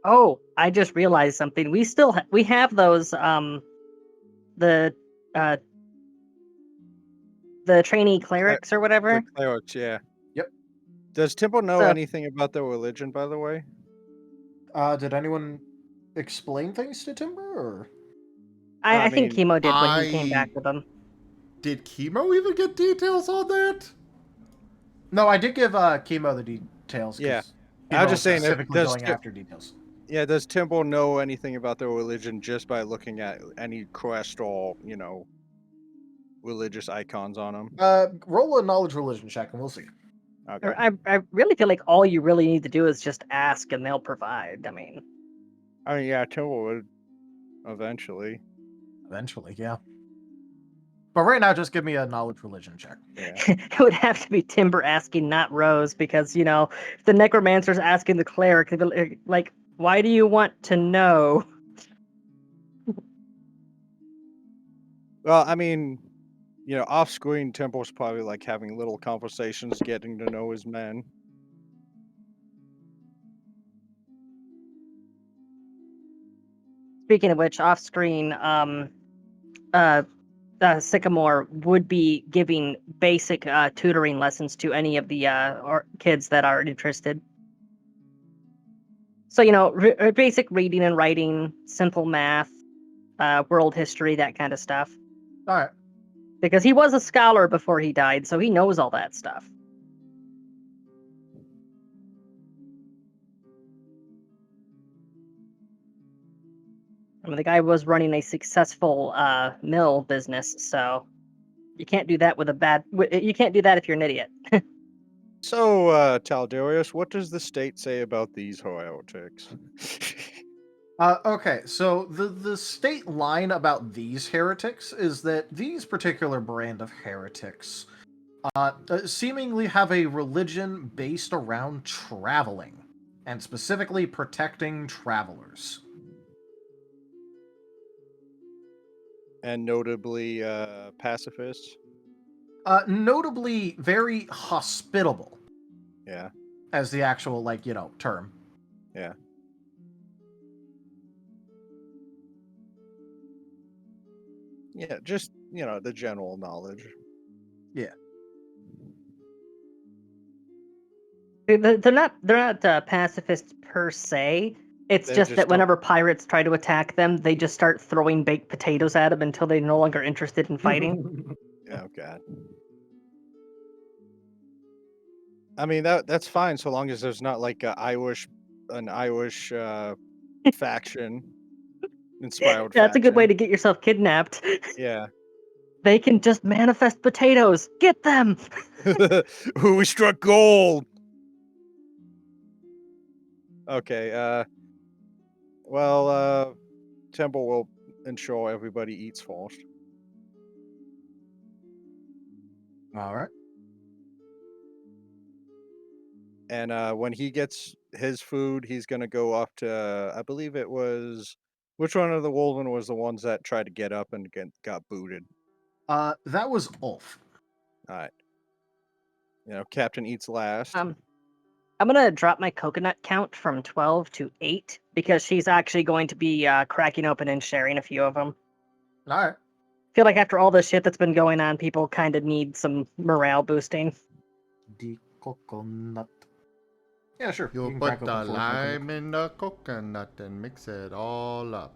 Oh, I just realized something. We still we have those the uh the trainee clerics or whatever. The clerics, yeah. Yep. Does Temple know So- anything about their religion, by the way? Did anyone explain things to Timber, or? I think Kemo did when he came back with them. Did Kemo even get details on that? No, I did give Kemo the details. Yeah. Kemo I was just saying, specifically going after details. Yeah, does Temple know anything about their religion just by looking at any crest or, you know, religious icons on them? Roll a knowledge religion check, and we'll see. Okay. I really feel like all you really need to do is just ask and they'll provide. I mean, yeah, Temple would eventually. Eventually, yeah. But right now, just give me a knowledge religion check. Yeah. it would have to be Timber asking, not Rose, because, you know, if the necromancer's asking the cleric, they'd be like, why do you want to know? Well, I mean, you know, off-screen, Temple's probably like having little conversations, getting to know his men. Speaking of which, off screen, Sycamore would be giving basic tutoring lessons to any of the kids that are interested. So, you know, basic reading and writing, simple math, world history, that kind of stuff. All right. Because he was a scholar before he died, so he knows all that stuff. I mean, the guy was running a successful mill business, so you can't do that with a bad. You can't do that if you're an idiot. So, Taldarius, what does the state say about these heretics? Okay, so the state line about these heretics is that these particular brand of heretics seemingly have a religion based around traveling, and specifically protecting travelers. And notably, pacifists. Notably very hospitable. Yeah. As the actual, term. Yeah. Yeah, just, the general knowledge. Yeah. They're not pacifists per se. It's They're just just that whenever pirates try to attack them, they just start throwing baked potatoes at them until they're no longer interested in fighting. Oh God. I mean that's fine so long as there's not like an Irish faction inspired That's a good way faction. to get yourself kidnapped. Yeah. They can just manifest potatoes. Get them. Ooh, we struck gold. Okay, well, Temple will ensure everybody eats first. Alright. And when he gets his food, he's gonna go off to I believe it was which one of the Wolven was the ones that tried to get up and got booted? That was Ulf. Alright. Captain eats last. I'm gonna drop my coconut count from 12 to 8 because she's actually going to be cracking open and sharing a few of them. Alright. Feel like after all the shit that's been going on, people kind of need some morale boosting. The coconut. Yeah, sure. You can put crack open the 4 coconuts. lime in the coconut and mix it all up.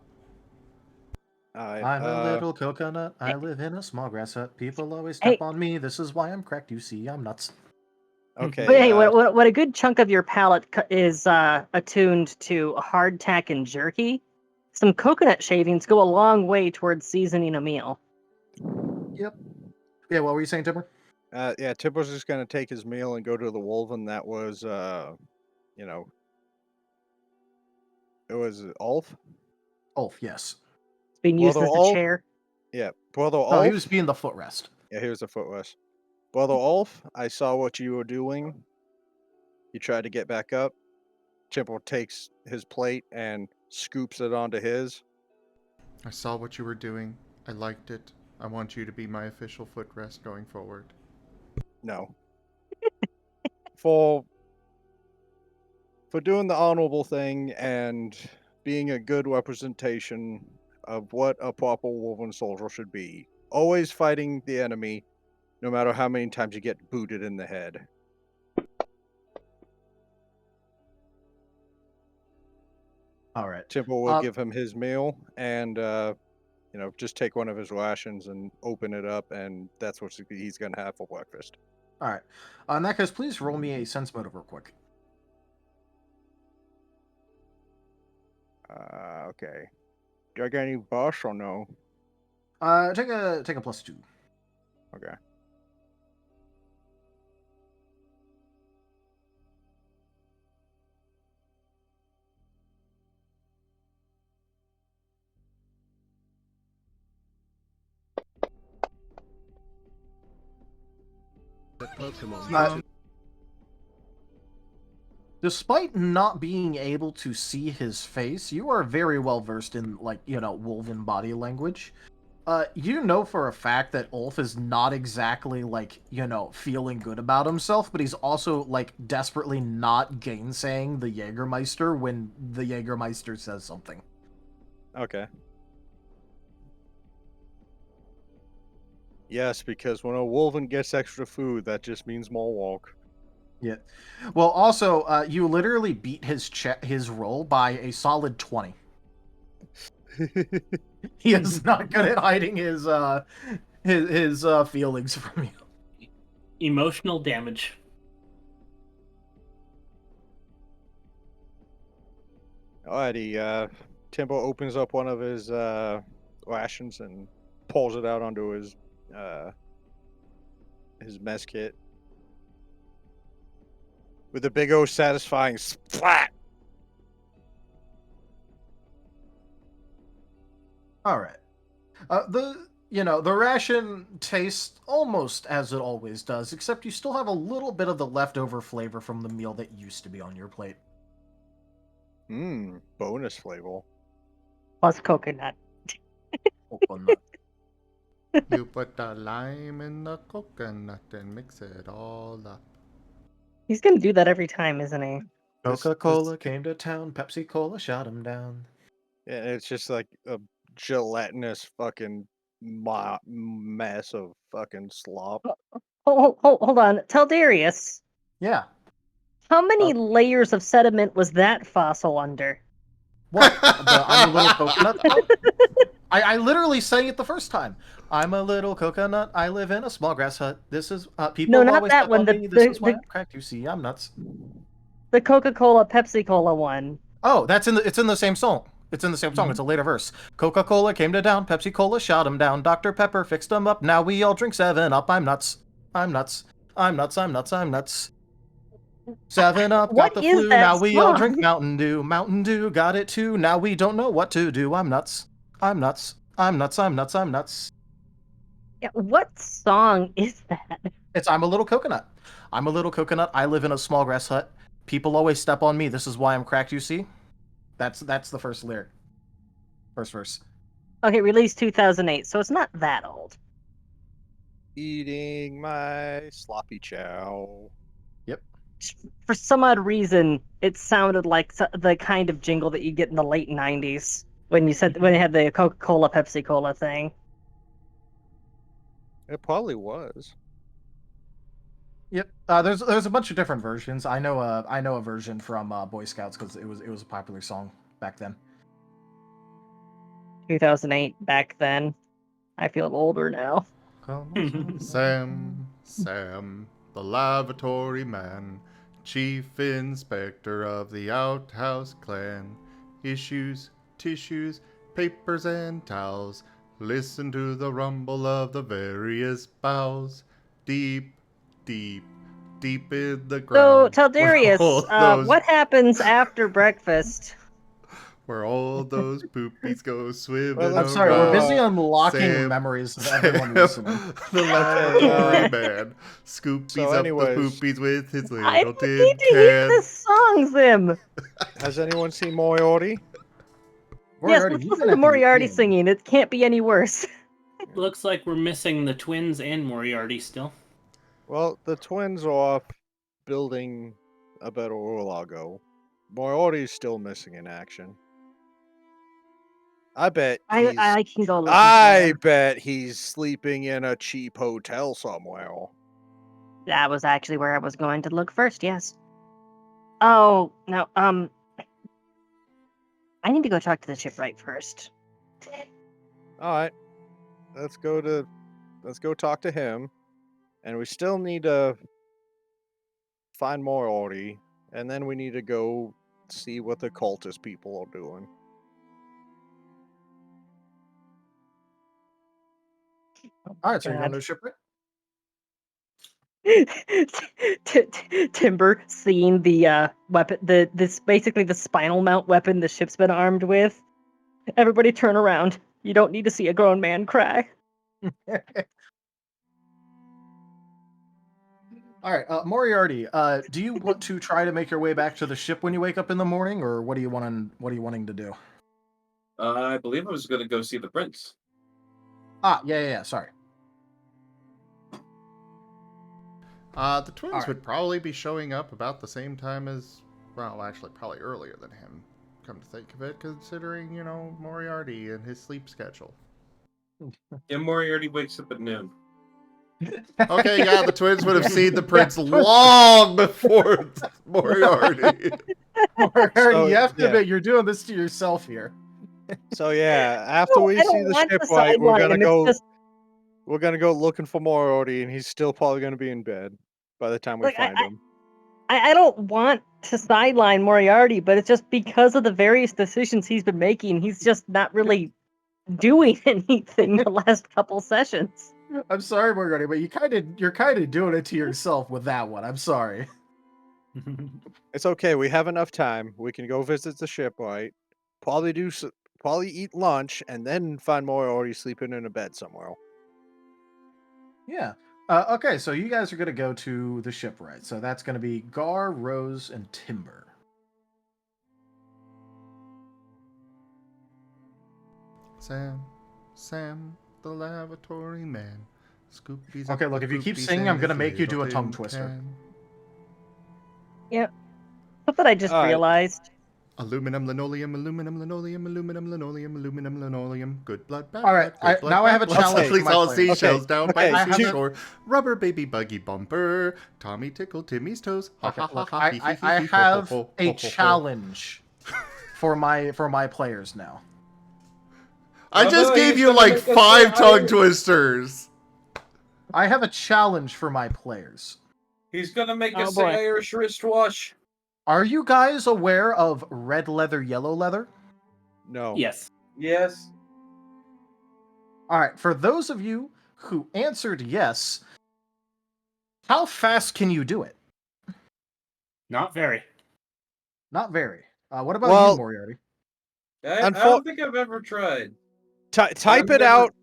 I'm a little coconut. I live in a small grass hut. People always step on me. This is why I'm cracked. You see, I'm nuts. Okay. But hey, what a good chunk of your palate is attuned to hardtack and jerky. Some coconut shavings go a long way towards seasoning a meal. Yep. Yeah, what were you saying, Timber? Yeah, Tipper's just gonna take his meal and go to the Wolven that was it was Ulf? Ulf, yes. It's being used as a chair. Yeah. Brother Ulf. Oh, he was being the footrest. Yeah, he was the footrest. Brother Ulf, I saw what you were doing. You tried to get back up. Temple takes his plate and scoops it onto his. I saw what you were doing. I liked it. I want you to be my official footrest going forward. No. For doing the honorable thing and being a good representation of what a proper Wolven soldier should be. Always fighting the enemy, no matter how many times you get booted in the head. Alright. Temple will give him his meal and, just take one of his rations and open it up, and that's what he's going to have for breakfast. Alright. In that case, please roll me a sense motive real quick. Okay. Do I get any buffs or no? Take a +2. Okay. Despite not being able to see his face, you are very well versed in, Wolven body language. You know for a fact that Ulf is not exactly, feeling good about himself, but he's also, desperately not gainsaying the Jägermeister when the Jägermeister says something. Okay. Yes, because when a Wolven gets extra food, that just means more walk. Yeah. Well, also, you literally beat his roll by a solid 20. He is not good at hiding his feelings from you. Emotional damage. Alrighty, Timbo opens up one of his rations and pulls it out onto his mess kit with a big old satisfying splat. All right. The ration tastes almost as it always does, except you still have a little bit of the leftover flavor from the meal that used to be on your plate. Bonus flavor. Plus coconut. Coconut. You put the lime in the coconut and mix it all up. He's gonna do that every time, isn't he? Coca-Cola came to town, Pepsi-Cola shot him down. Yeah, it's just like a gelatinous fucking mess of fucking slop. Hold on. Tell Darius. Yeah. How many layers of sediment was that fossil under? What? I'm a little coconut? I literally sang it the first time. I'm a little coconut. I live in a small grass hut. This is people No, not always that step one. on me. This is why I'm cracked. You see, I'm nuts. The Coca-Cola, Pepsi-Cola one. Oh, it's in the same song. It's in the same song. It's a later verse. Coca-Cola came to town. Pepsi-Cola shot him down. Dr. Pepper fixed him up. Now we all drink 7-Up. I'm nuts. I'm nuts. I'm nuts. I'm nuts. I'm nuts. 7-Up got the flu. Now we all drink Mountain Dew. Mountain Dew got it too. Now we don't know what to do. I'm nuts. I'm nuts. I'm nuts. I'm nuts. I'm nuts. Yeah, what song is that? It's I'm a little coconut. I'm a little coconut. I live in a small grass hut. People always step on me. This is why I'm cracked, you see? That's the first lyric. First verse. Okay, released 2008, so it's not that old. Eating my sloppy chow. Yep. For some odd reason, it sounded like the kind of jingle that you get in the late 90s when you had the Coca-Cola, Pepsi-Cola thing. It probably was. Yep. There's a bunch of different versions. I know a version from Boy Scouts because it was a popular song back then. 2008 back then. I feel older now. Sam, the lavatory man, chief inspector of the outhouse clan, issues, tissues, papers, and towels. Listen to the rumble of the various bowels. Deep, deep, deep in the ground. So, tell Darius, what happens after breakfast? Where all those poopies go swimming I'm sorry, we're busy unlocking Sam, memories of everyone listening. The lavatory man scoops up the poopies with his little I tin need to can. hear the songs, Zim. Has anyone seen Moriarty? Yes, let's listen to Moriarty singing. It can't be any worse. Looks like we're missing the twins and Moriarty still. Well, the twins are off building a better Orlago. Moriarty's still missing in action. I bet I can go look. I bet he's sleeping in a cheap hotel somewhere. That was actually where I was going to look first, yes. Oh, no, I need to go talk to the shipwright first. Alright. Let's go talk to him. And we still need to find Moriarty. And then we need to go see what the cultist people are doing. Alright, so you're going to the shipwright? Timber seeing the weapon, this basically the spinal mount weapon the ship's been armed with. Everybody turn around. You don't need to see a grown man cry. All right, Moriarty. Do you want to try to make your way back to the ship when you wake up in the morning, or what are you wanting to do? I believe I was going to go see the prince. Yeah. Sorry. The twins would probably be showing up about the same time as, well, actually, probably earlier than him, come to think of it, considering, Moriarty and his sleep schedule. Yeah, Moriarty wakes up at noon. Okay, yeah, the twins would have seen the prince long before Moriarty. Moriarty, you have to admit, you're doing this to yourself here. So yeah, after we see the shipwright, we're gonna go looking for Moriarty, and he's still probably gonna be in bed by the time we find him. I don't want to sideline Moriarty, but it's just because of the various decisions he's been making, he's just not really doing anything the last couple sessions. I'm sorry, Moriarty, but you're kind of doing it to yourself with that one. I'm sorry. It's okay. We have enough time. We can go visit the ship, right? Probably eat lunch and then find Moriarty sleeping in a bed somewhere. Yeah. Okay, so you guys are going to go to the shipwright. So that's going to be Gar, Rose, and Timber. Sam, the lavatory man. Scoopies Okay, look, if you keep singing, I'm going to make you do a tongue twister. Yep. Something I just realized. Aluminum, linoleum, aluminum, linoleum, aluminum, linoleum, aluminum, linoleum. Good blood, bad All right, blood, good blood, now I have a bad blood. challenge for Please my all players. seashells down by the Okay, seashore. Rubber baby buggy bumper. Tommy tickled Timmy's toes. Ha Okay, ha ha look, ha. I have a challenge for my players now. I just gave you like 5 tongue twisters. I have a challenge for my players. He's gonna make us say Irish wristwash. Are you guys aware of red leather, yellow leather? No. Yes. Yes. All right, for those of you who answered yes, how fast can you do it? Not very. Not very. What about you, Moriarty? I don't think I've ever tried. Type it out.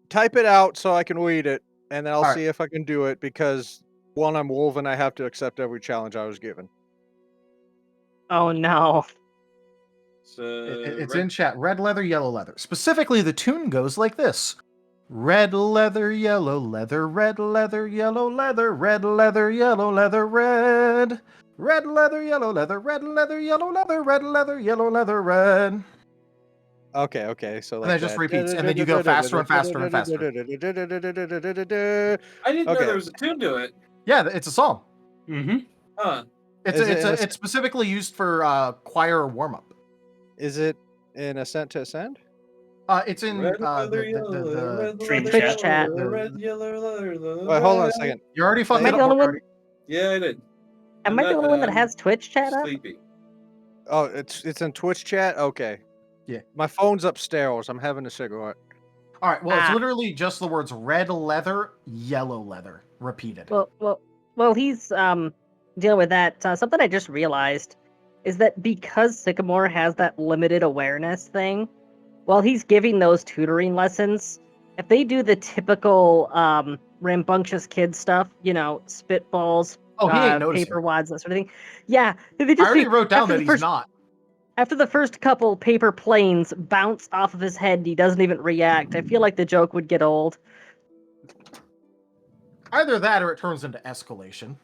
Type it out so I can read it, and then I'll All see if I can do it. Because one, I'm wolf, and I have to accept every challenge I was given. Oh no. It's in chat. Red leather, yellow leather. Specifically, the tune goes like this. Red leather, yellow leather, red leather, yellow leather, red leather, yellow leather, red. Red leather, yellow leather, red leather, yellow leather, red leather, yellow leather, red. Okay, so like and then it just repeats, and then you go faster and faster and faster. I didn't know there was a tune to it. Yeah, it's a song. Mm-hmm. Huh. It's specifically used for choir warm up. Is it in Ascent to Ascend? It's in the Twitch chat. Wait, hold on a second. You already fucked it Am I the only up. one? Yeah, I did. Am I the only one that has Twitch chat up? Sleepy. Oh, it's in Twitch chat? Okay. Yeah. My phone's upstairs. I'm having a cigarette. All right, well, it's literally just the words red leather, yellow leather repeated. Well, he's dealing with that. Something I just realized is that because Sycamore has that limited awareness thing, while he's giving those tutoring lessons, if they do the typical rambunctious kid stuff, spitballs, he ain't noticing. paper wads, that sort of thing. Yeah, they just I already wrote down that he's not. After the first couple paper planes bounce off of his head, he doesn't even react. I feel like the joke would get old. Either that or it turns into escalation.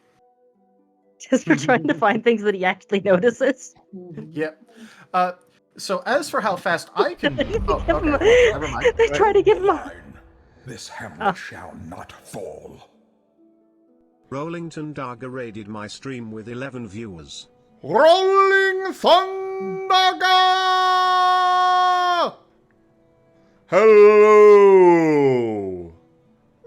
Just for trying to find things that he actually notices. Yep. So as for how fast I can... never mind. They're trying to give him a... This hamlet shall not fall. Rollington Daga raided my stream with 11 viewers. Rolling Thundaga! Hello!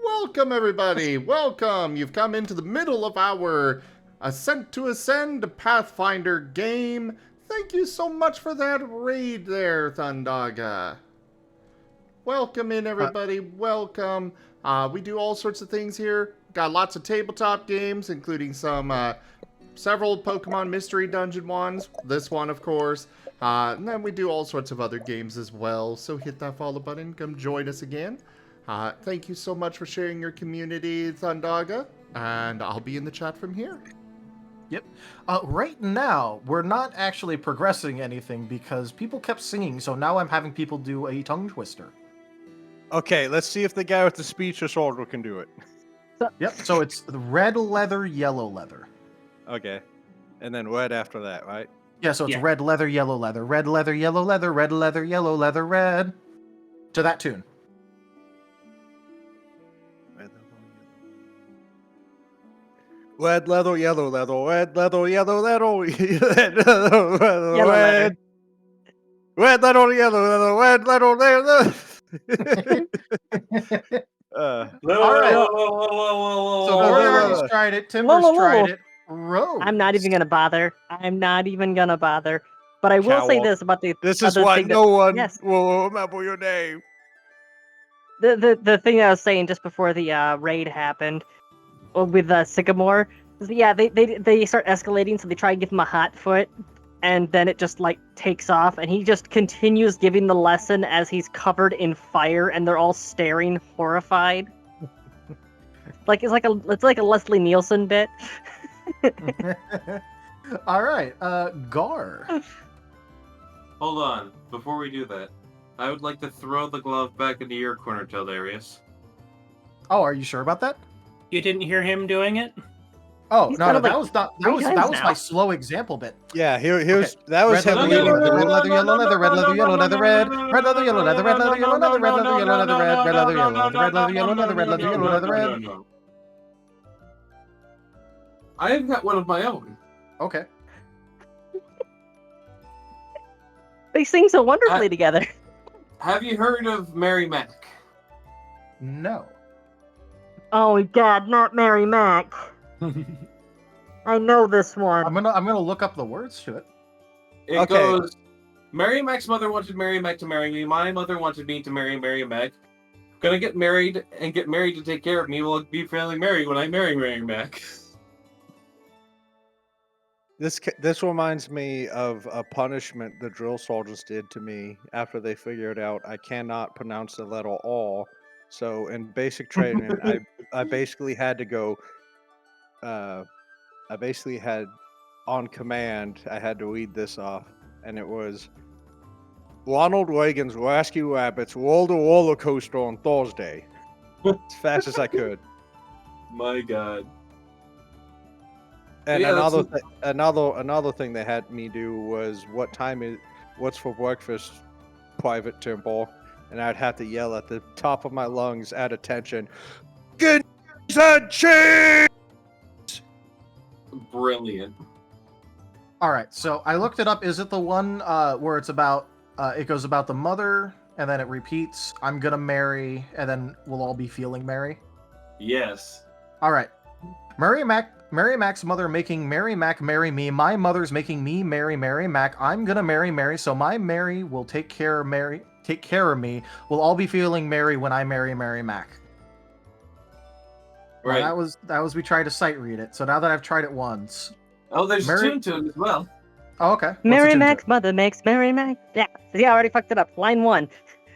Welcome, everybody. Welcome. You've come into the middle of our Ascent to Ascend Pathfinder game. Thank you so much for that raid there, Thundaga. Welcome in, everybody. Welcome. We do all sorts of things here. Got lots of tabletop games, including some... several Pokemon Mystery Dungeon ones. This one, of course. And then we do all sorts of other games as well. So hit that follow button. Come join us again. Thank you so much for sharing your community, Thundaga. And I'll be in the chat from here. Yep. Right now, we're not actually progressing anything because people kept singing. So now I'm having people do a tongue twister. Okay, let's see if the guy with the speech disorder can do it. Yep. So it's the red leather, yellow leather. Okay. And then red after that, right? Yeah, so it's red leather, yellow leather, red leather, yellow leather, red leather, yellow leather, red. To that tune. Red leather, yellow leather, red leather, yellow leather, red leather, red. Red leather, yellow leather, red leather, leather. All right. So Moriarty's tried it. Timber's tried it. Rose. I'm not even gonna bother. I'm not even gonna bother. But I will say Coward. this about the This is other why thing that, no one yes, will remember your name. the thing I was saying just before the raid happened with Sycamore. Yeah, they start escalating, so they try and give him a hot foot, and then it just like takes off, and he just continues giving the lesson as he's covered in fire, and they're all staring horrified. Like it's like a Leslie Nielsen bit. All right, Gar. Hold on. Before we do that, I would like to throw the glove back into your corner, Tildarius. Oh, are you sure about that? You didn't hear him doing it? Oh, He's no, done no, it, like, that was not. That three was times my now. slow example bit. Yeah, here's that was Red him leather, leading yellow leather, the red leather, yellow leather, red leather, yellow leather, red leather, yellow leather, red leather, yellow leather, red leather, yellow leather, red leather, yellow leather, red leather, yellow leather, red leather, yellow leather, red. I've got one of my own. Okay. They sing so wonderfully together. Have you heard of Mary Mac? No. Oh God, not Mary Mac. I know this one. I'm gonna look up the words to it. It goes, Mary Mac's mother wanted Mary Mac to marry me. My mother wanted me to marry Mary Mac. Gonna get married and get married to take care of me. Will be feeling married when I marry Mary Mac. This reminds me of a punishment the drill sergeants did to me after they figured out I cannot pronounce the letter R. So in basic training, I basically had to go. I basically had on command. I had to read this off, and it was Ronald Reagan's Rescue Rabbits rolled a roller coaster on Thursday, as fast as I could. My God. And Yeah, another thing they had me do was what's for breakfast, Private Timber, and I'd have to yell at the top of my lungs at attention, "Good and cheese!" Brilliant. All right, so I looked it up. Is it the one where it's about? It goes about the mother, and then it repeats. I'm gonna marry, and then we'll all be feeling merry. Yes. All right. Mary Mac's mother making Mary Mac marry me. My mother's making me marry Mary Mac. I'm gonna marry Mary, so my Mary will take care of me. We'll all be feeling merry when I marry Mary Mac. Right. Now, that was we tried to sight read it. So now that I've tried it once. Oh, there's a tune to it as well. Oh, okay. Mary Mac's mother makes Mary Mac. Yeah, see, I already fucked it up. Line 1.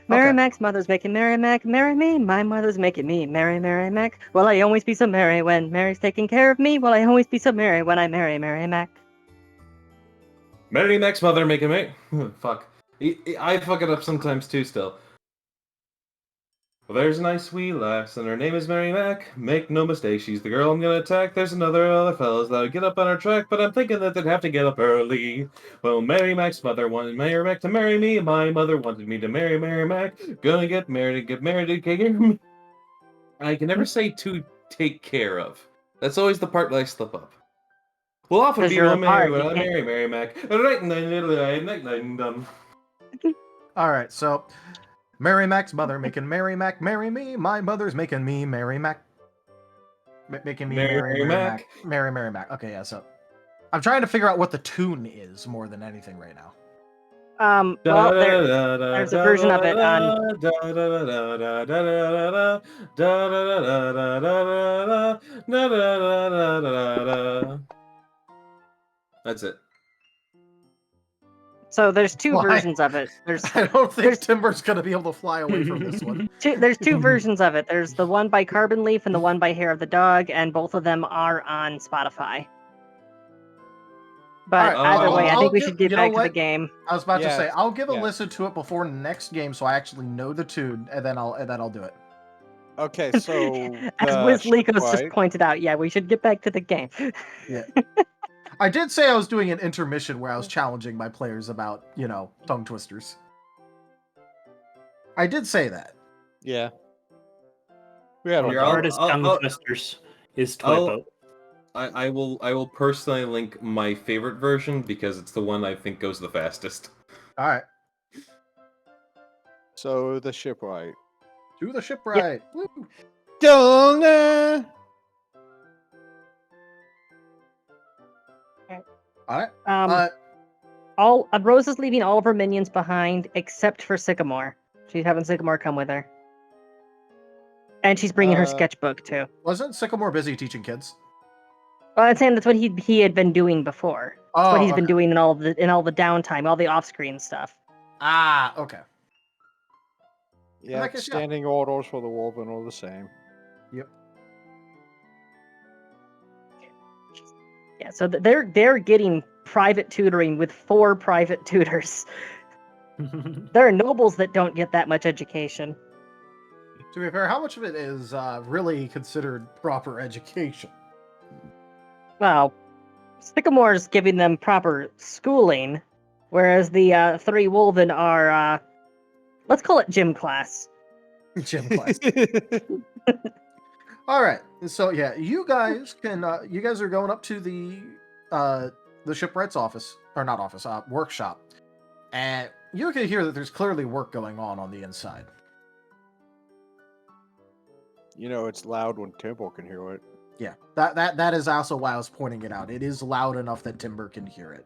Mary Okay. Mac's mother's making Mary Mac marry me. My mother's making me marry Mary Mac. Will I always be so merry when Mary's taking care of me? Will I always be so merry when I marry Mary Mac? Mary Mac's mother making me. Fuck. I fuck it up sometimes too still. Well, there's a nice wee lass, and her name is Mary Mac. Make no mistake, she's the girl I'm gonna attack. There's other fellas that would get up on her track, but I'm thinking that they'd have to get up early. Well, Mary Mac's mother wanted Mary Mac to marry me. My mother wanted me to marry Mary Mac. Gonna get married, take care of me. I can never say to take care of. That's always the part that I slip up. We'll often be you're married when apart, I you marry Mary Mac. Right, and done. All right, so Mary Mac's mother making Mary Mac marry me. My mother's making me Mary Mac. Making me Mary Mac. Mary Mac. Okay, yeah, so I'm trying to figure out what the tune is more than anything right now. Well, there's a version of it on. That's it. So there's two Why? versions of it. I don't think Timber's gonna be able to fly away from this one. There's two versions of it. There's the one by Carbon Leaf and the one by Hair of the Dog, and both of them are on Spotify. But either way, I think we should get back to the game. I was about to say I'll give a listen to it before next game, so I actually know the tune, and then I'll do it. Okay, so as Wiz Likos just pointed out, yeah, we should get back to the game. Yeah. I did say I was doing an intermission where I was challenging my players about, tongue twisters. I did say that. Yeah. Your artist tongue twisters is Toyboat. I will personally link my favorite version because it's the one I think goes the fastest. All right. So the shipwright. Do the shipwright. Don't. All right. Rose is leaving all of her minions behind except for Sycamore. She's having Sycamore come with her. And she's bringing her sketchbook too. Wasn't Sycamore busy teaching kids? Well, I'm saying that's what he had been doing before. That's what he's been doing in all the downtime, all the off-screen stuff. Ah, okay. Yeah, standing orders for the Wolven are the same. Yep. Yeah, so they're getting private tutoring with 4 private tutors. There are nobles that don't get that much education. To be fair, how much of it is really considered proper education? Well, Sycamore's giving them proper schooling, whereas the 3 Wolven are, let's call it gym class. Gym class. All right. So yeah, you guys can. You guys are going up to the shipwright's office, or not office, workshop, and you can hear that there's clearly work going on the inside. You know, it's loud when Temple can hear it. Yeah, that is also why I was pointing it out. It is loud enough that Timber can hear it.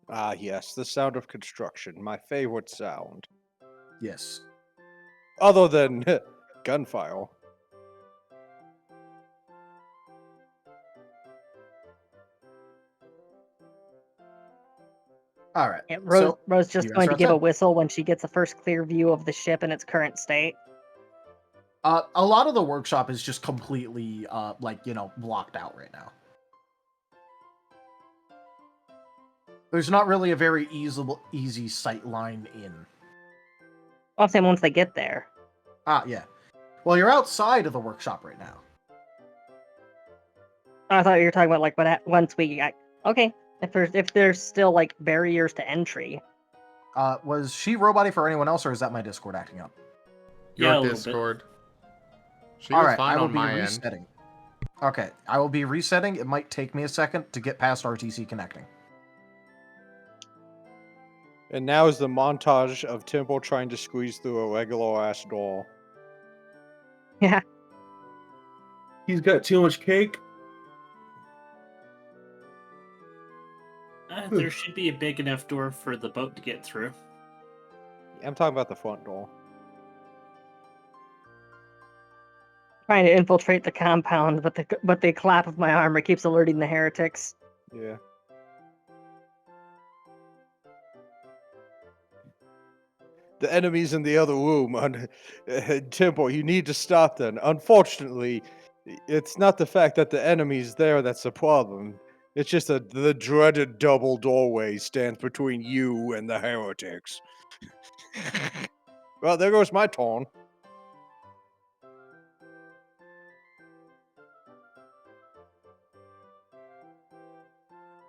Ah, yes, the sound of construction, my favorite sound. Yes. Other than gunfire. All right. Yeah, Rose just going to give a whistle when she gets a first clear view of the ship in its current state. A lot of the workshop is just completely, blocked out right now. There's not really a very easy sight line in. I'll say once they get there. Ah, yeah. Well, you're outside of the workshop right now. I thought you were talking about but once we got okay. If there's still barriers to entry. Was she roboting for anyone else, or is that my Discord acting up? Your Discord. She All was right, fine I will on be my resetting. Okay, I will be resetting. It might take me a second to get past RTC connecting. And now is the montage of Temple trying to squeeze through a regular ass door. Yeah. He's got too much cake. There should be a big enough door for the boat to get through. I'm talking about the front door. Trying to infiltrate the compound, but the clap of my armor keeps alerting the heretics. Yeah. The enemy's in the other room. Temple, you need to stop them. Unfortunately, it's not the fact that the enemy's there that's the problem. It's just that the dreaded double doorway stands between you and the heretics. Well, there goes my turn.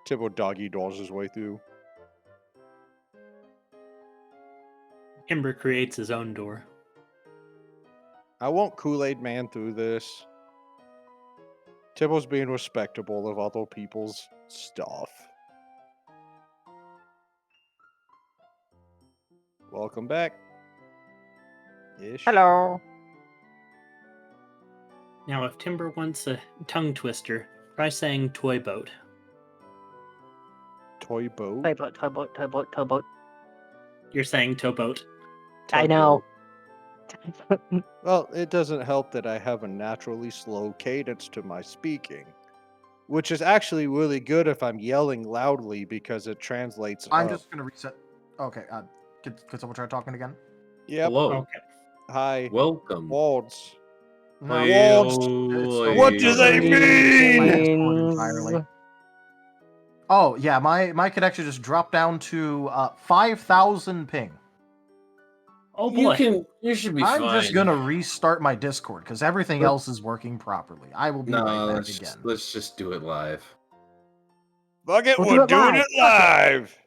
Temple doggy doors his way through. Kimber creates his own door. I won't Kool-Aid Man through this. Tibble's being respectable of other people's stuff. Welcome back. Ish. Hello. Now, if Timber wants a tongue twister, try saying toy boat. Toy boat? Toy boat, toy boat, toy boat, toy boat. You're saying towboat. I know. Well, it doesn't help that I have a naturally slow cadence to my speaking, which is actually really good if I'm yelling loudly because it translates. I'm just going to reset. Okay, could someone try talking again? Yep. Hello. Okay. Hi. Welcome. Wards. No, Wards. What do they mean? Oh, yeah, my connection just dropped down to 5,000 ping. Oh boy. You should be fine. I'm just gonna restart my Discord because everything else is working properly. I will be right back again. Let's just do it live. Fuck it, we're doing it live.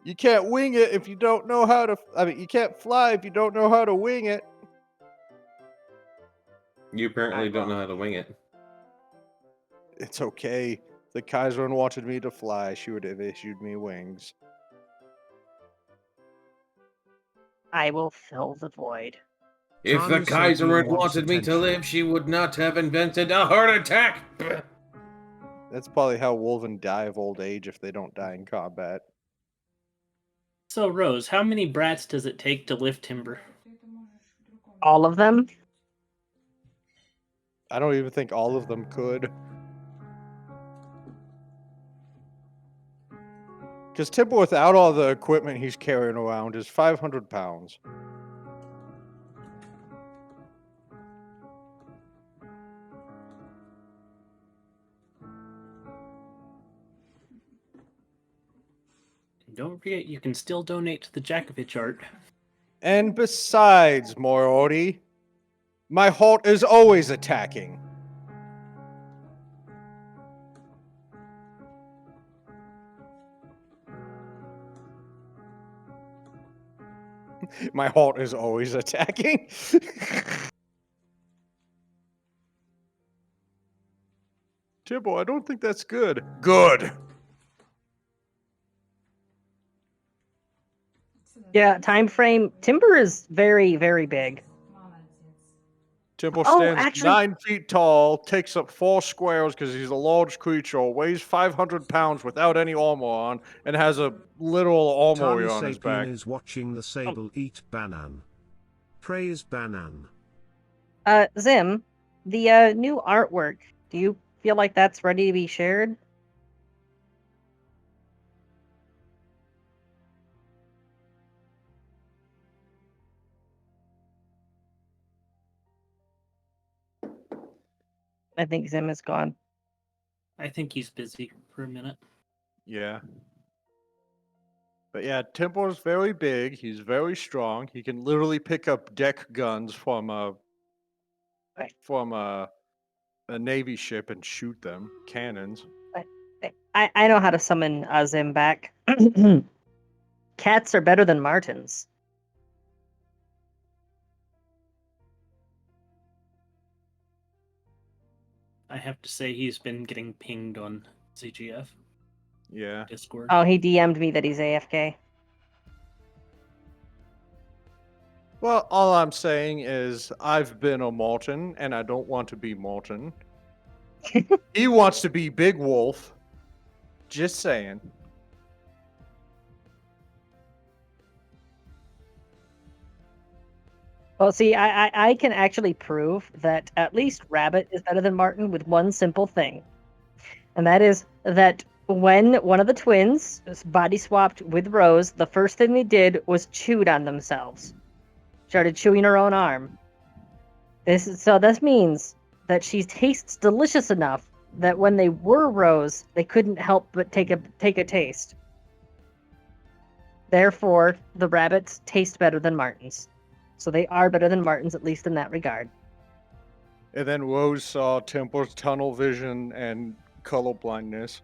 You can't wing it if you don't know how to. I mean, you can't fly if you don't know how to wing it. You apparently don't know how to wing it. It's okay. The Kaiserin wanted me to fly. She would have issued me wings. I will fill the void. If the Tanya Kaiser Sapien had wants wanted me to attention. live, she would not have invented a heart attack. That's probably how wolven die of old age if they don't die in combat. So, Rose, how many brats does it take to lift timber? All of them? I don't even think all of them could. Because Timber, without all the equipment he's carrying around, is 500 pounds. Don't forget, you can still donate to the Jakovich art. And besides, Moriarty, my heart is always attacking. My heart is always attacking. Tibble, I don't think that's good. Good. Yeah, time frame. Timber is very, very big. Temple Oh, stands actually- 9 feet tall, takes up 4 squares because he's a large creature, weighs 500 pounds without any armor on, and has a literal armory Tanya on his Sapien back. is watching the sable eat banan. Praise banan. Zim, the new artwork, do you feel like that's ready to be shared? I think Zim is gone. I think he's busy for a minute. Yeah. But yeah, Temple's very big. He's very strong. He can literally pick up deck guns from a navy ship and shoot them. Cannons. I know how to summon Zim back. Cats are better than Martens. I have to say he's been getting pinged on CGF. Yeah. Discord. Oh, he DM'd me that he's AFK. Well, all I'm saying is I've been a Marten, and I don't want to be Marten. He wants to be Big Wolf. Just saying. Well, see, I can actually prove that at least Rabbit is better than Marten with one simple thing. And that is that when one of the twins body swapped with Rose, the first thing they did was chewed on themselves. Started chewing her own arm. This means that she tastes delicious enough that when they were Rose, they couldn't help but take a taste. Therefore, the rabbits taste better than Martens. So they are better than Martens, at least in that regard. And then Rose saw Temple's tunnel vision and color blindness.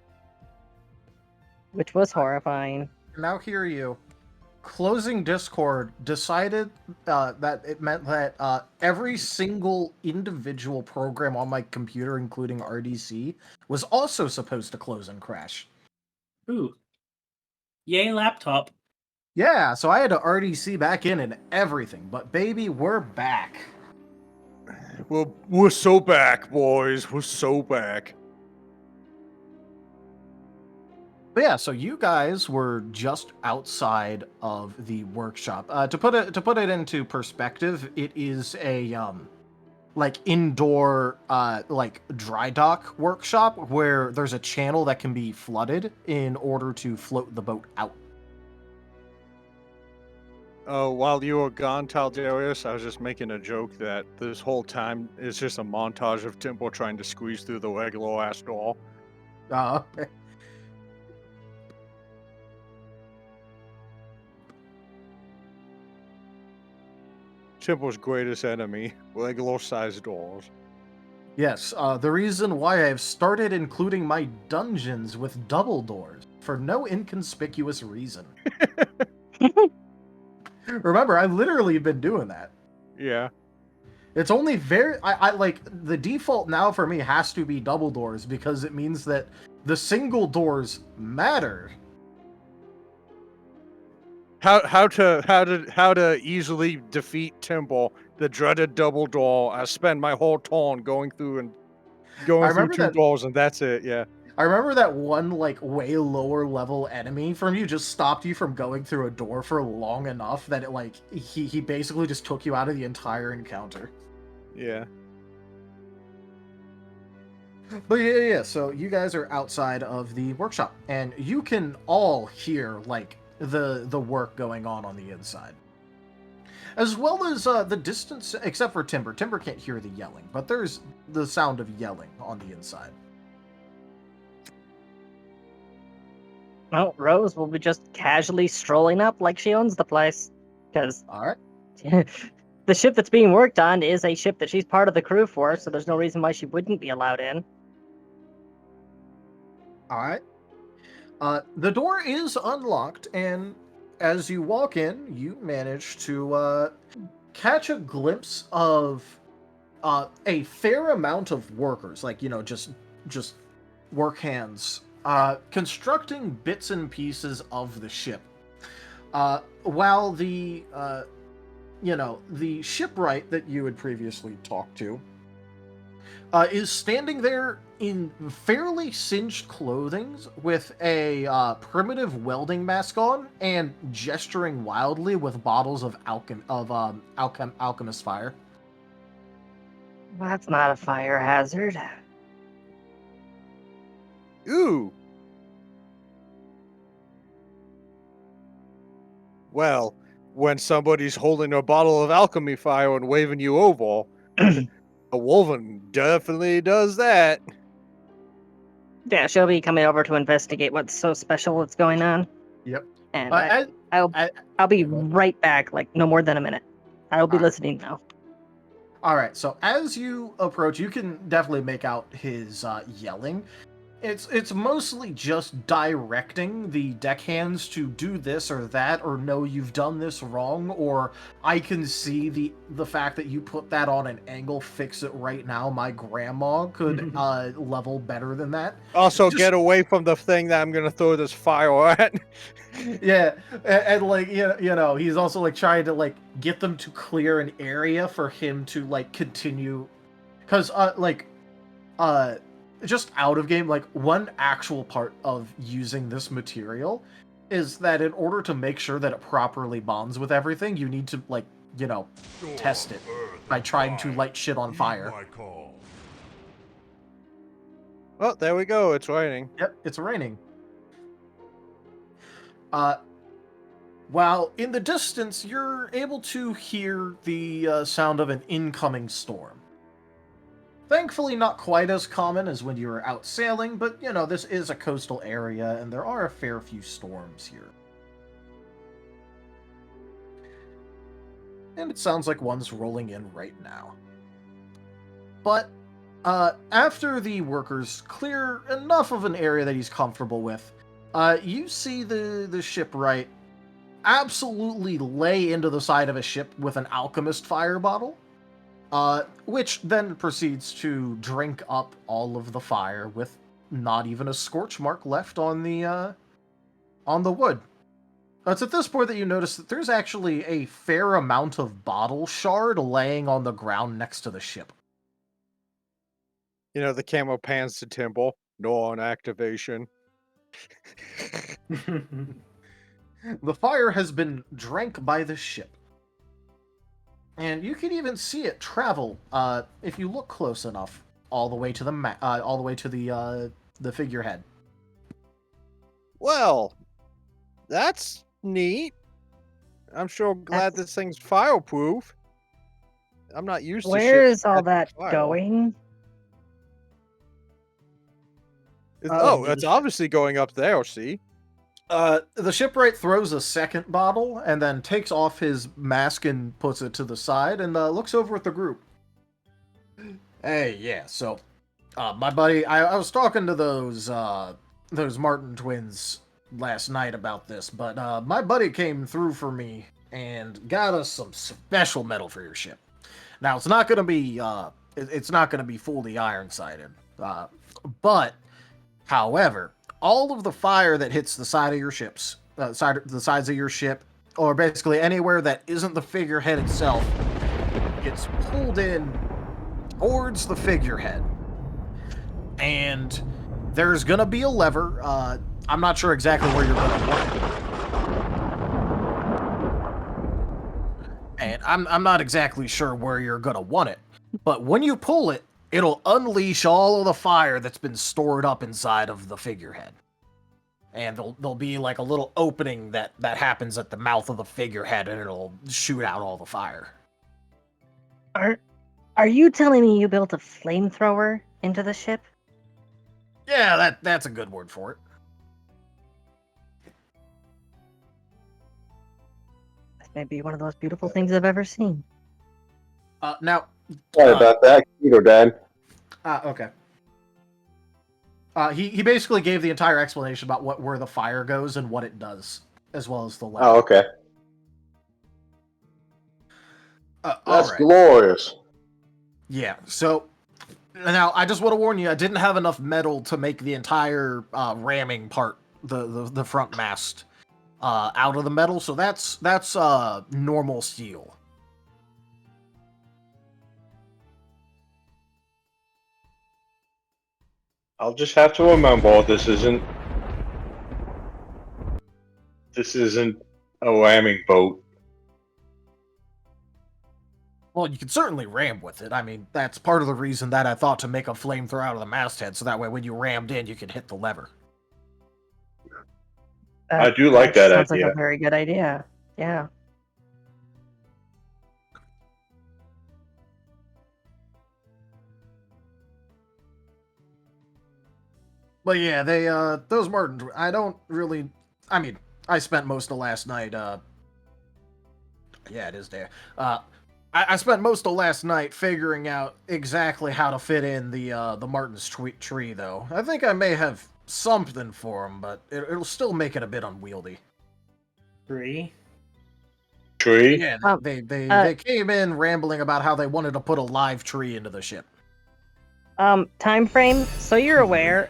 Which was horrifying. Now hear you. Closing Discord decided that it meant that every single individual program on my computer, including RDC, was also supposed to close and crash. Ooh. Yay, laptop. Yeah, so I had to RDC back in and everything, but baby, we're back. Well, we're so back, boys. We're so back. But yeah, so you guys were just outside of the workshop. To put it into perspective, it is a like indoor like dry dock workshop where there's a channel that can be flooded in order to float the boat out. Oh, while you were gone, Taldarius, I was just making a joke that this whole time is just a montage of Temple trying to squeeze through the regular ass door. Okay. Temple's greatest enemy, regular sized doors. Yes, the reason why I've started including my dungeons with double doors for no inconspicuous reason. Remember, I've literally been doing that. Yeah. It's only I like the default now for me has to be double doors because it means that the single doors matter. how to easily defeat Timble, the dreaded double door. I spend my whole turn going through remember two that- doors, and that's it. Yeah. I remember that one like way lower level enemy from you just stopped you from going through a door for long enough that it like he basically just took you out of the entire encounter. Yeah. But yeah. So you guys are outside of the workshop, and you can all hear like the work going on the inside, as well as the distance. Except for Timber. Timber can't hear the yelling, but there's the sound of yelling on the inside. Well, Rose will be just casually strolling up like she owns the place. Because All right. the ship that's being worked on is a ship that she's part of the crew for, so there's no reason why she wouldn't be allowed in. All right. The door is unlocked, and as you walk in, you manage to catch a glimpse of a fair amount of workers, like just work hands, constructing bits and pieces of the ship. While the the shipwright that you had previously talked to is standing there in fairly singed clothing with a primitive welding mask on and gesturing wildly with bottles of alchemist fire. That's not a fire hazard. Ooh. Well, when somebody's holding a bottle of alchemy fire and waving you over, a wolven definitely does that. Yeah, she'll be coming over to investigate what's so special that's going on. Yep. And I'll be right back, like no more than a minute. I'll be listening now. All right, so as you approach, you can definitely make out his yelling. It's mostly just directing the deckhands to do this or that, or no, you've done this wrong, or I can see the fact that you put that on an angle, fix it right now. My grandma could level better than that. Also, get away from the thing that I'm gonna throw this fire at. Yeah, and like he's also like trying to like get them to clear an area for him to like continue, because just out of game, like one actual part of using this material is that in order to make sure that it properly bonds with everything, you need to like test it by trying to light shit on fire. Oh, there we go. It's raining. Yep, it's raining. While in the distance, you're able to hear the sound of an incoming storm. Thankfully, not quite as common as when you were out sailing, but, this is a coastal area, and there are a fair few storms here. And it sounds like one's rolling in right now. But, after the workers clear enough of an area that he's comfortable with, you see the shipwright absolutely lay into the side of a ship with an alchemist fire bottle. Which then proceeds to drink up all of the fire with not even a scorch mark left on the wood. It's at this point that you notice that there's actually a fair amount of bottle shard laying on the ground next to the ship. The camo pans to Timble. No on activation. The fire has been drank by the ship. And you can even see it travel, if you look close enough, all the way to the figurehead. Well, that's neat. I'm sure glad this thing's fireproof. I'm not used to. Where is all that going? It's obviously going up there. See. The shipwright throws a second bottle and then takes off his mask and puts it to the side and looks over at the group. Hey, yeah, so my buddy, I was talking to those Marten twins last night about this, but my buddy came through for me and got us some special metal for your ship. Now it's not gonna be fully iron-sided, but however, all of the fire that hits the side of your ships, the sides of your ship, or basically anywhere that isn't the figurehead itself, gets pulled in towards the figurehead. And there's gonna be a lever. I'm not sure exactly where you're gonna want it. And I'm not exactly sure where you're gonna want it. But when you pull it, it'll unleash all of the fire that's been stored up inside of the figurehead. And there'll be like a little opening that happens at the mouth of the figurehead, and it'll shoot out all the fire. Are you telling me you built a flamethrower into the ship? Yeah, that's a good word for it. This may be one of those beautiful things I've ever seen. Now... Sorry about that. Keto Dad. Okay. He basically gave the entire explanation about where the fire goes and what it does, as well as the lever. Oh, okay. That's Alright. glorious. Yeah, so... Now, I just want to warn you, I didn't have enough metal to make the entire ramming part, the front mast, out of the metal, so that's normal steel. I'll just have to remember this isn't a ramming boat. Well, you can certainly ram with it. I mean, that's part of the reason that I thought to make a flamethrower out of the masthead, so that way when you rammed in, you could hit the lever. I do like that sounds idea. Like a very good idea. Yeah. But yeah, those Marten, I don't really, I mean, I spent most of last night, yeah, it is there. I spent most of last night figuring out exactly how to fit in the Marten's tree, though. I think I may have something for him, but it'll still make it a bit unwieldy. Tree? Yeah, they came in rambling about how they wanted to put a live tree into the ship. Time frame. So you're aware,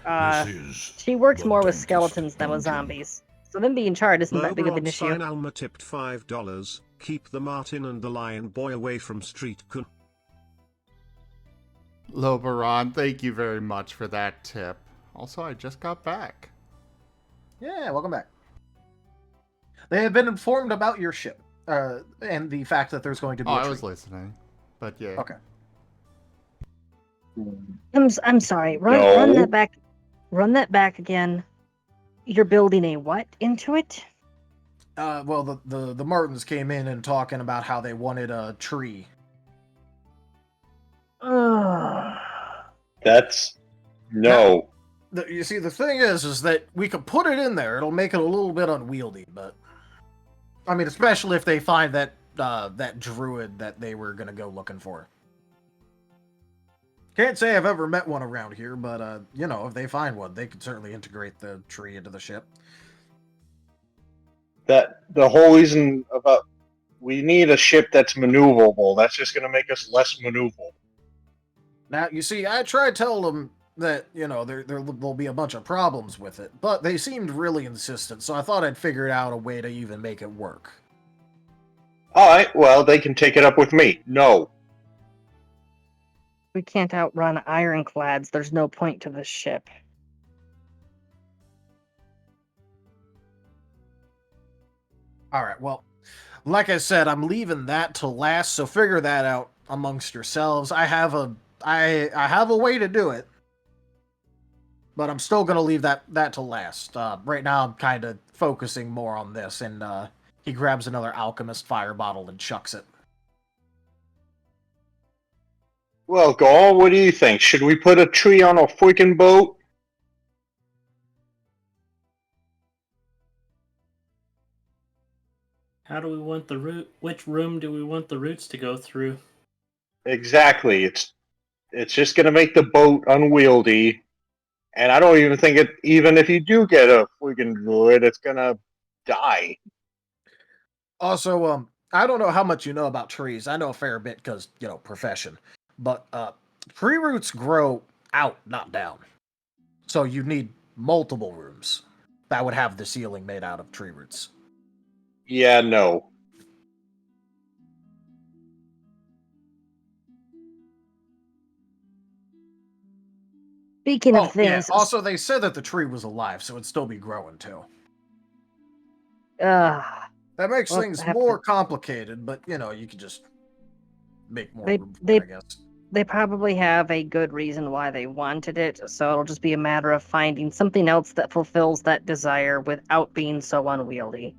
she works more with skeletons than with zombies. So them being charred isn't that big of an issue. Sign Alma tipped $5. Keep the Marten and the Lion Boy away from Street Kun. Loberon, thank you very much for that tip. Also, I just got back. Yeah, welcome back. They have been informed about your ship, and the fact that there's going to be a tree. I was listening, but yeah. Okay. I'm sorry. Run that back. Run that back again. You're building a what into it? Well, the Martens came in and talking about how they wanted a tree. That's no. You see, the thing is that we could put it in there. It'll make it a little bit unwieldy, but I mean, especially if they find that that druid that they were gonna go looking for. Can't say I've ever met one around here, but you know, if they find one, they could certainly integrate the tree into the ship. That the whole reason about we need a ship that's maneuverable. That's just going to make us less maneuverable. Now, you see, I tried telling them that, you know, there'll be a bunch of problems with it, but they seemed really insistent, so I thought I'd figure out a way to even make it work. Alright, well, they can take it up with me. No. We can't outrun ironclads. There's no point to this ship. Alright, well, like I said, I'm leaving that to last, so figure that out amongst yourselves. I have a way to do it, but I'm still going to leave that to last. Right now, I'm kind of focusing more on this, and he grabs another alchemist fire bottle and chucks it. Well, Gaul, what do you think? Should we put a tree on a freaking boat? How do we want the root? Which room do we want the roots to go through? Exactly. It's just going to make the boat unwieldy. And I don't even think it, even if you do get a freaking druid, it's going to die. Also, I don't know how much you know about trees. I know a fair bit because, you know, profession. But tree roots grow out, not down. So you need multiple rooms that would have the ceiling made out of tree roots. Yeah, no. Speaking of Oh, yeah. things, Also, they said that the tree was alive, so it'd still be growing too. uh, That makes We'll things have more to- complicated, but you could just make more they room for they it, I guess. they probably have a good reason why they wanted it, so it'll just be a matter of finding something else that fulfills that desire without being so unwieldy.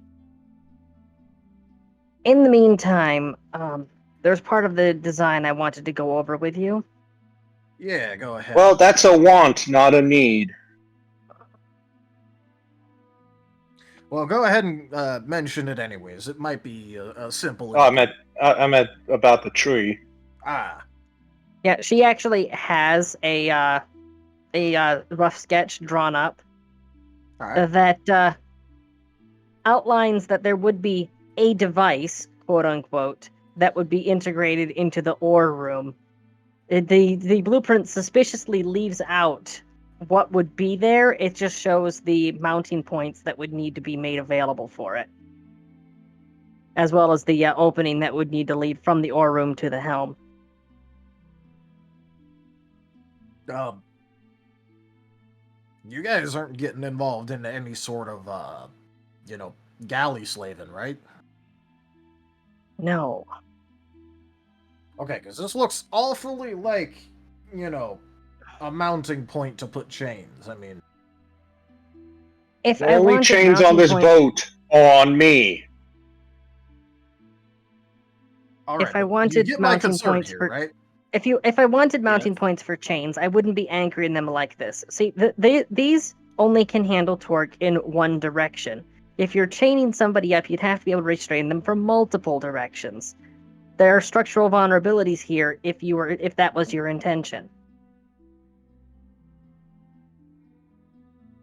In the meantime, there's part of the design I wanted to go over with you. Yeah, go ahead. Well, that's a want, not a need. Well, go ahead and mention it anyways. It might be a simple. Oh, I meant about the tree. Ah. Yeah, she actually has a rough sketch drawn up that outlines that there would be a device, quote unquote, that would be integrated into the ore room. The blueprint suspiciously leaves out what would be there. It just shows the mounting points that would need to be made available for it, as well as the opening that would need to lead from the ore room to the helm. You guys aren't getting involved in any sort of, galley slaving, right? No. Okay, because this looks awfully like, a mounting point to put chains. I mean, if I wanted chains on this boat on me. All right, if I wanted you get my mounting concern points here, for right? if I wanted mounting points for chains, I wouldn't be anchoring them like this. See, these only can handle torque in one direction. If you're chaining somebody up, you'd have to be able to restrain them from multiple directions. There are structural vulnerabilities here if that was your intention.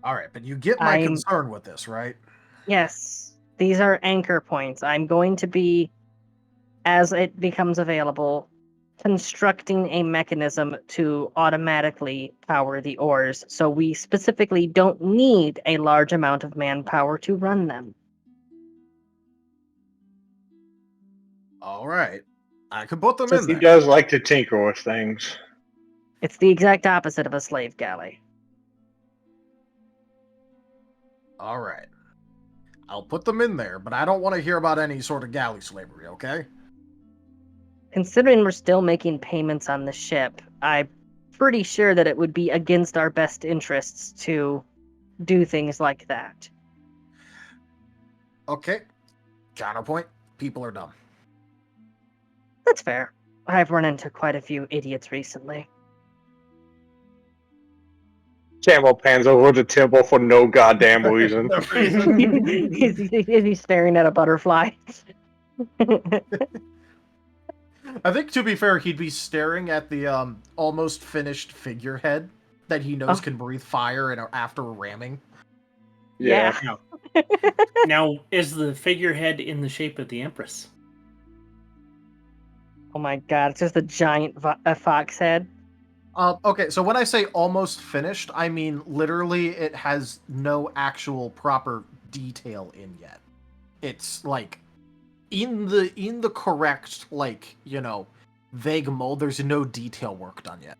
All right, but you get my concern with this, right? Yes, these are anchor points. I'm going to be, as it becomes available, constructing a mechanism to automatically power the ores, so we specifically don't need a large amount of manpower to run them. All right. I could put them Since in he there. does like to tinker with things. It's the exact opposite of a slave galley. All right. I'll put them in there, but I don't want to hear about any sort of galley slavery, okay? Considering we're still making payments on the ship, I'm pretty sure that it would be against our best interests to do things like that. Okay. Counterpoint. People are dumb. That's fair. I've run into quite a few idiots recently. Camo pans over the temple for no goddamn reason. Is he staring at a butterfly? I think, to be fair, he'd be staring at the almost finished figurehead that he knows can breathe fire and after ramming. Yeah. Now, is the figurehead in the shape of the Empress? Oh my god, it's just a giant fox head. Okay, so when I say almost finished, I mean literally it has no actual proper detail in yet. It's like in the correct, vague mold, there's no detail work done yet.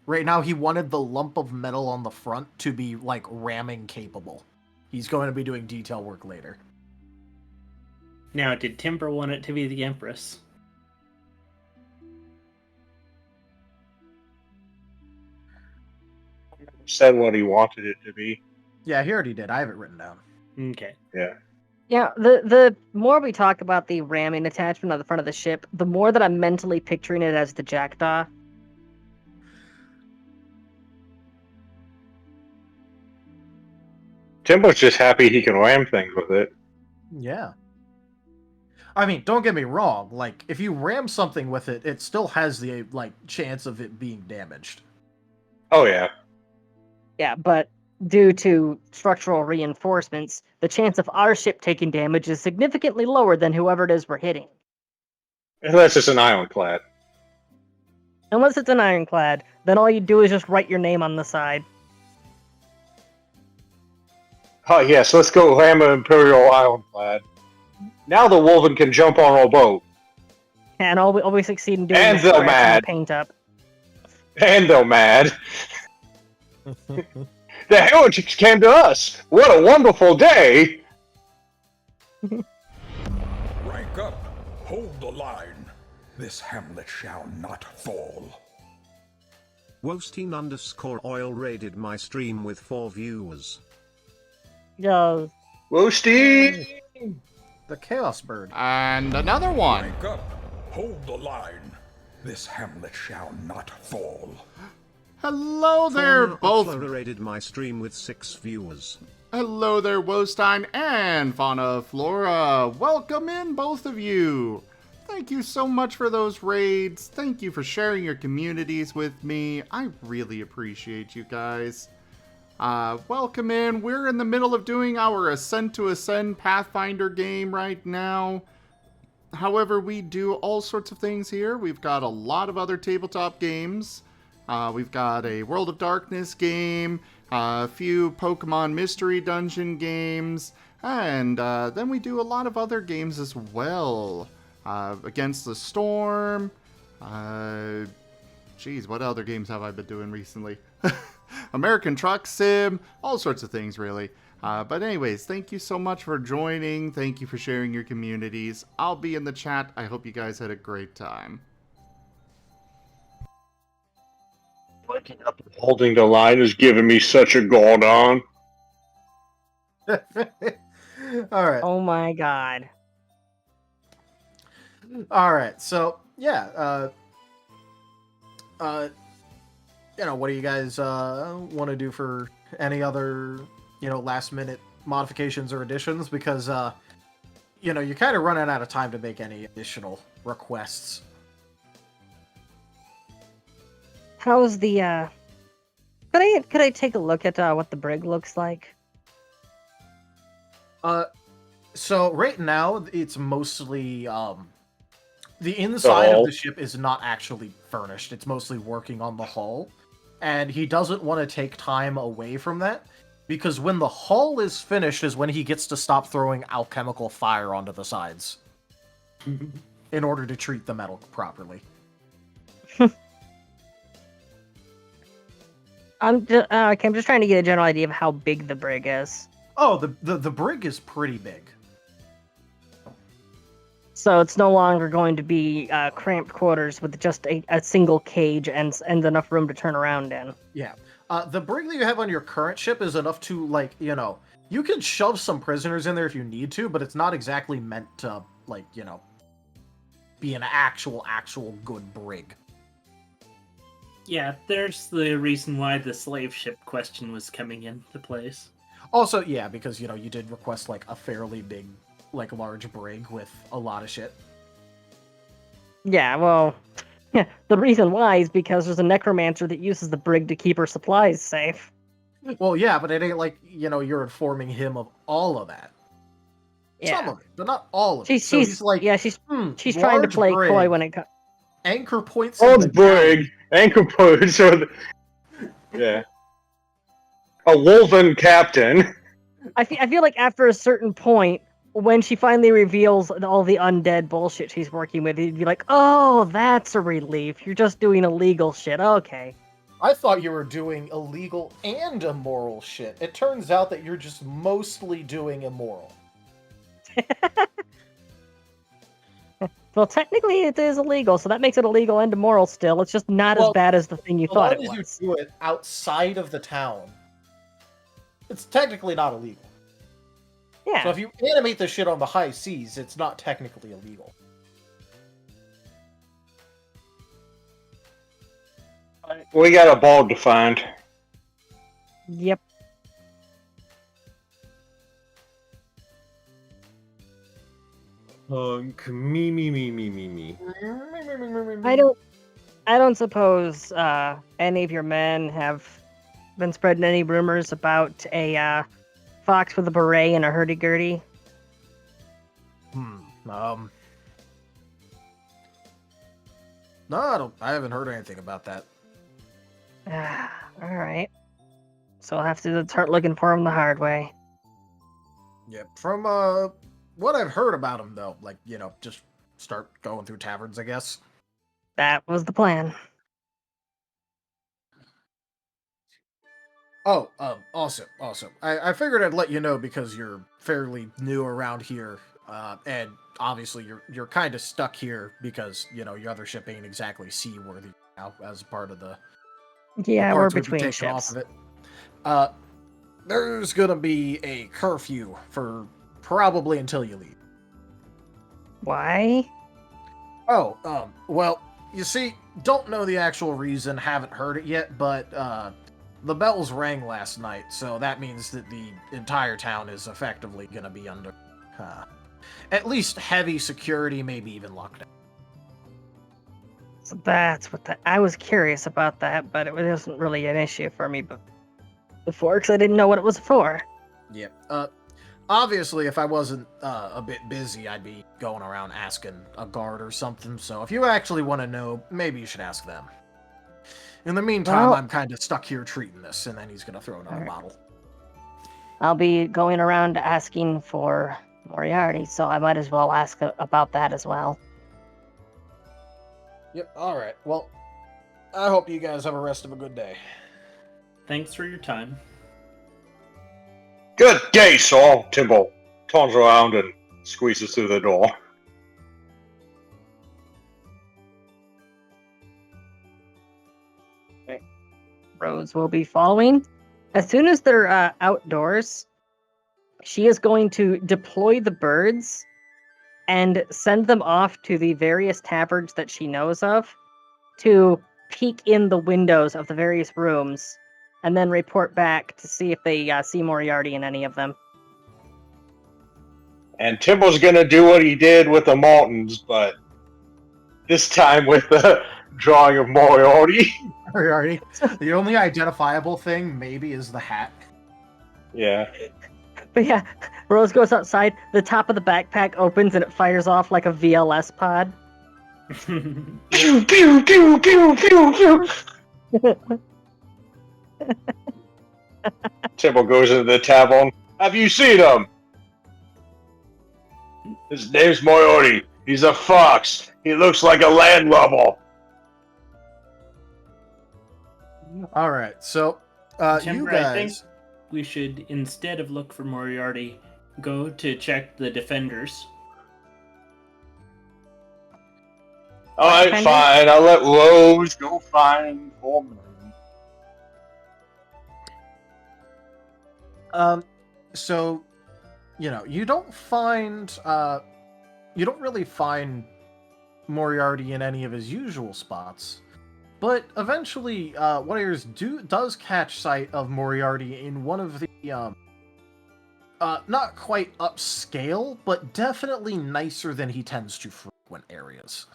Right now he wanted the lump of metal on the front to be ramming capable. He's going to be doing detail work later. Now, did Timber want it to be the Empress? Said what he wanted it to be. Yeah, he already did. I have it written down. Okay. Yeah. Yeah, the more we talk about the ramming attachment on the front of the ship, the more that I'm mentally picturing it as the jackdaw. Timbo's just happy he can ram things with it. Yeah. I mean, don't get me wrong. If you ram something with it, it still has the chance of it being damaged. Oh yeah. Yeah, but due to structural reinforcements, the chance of our ship taking damage is significantly lower than whoever it is we're hitting. Unless it's an ironclad. Unless it's an ironclad, then all you do is just write your name on the side. Oh yes, let's go hammer Imperial Ironclad. Now the Wolven can jump on our boat. And all we succeed in doing And is they're scratching the mad. paint up. And they're mad. The heretics came to us. What a wonderful day! Rank up. Hold the line. This hamlet shall not fall. Wosteen_oil raided my stream with 4 viewers. Yo. Woosty! The Chaos Bird. And another one. Rank up. Hold the line. This hamlet shall not fall. Hello there, both. Flora raided my stream with 6 viewers. Hello there, Wostein and Fauna Flora. Welcome in, both of you. Thank you so much for those raids. Thank you for sharing your communities with me. I really appreciate you guys. Welcome in. We're in the middle of doing our Ascent to Ascend Pathfinder game right now. However, we do all sorts of things here. We've got a lot of other tabletop games. We've got a World of Darkness game, a few Pokemon Mystery Dungeon games, and then we do a lot of other games as well. Against the Storm. Geez, what other games have I been doing recently? American Truck Sim, all sorts of things, really. But anyways, thank you so much for joining. Thank you for sharing your communities. I'll be in the chat. I hope you guys had a great time. Waking up and holding the line is giving me such a god on. All right. Oh my god. All right. So yeah. What do you guys want to do for any other last minute modifications or additions? Because you're kind of running out of time to make any additional requests. How's the could I take a look at what the brig looks like? So right now it's mostly the inside of the ship is not actually furnished. It's mostly working on the hull. And he doesn't want to take time away from that, because when the hull is finished is when he gets to stop throwing alchemical fire onto the sides in order to treat the metal properly. I'm just trying to get a general idea of how big the brig is. Oh, the brig is pretty big. So it's no longer going to be cramped quarters with just a single cage and enough room to turn around in. Yeah. The brig that you have on your current ship is enough to, you can shove some prisoners in there if you need to, but it's not exactly meant to, be an actual good brig. Yeah, there's the reason why the slave ship question was coming into place. Also, yeah, because, you did request, a fairly big, large brig with a lot of shit. Yeah, well, the reason why is because there's a necromancer that uses the brig to keep her supplies safe. Well, yeah, but it ain't like, you're informing him of all of that. Yeah. Some of it, but not all of it. She's She's trying to play coy when it comes. Anchor points. Old brig, anchor points. Yeah. A Wolven captain. I feel like after a certain point, when she finally reveals all the undead bullshit she's working with, you'd be like, oh, that's a relief. You're just doing illegal shit. Okay. I thought you were doing illegal and immoral shit. It turns out that you're just mostly doing immoral. Well, technically it is illegal, so that makes it illegal and immoral still. It's just not as bad as the thing you thought it was. As long as you do it outside of the town, it's technically not illegal. Yeah. So if you animate the shit on the high seas, it's not technically illegal. We got a ball to find. Yep. Me. I don't suppose any of your men have been spreading any rumors about a fox with a beret and a hurdy-gurdy? No, I haven't heard anything about that. Alright. So I'll have to start looking for him the hard way. Yeah, from what I've heard about him, though, like, just start going through taverns, I guess. That was the plan. Oh, awesome. I figured I'd let you know because you're fairly new around here, and obviously you're kind of stuck here because your other ship ain't exactly seaworthy now as part of the Yeah, we're parts would be between taken off ships. of it. There's gonna be a curfew for probably until you leave. Why? Oh, well, you see, don't know the actual reason, haven't heard it yet, but the bells rang last night, so that means that the entire town is effectively going to be under at least heavy security, maybe even lockdown. So that's what I was curious about that, but it wasn't really an issue for me before because I didn't know what it was for. Yep. Obviously, if I wasn't a bit busy, I'd be going around asking a guard or something. So if you actually want to know, maybe you should ask them. In the meantime, I'm kind of stuck here treating this, and then he's going to throw another bottle. I'll be going around asking for Moriarty, so I might as well ask about that as well. Yep, alright. Well, I hope you guys have a rest of a good day. Thanks for your time. Good day, Saul. Timbo turns around and squeezes through the door. Rose will be following. As soon as they're outdoors, she is going to deploy the birds and send them off to the various taverns that she knows of to peek in the windows of the various rooms and then report back to see if they see Moriarty in any of them. And Timbo's gonna do what he did with the Martens, but this time with the drawing of Moriarty. Moriarty. The only identifiable thing, maybe, is the hat. Yeah. But yeah, Rose goes outside, the top of the backpack opens, and it fires off like a VLS pod. Pew, pew, pew, pew, pew, pew. Timbo goes into the tavern. Have you seen him? His name's Moriarty. He's a fox. He looks like a landlubber. Alright, so, Timber, you guys... I think we should, instead of look for Moriarty, go to check the defenders. Alright, fine. I'll let Rose go find for me. So, you don't really find Moriarty in any of his usual spots. But eventually, Warriors does catch sight of Moriarty in one of the, not quite upscale, but definitely nicer than he tends to frequent areas.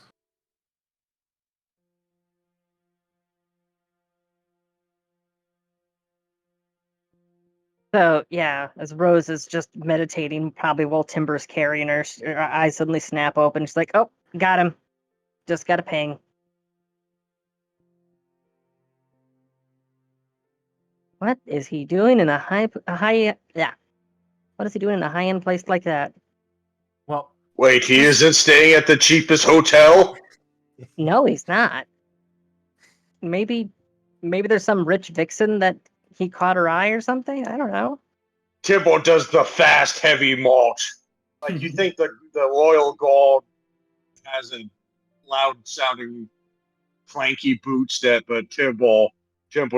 So, yeah, as Rose is just meditating, probably while Timber's carrying her, her eyes suddenly snap open. She's like, oh, got him. Just got a ping. What is he doing in a what is he doing in a high-end place like that? Well, wait, he isn't staying at the cheapest hotel? No, he's not. Maybe there's some rich vixen that he caught her eye or something? I don't know. Timbo does the fast, heavy malt. Like, you think the Royal Guard has a loud-sounding, clanky boot step, but Timbo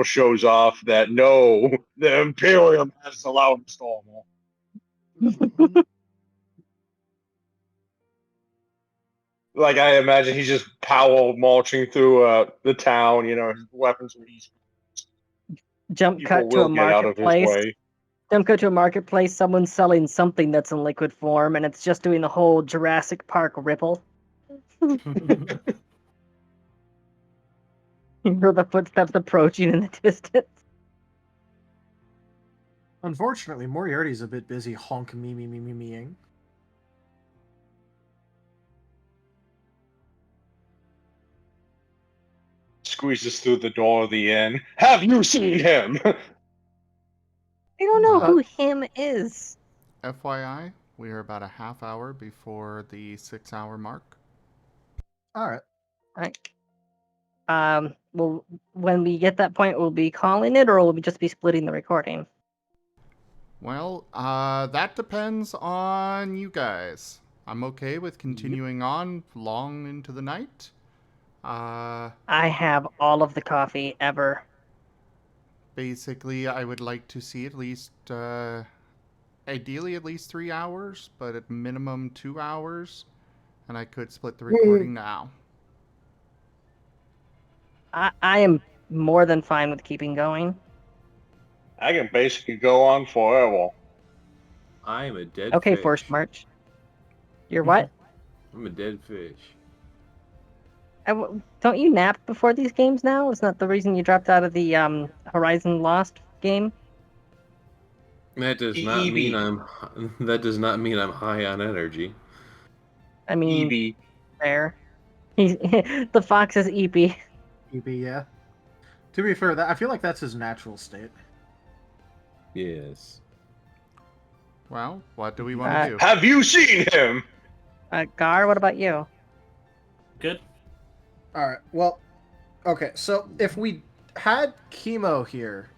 shows off that, no, the Imperium has the loudest armor. Like, I imagine he's just power marching through the town, his weapons are easy. Jump cut to a marketplace. Jump cut to a marketplace, someone's selling something that's in liquid form, and it's just doing the whole Jurassic Park ripple. You hear the footsteps approaching in the distance. Unfortunately, Moriarty's a bit busy meing. Squeezes through the door of the inn. Have you seen him? I don't know who him is. FYI, we are about a half hour before the 6-hour mark. All right. Well, when we get that point, we'll be calling it, or will we just be splitting the recording? Well, that depends on you guys. I'm okay with continuing on long into the night. I have all of the coffee ever. Basically, I would like to see at least, ideally at least 3 hours, but at minimum 2 hours. And I could split the recording now. I am more than fine with keeping going. I can basically go on forever. I'm a dead Okay, fish. Forced March. You're what? I'm a dead fish. Don't you nap before these games now? Isn't that the reason you dropped out of the Horizon Lost game? That does not mean I'm. That does not mean I'm high on energy. I mean, fair. The fox is Eepy. Eepy, yeah. To be fair, I feel like that's his natural state. Yes. Well, what do we want to do? Have you seen him? Gar, what about you? Good. All right. Well, okay. So if we had Kemo here,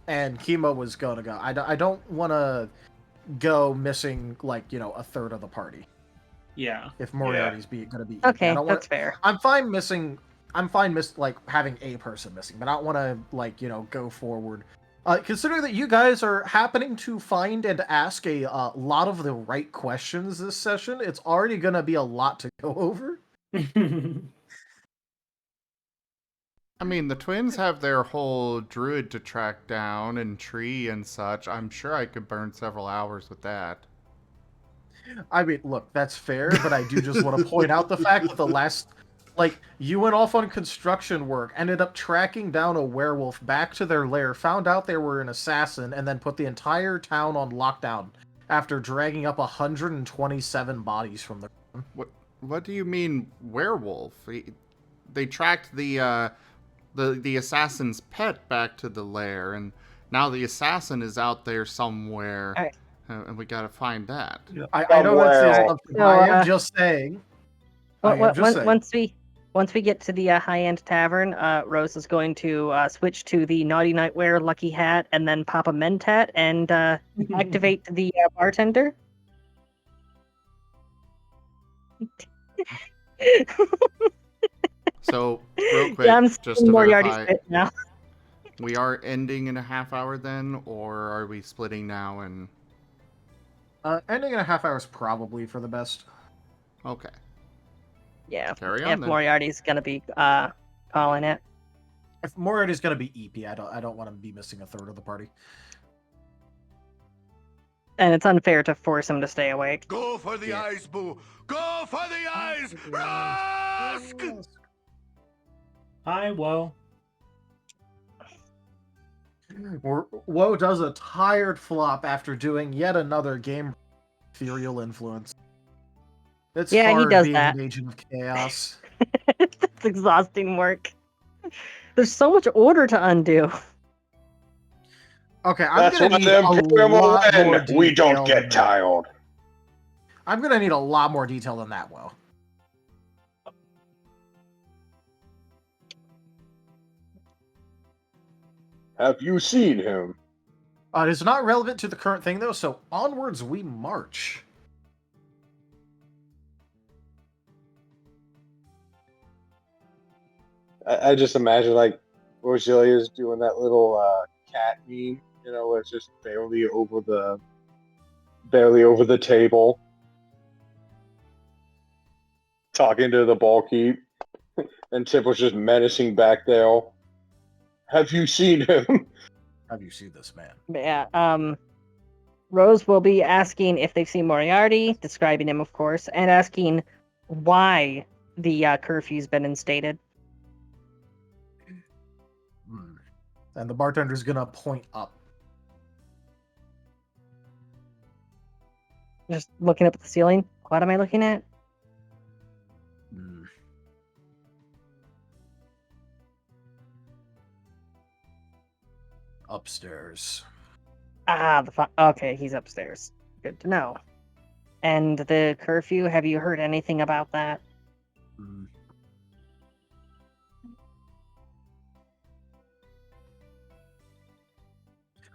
and Kemo was going to go, I don't want to go missing like a third of the party. Yeah. If Moriarty's going to be okay, I don't that's fair. I'm fine missing. I'm fine like having a person missing, but I don't want to go forward. Considering that you guys are happening to find and ask a lot of the right questions this session, it's already going to be a lot to go over. I mean, the twins have their whole druid to track down and tree and such. I'm sure I could burn several hours with that. I mean, look, that's fair, but I do just want to point out the fact that the last, you went off on construction work, ended up tracking down a werewolf back to their lair, found out they were an assassin, and then put the entire town on lockdown after dragging up 127 bodies from the ground. What do you mean, werewolf? They tracked the assassin's pet back to the lair, and now the assassin is out there somewhere, and we gotta find that. I know that says something, but I am just saying. Once we get to the high-end tavern, Rose is going to switch to the Naughty Nightwear Lucky Hat and then pop a Mentat and activate the bartender. So, real quick, just to verify, now. We are ending in a half hour then, or are we splitting now and... Ending in a half hour is probably for the best. Okay. Yeah. Carry on, if then. Moriarty's gonna be calling it. If Moriarty's gonna be EP, I don't want to be missing a third of the party. And it's unfair to force him to stay awake. Go for the eyes, boo! Go for the eyes! Rask! Hi, Woe. Woe does a tired flop after doing yet another game. Ethereal influence. It's he hard does being that. an agent of chaos. It's exhausting work. There's so much order to undo. Okay, I'm That's gonna why need them a program lot will more end. We don't detail get than tired. I'm gonna need a lot more detail than that, Woe. Have you seen him? It is not relevant to the current thing, though, so onwards we march. I just imagine, Rosalia's doing that little cat meme, where it's just barely over the table. Talking to the barkeep. And Tip was just menacing back there. Have you seen him? Have you seen this man? Yeah, Rose will be asking if they've seen Moriarty, describing him, of course, and asking why the curfew's been instated. And the bartender's gonna point up. Just looking up at the ceiling. What am I looking at? Upstairs. Okay, he's upstairs. Good to know. And the curfew, have you heard anything about that?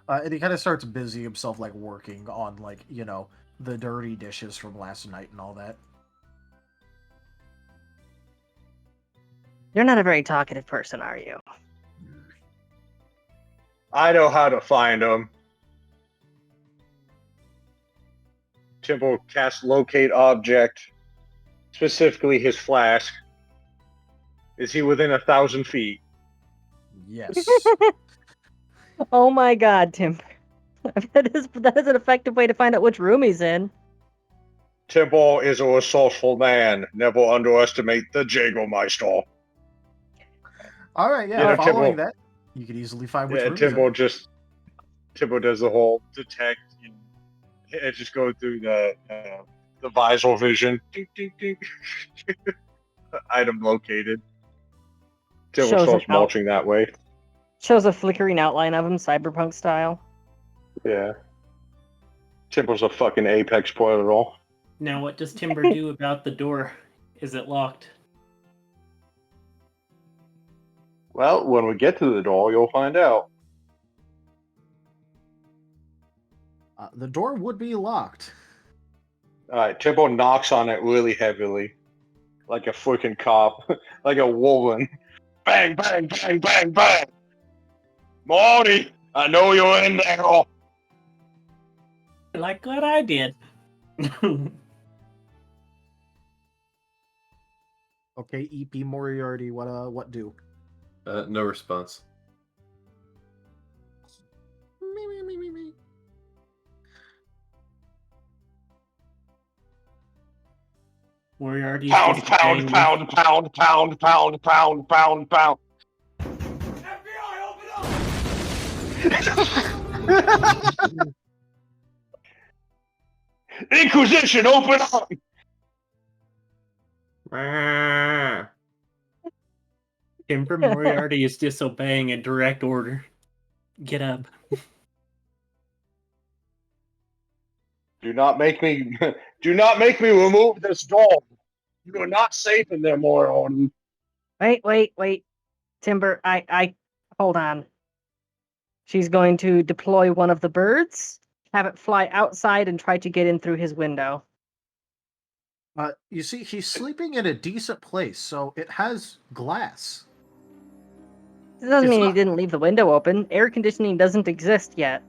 And he kind of starts busy himself, like, working on, like, the dirty dishes from last night and all that. You're not a very talkative person, are you? I know how to find him. Temple cast locate object, specifically his flask. Is he within 1,000 feet? Yes. Oh my god, Tim. that is an effective way to find out which room he's in. Temple is a resourceful man. Never underestimate the Jägermeister. All right, yeah. You know, Following Temple- that, you could easily find which Yeah, room he's in. Temple does the whole detect and just go through the visor vision. Ding, ding, ding. Item located. Temple Shows starts an out- marching that way. Shows a flickering outline of him, cyberpunk style. Yeah. Temple's a fucking apex predator. Now, what does Timber do about the door? Is it locked? Well, when we get to the door, you'll find out. The door would be locked. Alright, Temple knocks on it really heavily. Like a freaking cop. Like a woman. Bang, bang, bang, bang, bang! Morty! I know you're in there! Like what I did. Okay, EP Moriarty, what do? No response. Me. Moriarty. Pound, pound, pound, pound, pound, pound, pound, pound, pound. Inquisition, open up! Timber Moriarty is disobeying a direct order. Get up. Do not make me remove this dog. You are not safe in there, Moriarty. Wait. Timber, I hold on. She's going to deploy one of the birds, have it fly outside and try to get in through his window. You see, he's sleeping in a decent place, so it has glass. This doesn't It's mean he not- didn't leave the window open. Air conditioning doesn't exist yet.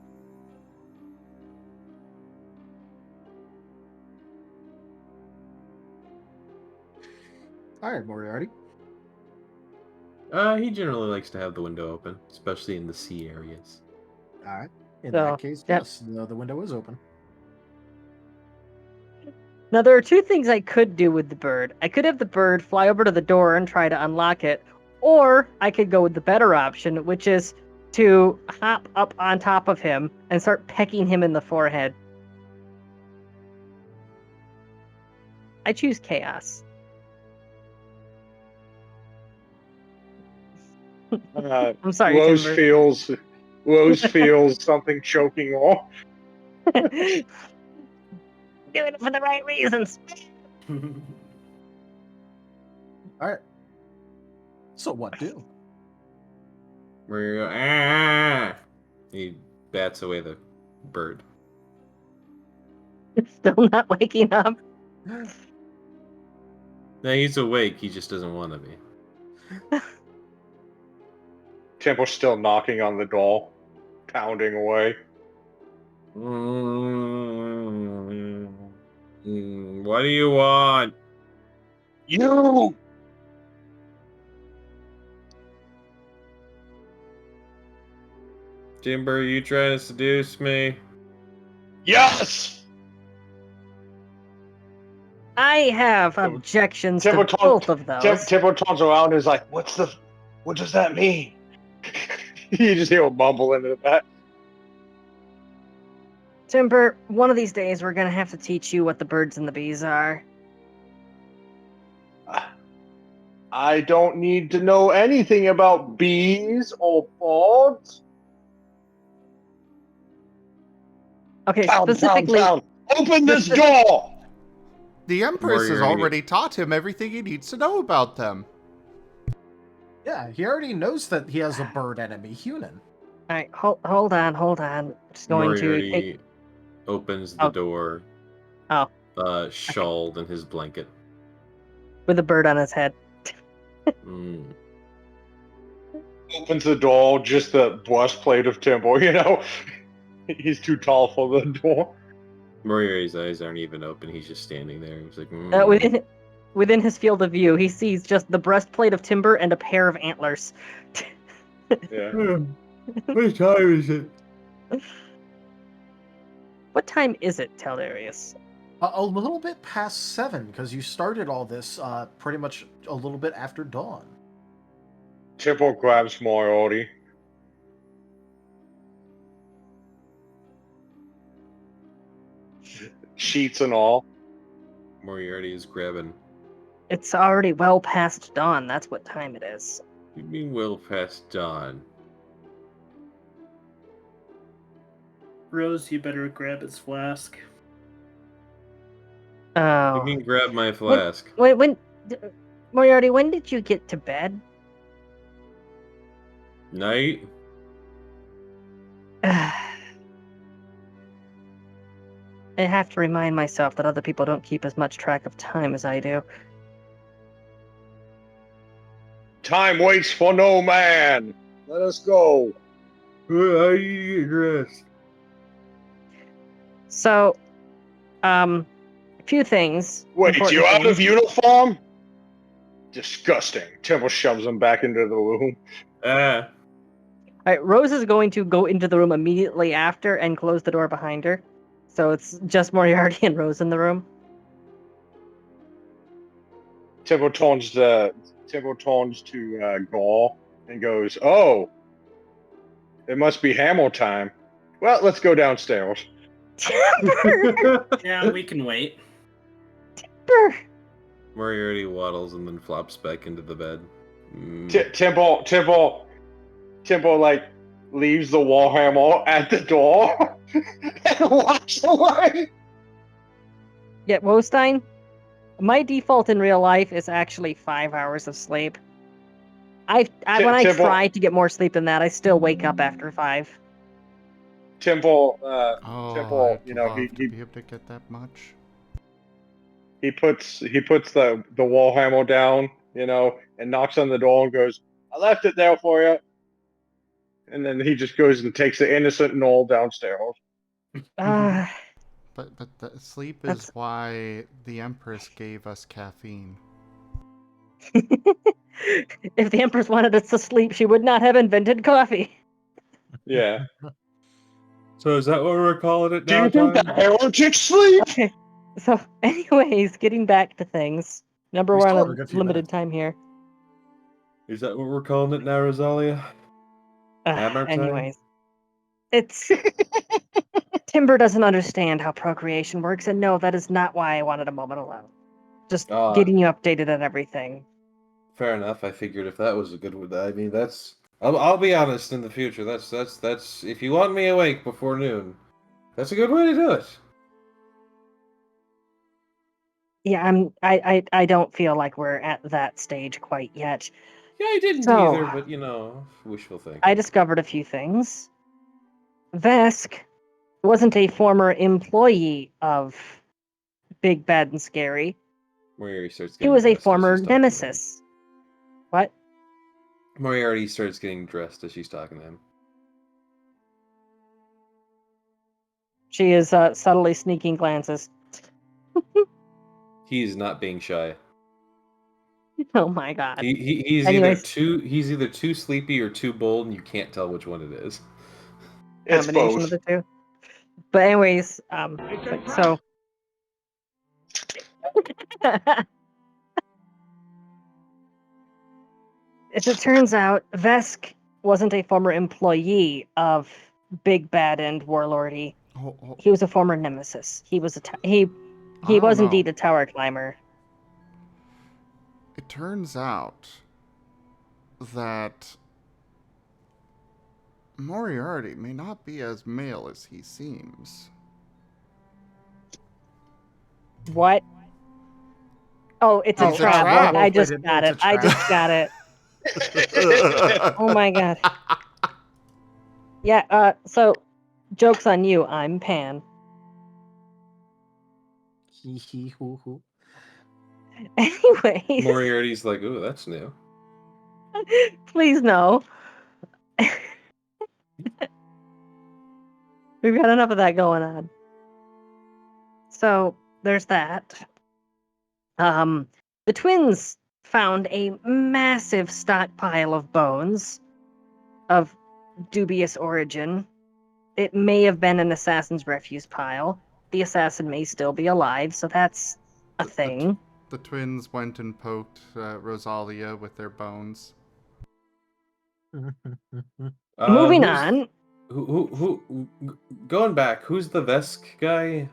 All right, Moriarty. He generally likes to have the window open, especially in the sea areas. All right. In So, that case, yeah. yes, the window is open. Now, there are two things I could do with the bird. I could have the bird fly over to the door and try to unlock it, or I could go with the better option, which is to hop up on top of him and start pecking him in the forehead. I choose chaos. I'm sorry, Rose Timber. feels something choking off. Doing it for the right reasons. All right. So what do? Where you go, ah! He bats away the bird. It's still not waking up. No, he's awake. He just doesn't want to be. Temple's still knocking on the door, pounding away. What do you want? You! Timber, you trying to seduce me? Yes! I have objections to Timber both of those. Timber turns around and is like, what does that mean? You just hear a mumble into that. Timber, one of these days we're gonna have to teach you what the birds and the bees are. I don't need to know anything about bees or birds. Okay, Pound, specifically. pound, pound. Open this door! The Empress has Moriarty. already taught him everything he needs to know about them. Yeah, he already knows that he has a bird enemy, Hunan. Alright, hold on. Just going to Moriarty take... opens the door, Oh, shawled in his blanket. with a bird on his head. Mm. Opens the door, just the breastplate of Timbo, you know? He's too tall for the door. Moriarty's eyes aren't even open. He's just standing there. He's like, Within his field of view, he sees just the breastplate of timber and a pair of antlers. Yeah. What time is it? What time is it, Taldarius? A little bit past 7, because you started all this pretty much a little bit after dawn. Timbo grabs Moriarty. Sheets and all. Moriarty is grabbing. It's already well past dawn. That's what time it is. You mean well past dawn? Rose, you better grab his flask. Oh. You mean grab my flask? Moriarty, when did you get to bed? Night? I have to remind myself that other people don't keep as much track of time as I do. Time waits for no man. Let us go. How do you get dressed? So, a few things. Wait, important you out things. of uniform? Disgusting. Temple shoves him back into the room. Alright, Rose is going to go into the room immediately after and close the door behind her. So it's just Moriarty and Rose in the room. Temple turns to Gaul and goes, "Oh, it must be Hamel time. Well, let's go downstairs." Yeah, we can wait. Moriarty waddles and then flops back into the bed. Temple like leaves the Warhammer at the door and walks away. Yeah, Wostein, my default in real life is actually 5 hours of sleep. When I try to get more sleep than that, I still wake up after 5. Temple, You know, he be able to get that much. He puts the Warhammer down, you know, and knocks on the door and goes, "I left it there for you." And then he just goes and takes the innocent Knoll downstairs. But the sleep is why the Empress gave us caffeine. If the Empress wanted us to sleep, she would not have invented coffee. Yeah. So is that what we're calling it Do now? you think Time? the heretic sleep? Okay. So, anyways, getting back to things. Number We one, still have a on good few limited time here. Is that what we're calling it now, Rosalia? Hammer time? Anyways, it's Timber doesn't understand how procreation works, and no, that is not why I wanted a moment alone. Just getting you updated on everything. Fair enough. I figured if that was a good one, I mean, that's. I'll be honest. In the future, that's. If you want me awake before noon, that's a good way to do it. Yeah, I don't feel like we're at that stage quite yet. Yeah, I didn't either, but you know, wishful thinking. I discovered a few things. Vesk wasn't a former employee of Big Bad and Scary. Moriarty starts He getting was a dressed as former she's talking to him. nemesis. What? Moriarty starts getting dressed as she's talking to him. She is subtly sneaking glances. He's not being shy. Oh my god. He's Anyways. either too sleepy or too bold, and you can't tell which one it is. It's Combination both. of the two. But anyways, so as it turns out, Vesk wasn't a former employee of Big Bad and Warlordy. He was a former nemesis. He was he was know. indeed a tower climber. It turns out that Moriarty may not be as male as he seems. What? Oh, it's a Oh, trap. trap. I just It's got a it. I trap. just got it. Oh my god. Yeah, so, joke's on you, I'm Pan. Hee hee hoo hoo. Anyways, Moriarty's like, ooh, that's new. please no. We've got enough of that going on. So, there's that. The twins found a massive stockpile of bones of dubious origin. It may have been an assassin's refuse pile. The assassin may still be alive, so that's a thing. The twins went and poked Rosalia with their bones. Moving Who's- on. Going back, who's the Vesk guy?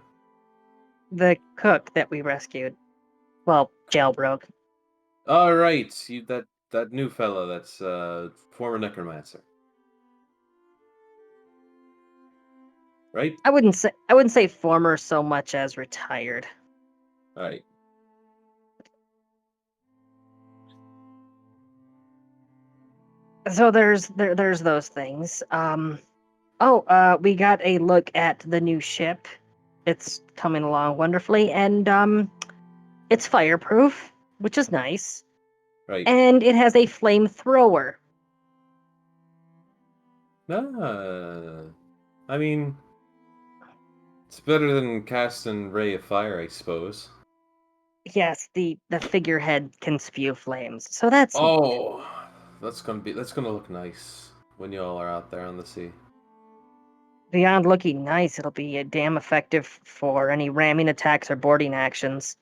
The cook that we rescued. Well, jailbroke. Oh, right. That new fella that's former necromancer. Right? I wouldn't say former so much as retired. Right. So there's those things. We got a look at the new ship. It's coming along wonderfully, and it's fireproof, which is nice. Right. And it has a flamethrower. I mean, it's better than casting Ray of Fire, I suppose. Yes, the figurehead can spew flames. So that's Oh, that's gonna look nice when you all are out there on the sea. beyond looking nice. It'll be damn effective for any ramming attacks or boarding actions.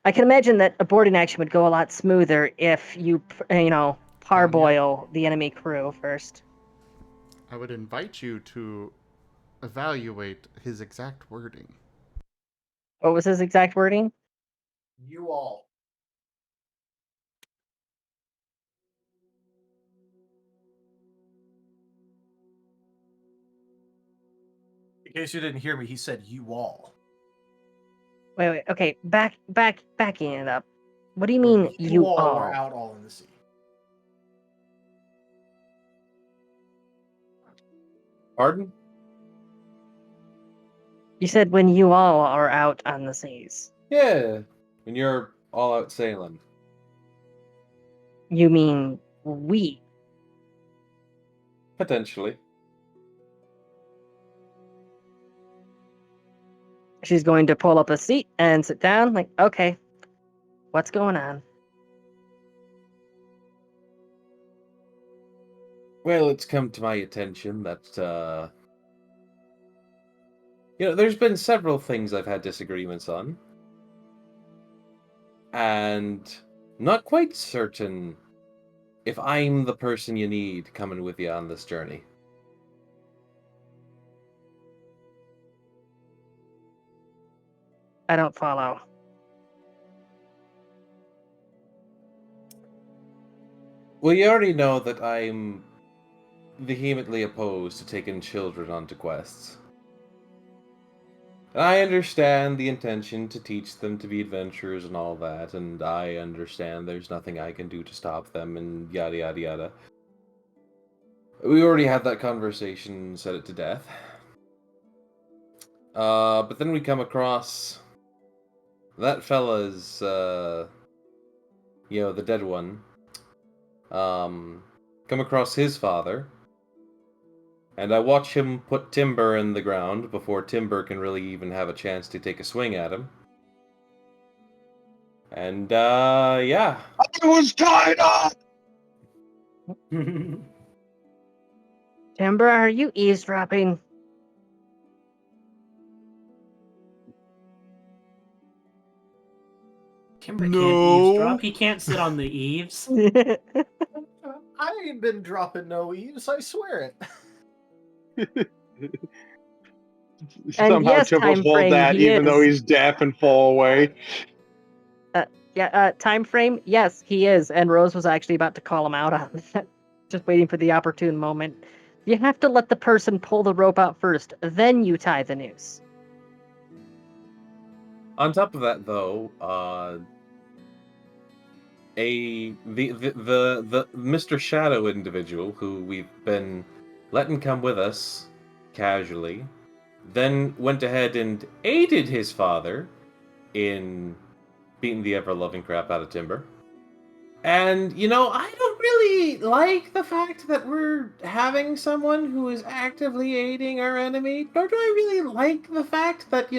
I can imagine that a boarding action would go a lot smoother if you parboil the enemy crew first. I would invite you to evaluate his exact wording. What was his exact wording? You all. In case you didn't hear me, he said you all. Wait. Okay, backing it up. What do you mean you all? were out all in the sea. Pardon? You said when you all are out on the seas. Yeah, when you're all out sailing. You mean we? Potentially. She's going to pull up a seat and sit down. Like, okay, what's going on? Well, it's come to my attention that, there's been several things I've had disagreements on. And not quite certain if I'm the person you need coming with you on this journey. I don't follow. Well, you already know that I'm vehemently opposed to taking children onto quests. And I understand the intention to teach them to be adventurers and all that, and I understand there's nothing I can do to stop them, and yada yada yada. We already had that conversation and said it to death. But then we come across that fella's, the dead one. Come across his father. And I watch him put Timber in the ground before Timber can really even have a chance to take a swing at him. And, yeah. I was tied up! Timber, are you eavesdropping? Timber can't eavesdrop. He can't sit on the eaves. I ain't been dropping no eaves, I swear it. Somehow yes, Timber time pulled frame, that, he even though is. he's deaf and fall away. Time frame? Yes, he is. And Rose was actually about to call him out on that. Just waiting for the opportune moment. You have to let the person pull the rope out first, then you tie the noose. On top of that, though, the Mr. Shadow individual who we've been letting come with us casually, then went ahead and aided his father in beating the ever-loving crap out of Timber. And, I don't really like the fact that we're having someone who is actively aiding our enemy, nor do I really like the fact that,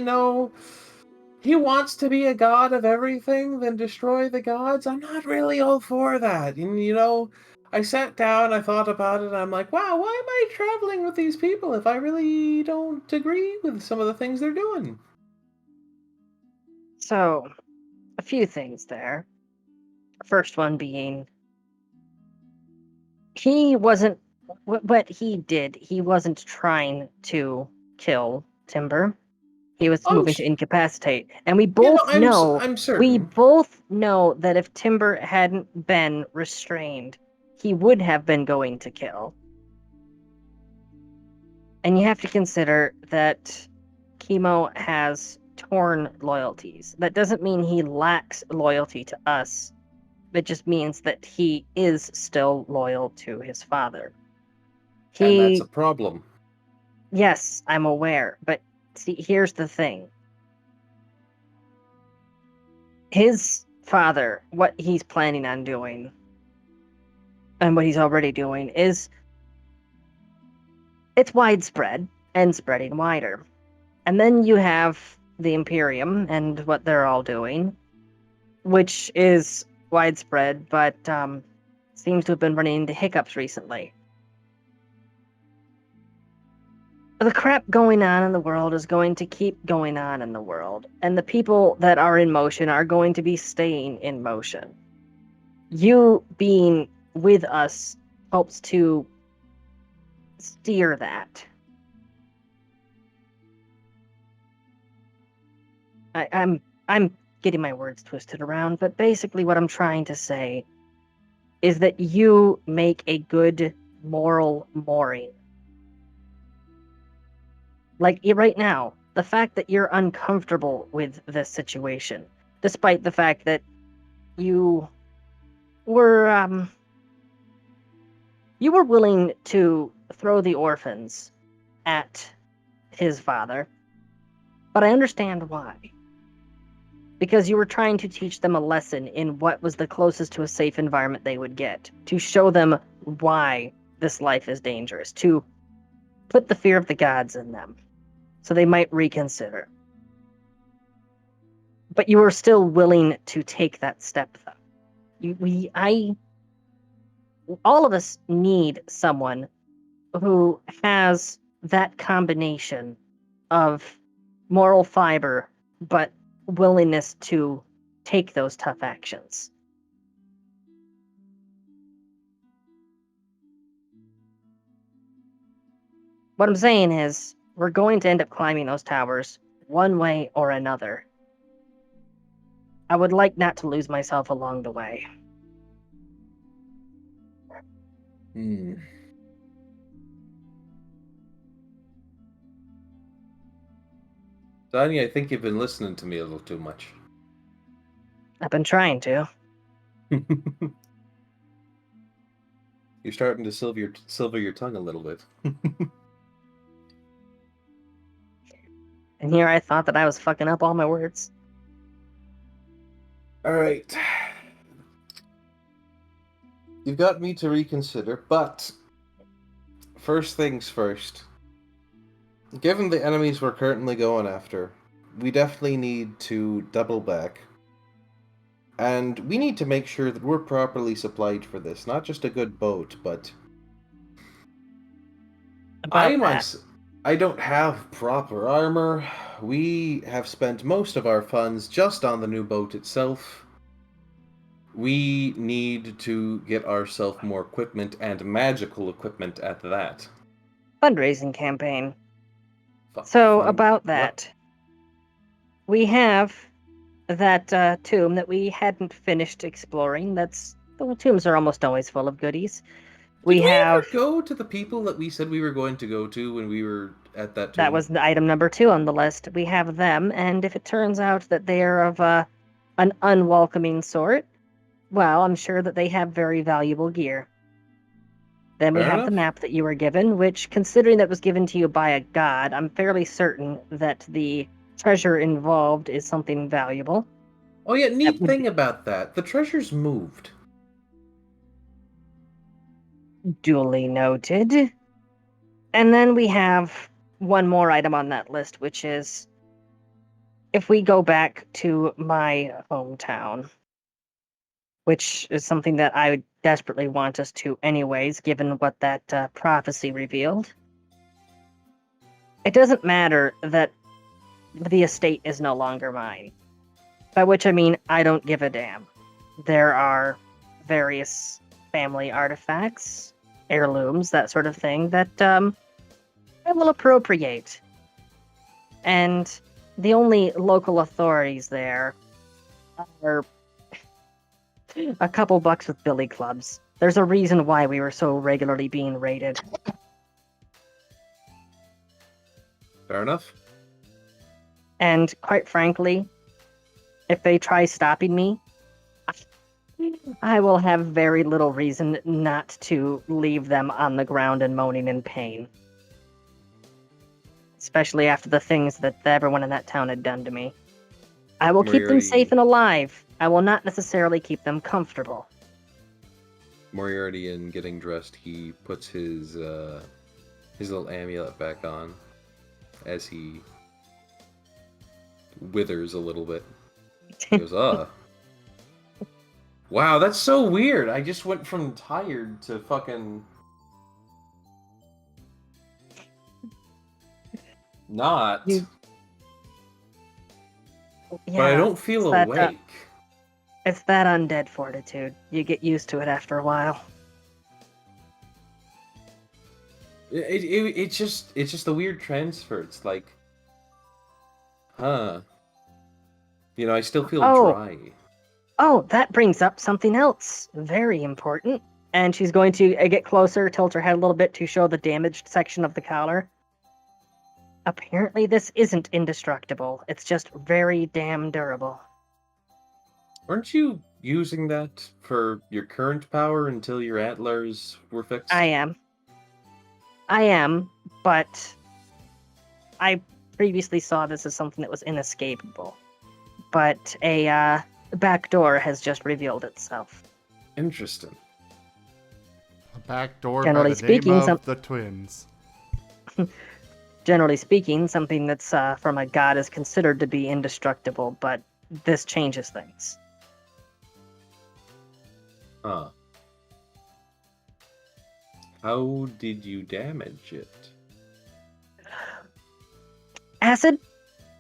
he wants to be a god of everything, then destroy the gods. I'm not really all for that. And, I sat down, I thought about it, and I'm like, wow, why am I traveling with these people if I really don't agree with some of the things they're doing? So, a few things there. First one being, he wasn't, what he did, he wasn't trying to kill Timber. He was moving to incapacitate. And we both I'm certain. that if Timber hadn't been restrained, he would have been going to kill. And you have to consider that Kemo has torn loyalties. That doesn't mean he lacks loyalty to us. It just means that he is still loyal to his father. And that's a problem. Yes, I'm aware. But see, here's the thing. His father, what he's planning on doing, and what he's already doing, is it's widespread and spreading wider. And then you have the Imperium and what they're all doing, which is widespread, but seems to have been running into hiccups recently. The crap going on in the world is going to keep going on in the world, and the people that are in motion are going to be staying in motion. You being with us helps to steer that. I'm getting my words twisted around, but basically what I'm trying to say is that you make a good moral mooring. Like right now, the fact that you're uncomfortable with this situation, despite the fact that you were willing to throw the orphans at his father, but I understand why. Because you were trying to teach them a lesson in what was the closest to a safe environment they would get, to show them why this life is dangerous, to put the fear of the gods in them, so they might reconsider. But you were still willing to take that step, though. All of us need someone who has that combination of moral fiber, but willingness to take those tough actions. What I'm saying is, we're going to end up climbing those towers one way or another. I would like not to lose myself along the way. Tanya, I think you've been listening to me a little too much. I've been trying to. You're starting to silver your tongue a little bit. And here I thought that I was fucking up all my words. Alright. You've got me to reconsider, but first things first. Given the enemies we're currently going after, we definitely need to double back. And we need to make sure that we're properly supplied for this. Not just a good boat, but... I don't have proper armor. We have spent most of our funds just on the new boat itself. We need to get ourselves more equipment, and magical equipment at that. Fundraising campaign. About that, we have that tomb that we hadn't finished exploring. The tombs are almost always full of goodies. We Did we have ever go to the people that we said we were going to go to when we were at that tomb? that was item number 2 on the list. We have them, and if it turns out that they are of an unwelcoming sort, well, I'm sure that they have very valuable gear. Then we Fair have the enough. map that you were given, which, considering that was given to you by a god, I'm fairly certain that the treasure involved is something valuable. Oh yeah, That neat would thing about that. The treasure's moved. duly noted. And then we have one more item on that list, which is if we go back to my hometown, which is something that I desperately want us to anyways, given what that prophecy revealed. It doesn't matter that the estate is no longer mine. By which I mean, I don't give a damn. There are various family artifacts, heirlooms, that sort of thing, that I will appropriate. And the only local authorities there are a couple bucks with billy clubs. There's a reason why we were so regularly being raided. Fair enough. And quite frankly, if they try stopping me, I will have very little reason not to leave them on the ground and moaning in pain. Especially after the things that everyone in that town had done to me. I will keep them safe and alive. I will not necessarily keep them comfortable. Moriarty, in getting dressed, he puts his little amulet back on as he withers a little bit. He goes, wow, that's so weird. I just went from tired to fucking not. Yeah, but I don't feel awake. It's that undead fortitude. You get used to it after a while. It's just a weird transfer. It's like, huh. You know, I still feel dry. Oh, that brings up something else. Very important. And she's going to get closer, tilt her head a little bit to show the damaged section of the collar. Apparently this isn't indestructible. It's just very damn durable. Aren't you using that for your current power until your antlers were fixed? I am, but I previously saw this as something that was inescapable. But a back door has just revealed itself. Interesting. A back door Generally by the speaking, name of the twins. Generally speaking, something that's from a god is considered to be indestructible, but this changes things. Huh. How did you damage it? Acid.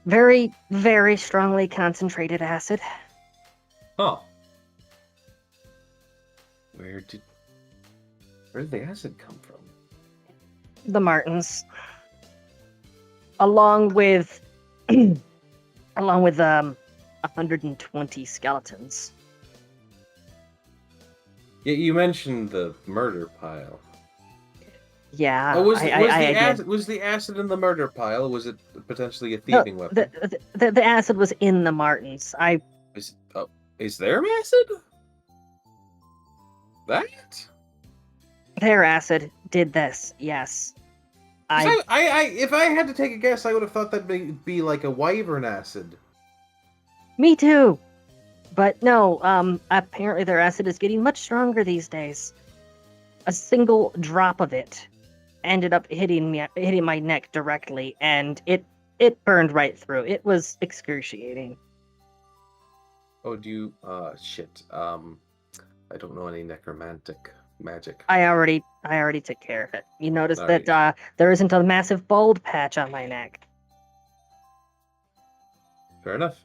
Very, very strongly concentrated acid. Huh. Where did the acid come from? The Martens. Along with 120 skeletons. Yeah, you mentioned the murder pile. Yeah, Oh, was did. the acid in the murder pile? Was it potentially a thieving weapon? The acid was in the Martens. Is there acid? That? Their acid did this, yes. If I had to take a guess, I would have thought that'd be like a wyvern acid. Me too. But no, apparently their acid is getting much stronger these days. A single drop of it ended up hitting my neck directly, and it burned right through. It was excruciating. Oh, shit. I don't know any necromantic magic. I already took care of it. You notice that there isn't a massive bald patch on my neck. Fair enough.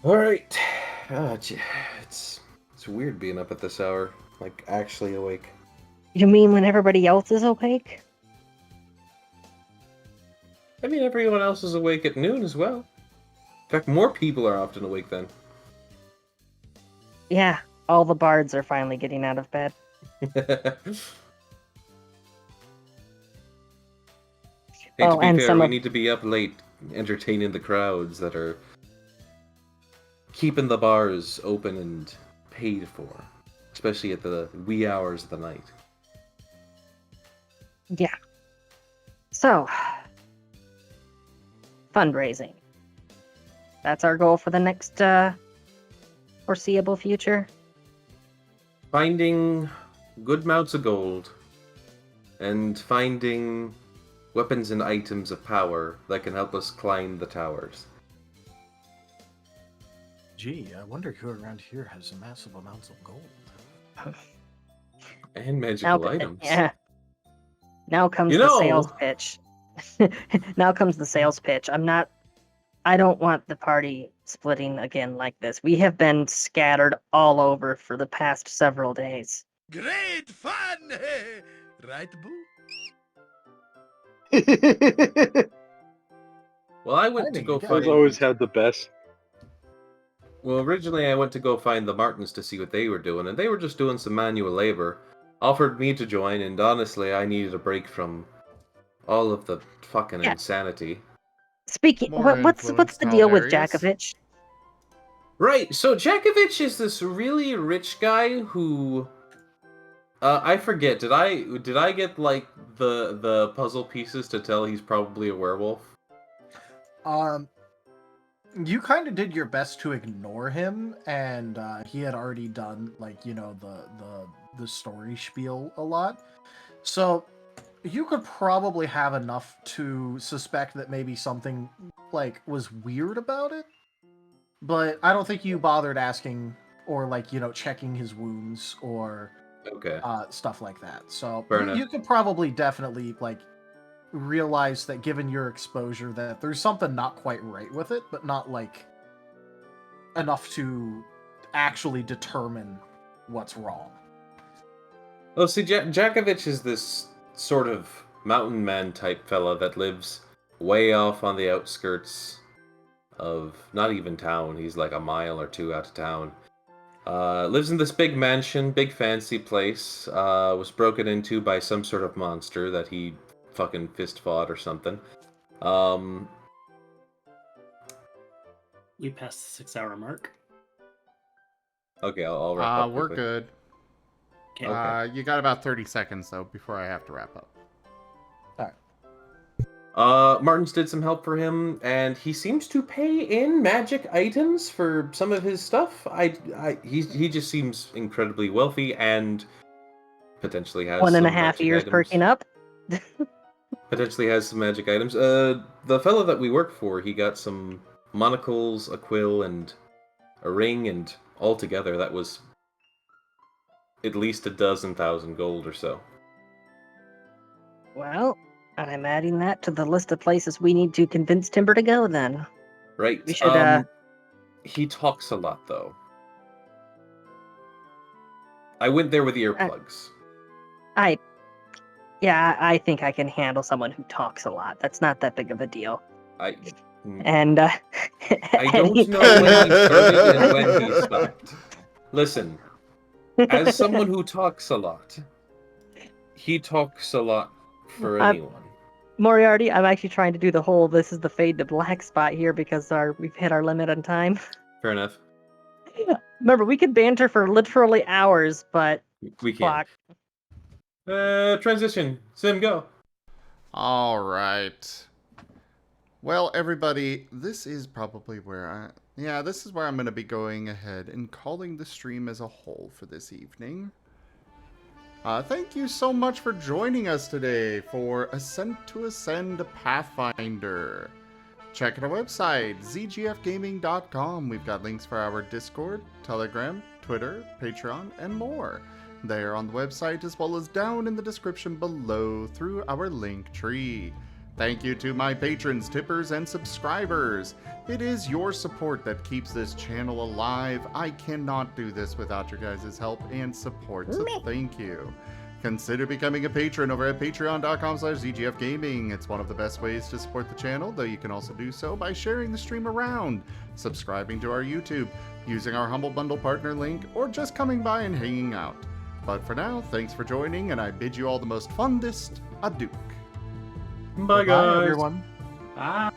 All right. It's weird being up at this hour, like actually awake. You mean when everybody else is awake? I mean, everyone else is awake at noon as well. fact, more people are often awake then. Yeah, all the bards are finally getting out of bed. Hey, to be and fair, some we of need to be up late entertaining the crowds that are keeping the bars open and paid for, especially at the wee hours of the night. yeah. So, fundraising. That's our goal for the next foreseeable future. Finding good amounts of gold and finding weapons and items of power that can help us climb the towers. Gee, I wonder who around here has massive amounts of gold. And magical items. Yeah. Now comes You the know- sales pitch. Now comes the sales pitch. I don't want the party splitting again like this. We have been scattered all over for the past several days. Great fun! Right, Boo? Well, I went to go find... Those always have the best. Well, originally I went to go find the Martens to see what they were doing, and they were just doing some manual labor. Offered me to join, and honestly, I needed a break from all of the fucking insanity. Speaking, what's the deal with Jakovich? Right, so Jakovich is this really rich guy who... I forget, did I get, like, the puzzle pieces to tell he's probably a werewolf? You kind of did your best to ignore him, and he had already done, like, you know, the story spiel a lot. So you could probably have enough to suspect that maybe something, like, was weird about it. But I don't think you bothered asking or, like, you know, checking his wounds or stuff like that. So Fair enough. you could probably definitely, like, realize that given your exposure that there's something not quite right with it, but not, like, enough to actually determine what's wrong. Well, see, Jakovich is this sort of mountain man type fella that lives way off on the outskirts of not even town. He's like a mile or two out of town. Lives in this big mansion, big fancy place. Was broken into by some sort of monster that he fucking fist fought or something. We passed the 6-hour mark. Okay, I'll wrap up. We're quickly. good. Okay. You got about 30 seconds, though, before I have to wrap up. Martens did some help for him, and he seems to pay in magic items for some of his stuff. He just seems incredibly wealthy and potentially has 1.5 magic years items. perking up. Potentially has some magic items. The fellow that we work for, he got some monocles, a quill, and a ring, and altogether that was at least 12,000 gold or so. Well, I'm adding that to the list of places we need to convince Timber to go, then. Right. We should, He talks a lot, though. I went there with earplugs. I think I can handle someone who talks a lot. That's not that big of a deal. And, I don't know when he started and when he stopped. Listen, as someone who talks a lot, he talks a lot for anyone. Moriarty, I'm actually trying to do the whole this is the fade to black spot here because we've hit our limit on time. Fair enough. Remember, we could banter for literally hours, but we can't. Transition. Sim, go. All right. Well, everybody, this is probably where this is where I'm going to be going ahead and calling the stream as a whole for this evening. Thank you so much for joining us today for Ascent to Ascend Pathfinder. Check out our website, zgfgaming.com. We've got links for our Discord, Telegram, Twitter, Patreon, and more. They are on the website as well as down in the description below through our link tree. Thank you to my patrons, tippers, and subscribers. It is your support that keeps this channel alive. I cannot do this without your guys' help and support, so thank you. Consider becoming a patron over at patreon.com/ZGFgaming. It's one of the best ways to support the channel, though you can also do so by sharing the stream around, subscribing to our YouTube, using our Humble Bundle partner link, or just coming by and hanging out. But for now, thanks for joining, and I bid you all the most fundest adieu. Bye, guys. everyone. Bye.